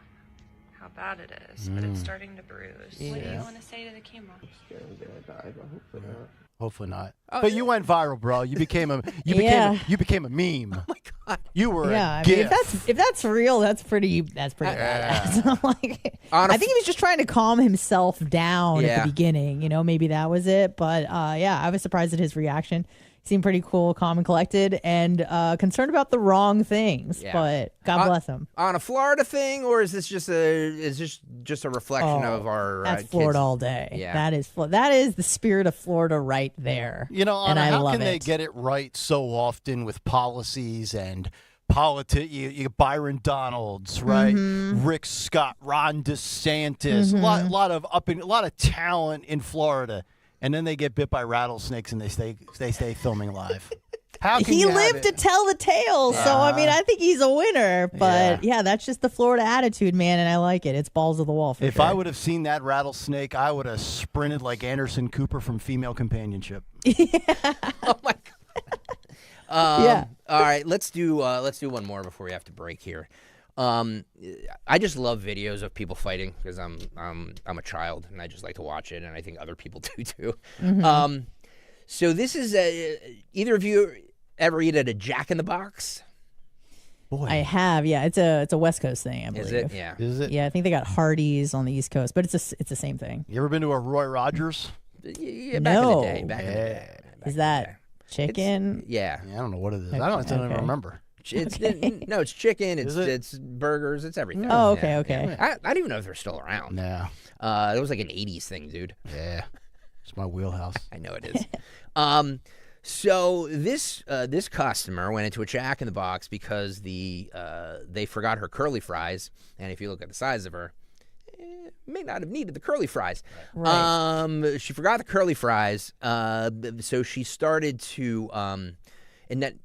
how bad it is, but it's starting to bruise. What do you want to say to the camera? I'm scared I'm gonna die, but hopefully not. Hopefully not. But you went viral, bro. You became a you became a meme. Oh my God. You were Yeah, a I mean, GIF. if that's real, that's pretty badass. Like, I think he was just trying to calm himself down at the beginning. You know, maybe that was it. But yeah, I was surprised at his reaction. He seemed pretty cool, calm and collected, and concerned about the wrong things. Yeah. But God bless him. On a Florida thing, or is this just a reflection of our That's Florida kids? all day. Yeah. That is the spirit of Florida right there. You know, and Anna, I how love can they it. get it right so often with policies and you Byron Donalds, right? Mm-hmm. Rick Scott, Ron DeSantis, a lot of talent in Florida, and then they get bit by rattlesnakes and they stay filming live. How can He you have lived it? to tell the tale, so I mean, I think he's a winner. But yeah, that's just the Florida attitude, man, and I like it. It's balls of the wall for If sure. I would have seen that rattlesnake, I would have sprinted like Anderson Cooper from Female Companionship. Yeah. All right, let's do one more before we have to break here. I just love videos of people fighting because I'm a child and I just like to watch it, and I think other people do too. Mm-hmm. So this is either of you ever eat at a Jack in the Box? Boy, I have, yeah. It's a West Coast thing, I believe. Is it? Yeah. Is it? Yeah, I think they got Hardee's on the East Coast, but it's the same thing. You ever been to a Roy Rogers? Yeah, back in the No. day. Back in the day. Is that chicken? Yeah. I don't know what it is. I don't even remember. It's chicken. It's burgers. It's everything. Oh, okay, okay. I don't even know if they're still around. Yeah. It was like an '80s thing, dude. Yeah. It's my wheelhouse. I know it is. So this customer went into a Jack in the Box because they forgot her curly fries, and if you look at the size of her, may not have needed the curly fries. Right. She forgot the curly fries, so she started to.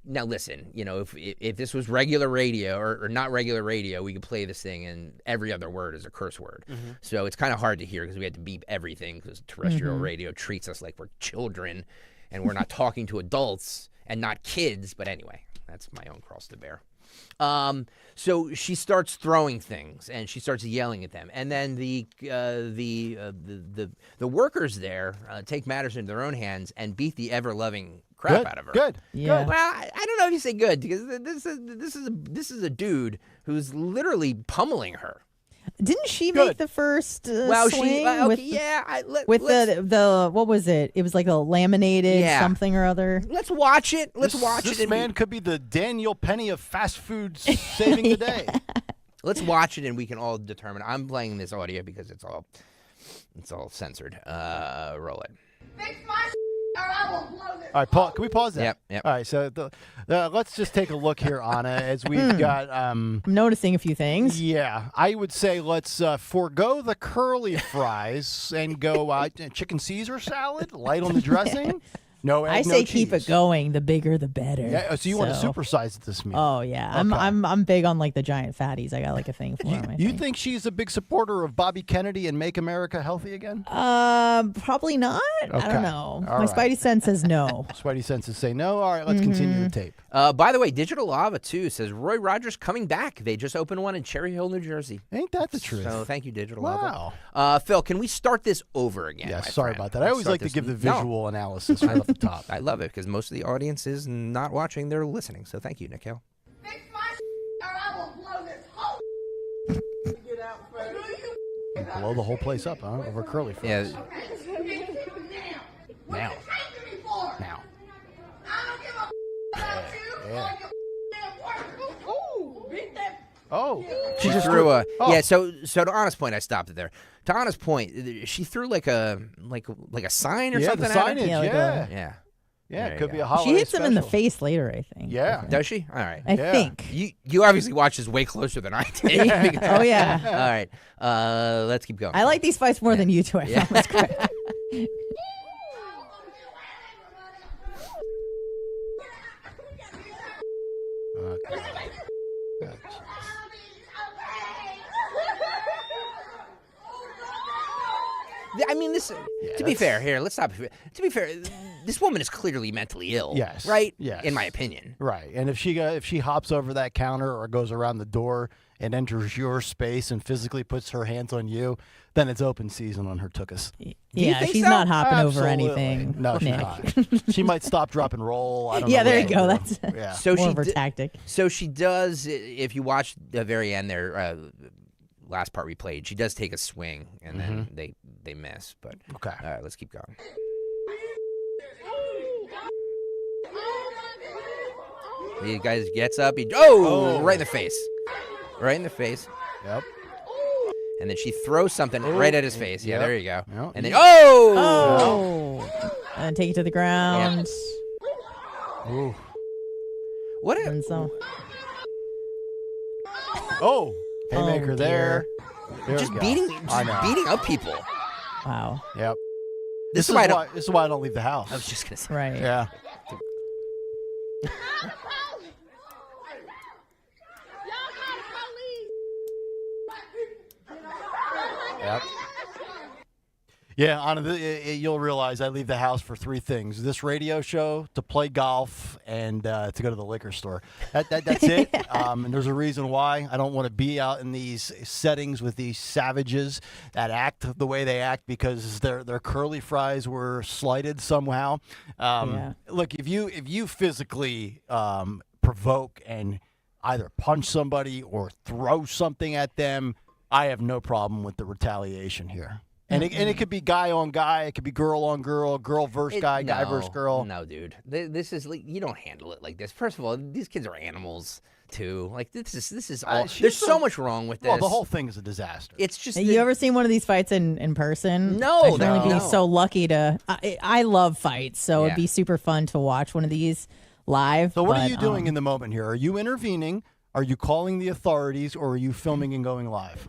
Now listen, you know, if this was regular radio or not regular radio, we could play this thing and every other word is a curse word. Mm-hmm. So it's kind of hard to hear because we had to beep everything because terrestrial radio treats us like we're children and we're not talking to adults and not kids. But anyway, that's my own cross to bear. So she starts throwing things and she starts yelling at them, and then the workers there take matters into their own hands and beat the ever loving crap out of her. Good. Yeah. Well, I don't know if you say good because this is a dude who's literally pummeling her. Didn't she make the first Well, swing okay, with the what was it? It was like a laminated something or other. Let's watch it. This man could be the Daniel Penny of fast food saving the day. Let's watch it and we can all determine. I'm playing this audio because it's all censored. Roll it. Fix my or I will blow this. All right, Paul, can we pause that? Yep. All right, so let's just take a look here, Anna, as we've got. I'm noticing a few things. Yeah, I would say let's forego the curly fries and go chicken Caesar salad, light on the dressing. No egg, I say no keep it cheese. going. The bigger, the better. Yeah, so you want to supersize this meal? Oh yeah, Okay. I'm big on like the giant fatties. I got like a thing for them. You think she's a big supporter of Bobby Kennedy and Make America Healthy Again? Probably not. I Okay. don't know. All My right. spidey sense says no. Spidey senses say no. All right, let's continue the tape. By the way, Digital Lava too says Roy Rogers coming back. They just opened one in Cherry Hill, New Jersey. Ain't that the truth? So thank you, Digital Wow. Lava. Phil, can we start this over again? Yeah, my sorry friend? about that. I always like to give the visual analysis right off the top. I love it because most of the audience is not watching; they're listening. So thank you, Nikhil. Fix my or I will blow this whole get out first. Blow the whole place up, huh? Over curly fries. Yeah. Now. Now. I don't give a about you or your damn work. Ooh, beat that. Oh. She just threw a yeah. So to Anna's point, I stopped it there. To Anna's point, she threw like a sign or something. The signage, Yeah, like a- yeah. Yeah, There it you could be go. a holiday She hits him in the special. face later, I think. Yeah. Does she? All right. I think. You obviously watched this way closer than I did. Oh, yeah. All right. Let's keep going. I like these fights more than you two. I found this great. I mean, this. To be fair, here, let's stop. To be fair, this woman is clearly mentally ill. Yes. Right? Yes. In my opinion. Right. And if she hops over that counter or goes around the door and enters your space and physically puts her hands on you, then it's open season on her tuchus. Yeah, she's not hopping over anything. No, she's Nick. not. She might stop, drop, and roll. I don't know. Yeah, there what you go. she'll That's do. Yeah. So more she of her d- tactic. So she does, if you watch the very end there, last part we played, she does take a swing, and then they miss. But okay. All right, let's keep going. The guy gets up. Right in the face. Right in the face. Yep. And then she throws something right at his face. Yeah, Yep. there you go. Yep. And then, And take it to the ground. Ooh. What? And so. Oh, haymaker Oh, there. There Just we go. beating I know. beating up people. Wow. Yep. This This is why I is don't- why. This is why I don't leave the house. I was just gonna say. Right. Yeah. Yep. Yeah, you'll realize I leave the house for three things: this radio show, to play golf, and to go to the liquor store. That's it. And there's a reason why. I don't want to be out in these settings with these savages that act the way they act because their curly fries were slighted somehow. Look, if you physically provoke and either punch somebody or throw something at them, I have no problem with the retaliation here. And it could be guy on guy, it could be girl on girl, girl versus guy, guy versus girl. No, dude. This is like, you don't handle it like this. First of all, these kids are animals too. Like this is all. There's so much wrong with this. Well, the whole thing is a disaster. It's just. You ever seen one of these fights in person? No, I can only be no. so lucky to. I love fights, so it'd be super fun to watch one of these live. So what are but, you doing in the moment here? Are you intervening? Are you calling the authorities, or are you filming and going live?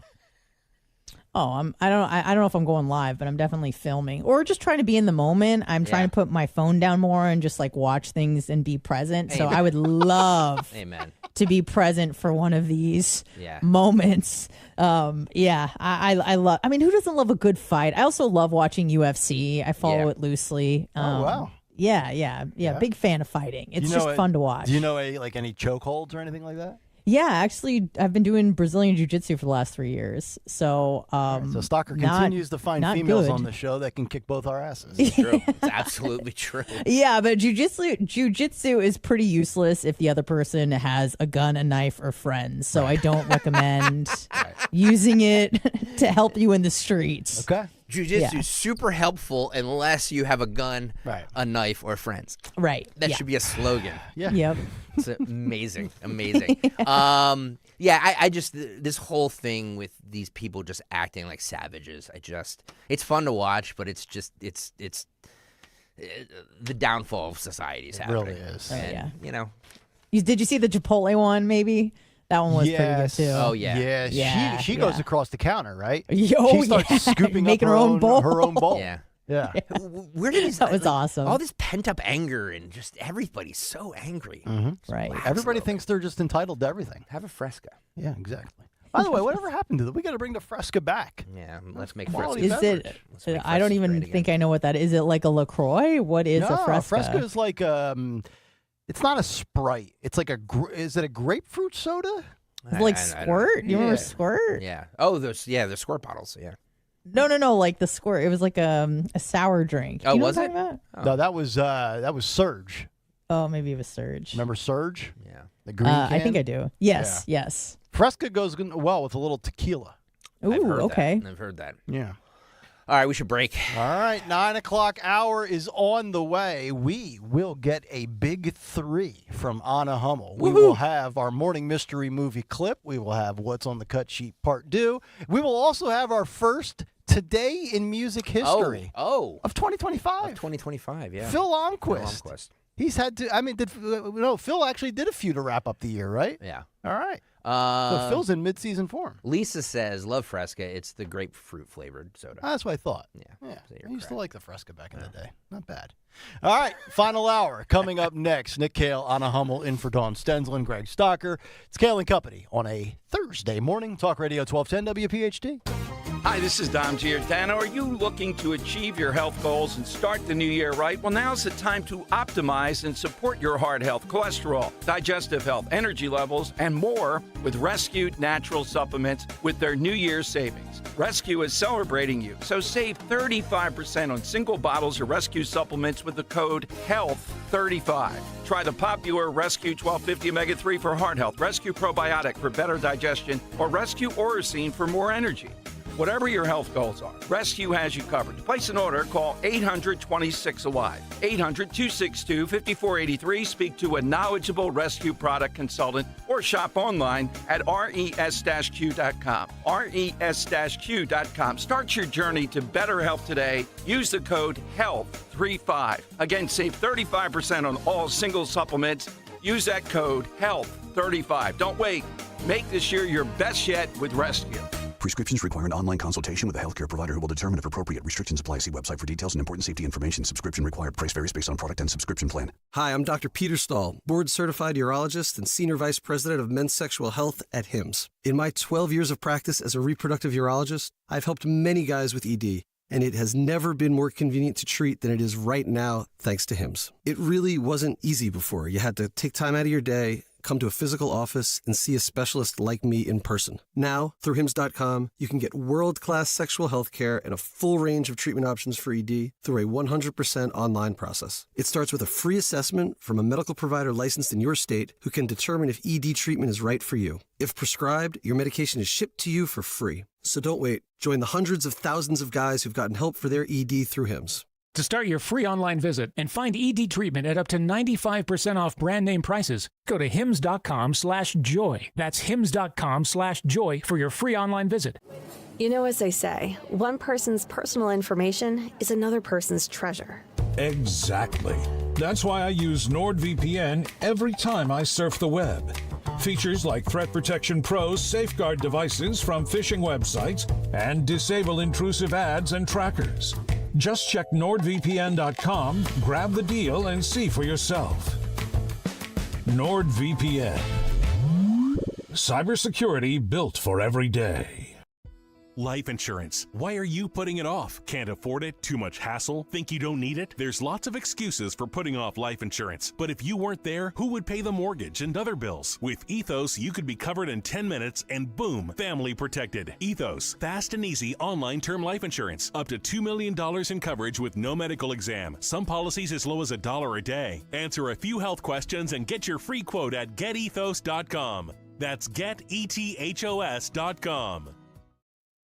Oh, I don't know if I'm going live, but I'm definitely filming or just trying to be in the moment. I'm trying to put my phone down more and just like watch things and be present. So I would love Amen. to be present for one of these moments. I love. I mean, who doesn't love a good fight? I also love watching UFC. I follow it loosely. Oh wow. Yeah. Big fan of fighting. It's just fun to watch. Do you know any chokeholds or anything like that? Yeah, actually, I've been doing Brazilian Jiu-Jitsu for the last 3 years. So, So Stalker continues to find females on the show that can kick both our asses. It's true. It's absolutely true. Yeah, but Jiu-Jitsu is pretty useless if the other person has a gun, a knife, or friends. So I don't recommend using it to help you in the streets. Okay. Jiu-Jitsu is super helpful unless you have a gun, Right. a knife, or friends. Right. That should be a slogan. Yeah. Yep. It's amazing. I just, this whole thing with these people just acting like savages, it's fun to watch, but it's the downfall of society is happening. really is. And, Did you see the Chipotle one, maybe? That one was pretty good, too. Oh, yeah. Yeah. She goes across the counter, right? Yo, she starts scooping making up her own bowl. Her own bowl. Yeah. Yeah. Where did That was awesome. all this pent up anger and just everybody's so angry? Right. Everybody thinks they're just entitled to everything. Have a Fresca. Yeah, exactly. By the way, whatever happened to them? We got to bring the Fresca back. Yeah, let's make Quality Fresca. Is beverage. it? I don't even think I know what that is. Is it like a LaCroix? What is a Fresca? Fresca is like it's not a Sprite. It's like is it a grapefruit soda? It's like Squirt. You remember Squirt? Yeah. Oh, the Squirt bottles. Yeah. No, like the Squirt. It was like a sour drink. Oh, You know was what I'm it? talking about? No, that was Surge. Oh, maybe it was Surge. Remember Surge? Yeah. The green can? I think I do. Yes, yes. Fresca goes well with a little tequila. Ooh, I've heard okay. I've heard that. Yeah. All right, we should break. All right, 9 o'clock hour is on the way. We will get a big 3 from Anna Hummel. We will have our morning mystery movie clip. We will have What's on the Cut Sheet Part 2. We will also have our first Today in Music History of 2025. Of 2025, yeah. Phil Lomquist. He's had to, Phil actually did a few to wrap up the year, right? Yeah. All right. So Phil's in mid-season form. Lisa says, love Fresca. It's the grapefruit flavored soda. That's what I thought. Yeah. So I you're used to correct. like the Fresca back in the day. Not bad. All right, final hour coming up next. Nick Kayal, Anna Hummel, in for Dawn Stensland, Greg Stocker. It's Kayal and Company on a Thursday morning. Talk Radio 1210 WPHT. Hi, this is Dom Giordano. Are you looking to achieve your health goals and start the new year right? Well, now's the time to optimize and support your heart health, cholesterol, digestive health, energy levels, and more with Rescue Natural Supplements with their New Year's savings. Rescue is celebrating you, so save 35% on single bottles of Rescue supplements with the code HEALTH35. Try the popular Rescue 1250 Omega-3 for heart health, Rescue Probiotic for better digestion, or Rescue Oracine for more energy. Whatever your health goals are, Rescue has you covered. To place an order, call 800-26-ALIVE. 800-262-5483. Speak to a knowledgeable Rescue product consultant or shop online at res-q.com. res-q.com. Start your journey to better health today. Use the code HEALTH35. Again, save 35% on all single supplements. Use that code HEALTH35. Don't wait. Make this year your best yet with Rescue. Prescriptions require an online consultation with a healthcare provider who will determine if appropriate. Restrictions apply. See website for details and important safety information. Subscription required. Price varies based on product and subscription plan. Hi, I'm Dr. Peter Stahl, board-certified urologist and senior vice president of men's sexual health at HIMSS. In my 12 years of practice as a reproductive urologist, I've helped many guys with ED, and it has never been more convenient to treat than it is right now, thanks to HIMSS. It really wasn't easy before. You had to take time out of your day, come to a physical office, and see a specialist like me in person. Now, through HIMSS.com, you can get world-class sexual health care and a full range of treatment options for ED through a 100% online process. It starts with a free assessment from a medical provider licensed in your state who can determine if ED treatment is right for you. If prescribed, your medication is shipped to you for free. So don't wait. Join the hundreds of thousands of guys who've gotten help for their ED through HIMSS. To start your free online visit and find ED treatment at up to 95% off brand name prices, go to hims.com/joy. That's hims.com/joy for your free online visit. You know, as they say, one person's personal information is another person's treasure. Exactly. That's why I use NordVPN every time I surf the web. Features like Threat Protection Pro's safeguard devices from phishing websites and disable intrusive ads and trackers. Just check NordVPN.com, grab the deal, and see for yourself. NordVPN. Cybersecurity built for every day. Life insurance. Why are you putting it off? Can't afford it? Too much hassle? Think you don't need it? There's lots of excuses for putting off life insurance. But if you weren't there, who would pay the mortgage and other bills? With Ethos, you could be covered in 10 minutes and boom, family protected. Ethos, fast and easy online term life insurance. Up to $2 million in coverage with no medical exam. Some policies as low as $1 a day. Answer a few health questions and get your free quote at getethos.com. That's getethos.com.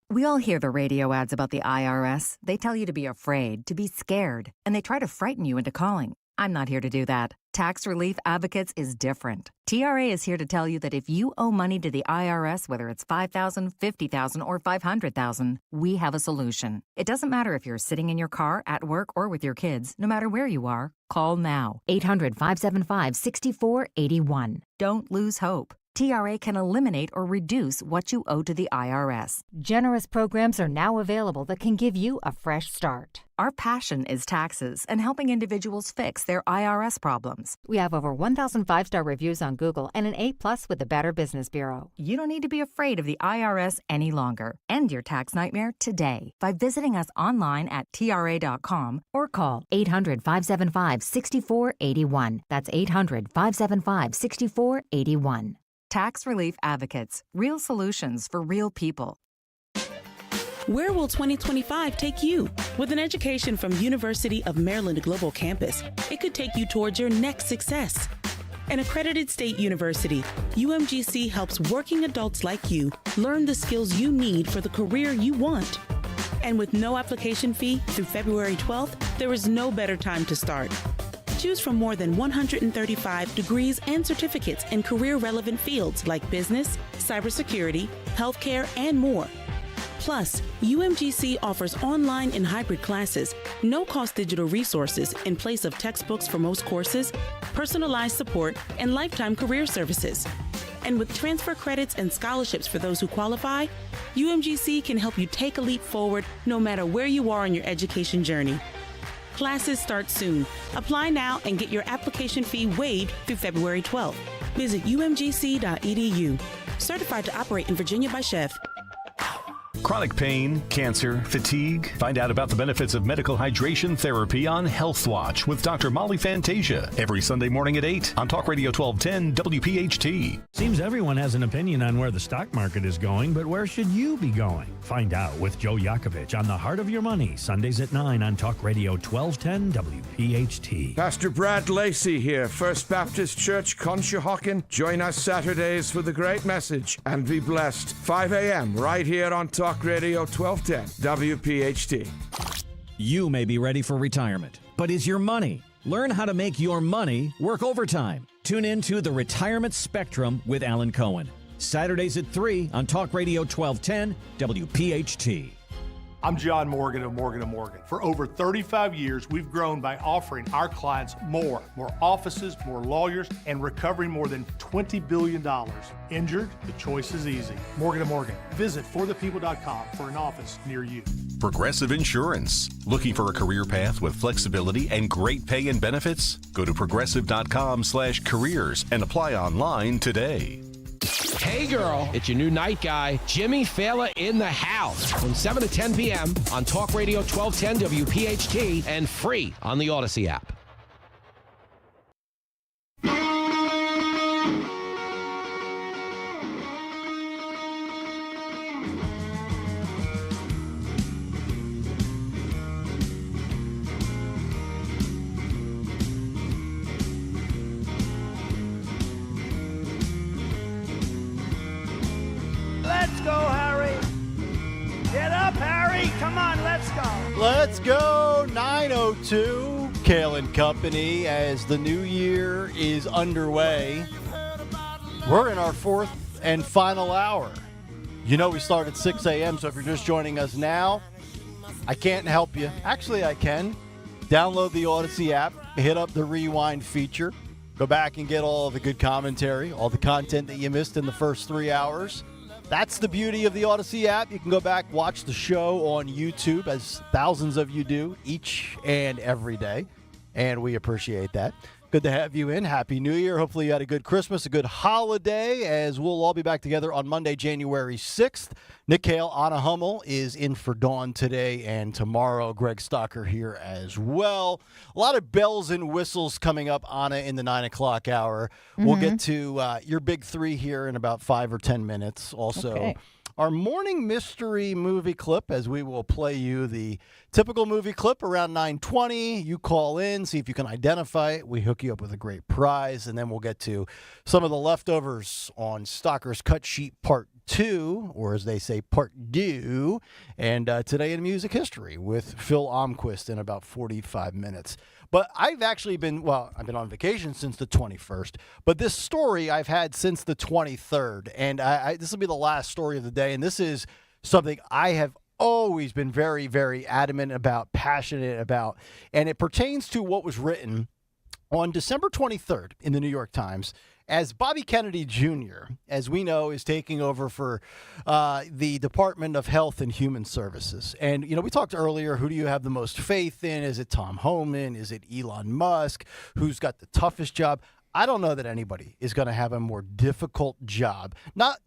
We all hear the radio ads about the IRS. They tell you to be afraid, to be scared, and they try to frighten you into calling. I'm not here to do that. Tax Relief Advocates is different. TRA is here to tell you that if you owe money to the IRS, whether it's $5,000, $50,000, or $500,000, we have a solution. It doesn't matter if you're sitting in your car, at work, or with your kids. No matter where you are, call now. 800-575-6481. Don't lose hope. TRA can eliminate or reduce what you owe to the IRS. Generous programs are now available that can give you a fresh start. Our passion is taxes and helping individuals fix their IRS problems. We have over 1,000 5-star reviews on Google and an A+ with the Better Business Bureau. You don't need to be afraid of the IRS any longer. End your tax nightmare today by visiting us online at TRA.com or call 800-575-6481. That's 800-575-6481. Tax Relief Advocates. Real solutions for real people. Where will 2025 take you? With an education from University of Maryland Global Campus, it could take you towards your next success. An accredited state university, UMGC helps working adults like you learn the skills you need for the career you want. And with no application fee through February 12th, there is no better time to start. Choose from more than 135 degrees and certificates in career-relevant fields like business, cybersecurity, healthcare, and more. Plus, UMGC offers online and hybrid classes, no-cost digital resources in place of textbooks for most courses, personalized support, and lifetime career services. And with transfer credits and scholarships for those who qualify, UMGC can help you take a leap forward no matter where you are on your education journey. Classes start soon. Apply now and get your application fee waived through February 12th. Visit umgc.edu. Certified to operate in Virginia by Chef. Chronic pain, cancer, fatigue. Find out about the benefits of medical hydration therapy on Health Watch with Dr. Molly Fantasia every Sunday morning at 8 on Talk Radio 1210 WPHT. Seems everyone has an opinion on where the stock market is going, but where should you be going? Find out with Joe Yakovich on The Heart of Your Money, Sundays at 9 on Talk Radio 1210 WPHT. Pastor Brad Lacey here, First Baptist Church, Conshohocken. Join us Saturdays for the great message and be blessed. 5 a.m. right here on Talk Radio 1210 WPHT. You may be ready for retirement, but is your money? Learn how to make your money work overtime. Tune in to The Retirement Spectrum with Alan Cohen. Saturdays at 3 on Talk Radio 1210 WPHT. I'm John Morgan of Morgan & Morgan. For over 35 years, we've grown by offering our clients more offices, more lawyers, and recovering more than $20 billion. Injured? The choice is easy. Morgan & Morgan. Visit forthepeople.com for an office near you. Progressive Insurance. Looking for a career path with flexibility and great pay and benefits? Go to progressive.com/careers and apply online today. Hey girl, it's your new night guy, Jimmy Fallon in the house from 7 to 10 p.m. on Talk Radio 1210 WPHT and free on the Odyssey app. Let's go, Harry. Get up, Harry. Come on, let's go. Let's go, 9:02. Kayal and Company as the new year is underway. We're in our fourth and final hour. You know we start at 6 a.m., so if you're just joining us now, I can't help you. Actually, I can. Download the Odyssey app, hit up the rewind feature, go back and get all the good commentary, all the content that you missed in the first 3 hours. That's the beauty of the Odyssey app. You can go back, watch the show on YouTube, as thousands of you do each and every day, and we appreciate that. Good to have you in. Happy New Year. Hopefully you had a good Christmas, a good holiday, as we'll all be back together on Monday, January 6th. Nick Kayal, Anna Hummel is in for Dawn today and tomorrow. Greg Stocker here as well. A lot of bells and whistles coming up, Anna, in the 9 o'clock hour. We'll get to your big three here in about 5 or 10 minutes. Also, our morning mystery movie clip, as we will play you the typical movie clip around 9:20. You call in, see if you can identify it. We hook you up with a great prize, and then we'll get to some of the leftovers on Stocker's Cut Sheet Part 2, or as they say, Part 2, and Today in Music History with Phil Almquist in about 45 minutes. But I've actually been on vacation since the 21st, but this story I've had since the 23rd, and this will be the last story of the day, and this is something I have always been very, very adamant about, passionate about, and it pertains to what was written on December 23rd in the New York Times, as Bobby Kennedy Jr., as we know, is taking over for the Department of Health and Human Services. And, we talked earlier, who do you have the most faith in? Is it Tom Homan? Is it Elon Musk? Who's got the toughest job? I don't know that anybody is going to have a more difficult job. Not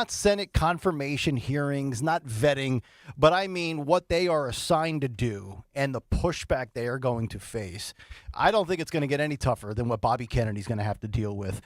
Senate confirmation hearings, not vetting, but I mean what they are assigned to do and the pushback they are going to face. I don't think it's going to get any tougher than what Bobby Kennedy's going to have to deal with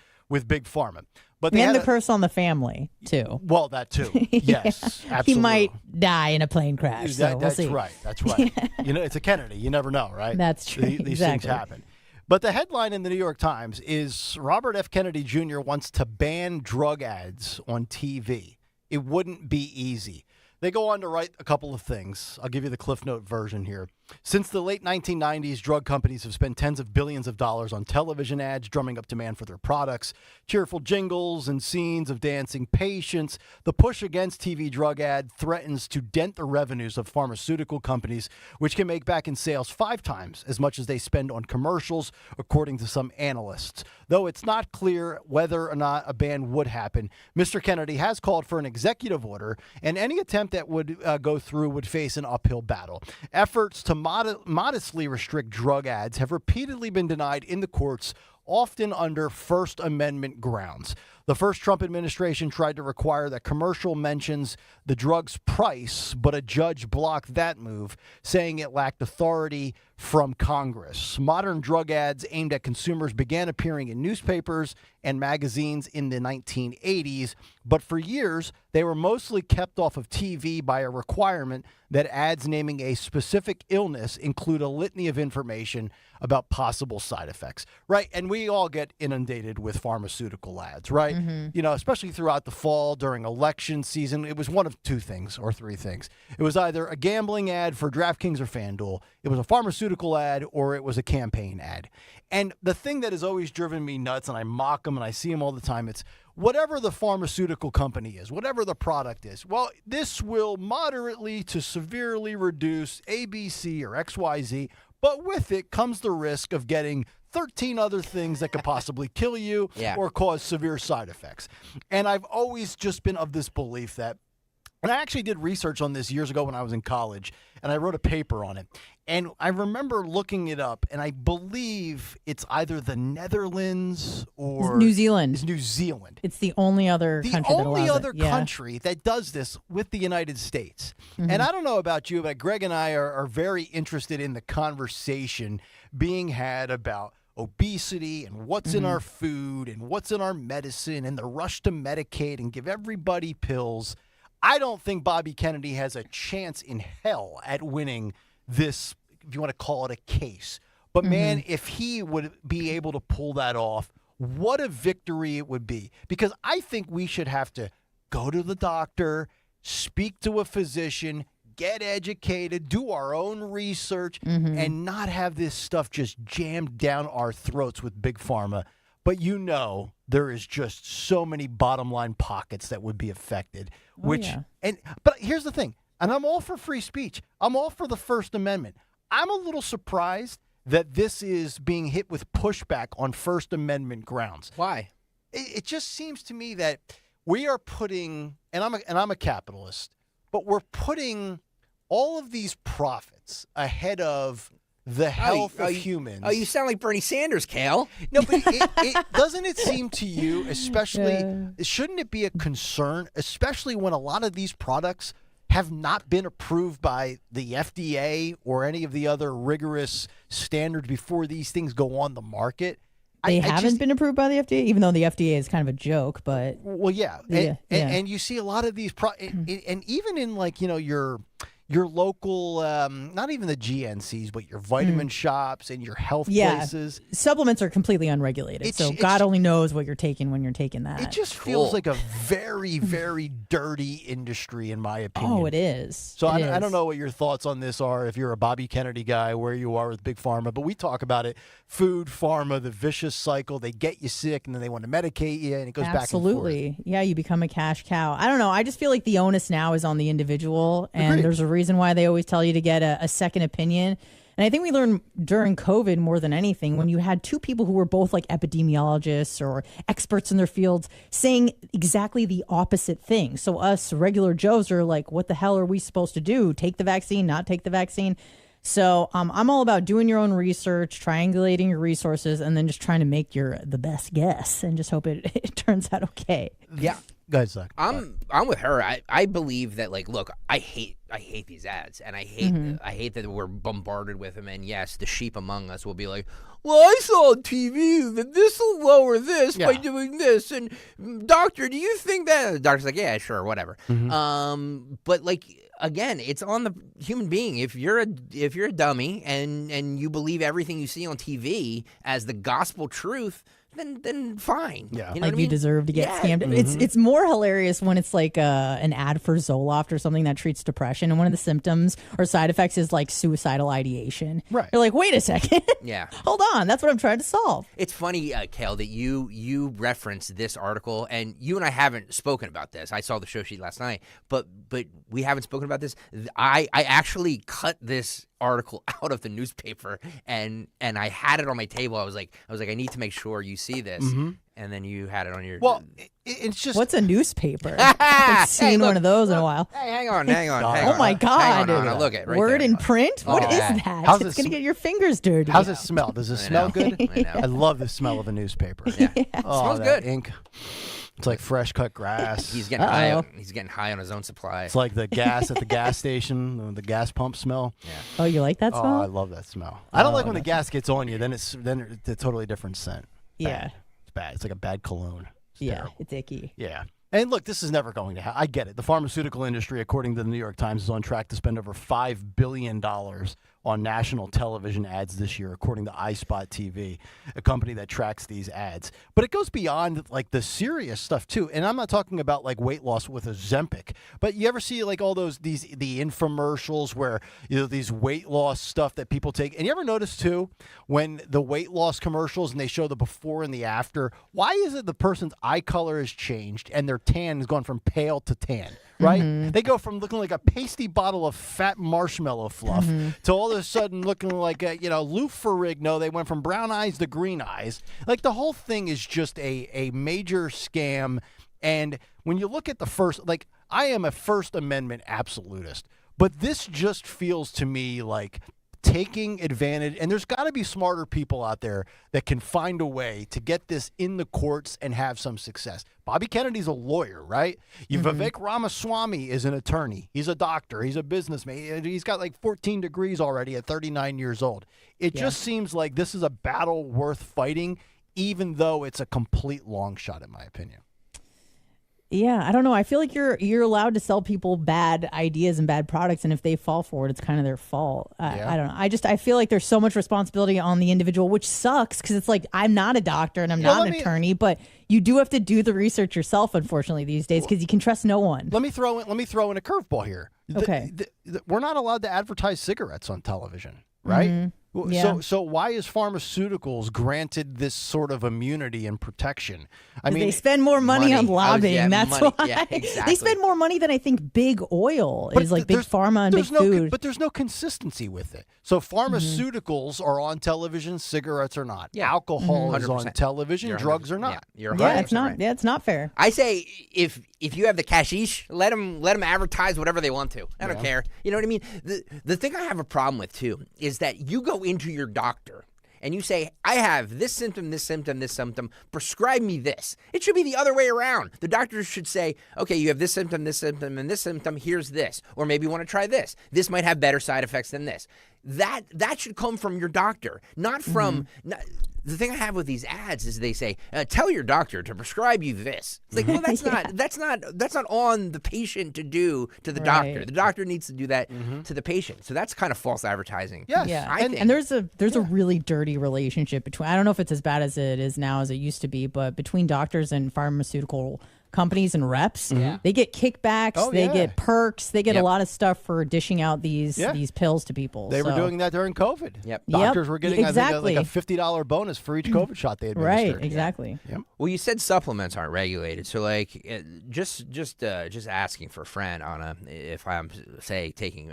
Big Pharma. But and the curse on the family, too. Well, that too. Yes, absolutely. He might die in a plane crash, so we'll see. That's right. It's a Kennedy. You never know, right? That's true. These things happen. But the headline in the New York Times is Robert F. Kennedy Jr. wants to ban drug ads on TV. It wouldn't be easy. They go on to write a couple of things. I'll give you the Cliff Note version here. Since the late 1990s, drug companies have spent tens of billions of dollars on television ads, drumming up demand for their products. Cheerful jingles and scenes of dancing patients. The push against TV drug ad threatens to dent the revenues of pharmaceutical companies, which can make back in sales 5 times as much as they spend on commercials, according to some analysts. Though it's not clear whether or not a ban would happen, Mr. Kennedy has called for an executive order, and any attempt that would go through would face an uphill battle. Efforts to modestly restrict drug ads have repeatedly been denied in the courts, often under First Amendment grounds. The first Trump administration tried to require that commercial mentions the drug's price, but a judge blocked that move, saying it lacked authority from Congress. Modern drug ads aimed at consumers began appearing in newspapers and magazines in the 1980s, but for years they were mostly kept off of TV by a requirement that ads naming a specific illness include a litany of information about possible side effects, right? And we all get inundated with pharmaceutical ads, right? You know, especially throughout the fall during election season. It was one of two things or three things. It was either a gambling ad for DraftKings or FanDuel, it was a pharmaceutical ad, or it was a campaign ad. And the thing that has always driven me nuts, and I mock them and I see them all the time, it's whatever the pharmaceutical company is, whatever the product is, well, this will moderately to severely reduce ABC or XYZ, but with it comes the risk of getting 13 other things that could possibly kill you or cause severe side effects. And I've always just been of this belief that, and I actually did research on this years ago when I was in college, and I wrote a paper on it. And I remember looking it up, and I believe it's either the Netherlands or New Zealand. It's New Zealand. It's the only other country that allows it. The only other country that does this with the United States. And I don't know about you, but Greg and I are very interested in the conversation being had about obesity and what's in our food and what's in our medicine and the rush to medicate and give everybody pills. I don't think Bobby Kennedy has a chance in hell at winning this, if you want to call it a case. But man, if he would be able to pull that off, what a victory it would be. Because I think we should have to go to the doctor, speak to a physician, get educated, do our own research, and not have this stuff just jammed down our throats with Big Pharma. But you know, there is just so many bottom line pockets that would be affected. But here's the thing, and I'm all for free speech. I'm all for the First Amendment. I'm a little surprised that this is being hit with pushback on First Amendment grounds. Why? It just seems to me that we are putting, and I'm a capitalist, but we're putting all of these profits ahead of the health of humans. Oh, you sound like Bernie Sanders, Kayal. No, but it doesn't it seem to you, especially, shouldn't it be a concern, especially when a lot of these products have not been approved by the FDA or any of the other rigorous standards before these things go on the market? They haven't been approved by the FDA, even though the FDA is kind of a joke. But and you see a lot of these, and even in like your local, not even the GNCs, but your vitamin shops and your health places. Supplements are completely unregulated, so God only knows what you're taking when you're taking that. It just feels like a very, very dirty industry, in my opinion. Oh, it is. So I don't know what your thoughts on this are, if you're a Bobby Kennedy guy, where you are with Big Pharma, but we talk about it. Food, pharma, the vicious cycle. They get you sick, and then they want to medicate you, and it goes back and forth. Absolutely. Yeah, you become a cash cow. I don't know. I just feel like the onus now is on the individual, and there's a reason why they always tell you to get a second opinion. And I think we learned during COVID more than anything, when you had two people who were both like epidemiologists or experts in their fields saying exactly the opposite thing. So us regular Joes are like, what the hell are we supposed to do? Take the vaccine, not take the vaccine? So I'm all about doing your own research, triangulating your resources, and then just trying to make the best guess and just hope it turns out okay. Yeah. Go ahead, Zach. I'm with her. I believe that, like, look, I hate these ads, and I hate that we're bombarded with them. And yes, the sheep among us will be like, well, I saw on TV that this will lower this by doing this, and doctor, do you think that? The doctor's like, yeah, sure, whatever. But like, again, it's on the human being. If you're a dummy and you believe everything you see on TV as the gospel truth, then fine. Yeah. You know You deserve to get scammed. It's more hilarious when it's like an ad for Zoloft or something that treats depression, and one of the symptoms or side effects is like suicidal ideation. Right. You're like, wait a second. Yeah. Hold on. That's what I'm trying to solve. It's funny, Kayal, that you referenced this article, and you and I haven't spoken about this. I saw the show sheet last night, but we haven't spoken about this. I actually cut this article out of the newspaper and I had it on my table. I was like, I need to make sure you see this. And then you had it on your. Well, it's just, what's a newspaper? I haven't seen one of those in a while. Hey, hang on. Oh my God! Hang on, look at right Word there. in print. What is that? How's it's gonna get your fingers dirty. How's it smell? Does it smell good? I know. I love the smell of a newspaper. Yeah. Oh, Smells that good. ink. It's like fresh cut grass. He's getting high. He's getting high on his own supply. It's like the gas at the gas station, the gas pump smell. Yeah. Oh, you like that smell? Oh, I love that smell. I don't like when the gas gets on you. Then it's a totally different scent. Yeah. It's bad. It's like a bad cologne. It's terrible. It's icky. Yeah. And look, this is never going to happen. I get it. The pharmaceutical industry, according to the New York Times, is on track to spend over $5 billion on national television ads this year, according to iSpot TV, a company that tracks these ads. But it goes beyond like the serious stuff too. And I'm not talking about like weight loss with Ozempic, but you ever see like all the infomercials where these weight loss stuff that people take? And you ever notice too when the weight loss commercials and they show the before and the after? Why is it the person's eye color has changed and their tan has gone from pale to tan? Right? Mm-hmm. They go from looking like a pasty bottle of fat marshmallow fluff to all of a sudden looking like a, Lou Ferrigno. They went from brown eyes to green eyes. Like the whole thing is just a major scam. And when you look at the first, like I am a First Amendment absolutist, but this just feels to me like taking advantage, and there's got to be smarter people out there that can find a way to get this in the courts and have some success. Bobby Kennedy's a lawyer, right? Vivek Ramaswamy is an attorney. He's a doctor. He's a businessman. He's got like 14 degrees already at 39 years old. It just seems like this is a battle worth fighting, even though it's a complete long shot, in my opinion. Yeah, I don't know. I feel like you're allowed to sell people bad ideas and bad products, and if they fall for it, it's kind of their fault. I don't know. I feel like there's so much responsibility on the individual, which sucks because it's like I'm not a doctor and I'm not an attorney, but you do have to do the research yourself, unfortunately, these days because you can trust no one. Let me throw in a curveball here. Okay, we're not allowed to advertise cigarettes on television, right? Mm-hmm. Yeah. So why is pharmaceuticals granted this sort of immunity and protection? I mean, they spend more money on lobbying. That's money. why. Yeah, exactly. They spend more money than I think big oil is, like big pharma and big food. But there's no consistency with it. So pharmaceuticals are on television, cigarettes are not. Yeah. Alcohol is 100%. on television, drugs are not. You're it's not. Right. Yeah, it's not fair. I say if you have the cashish, let them advertise whatever they want to. I don't care. You know what I mean? The thing I have a problem with too is that you go into your doctor and you say, I have this symptom, this symptom, this symptom, prescribe me this. It should be the other way around. The doctor should say, okay, you have this symptom, and this symptom, here's this. Or maybe you want to try this. This might have better side effects than this. That should come from your doctor, not from... The thing I have with these ads is they say, tell your doctor to prescribe you this. It's like, well, that's not on the patient to do to the doctor. The doctor needs to do that to the patient. So that's kind of false advertising. Yes. Yeah. I think. And there's a really dirty relationship between, I don't know if it's as bad as it is now as it used to be, but between doctors and pharmaceutical companies and reps, they get kickbacks, they get perks, they get a lot of stuff for dishing out these pills to people. They were doing that during COVID. Yep. Doctors were getting I think, like a $50 bonus for each COVID shot they administered. Right, exactly. Yep. Well, you said supplements aren't regulated, so like just asking for a friend on if I'm say taking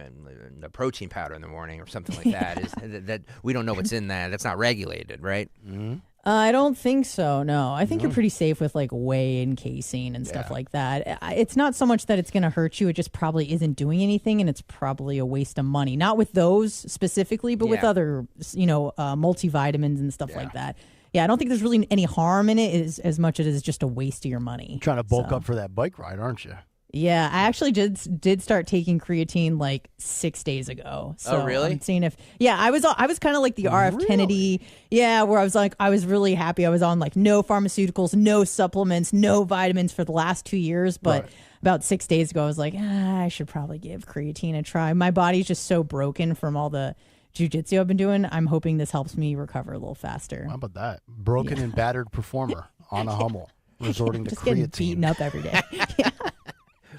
a protein powder in the morning or something like that is that we don't know what's in that. That's not regulated, right? Mm-hmm. I don't think so. No, I think you're pretty safe with like whey and casein and stuff like that. It's not so much that it's going to hurt you. It just probably isn't doing anything, and it's probably a waste of money. Not with those specifically, but with other, multivitamins and stuff like that. Yeah, I don't think there's really any harm in it as much as it is just a waste of your money. You're trying to bulk up for that bike ride, aren't you? Yeah, I actually did start taking creatine like 6 days ago. So oh, really? I'm seeing I was kind of like the RF Kennedy. Yeah, where I was really happy. I was on like no pharmaceuticals, no supplements, no vitamins for the last 2 years. But about 6 days ago, I was like, I should probably give creatine a try. My body's just so broken from all the jiu-jitsu I've been doing. I'm hoping this helps me recover a little faster. How about that? Broken and battered performer on a Hummel, resorting to just creatine. Getting beaten up every day.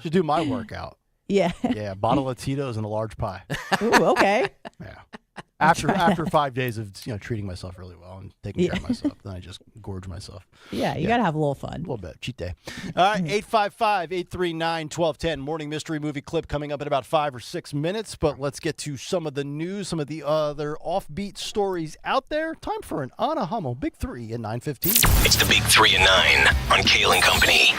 Should do my workout. Yeah. Yeah, a bottle of Tito's and a large pie. Ooh, okay. Yeah. After 5 days of treating myself really well and taking care of myself, then I just gorge myself. Yeah, you got to have a little fun. A little bit. Cheat day. All right, 855-839-1210. Morning mystery movie clip coming up in about 5 or 6 minutes, but let's get to some of the news, some of the other offbeat stories out there. Time for an Anna Hummel Big 3 at 9:15. It's the Big 3 at 9 on Kayal and Company.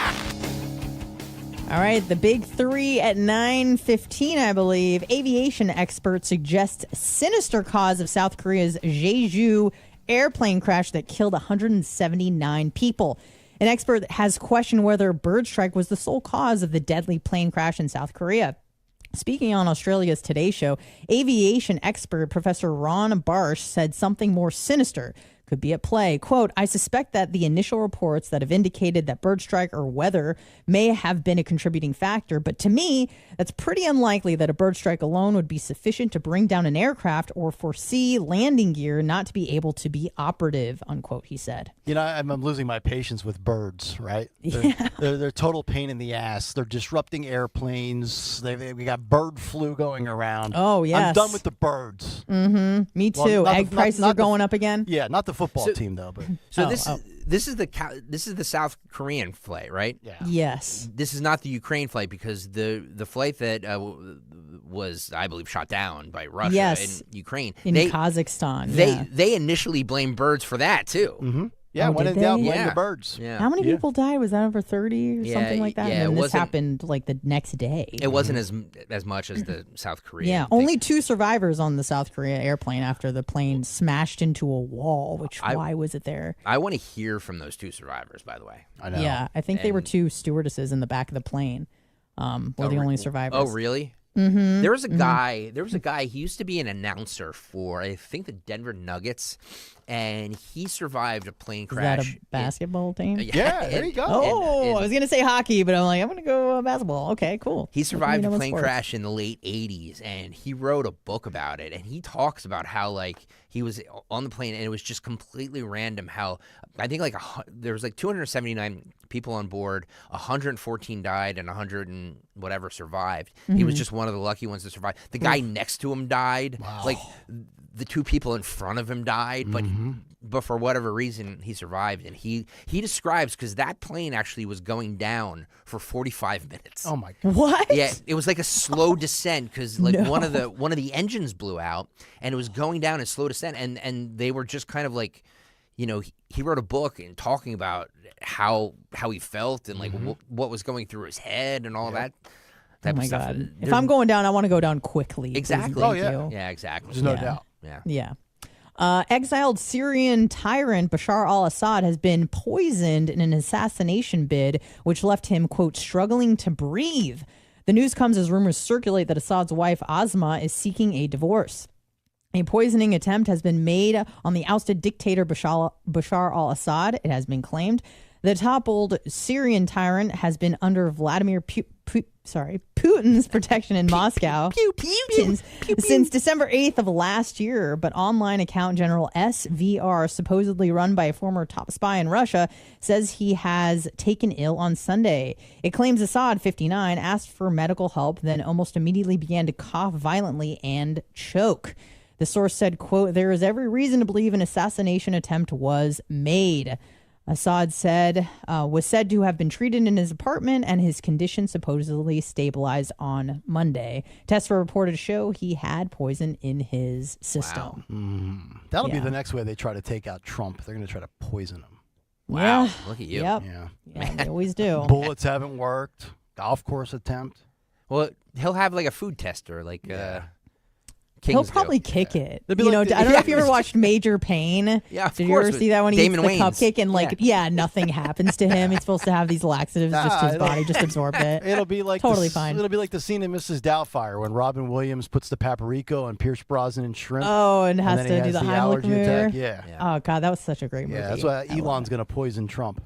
All right, the Big 3 at 9:15, I believe. Aviation experts suggest sinister cause of South Korea's Jeju airplane crash that killed 179 people. An expert has questioned whether a bird strike was the sole cause of the deadly plane crash in South Korea. Speaking on Australia's Today Show, aviation expert Professor Ron Barsh said something more sinister could be at play. Quote, I suspect that the initial reports that have indicated that bird strike or weather may have been a contributing factor, but to me, that's pretty unlikely that a bird strike alone would be sufficient to bring down an aircraft or foresee landing gear not to be able to be operative, unquote, he said. You know, I'm losing my patience with birds, right? They're total pain in the ass. They're disrupting airplanes. We got bird flu going around. Oh, yes. I'm done with the birds. Mm-hmm. Me too. Well, Egg prices are going up again? Yeah, not the football team, though. But So this is the South Korean flight, right? Yeah. Yes. This is not the Ukraine flight because the flight that was, I believe, shot down by Russia Yes. in Ukraine. In Kazakhstan. They initially blamed birds for that too. Mm-hmm. Yeah, when in did doubt, they? blame the birds. Yeah. How many people died? Was that over 30 or something like that? yeah, and it then this wasn't- happened like the next day. It wasn't as much as the South Korean. Yeah, thing. only 2 survivors on the South Korea airplane after the plane smashed into a wall, which why was it there? I want to hear from those 2 survivors, by the way. I know. Yeah, I think they were 2 stewardesses in the back of the plane. Were the only survivors. Oh, really? Mm-hmm. There was a guy. There was a guy. He used to be an announcer for, I think, the Denver Nuggets, and he survived a plane Is crash. that a basketball team? Yeah, there you go. Oh, I was going to say hockey, but I'm like, I'm going to go basketball. Okay, cool. He survived Let me a know plane sports. crash in the late 80s, and he wrote a book about it. And he talks about how, like, he was on the plane, and it was just completely random how, I think, like, there was, like, 279 people on board, 114 died, and 100 and whatever survived. He was just one of the lucky ones to survive. The guy next to him died. Wow. Like, the 2 people in front of him died, but for whatever reason, he survived. And he describes, because that plane actually was going down for 45 minutes. Oh, my God. What? Yeah, it was like a slow descent because like one of the engines blew out and it was going down in slow descent and they were just kind of like, you know, he wrote a book and talking about how he felt and like what was going through his head and all of that type Oh my of stuff. God. If I'm going down, I want to go down quickly. please, Exactly. thank you. Yeah, exactly. There's no doubt. Yeah. Yeah. Exiled Syrian tyrant Bashar al-Assad has been poisoned in an assassination bid, which left him, quote, struggling to breathe. The news comes as rumors circulate that Assad's wife, Asma, is seeking a divorce. A poisoning attempt has been made on the ousted dictator Bashar al-Assad, it has been claimed. The toppled Syrian tyrant has been under Vladimir Putin's protection in Moscow since December 8th of last year, but online account General SVR, supposedly run by a former top spy in Russia, says he has taken ill on Sunday. It claims Assad, 59, asked for medical help, then almost immediately began to cough violently and choke. The source said, quote, there is every reason to believe an assassination attempt was made. Assad was said to have been treated in his apartment and his condition supposedly stabilized on Monday. Tests were reported to show he had poison in his system. Wow. That'll be the next way they try to take out Trump. They're going to try to poison him. Wow. Yeah. Look at you. Yep. Yeah. They always do. Bullets haven't worked. Golf course attempt. Well, he'll have like a food tester, like He'll Kings probably do. kick it. They'd be You like know, I don't know if you ever watched Major Payne. Yeah, of Did you course, ever with see that when he Damon eats the Wayans. cupcake and nothing happens to him? He's supposed to have these laxatives, just his body just absorb it. It'll be like totally fine. It'll be like the scene in Mrs. Doubtfire when Robin Williams puts the paprika on Pierce Brosnan and shrimp. Oh, and has then to he do has the Heimlich allergy maneuver. attack. Yeah. Oh God, that was such a great movie. Yeah, that's why Elon's going to poison Trump.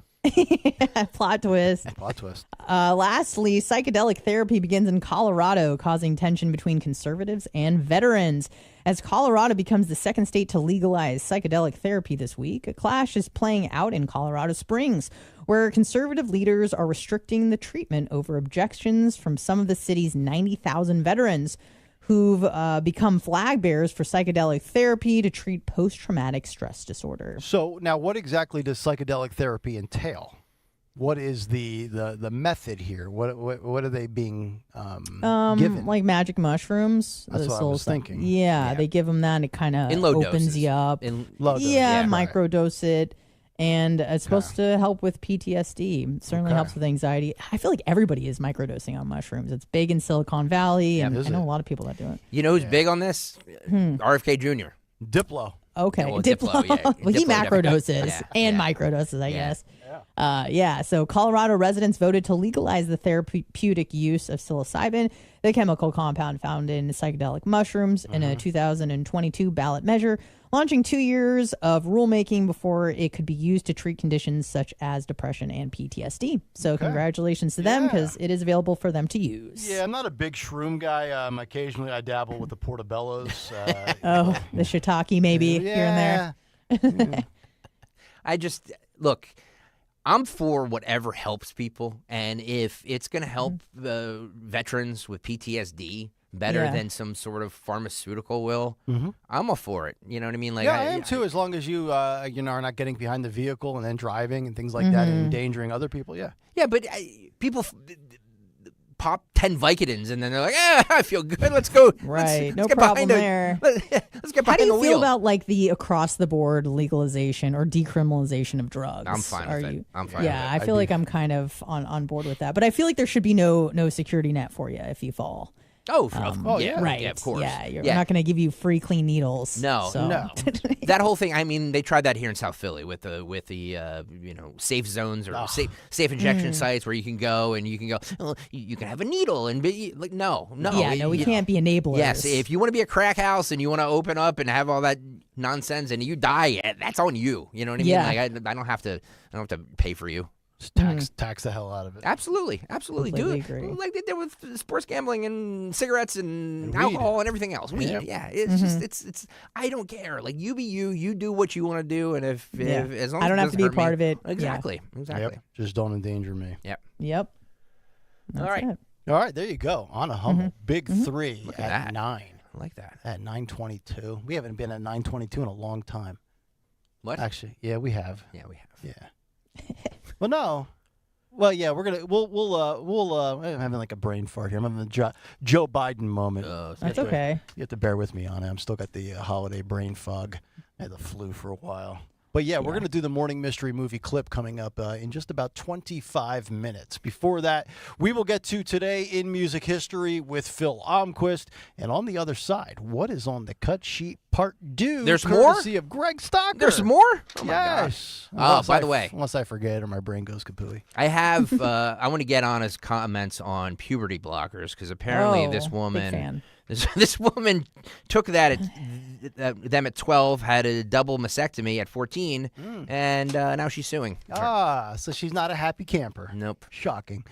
Plot twist. Plot twist. Lastly, psychedelic therapy begins in Colorado, causing tension between conservatives and veterans. As Colorado becomes the second state to legalize psychedelic therapy this week, a clash is playing out in Colorado Springs, where conservative leaders are restricting the treatment over objections from some of the city's 90,000 veterans who've become flag bearers for psychedelic therapy to treat post-traumatic stress disorder. So now what exactly does psychedelic therapy entail? What is the method here? What are they being given? Like magic mushrooms. That's This what I little was stuff. thinking. Yeah, they give them that and it kind of In low opens doses. you up. In low doses. Yeah, Yeah, microdose it. And it's supposed to help with PTSD. It certainly helps with anxiety. I feel like everybody is microdosing on mushrooms. It's big in Silicon Valley, and I know a lot of people that do it. You know who's big on this? RFK Jr. Diplo. Okay, Well, Diplo. Diplo, yeah. Well, he Diplo macrodoses definitely. and microdoses, I guess. So Colorado residents voted to legalize the therapeutic use of psilocybin, the chemical compound found in psychedelic mushrooms, in a 2022 ballot measure, launching 2 years of rulemaking before it could be used to treat conditions such as depression and PTSD. So congratulations to them, because it is available for them to use. Yeah, I'm not a big shroom guy. Occasionally I dabble with the portobellos. The shiitake maybe here and there. I just, look, I'm for whatever helps people. And if it's going to help the veterans with PTSD better than some sort of pharmaceutical will, I'm all for it. You know what I mean? Like, I am too, as long as you are not getting behind the vehicle and then driving and things like that and endangering other people. Yeah. Yeah, but people pop 10 Vicodins and then they're like, I feel good. Let's go. Right. Let's no problem there. Let's get behind the wheel. How do you feel about like the across-the-board legalization or decriminalization of drugs? I'm fine with it. I'm fine with it. Yeah, I feel like I'm kind of on board with that. But I feel like there should be no security net for you if you fall. Yeah. Right. Yeah, of course. Yeah, you're not going to give you free clean needles. No. That whole thing. I mean, they tried that here in South Philly with the safe zones or safe injection sites where you can go and you can have a needle and be like, no. Yeah, we can't be enablers. Yes, if you want to be a crack house and you want to open up and have all that nonsense and you die, that's on you. You know what I mean? Yeah. Like I don't have to pay for you. Just tax the hell out of it. Absolutely. Do it agree. like they did with sports gambling and cigarettes and alcohol and everything else. Weed, it's just it's. I don't care. Like you be you. You do what you want to do, and if as long as I don't it have to be a part of it. Exactly. Yep. Just don't endanger me. Yep. All right. All right. There you go. On a humble big 3 Look at 9. I like that. At 9:22. We haven't been at 9:22 in a long time. What? Actually, yeah, we have. Yeah, we have. Yeah. Well, no. Well, yeah, we'll I'm having like a brain fart here. I'm having the Joe Biden moment. That's okay. You have to bear with me on it. I'm still got the holiday brain fog. I had the flu for a while. But yeah, we're going to do the morning mystery movie clip coming up in just about 25 minutes. Before that, we will get to Today in Music History with Phil Almquist. And on the other side, what is on the cut sheet part 2? There's more? Courtesy of Greg Stocker. There's more? Oh, my yes. gosh. By the way. Unless I forget or my brain goes kapooey. I have, I want to get on his comments on puberty blockers because apparently this woman... This woman took that them at 12, had a double mastectomy at 14, and now she's suing. So she's not a happy camper. Nope. Shocking.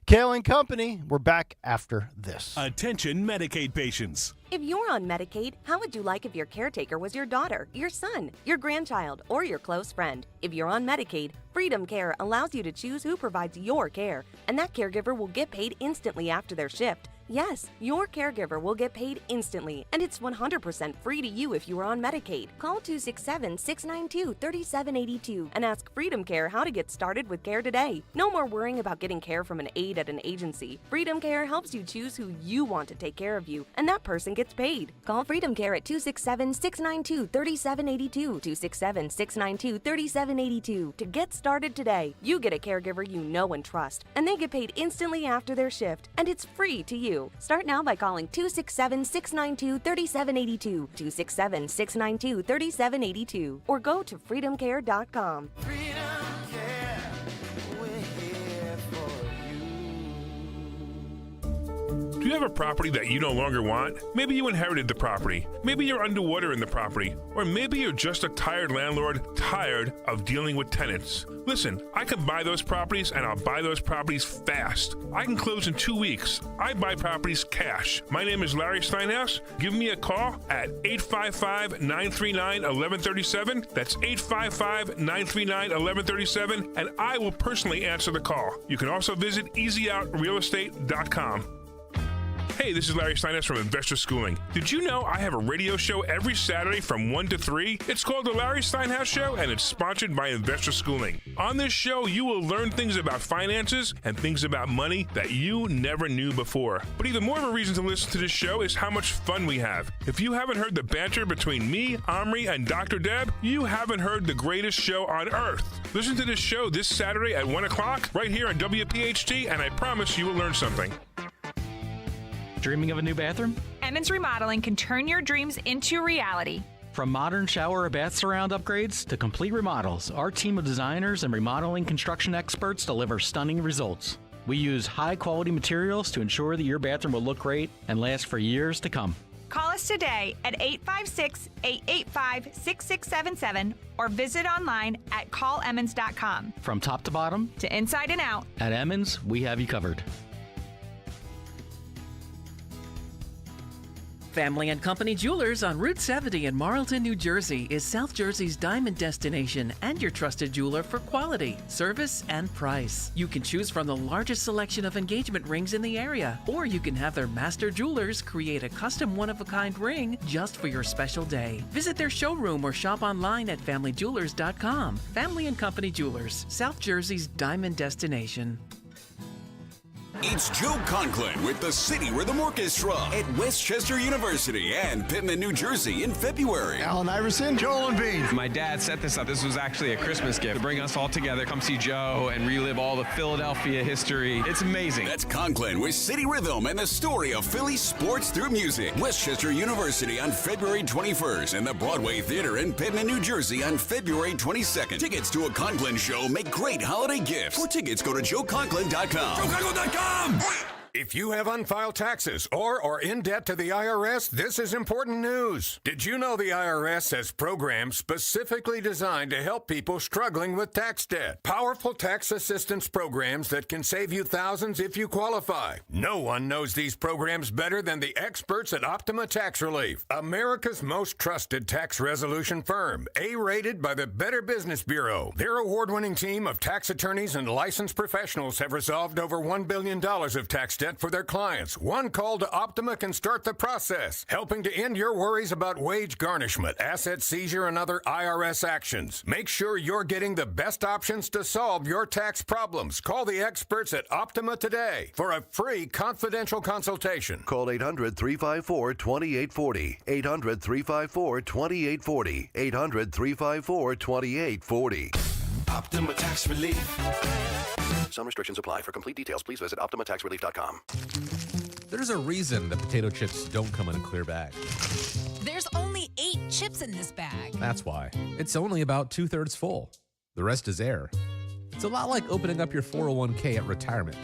Kayal and Company, we're back after this. Attention Medicaid patients. If you're on Medicaid, how would you like if your caretaker was your daughter, your son, your grandchild, or your close friend? If you're on Medicaid, Freedom Care allows you to choose who provides your care, and that caregiver will get paid instantly after their shift. Yes, your caregiver will get paid instantly, and it's 100% free to you if you are on Medicaid. Call 267-692-3782 and ask Freedom Care how to get started with care today. No more worrying about getting care from an aide at an agency. Freedom Care helps you choose who you want to take care of you, and that person gets paid. Call Freedom Care at 267-692-3782, 267-692-3782 to get started today. You get a caregiver you know and trust, and they get paid instantly after their shift, and it's free to you. Start now by calling 267-692-3782, 267-692-3782, or go to freedomcare.com. Do you have a property that you no longer want? Maybe you inherited the property. Maybe you're underwater in the property. Or maybe you're just a tired landlord, tired of dealing with tenants. Listen, I can buy those properties and I'll buy those properties fast. I can close in 2 weeks. I buy properties cash. My name is Larry Steinhaus. Give me a call at 855-939-1137. That's 855-939-1137, and I will personally answer the call. You can also visit easyOutRealEstate.com. Hey, this is Larry Steinhaus from Investor Schooling. Did you know I have a radio show every Saturday from 1 to 3? It's called The Larry Steinhaus Show, and it's sponsored by Investor Schooling. On this show, you will learn things about finances and things about money that you never knew before. But even more of a reason to listen to this show is how much fun we have. If you haven't heard the banter between me, Omri, and Dr. Deb, you haven't heard the greatest show on earth. Listen to this show this Saturday at 1 o'clock right here on WPHT, and I promise you will learn something. Dreaming of a new bathroom? Emmons Remodeling can turn your dreams into reality. From modern shower or bath surround upgrades to complete remodels, our team of designers and remodeling construction experts deliver stunning results. We use high-quality materials to ensure that your bathroom will look great and last for years to come. Call us today at 856-885-6677 or visit online at callemmons.com. From top to bottom, To inside and out. at Emmons, we have you covered. Family and Company Jewelers on Route 70 in Marlton, New Jersey is South Jersey's diamond destination and your trusted jeweler for quality, service, and price. You can choose from the largest selection of engagement rings in the area, or you can have their master jewelers create a custom one-of-a-kind ring just for your special day. Visit their showroom or shop online at familyjewelers.com. Family and Company Jewelers, South Jersey's diamond destination. It's Joe Conklin with the City Rhythm Orchestra at Westchester University and Pittman, New Jersey in February. Alan Iverson, Joel and Bean. My dad set this up. This was actually a Christmas gift to bring us all together, come see Joe and relive all the Philadelphia history. It's amazing. That's Conklin with City Rhythm and the story of Philly sports through music. Westchester University on February 21st and the Broadway Theater in Pittman, New Jersey on February 22nd. Tickets to a Conklin show make great holiday gifts. For tickets, go to joeconklin.com. JoeConklin.com. If you have unfiled taxes or are in debt to the IRS, this is important news. Did you know the IRS has programs specifically designed to help people struggling with tax debt? Powerful tax assistance programs that can save you thousands if you qualify. No one knows these programs better than the experts at Optima Tax Relief, America's most trusted tax resolution firm, A-rated by the Better Business Bureau. Their award-winning team of tax attorneys and licensed professionals have resolved over $1 billion of tax debt for their clients. One call to Optima can start the process, helping to end your worries about wage garnishment, asset seizure, and other IRS actions. Make sure you're getting the best options to solve your tax problems. Call the experts at Optima today for a free confidential consultation. Call 800-354-2840. 800-354-2840. 800-354-2840. Optima Tax Relief. Some restrictions apply. For complete details, please visit OptimaTaxRelief.com. There's a reason that potato chips don't come in a clear bag. There's only 8 chips in this bag. That's why. It's only about 2/3 full. The rest is air. It's a lot like opening up your 401k at retirement.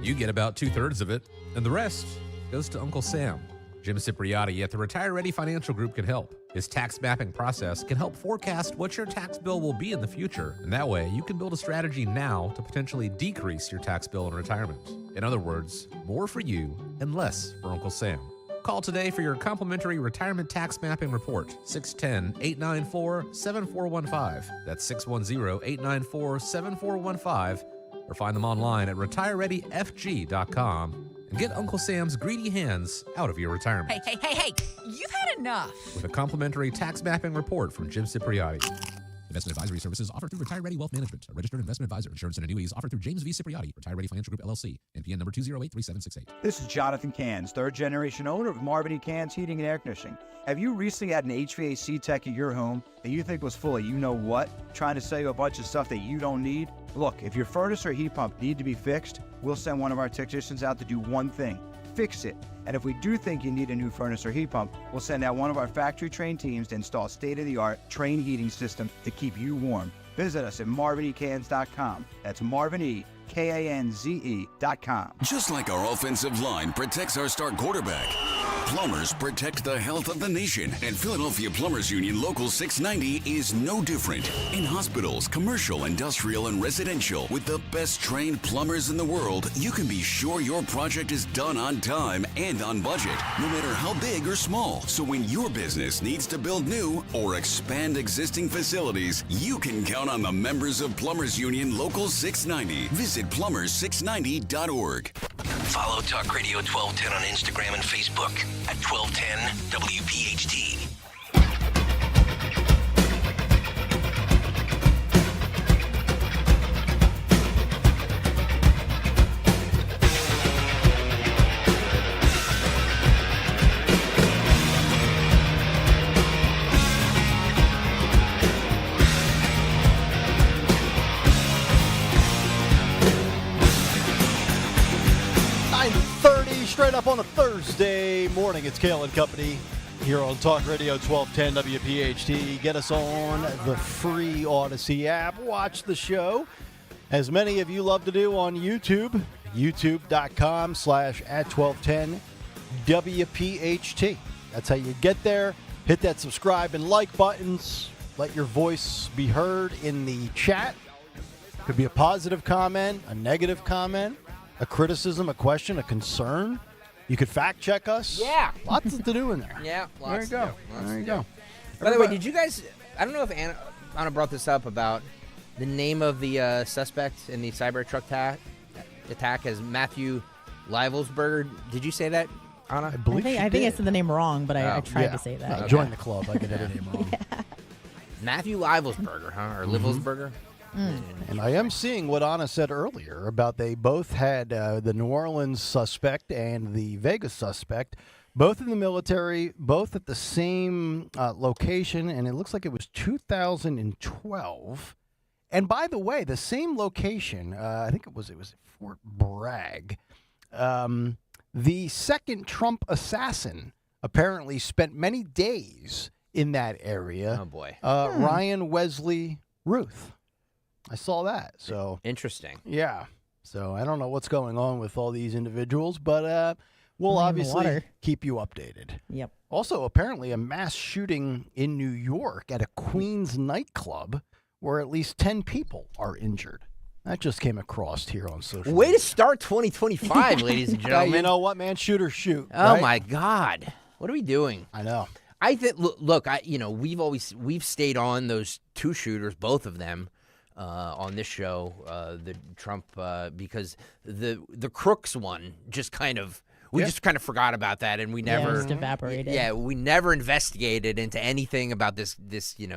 You get about 2/3 of it, and the rest goes to Uncle Sam. Jim Cipriotti at the Retire Ready Financial Group can help. His tax mapping process can help forecast what your tax bill will be in the future, and that way you can build a strategy now to potentially decrease your tax bill in retirement. In other words, more for you and less for Uncle Sam. Call today for your complimentary retirement tax mapping report, 610-894-7415. That's 610-894-7415, or find them online at retirereadyfg.com. And get Uncle Sam's greedy hands out of your retirement. Hey, you've had enough. With a complimentary tax mapping report from Jim Cipriotti. Investment advisory services offered through Retire Ready Wealth Management, a registered investment advisor. Insurance and annuities offered through James V. Cipriotti, Retire Ready Financial Group, LLC, NPN number 2083768. This is Jonathan Cans, third-generation owner of Marvin E. Cans Heating and Air Conditioning. Have you recently had an HVAC tech at your home that you think was full of you-know-what, trying to sell you a bunch of stuff that you don't need? Look, if your furnace or heat pump need to be fixed, we'll send one of our technicians out to do one thing: fix it. And if we do think you need a new furnace or heat pump, we'll send out one of our factory-trained teams to install state-of-the-art trained heating system to keep you warm. Visit us at marvinecans.com. That's marvinekans.com. Just like our offensive line protects our star quarterback, plumbers protect the health of the nation. And Philadelphia Plumbers Union Local 690 is no different. In hospitals, commercial, industrial, and residential, with the best trained plumbers in the world, you can be sure your project is done on time and on budget, no matter how big or small. So when your business needs to build new or expand existing facilities, you can count on the members of Plumbers Union Local 690. Visit plumbers690.org. Follow Talk Radio 1210 on Instagram and Facebook at 1210 WPHT. Straight up on a Thursday morning. It's Kayal and Company Here on Talk Radio 1210 WPHT. Get us on the free Odyssey app. Watch the show, as many of you love to do on YouTube. YouTube.com/@1210 WPHT. That's how you get there. Hit that subscribe and like buttons. Let your voice be heard in the chat. Could be a positive comment, a negative comment, a criticism, a question, a concern. You could fact check us. Yeah. Lots to do in there. Yeah, There lots you go. to do. Lots There to you do. go. By the way, did you guys, I don't know if Anna brought this up about the name of the suspect in the Cybertruck attack as Matthew Livelsberger. Did you say that, Anna? I believe I think I said the name wrong, but I tried to say that. Join the club. I get every name wrong. Matthew Livelsberger, huh? Or Livelsberger? And I am seeing what Anna said earlier about they both had the New Orleans suspect and the Vegas suspect, both in the military, both at the same location, and it looks like it was 2012. And by the way, the same location, I think it was Fort Bragg. The second Trump assassin apparently spent many days in that area. Oh, boy. Ryan Wesley Ruth. I saw that. So interesting. Yeah. So I don't know what's going on with all these individuals, but we'll Only in the obviously water. keep you updated. Yep. Also, apparently a mass shooting in New York at a Queens nightclub where at least 10 people are injured. That just came across here on social Way media. to start 2025, ladies and gentlemen. You know what, man? Shoot or shoot. Oh, right? my God. What are we doing? I know. I think, look, we've stayed on those two shooters, both of them, on this show, the Trump, because the Crooks one just kind of, we just kind of forgot about that, and we never just evaporated. Yeah, we never investigated into anything about this kid,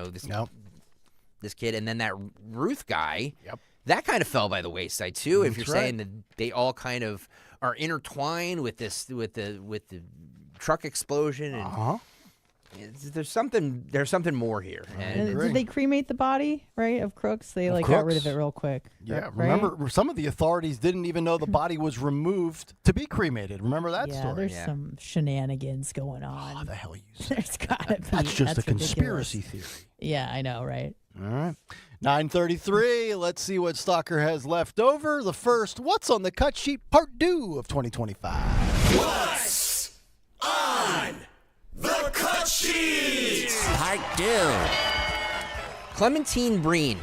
and then that Ruth guy. Yep. That kind of fell by the wayside too. If That's you're right. saying that they all kind of are intertwined with this, with the truck explosion, and there's something more here. And Did they cremate the body, right, of Crooks? They got rid of it real quick. Yeah, right? remember, some of the authorities didn't even know the body was removed to be cremated. Remember that Yeah, story? there's some shenanigans going on. Oh, the hell you There's gotta be. That's just a ridiculous. conspiracy theory. Yeah, I know, right? All right. 9:33. Let's see what Stalker has left over. The first, what's on the cut sheet, part 2 of 2025. What's on the cut sheet? Part 2. Clementine Breen.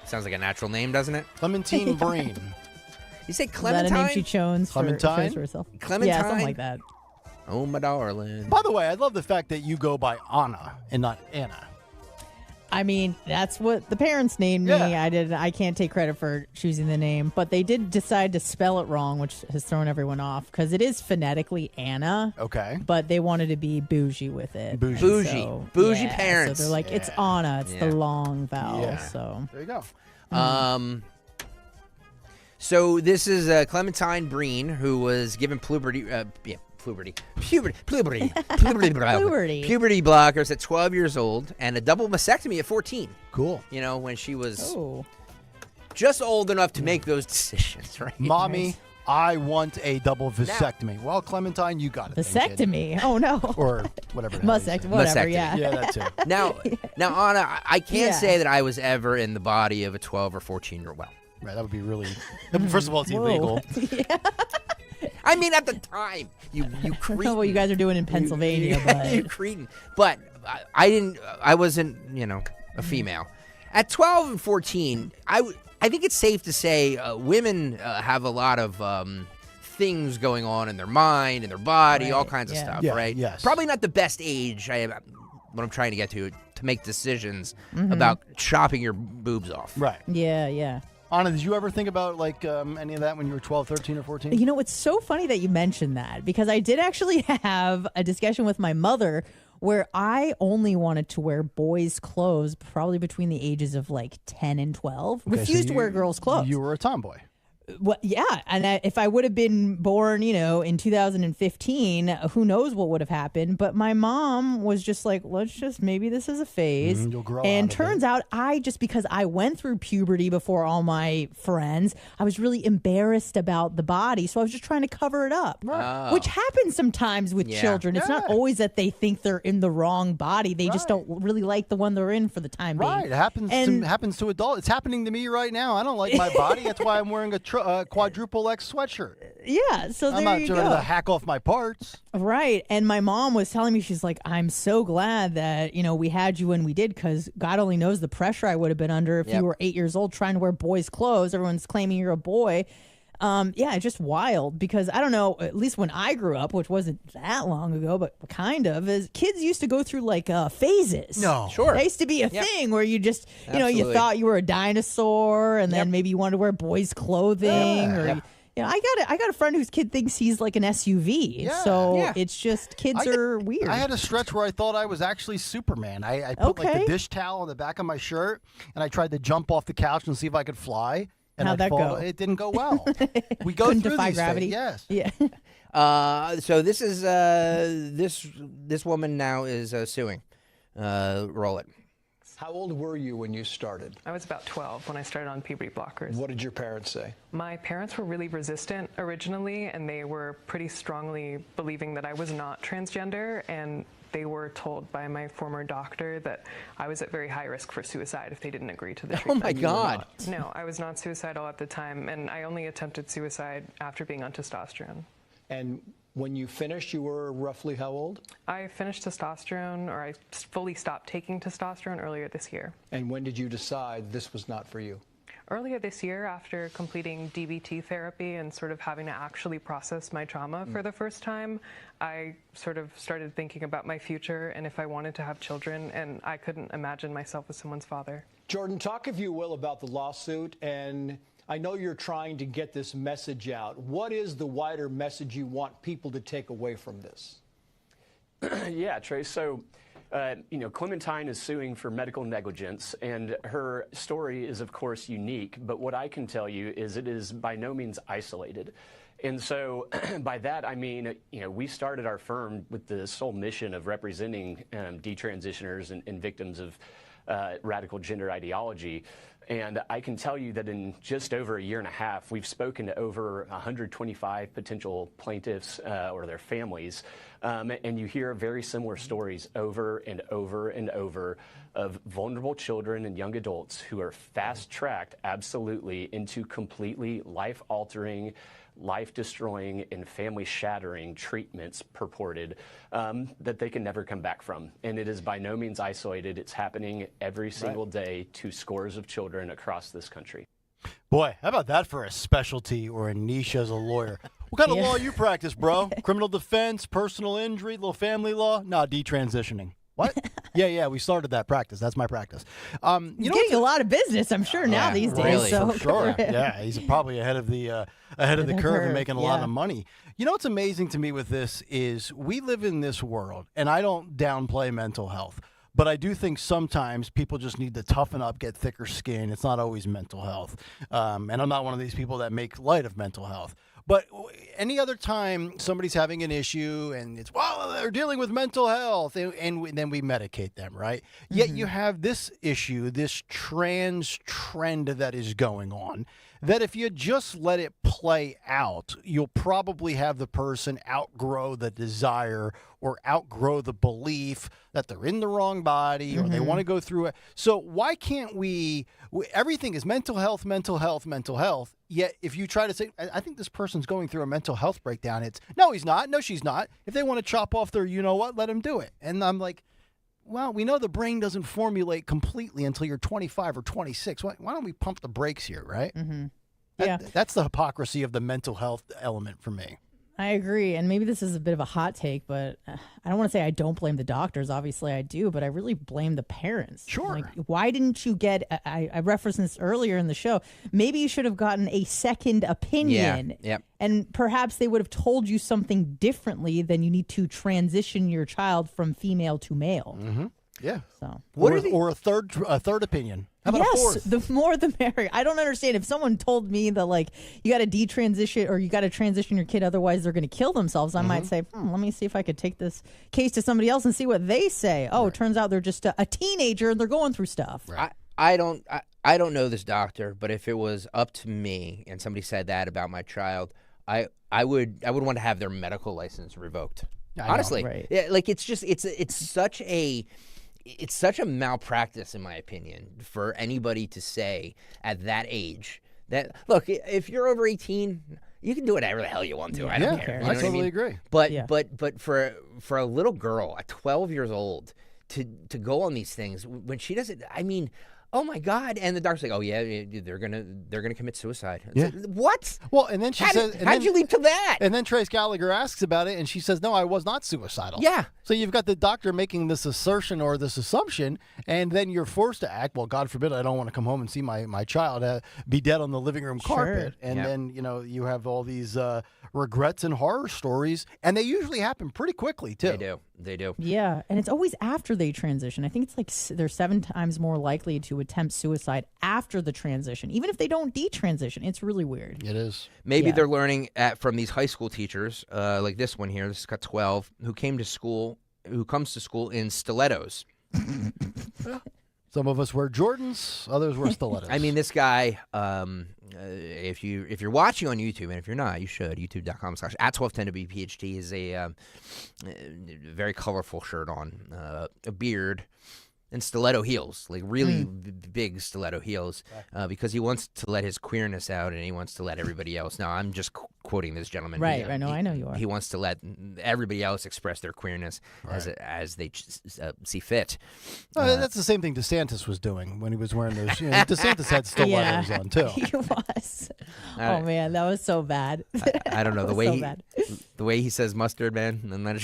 Sounds like a natural name, doesn't it? Clementine Breen. You say Is that Clementine? a name she chose for herself? Clementine? Yeah, something like that. Oh, my darling. By the way, I love the fact that you go by Anna and not Anna. I mean, that's what the parents named me. Yeah. I can't take credit for choosing the name, but they did decide to spell it wrong, which has thrown everyone off because it is phonetically Anna. Okay. But they wanted to be bougie with it. Bougie. Bougie parents. So they're like, it's Anna. It's Yeah. the long vowel. Yeah. So There you go. So this is Clementine Breen, who was given puberty blockers at 12 years old and a double mastectomy at 14. Cool. You know, when she was just old enough to make those decisions, right? Mommy, I want a double vasectomy. Well, Clementine, you got it. then, kid. vasectomy. Oh no. Or whatever. the hell you say. Whatever. Mastectomy. Yeah. Yeah, that too. Now, Anna, I can't Yeah. say that I was ever in the body of a 12 or 14-year-old. Well, Right, that would be really. First of all, it's Whoa. illegal. I mean, at the time, you I don't cretin. know what you guys are doing in Pennsylvania, you but cretin. But I wasn't, a female. At 12 and 14, I think it's safe to say women have a lot of things going on in their mind, in their body, all kinds of stuff, Yeah, right? yes. Probably not the best age, what I'm trying to get to make decisions about chopping your boobs off. Right. yeah. Anna, did you ever think about any of that when you were 12, 13, or 14? You know, it's so funny that you mentioned that because I did actually have a discussion with my mother where I only wanted to wear boys' clothes probably between the ages of 10 and 12. Okay, Refused so to wear girls' clothes. You were a tomboy. Well, yeah, and if I would have been born, in 2015, who knows what would have happened? But my mom was just like, maybe this is a phase. You'll grow and out of turns out because I went through puberty before all my friends, I was really embarrassed about the body, so I was just trying to cover it up, which happens sometimes with children. It's not always that they think they're in the wrong body; they just don't really like the one they're in for the time being. Right, it happens to adults. It's happening to me right now. I don't like my body. That's why I'm wearing a quadruple X sweatshirt. Yeah, so I'm there not you trying go. to hack off my parts. Right, and my mom was telling me, she's like, I'm so glad that we had you when we did, because God only knows the pressure I would have been under if you were 8 years old trying to wear boys' clothes. Everyone's claiming you're a boy. It's just wild, because I don't know, at least when I grew up, which wasn't that long ago, but kind of, is kids used to go through like phases. No. Sure. There used to be a thing where you just, you thought you were a dinosaur, and then maybe you wanted to wear boys' clothing, I got a friend whose kid thinks he's like an SUV. So it's just kids are weird. I had a stretch where I thought I was actually Superman. I put like the dish towel on the back of my shirt, and I tried to jump off the couch and see if I could fly. And How'd that go? It didn't go well. We go Couldn't through defy these gravity. things. Yes. Yeah. So this is this woman now is suing. Roll it. How old were you when you started? I was about 12 when I started on puberty blockers. What did your parents say? My parents were really resistant originally, and they were pretty strongly believing that I was not transgender, and they were told by my former doctor that I was at very high risk for suicide if they didn't agree to the treatment. Oh my God. No, I was not suicidal at the time, and I only attempted suicide after being on testosterone. And when you finished, you were roughly how old? I finished testosterone, or I fully stopped taking testosterone earlier this year. And when did you decide this was not for you? Earlier this year, after completing DBT therapy and sort of having to actually process my trauma for the first time, I sort of started thinking about my future and if I wanted to have children, and I couldn't imagine myself as someone's father. Jordan, talk, if you will, about the lawsuit, and I know you're trying to get this message out. What is the wider message you want people to take away from this? Yeah, Trey. So, Clementine is suing for medical negligence, and her story is, of course, unique. But what I can tell you is it is by no means isolated. And so by that, I mean, we started our firm with the sole mission of representing detransitioners and victims of radical gender ideology. And I can tell you that in just over a year and a half, we've spoken to over 125 potential plaintiffs or their families. And you hear very similar stories over and over and over of vulnerable children and young adults who are fast-tracked absolutely into completely life-altering, life-destroying, and family-shattering treatments purported that they can never come back from. And it is by no means isolated. It's happening every single day to scores of children across this country. Boy, how about that for a specialty or a niche as a lawyer? What kind of law you practice, bro? Criminal defense, personal injury, little family law? Nah, detransitioning. What? yeah, we started that practice. That's my practice. He's getting a lot of business, I'm sure, now these days. Really, so for sure. Yeah, he's probably ahead of the curve and making a lot of money. You know what's amazing to me with this is we live in this world, and I don't downplay mental health, but I do think sometimes people just need to toughen up, get thicker skin. It's not always mental health. And I'm not one of these people that make light of mental health. But any other time somebody's having an issue and it's, well, they're dealing with mental health, and then we medicate them, right? Yet you have this issue, this trans trend that is going on, that if you just let it play out, you'll probably have the person outgrow the desire or outgrow the belief that they're in the wrong body or they want to go through it. So why can't we everything is mental health, mental health, mental health. Yet if you try to say, I think this person's going through a mental health breakdown, it's, no, he's not. No, she's not. If they want to chop off their, you know what, let them do it. And I'm like, well, we know the brain doesn't formulate completely until you're 25 or 26. Why don't we pump the brakes here, right? That's the hypocrisy of the mental health element for me. I agree. And maybe this is a bit of a hot take, but I don't want to say I don't blame the doctors. Obviously, I do, but I really blame the parents. Sure. Like, why didn't you get, I referenced this earlier in the show, maybe you should have gotten a second opinion. Yeah. And perhaps they would have told you something differently than you need to transition your child from female to male. Yeah. So or a third opinion. How about a fourth? The more the merrier. I don't understand. If someone told me that, like, you got to detransition or you got to transition your kid, otherwise they're going to kill themselves, I might say, let me see if I could take this case to somebody else and see what they say. Oh, it turns out they're just a teenager and they're going through stuff. Right. I don't know this doctor, but if it was up to me and somebody said that about my child, I would want to have their medical license revoked. Honestly, right. Yeah, like it's such a malpractice, in my opinion, for anybody to say at that age that, look, if you're over 18, you can do whatever the hell you want to. I don't care. You know I totally agree. But for a little girl at 12 years old to go on these things when she doesn't, I mean, oh my God! And the doctor's like, oh yeah, they're gonna commit suicide. It's like, what? Well, and then she says, how'd you leap to that? And then Trace Gallagher asks about it, and she says, no, I was not suicidal. Yeah. So you've got the doctor making this assertion or this assumption, and then you're forced to act. Well, God forbid, I don't want to come home and see my child be dead on the living room carpet. And then you have all these regrets and horror stories, and they usually happen pretty quickly too. They do. Yeah, and it's always after they transition. I think it's like they're 7 times more likely to attempt suicide after the transition, even if they don't detransition. It's really weird. It is. Maybe they're learning from these high school teachers, like this one here. This has got 12, who comes to school in stilettos. Some of us wear Jordans, others wear stilettos. I mean, this guy, if you're watching on YouTube, and if you're not, you should, youtube.com/@1210WPHT is a very colorful shirt on, a beard, and stiletto heels, like really big stiletto heels, because he wants to let his queerness out and he wants to let everybody else know. I'm just quoting this gentleman. Right, I know you are. He wants to let everybody else express their queerness as they see fit. That's the same thing DeSantis was doing when he was wearing those. DeSantis had stilettos on too. He was. Oh man, that was so bad. I don't know the way he says mustard, man. I'm not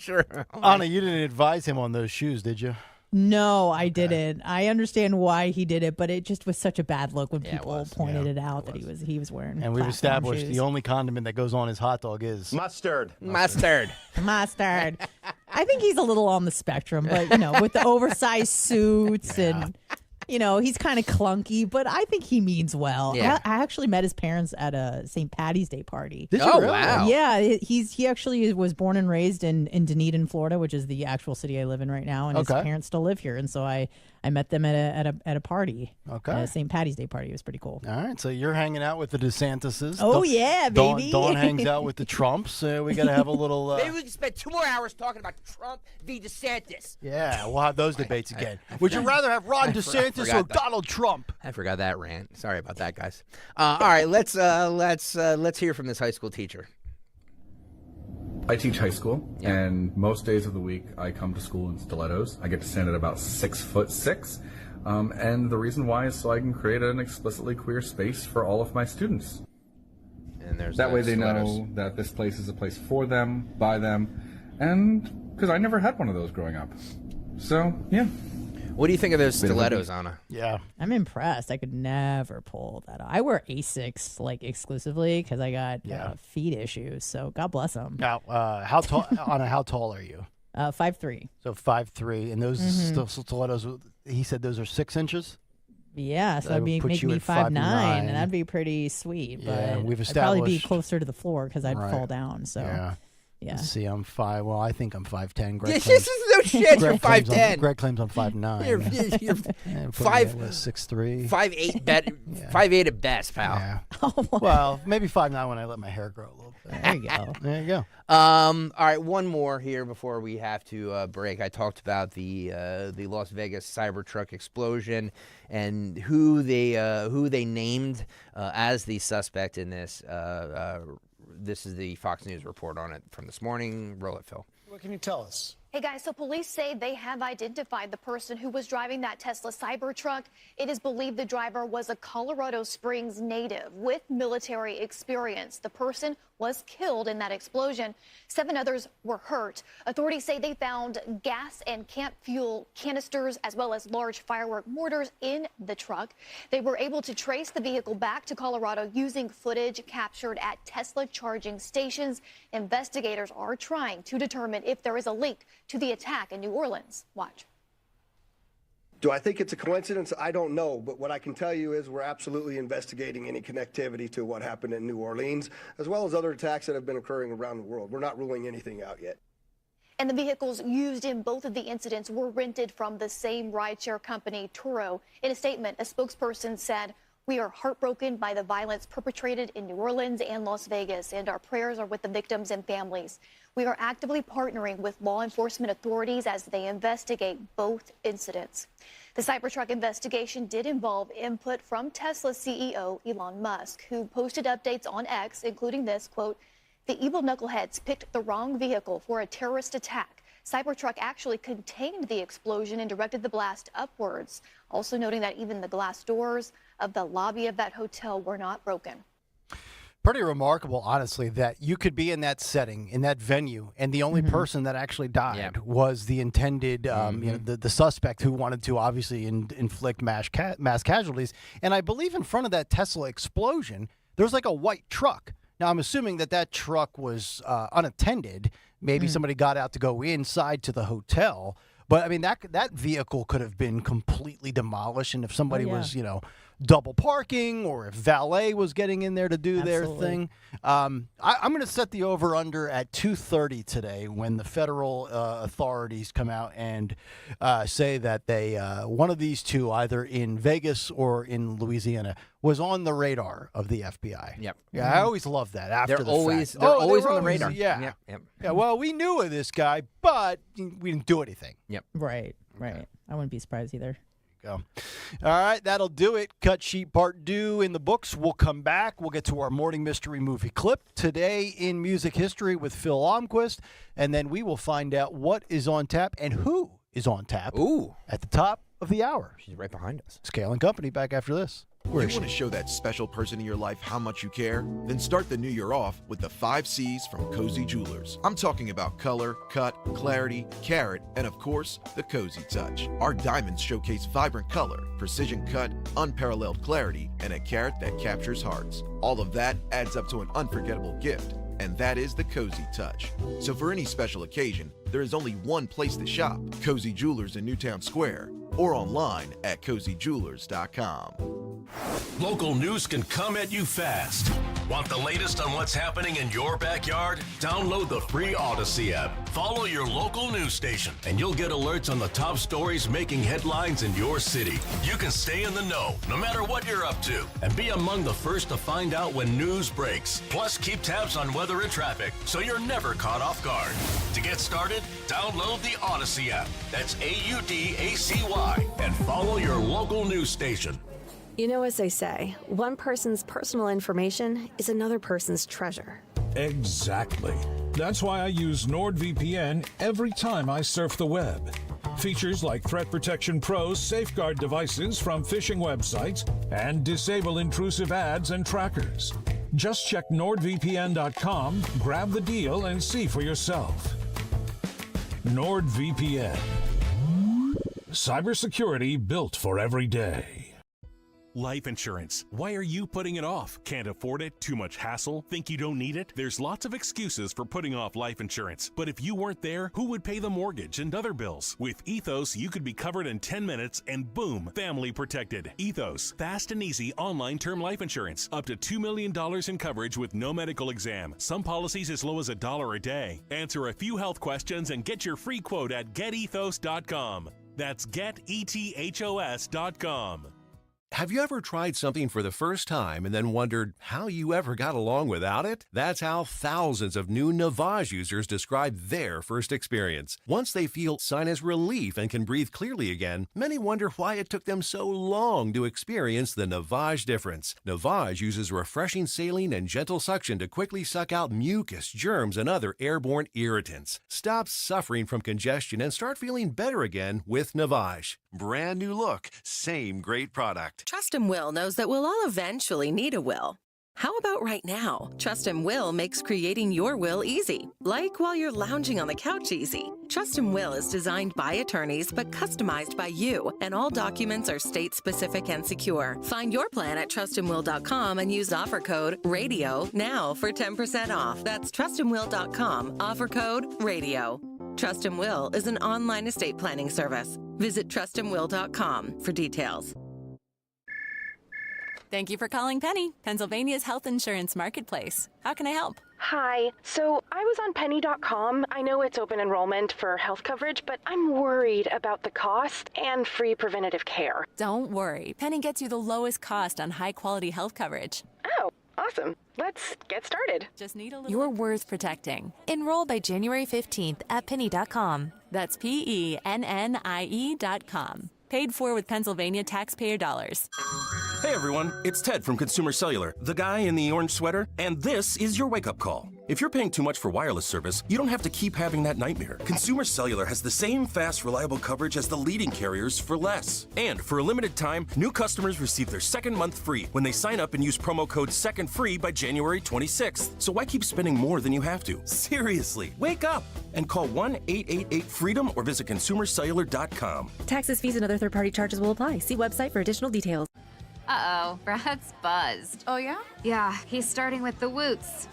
sure. Anna, you didn't advise him on those shoes, did you? No, I didn't. I understand why he did it, but it just was such a bad look when people pointed it out that he was wearing. And we've established shoes. the only condiment that goes on his hot dog is mustard. Mustard. I think he's a little on the spectrum, but with the oversized suits and he's kind of clunky, but I think he means well. Yeah. I actually met his parents at a St. Patty's Day party. Did you really? Wow. Yeah, he actually was born and raised in Dunedin, Florida, which is the actual city I live in right now, and his parents still live here, and so I met them at a party. Okay. At a St. Patty's Day party. It was pretty cool. All right, so you're hanging out with the DeSantises. Oh, yeah, baby. Dawn hangs out with the Trumps. We got to have a little... Maybe we can spend 2 more hours talking about Trump v. DeSantis. Yeah, we'll have those debates again. Would you rather have Ron DeSantis or Donald Trump? I forgot that rant. Sorry about that, guys. All right, let's hear from this high school teacher. I teach high school, and most days of the week I come to school in stilettos. I get to stand at about 6'6", and the reason why is so I can create an explicitly queer space for all of my students. And there's that way they stilettos. know that this place is a place for them, by them, and because I never had one of those growing up. So, yeah. What do you think of those stilettos, Anna? Yeah. I'm impressed. I could never pull that off. I wear Asics exclusively because I got feet issues. So God bless them. Now, how tall? Anna, how tall are you? 5'3". So 5'3", and those stilettos. He said those are 6 inches. Yeah, so that'd make me 5'9", and that'd be pretty sweet. Yeah, but we've I'd probably be established- closer to the floor because I'd fall down. So Yeah. Let's see, I'm 5. Well, I think I'm 5'10". Greg This claims, is no shit. You're Greg claims 5'10". Greg claims I'm 5'9". You're And 6'3". 5'8" at best, pal. Yeah. Well, maybe 5'9" when I let my hair grow a little bit. There you go. There you go. All right, one more here before we have to break. I talked about the Las Vegas Cybertruck explosion and who they named as the suspect in this. This is the Fox News report on it from this morning. Roll it, Phil. What can you tell us? Hey guys, so police say they have identified the person who was driving that Tesla Cybertruck. It is believed the driver was a Colorado Springs native with military experience. The person was killed in that explosion. 7 others were hurt. Authorities say they found gas and camp fuel canisters as well as large firework mortars in the truck. They were able to trace the vehicle back to Colorado using footage captured at Tesla charging stations. Investigators are trying to determine if there is a link to the attack in New Orleans. Watch. Do I think it's a coincidence? I don't know. But what I can tell you is we're absolutely investigating any connectivity to what happened in New Orleans, as well as other attacks that have been occurring around the world. We're not ruling anything out yet. And the vehicles used in both of the incidents were rented from the same rideshare company, Turo. In a statement, a spokesperson said, "We are heartbroken by the violence perpetrated in New Orleans and Las Vegas, and our prayers are with the victims and families. We are actively partnering with law enforcement authorities as they investigate both incidents." The Cybertruck investigation did involve input from Tesla CEO Elon Musk, who posted updates on X, including this, quote, "The evil knuckleheads picked the wrong vehicle for a terrorist attack. Cybertruck actually contained the explosion and directed the blast upwards." Also noting that even the glass doors of the lobby of that hotel were not broken. Pretty remarkable, honestly, that you could be in that setting, in that venue, and the only person that actually died was the intended, the suspect who wanted to obviously inflict mass casualties. And I believe in front of that Tesla explosion, there's like a white truck. Now, I'm assuming that truck was unattended. Maybe somebody got out to go inside to the hotel. But, I mean, that vehicle could have been completely demolished. And if somebody was, double parking, or if valet was getting in there to do their thing. I'm going to set the over-under at 2:30 today when the federal authorities come out and say that they one of these two, either in Vegas or in Louisiana, was on the radar of the FBI. Yep. Yeah, I always love that. After They're the always fact. they're always on the radar. Yeah. Yep. Yeah. Well, we knew of this guy, but we didn't do anything. Yep. Right. I wouldn't be surprised either. Go. All right, that'll do it. Cut sheet part 2 in the books. We'll come back. We'll get to our morning mystery movie clip today in music history with Phil Almquist, and then we will find out what is on tap and who is on tap. At the top of the hour. She's right behind us. It's Kayal and Company back after this. You want to show that special person in your life how much you care? Then start the new year off with the 5 C's from Cozy Jewelers. I'm talking about color, cut, clarity, carat, and of course, the Cozy Touch. Our diamonds showcase vibrant color, precision cut, unparalleled clarity, and a carat that captures hearts. All of that adds up to an unforgettable gift, and that is the Cozy Touch. So for any special occasion, there is only one place to shop, Cozy Jewelers in Newtown Square, or online at cozyjewelers.com. Local news can come at you fast. Want the latest on what's happening in your backyard? Download the free Odyssey app. Follow your local news station, and you'll get alerts on the top stories making headlines in your city. You can stay in the know, no matter what you're up to, and be among the first to find out when news breaks. Plus, keep tabs on weather and traffic, so you're never caught off guard. To get started, download the Odyssey app. That's AUDACY, and follow your local news station. You know, as they say, one person's personal information is another person's treasure. Exactly. That's why I use NordVPN every time I surf the web. Features like Threat Protection Pro's safeguard devices from phishing websites and disable intrusive ads and trackers. Just check NordVPN.com, grab the deal, and see for yourself. NordVPN. Cybersecurity built for every day. Life insurance. Why are you putting it off? Can't afford it? Too much hassle? Think you don't need it? There's lots of excuses for putting off life insurance. But if you weren't there, who would pay the mortgage and other bills? With Ethos, you could be covered in 10 minutes and boom, family protected. Ethos, fast and easy online term life insurance. Up to $2 million in coverage with no medical exam. Some policies as low as $1 a day. Answer a few health questions and get your free quote at getethos.com. That's getethos.com. Have you ever tried something for the first time and then wondered how you ever got along without it? That's how thousands of new Navage users describe their first experience. Once they feel sinus relief and can breathe clearly again, many wonder why it took them so long to experience the Navage difference. Navage uses refreshing saline and gentle suction to quickly suck out mucus, germs, and other airborne irritants. Stop suffering from congestion and start feeling better again with Navage. Brand new look, same great product. Trust and Will knows that we'll all eventually need a will. How about right now? Trust and Will makes creating your will easy, like while you're lounging on the couch easy. Trust and Will is designed by attorneys but customized by you, and all documents are state-specific and secure. Find your plan at trustandwill.com and use offer code RADIO now for 10% off. That's trustandwill.com, offer code RADIO. Trust and Will is an online estate planning service. Visit trustandwill.com for details. Thank you for calling Penny, Pennsylvania's health insurance marketplace. How can I help? Hi. So I was on penny.com. I know it's open enrollment for health coverage, but I'm worried about the cost and free preventative care. Don't worry. Penny gets you the lowest cost on high-quality health coverage. Oh, awesome. Let's get started. Just need a little... You're worth protecting. Enroll by January 15th at penny.com. That's PENNIE.com. Paid for with Pennsylvania taxpayer dollars. Hey everyone, it's Ted from Consumer Cellular, the guy in the orange sweater, and this is your wake-up call. If you're paying too much for wireless service, you don't have to keep having that nightmare. Consumer Cellular has the same fast, reliable coverage as the leading carriers for less. And for a limited time, new customers receive their second month free when they sign up and use promo code SECONDFREE by January 26th. So why keep spending more than you have to? Seriously, wake up and call 1-888-FREEDOM or visit consumercellular.com. Taxes, fees, and other third-party charges will apply. See website for additional details. Uh-oh, Brad's buzzed. Oh, yeah? Yeah, he's starting with the woots.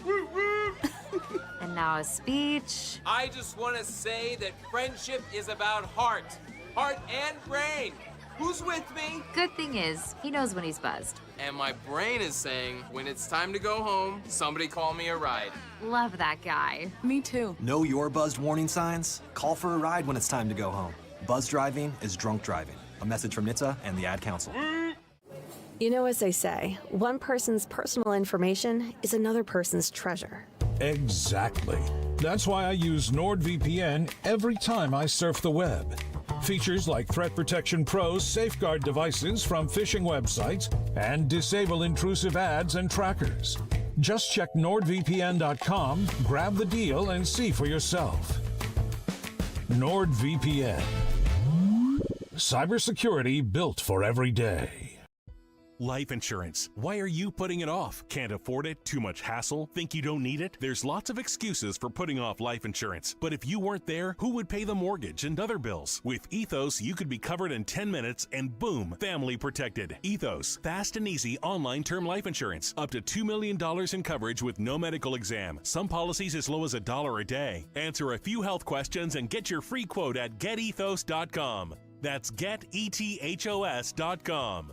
And now a speech. I just want to say that friendship is about heart and brain. Who's with me? Good thing is, he knows when he's buzzed. And my brain is saying, when it's time to go home, somebody call me a ride. Love that guy. Me too. Know your buzzed warning signs? Call for a ride when it's time to go home. Buzz driving is drunk driving. A message from NHTSA and the Ad Council. You know, as they say, one person's personal information is another person's treasure. Exactly. That's why I use NordVPN every time I surf the web. Features like Threat Protection Pro's safeguard devices from phishing websites and disable intrusive ads and trackers. Just check NordVPN.com, grab the deal, and see for yourself. NordVPN. Cybersecurity built for every day. Life insurance. Why are you putting it off? Can't afford it? Too much hassle? Think you don't need it? There's lots of excuses for putting off life insurance. But if you weren't there, who would pay the mortgage and other bills? With Ethos, you could be covered in 10 minutes and boom, family protected. Ethos, fast and easy online term life insurance. Up to $2 million in coverage with no medical exam. Some policies as low as $1 a day. Answer a few health questions and get your free quote at getethos.com. That's getethos.com.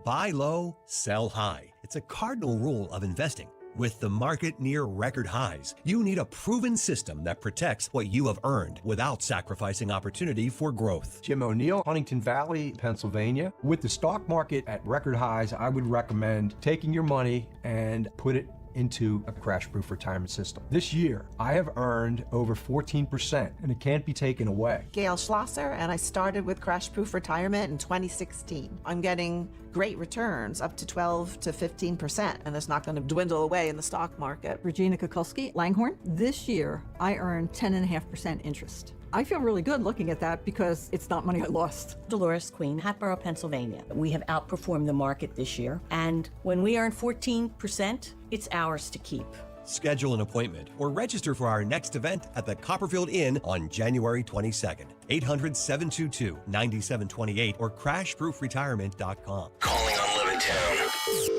Buy low, sell high. It's a cardinal rule of investing. With the market near record highs, you need a proven system that protects what you have earned without sacrificing opportunity for growth. Jim O'Neill, Huntington Valley, Pennsylvania. With the stock market at record highs, I would recommend taking your money and put it into a crash-proof retirement system. This year, I have earned over 14%, and it can't be taken away. Gail Schlosser, and I started with Crash-Proof Retirement in 2016. I'm getting great returns, up to 12 to 15%, and it's not going to dwindle away in the stock market. Regina Kukulski, Langhorne. This year, I earned 10.5% interest. I feel really good looking at that because it's not money I lost. Dolores Queen, Hatboro, Pennsylvania. We have outperformed the market this year, and when we earn 14%, it's ours to keep. Schedule an appointment or register for our next event at the Copperfield Inn on January 22nd. 800-722-9728 or crashproofretirement.com. Calling on Levittown.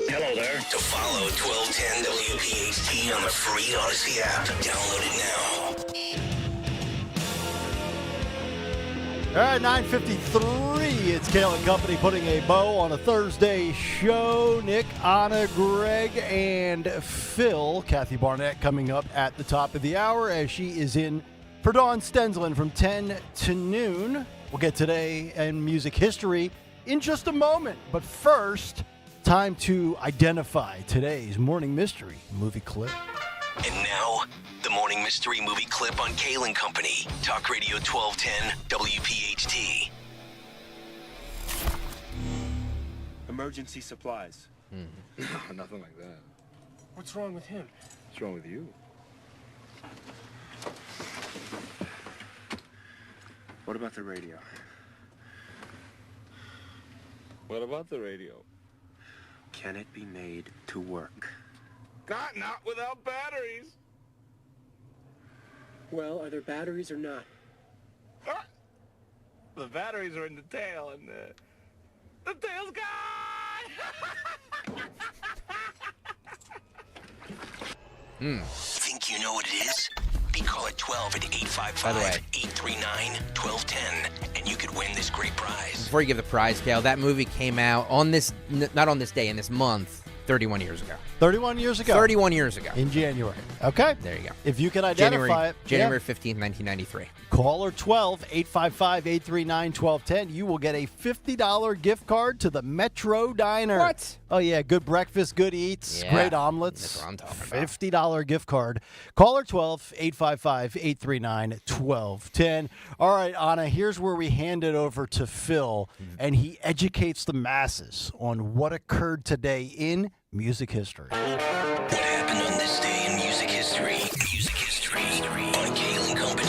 Hello there. To follow 1210 WPHT on the free Odyssey app. Download it now. All right, 9:53. It's Kayal and Company putting a bow on a Thursday show. Nick, Anna, Greg, and Phil. Kathy Barnett coming up at the top of the hour as she is in for Dawn Stensland from 10 to noon. We'll get today in music history in just a moment. But first, time to identify today's morning mystery movie clip. And now, the morning mystery movie clip on Kayal and Company. Talk Radio 1210 WPHT. Emergency supplies. No, nothing like that. What's wrong with him? What's wrong with you? What about the radio? What about the radio? Can it be made to work? God, not without batteries. Well, are there batteries or not? The batteries are in the tail, and the tail's gone. Think you know what it is? Be call at 12 at 855-839-1210 and you could win this great prize. Before you give the prize, Kayal, that movie came out on this, not on this day, in this month, 31 years ago. 31 years ago. 31 years ago. In January. Okay. There you go. If you can identify it. January 15th, 1993. Caller 12-855-839-1210. You will get a $50 gift card to the Metro Diner. What? Oh, yeah. Good breakfast, good eats, Yeah. great omelets. That's what I'm talking about. $50 gift card. Caller 12-855-839-1210. All right, Anna, here's where we hand it over to Phil, and he educates the masses on what occurred today in music history. What happened on this day in music history? Music history on Kayal and Company.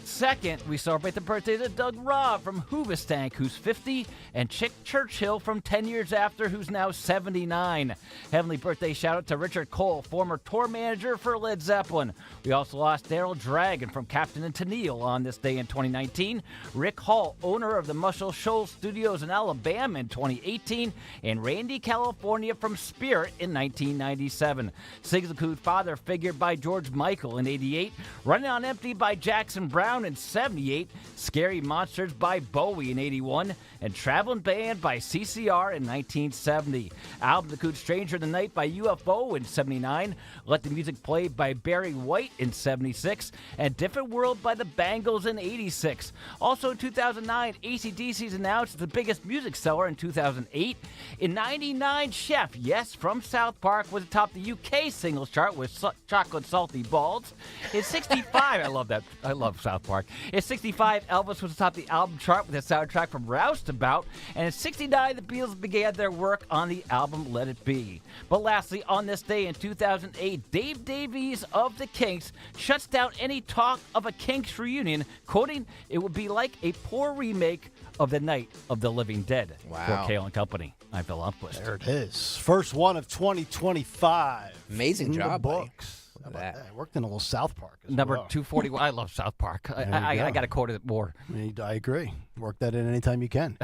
Second, we celebrate the birthdays of Doug Robb from Hoobastank, who's 50, and Chick Churchill from 10 years after, who's now 79. Heavenly birthday shout-out to Richard Cole, former tour manager for Led Zeppelin. We also lost Daryl Dragon from Captain and Tennille on this day in 2019. Rick Hall, owner of the Muscle Shoals Studios in Alabama in 2018. And Randy California from Spirit in 1997. Sings the Coot Father figured by George Michael in 88. Running on Empty by Jackson Brown in 78, Scary Monsters by Bowie in 81, and Traveling Band by CCR in 1970. Album The Coot Stranger of the Night by UFO in 79, Let the Music Play by Barry White in 76, and Different World by the Bangles in 86. Also in 2009, AC/DC's announced it's the biggest music seller in 2008. In 99, Chef, yes, from South Park, was atop the UK singles chart with Chocolate Salty Balls. In 65, I love that. I love South Park. In 65, Elvis was atop the album chart with a soundtrack from Roustabout. And in 69, the Beatles began their work on the album Let It Be. But lastly, on this day in 2008, Dave Davies of the Kinks shuts down any talk of a Kinks reunion, quoting, "It would be like a poor remake of The Night of the Living Dead." Wow. For Kayal and Company, I'm Phil Lundquist. There it is. First one of 2025. Amazing in job, the buddy. books. How about that? I worked in a little South Park as Number well. 241. I love South Park. I got to quote it more. I agree. Work that in anytime you can.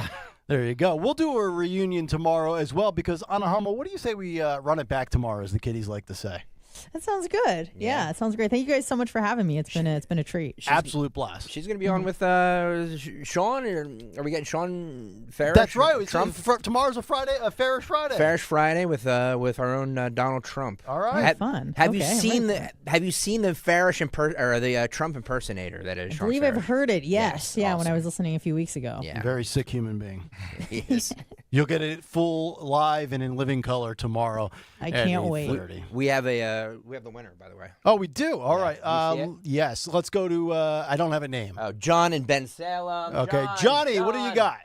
There you go. We'll do a reunion tomorrow as well because, Anna Hummel, what do you say we run it back tomorrow, as the kiddies like to say? That sounds good. Yeah, it sounds great. Thank you guys so much for having me. It's been a treat. Absolute blast. She's going to be on with Sean, or are we getting Sean Farish? That's right. Trump? Tomorrow's a Friday, a Farish Friday. Farish Friday with our own Donald Trump. All right. Fun. Have Okay, you I seen like Have you seen the Farish or the Trump impersonator that is? I Sean believe Farish? I've heard it. Yes. Yeah, when awesome. I was listening a few weeks ago. Yeah. Very sick human being. Yes. You'll get it full, live, and in living color tomorrow. I at can't wait. 8:30. We have the winner, by the way. Oh, we do. All right. Can you see it? Yes. Let's go to. I don't have a name. Oh, John and Ben Salem. Okay, Johnny. What do you got?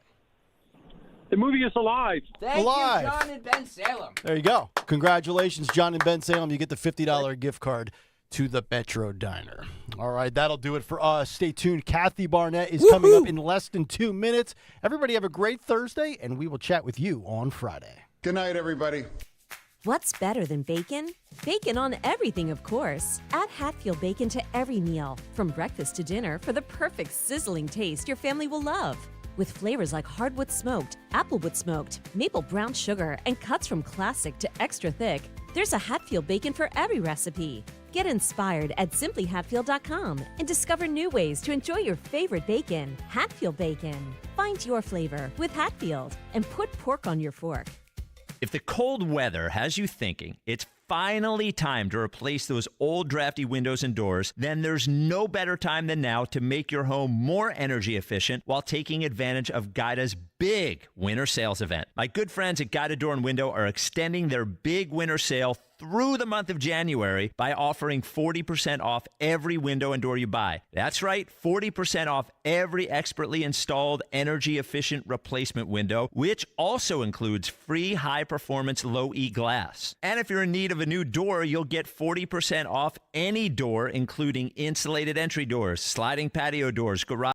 The movie is alive. Thank Alive. you, John and Ben Salem. There you go. Congratulations, John and Ben Salem. You get the $50 gift card to the Metro Diner. All right, that'll do it for us. Stay tuned. Kathy Barnett is coming up in less than 2 minutes. Everybody have a great Thursday, and we will chat with you on Friday. Good night, everybody. What's better than bacon? Bacon on everything, of course. Add Hatfield bacon to every meal, from breakfast to dinner, for the perfect sizzling taste your family will love. With flavors like hardwood smoked, applewood smoked, maple brown sugar, and cuts from classic to extra thick, there's a Hatfield bacon for every recipe. Get inspired at simplyhatfield.com and discover new ways to enjoy your favorite bacon. Hatfield bacon. Find your flavor with Hatfield and put pork on your fork. If the cold weather has you thinking it's finally time to replace those old drafty windows and doors, then there's no better time than now to make your home more energy efficient while taking advantage of Guida's big winter sales event. My good friends at Guida Door and Window are extending their big winter sale through the month of January by offering 40% off every window and door you buy. That's right, 40% off every expertly installed energy-efficient replacement window, which also includes free high-performance low-E glass. And if you're in need of a new door, you'll get 40% off any door, including insulated entry doors, sliding patio doors, garage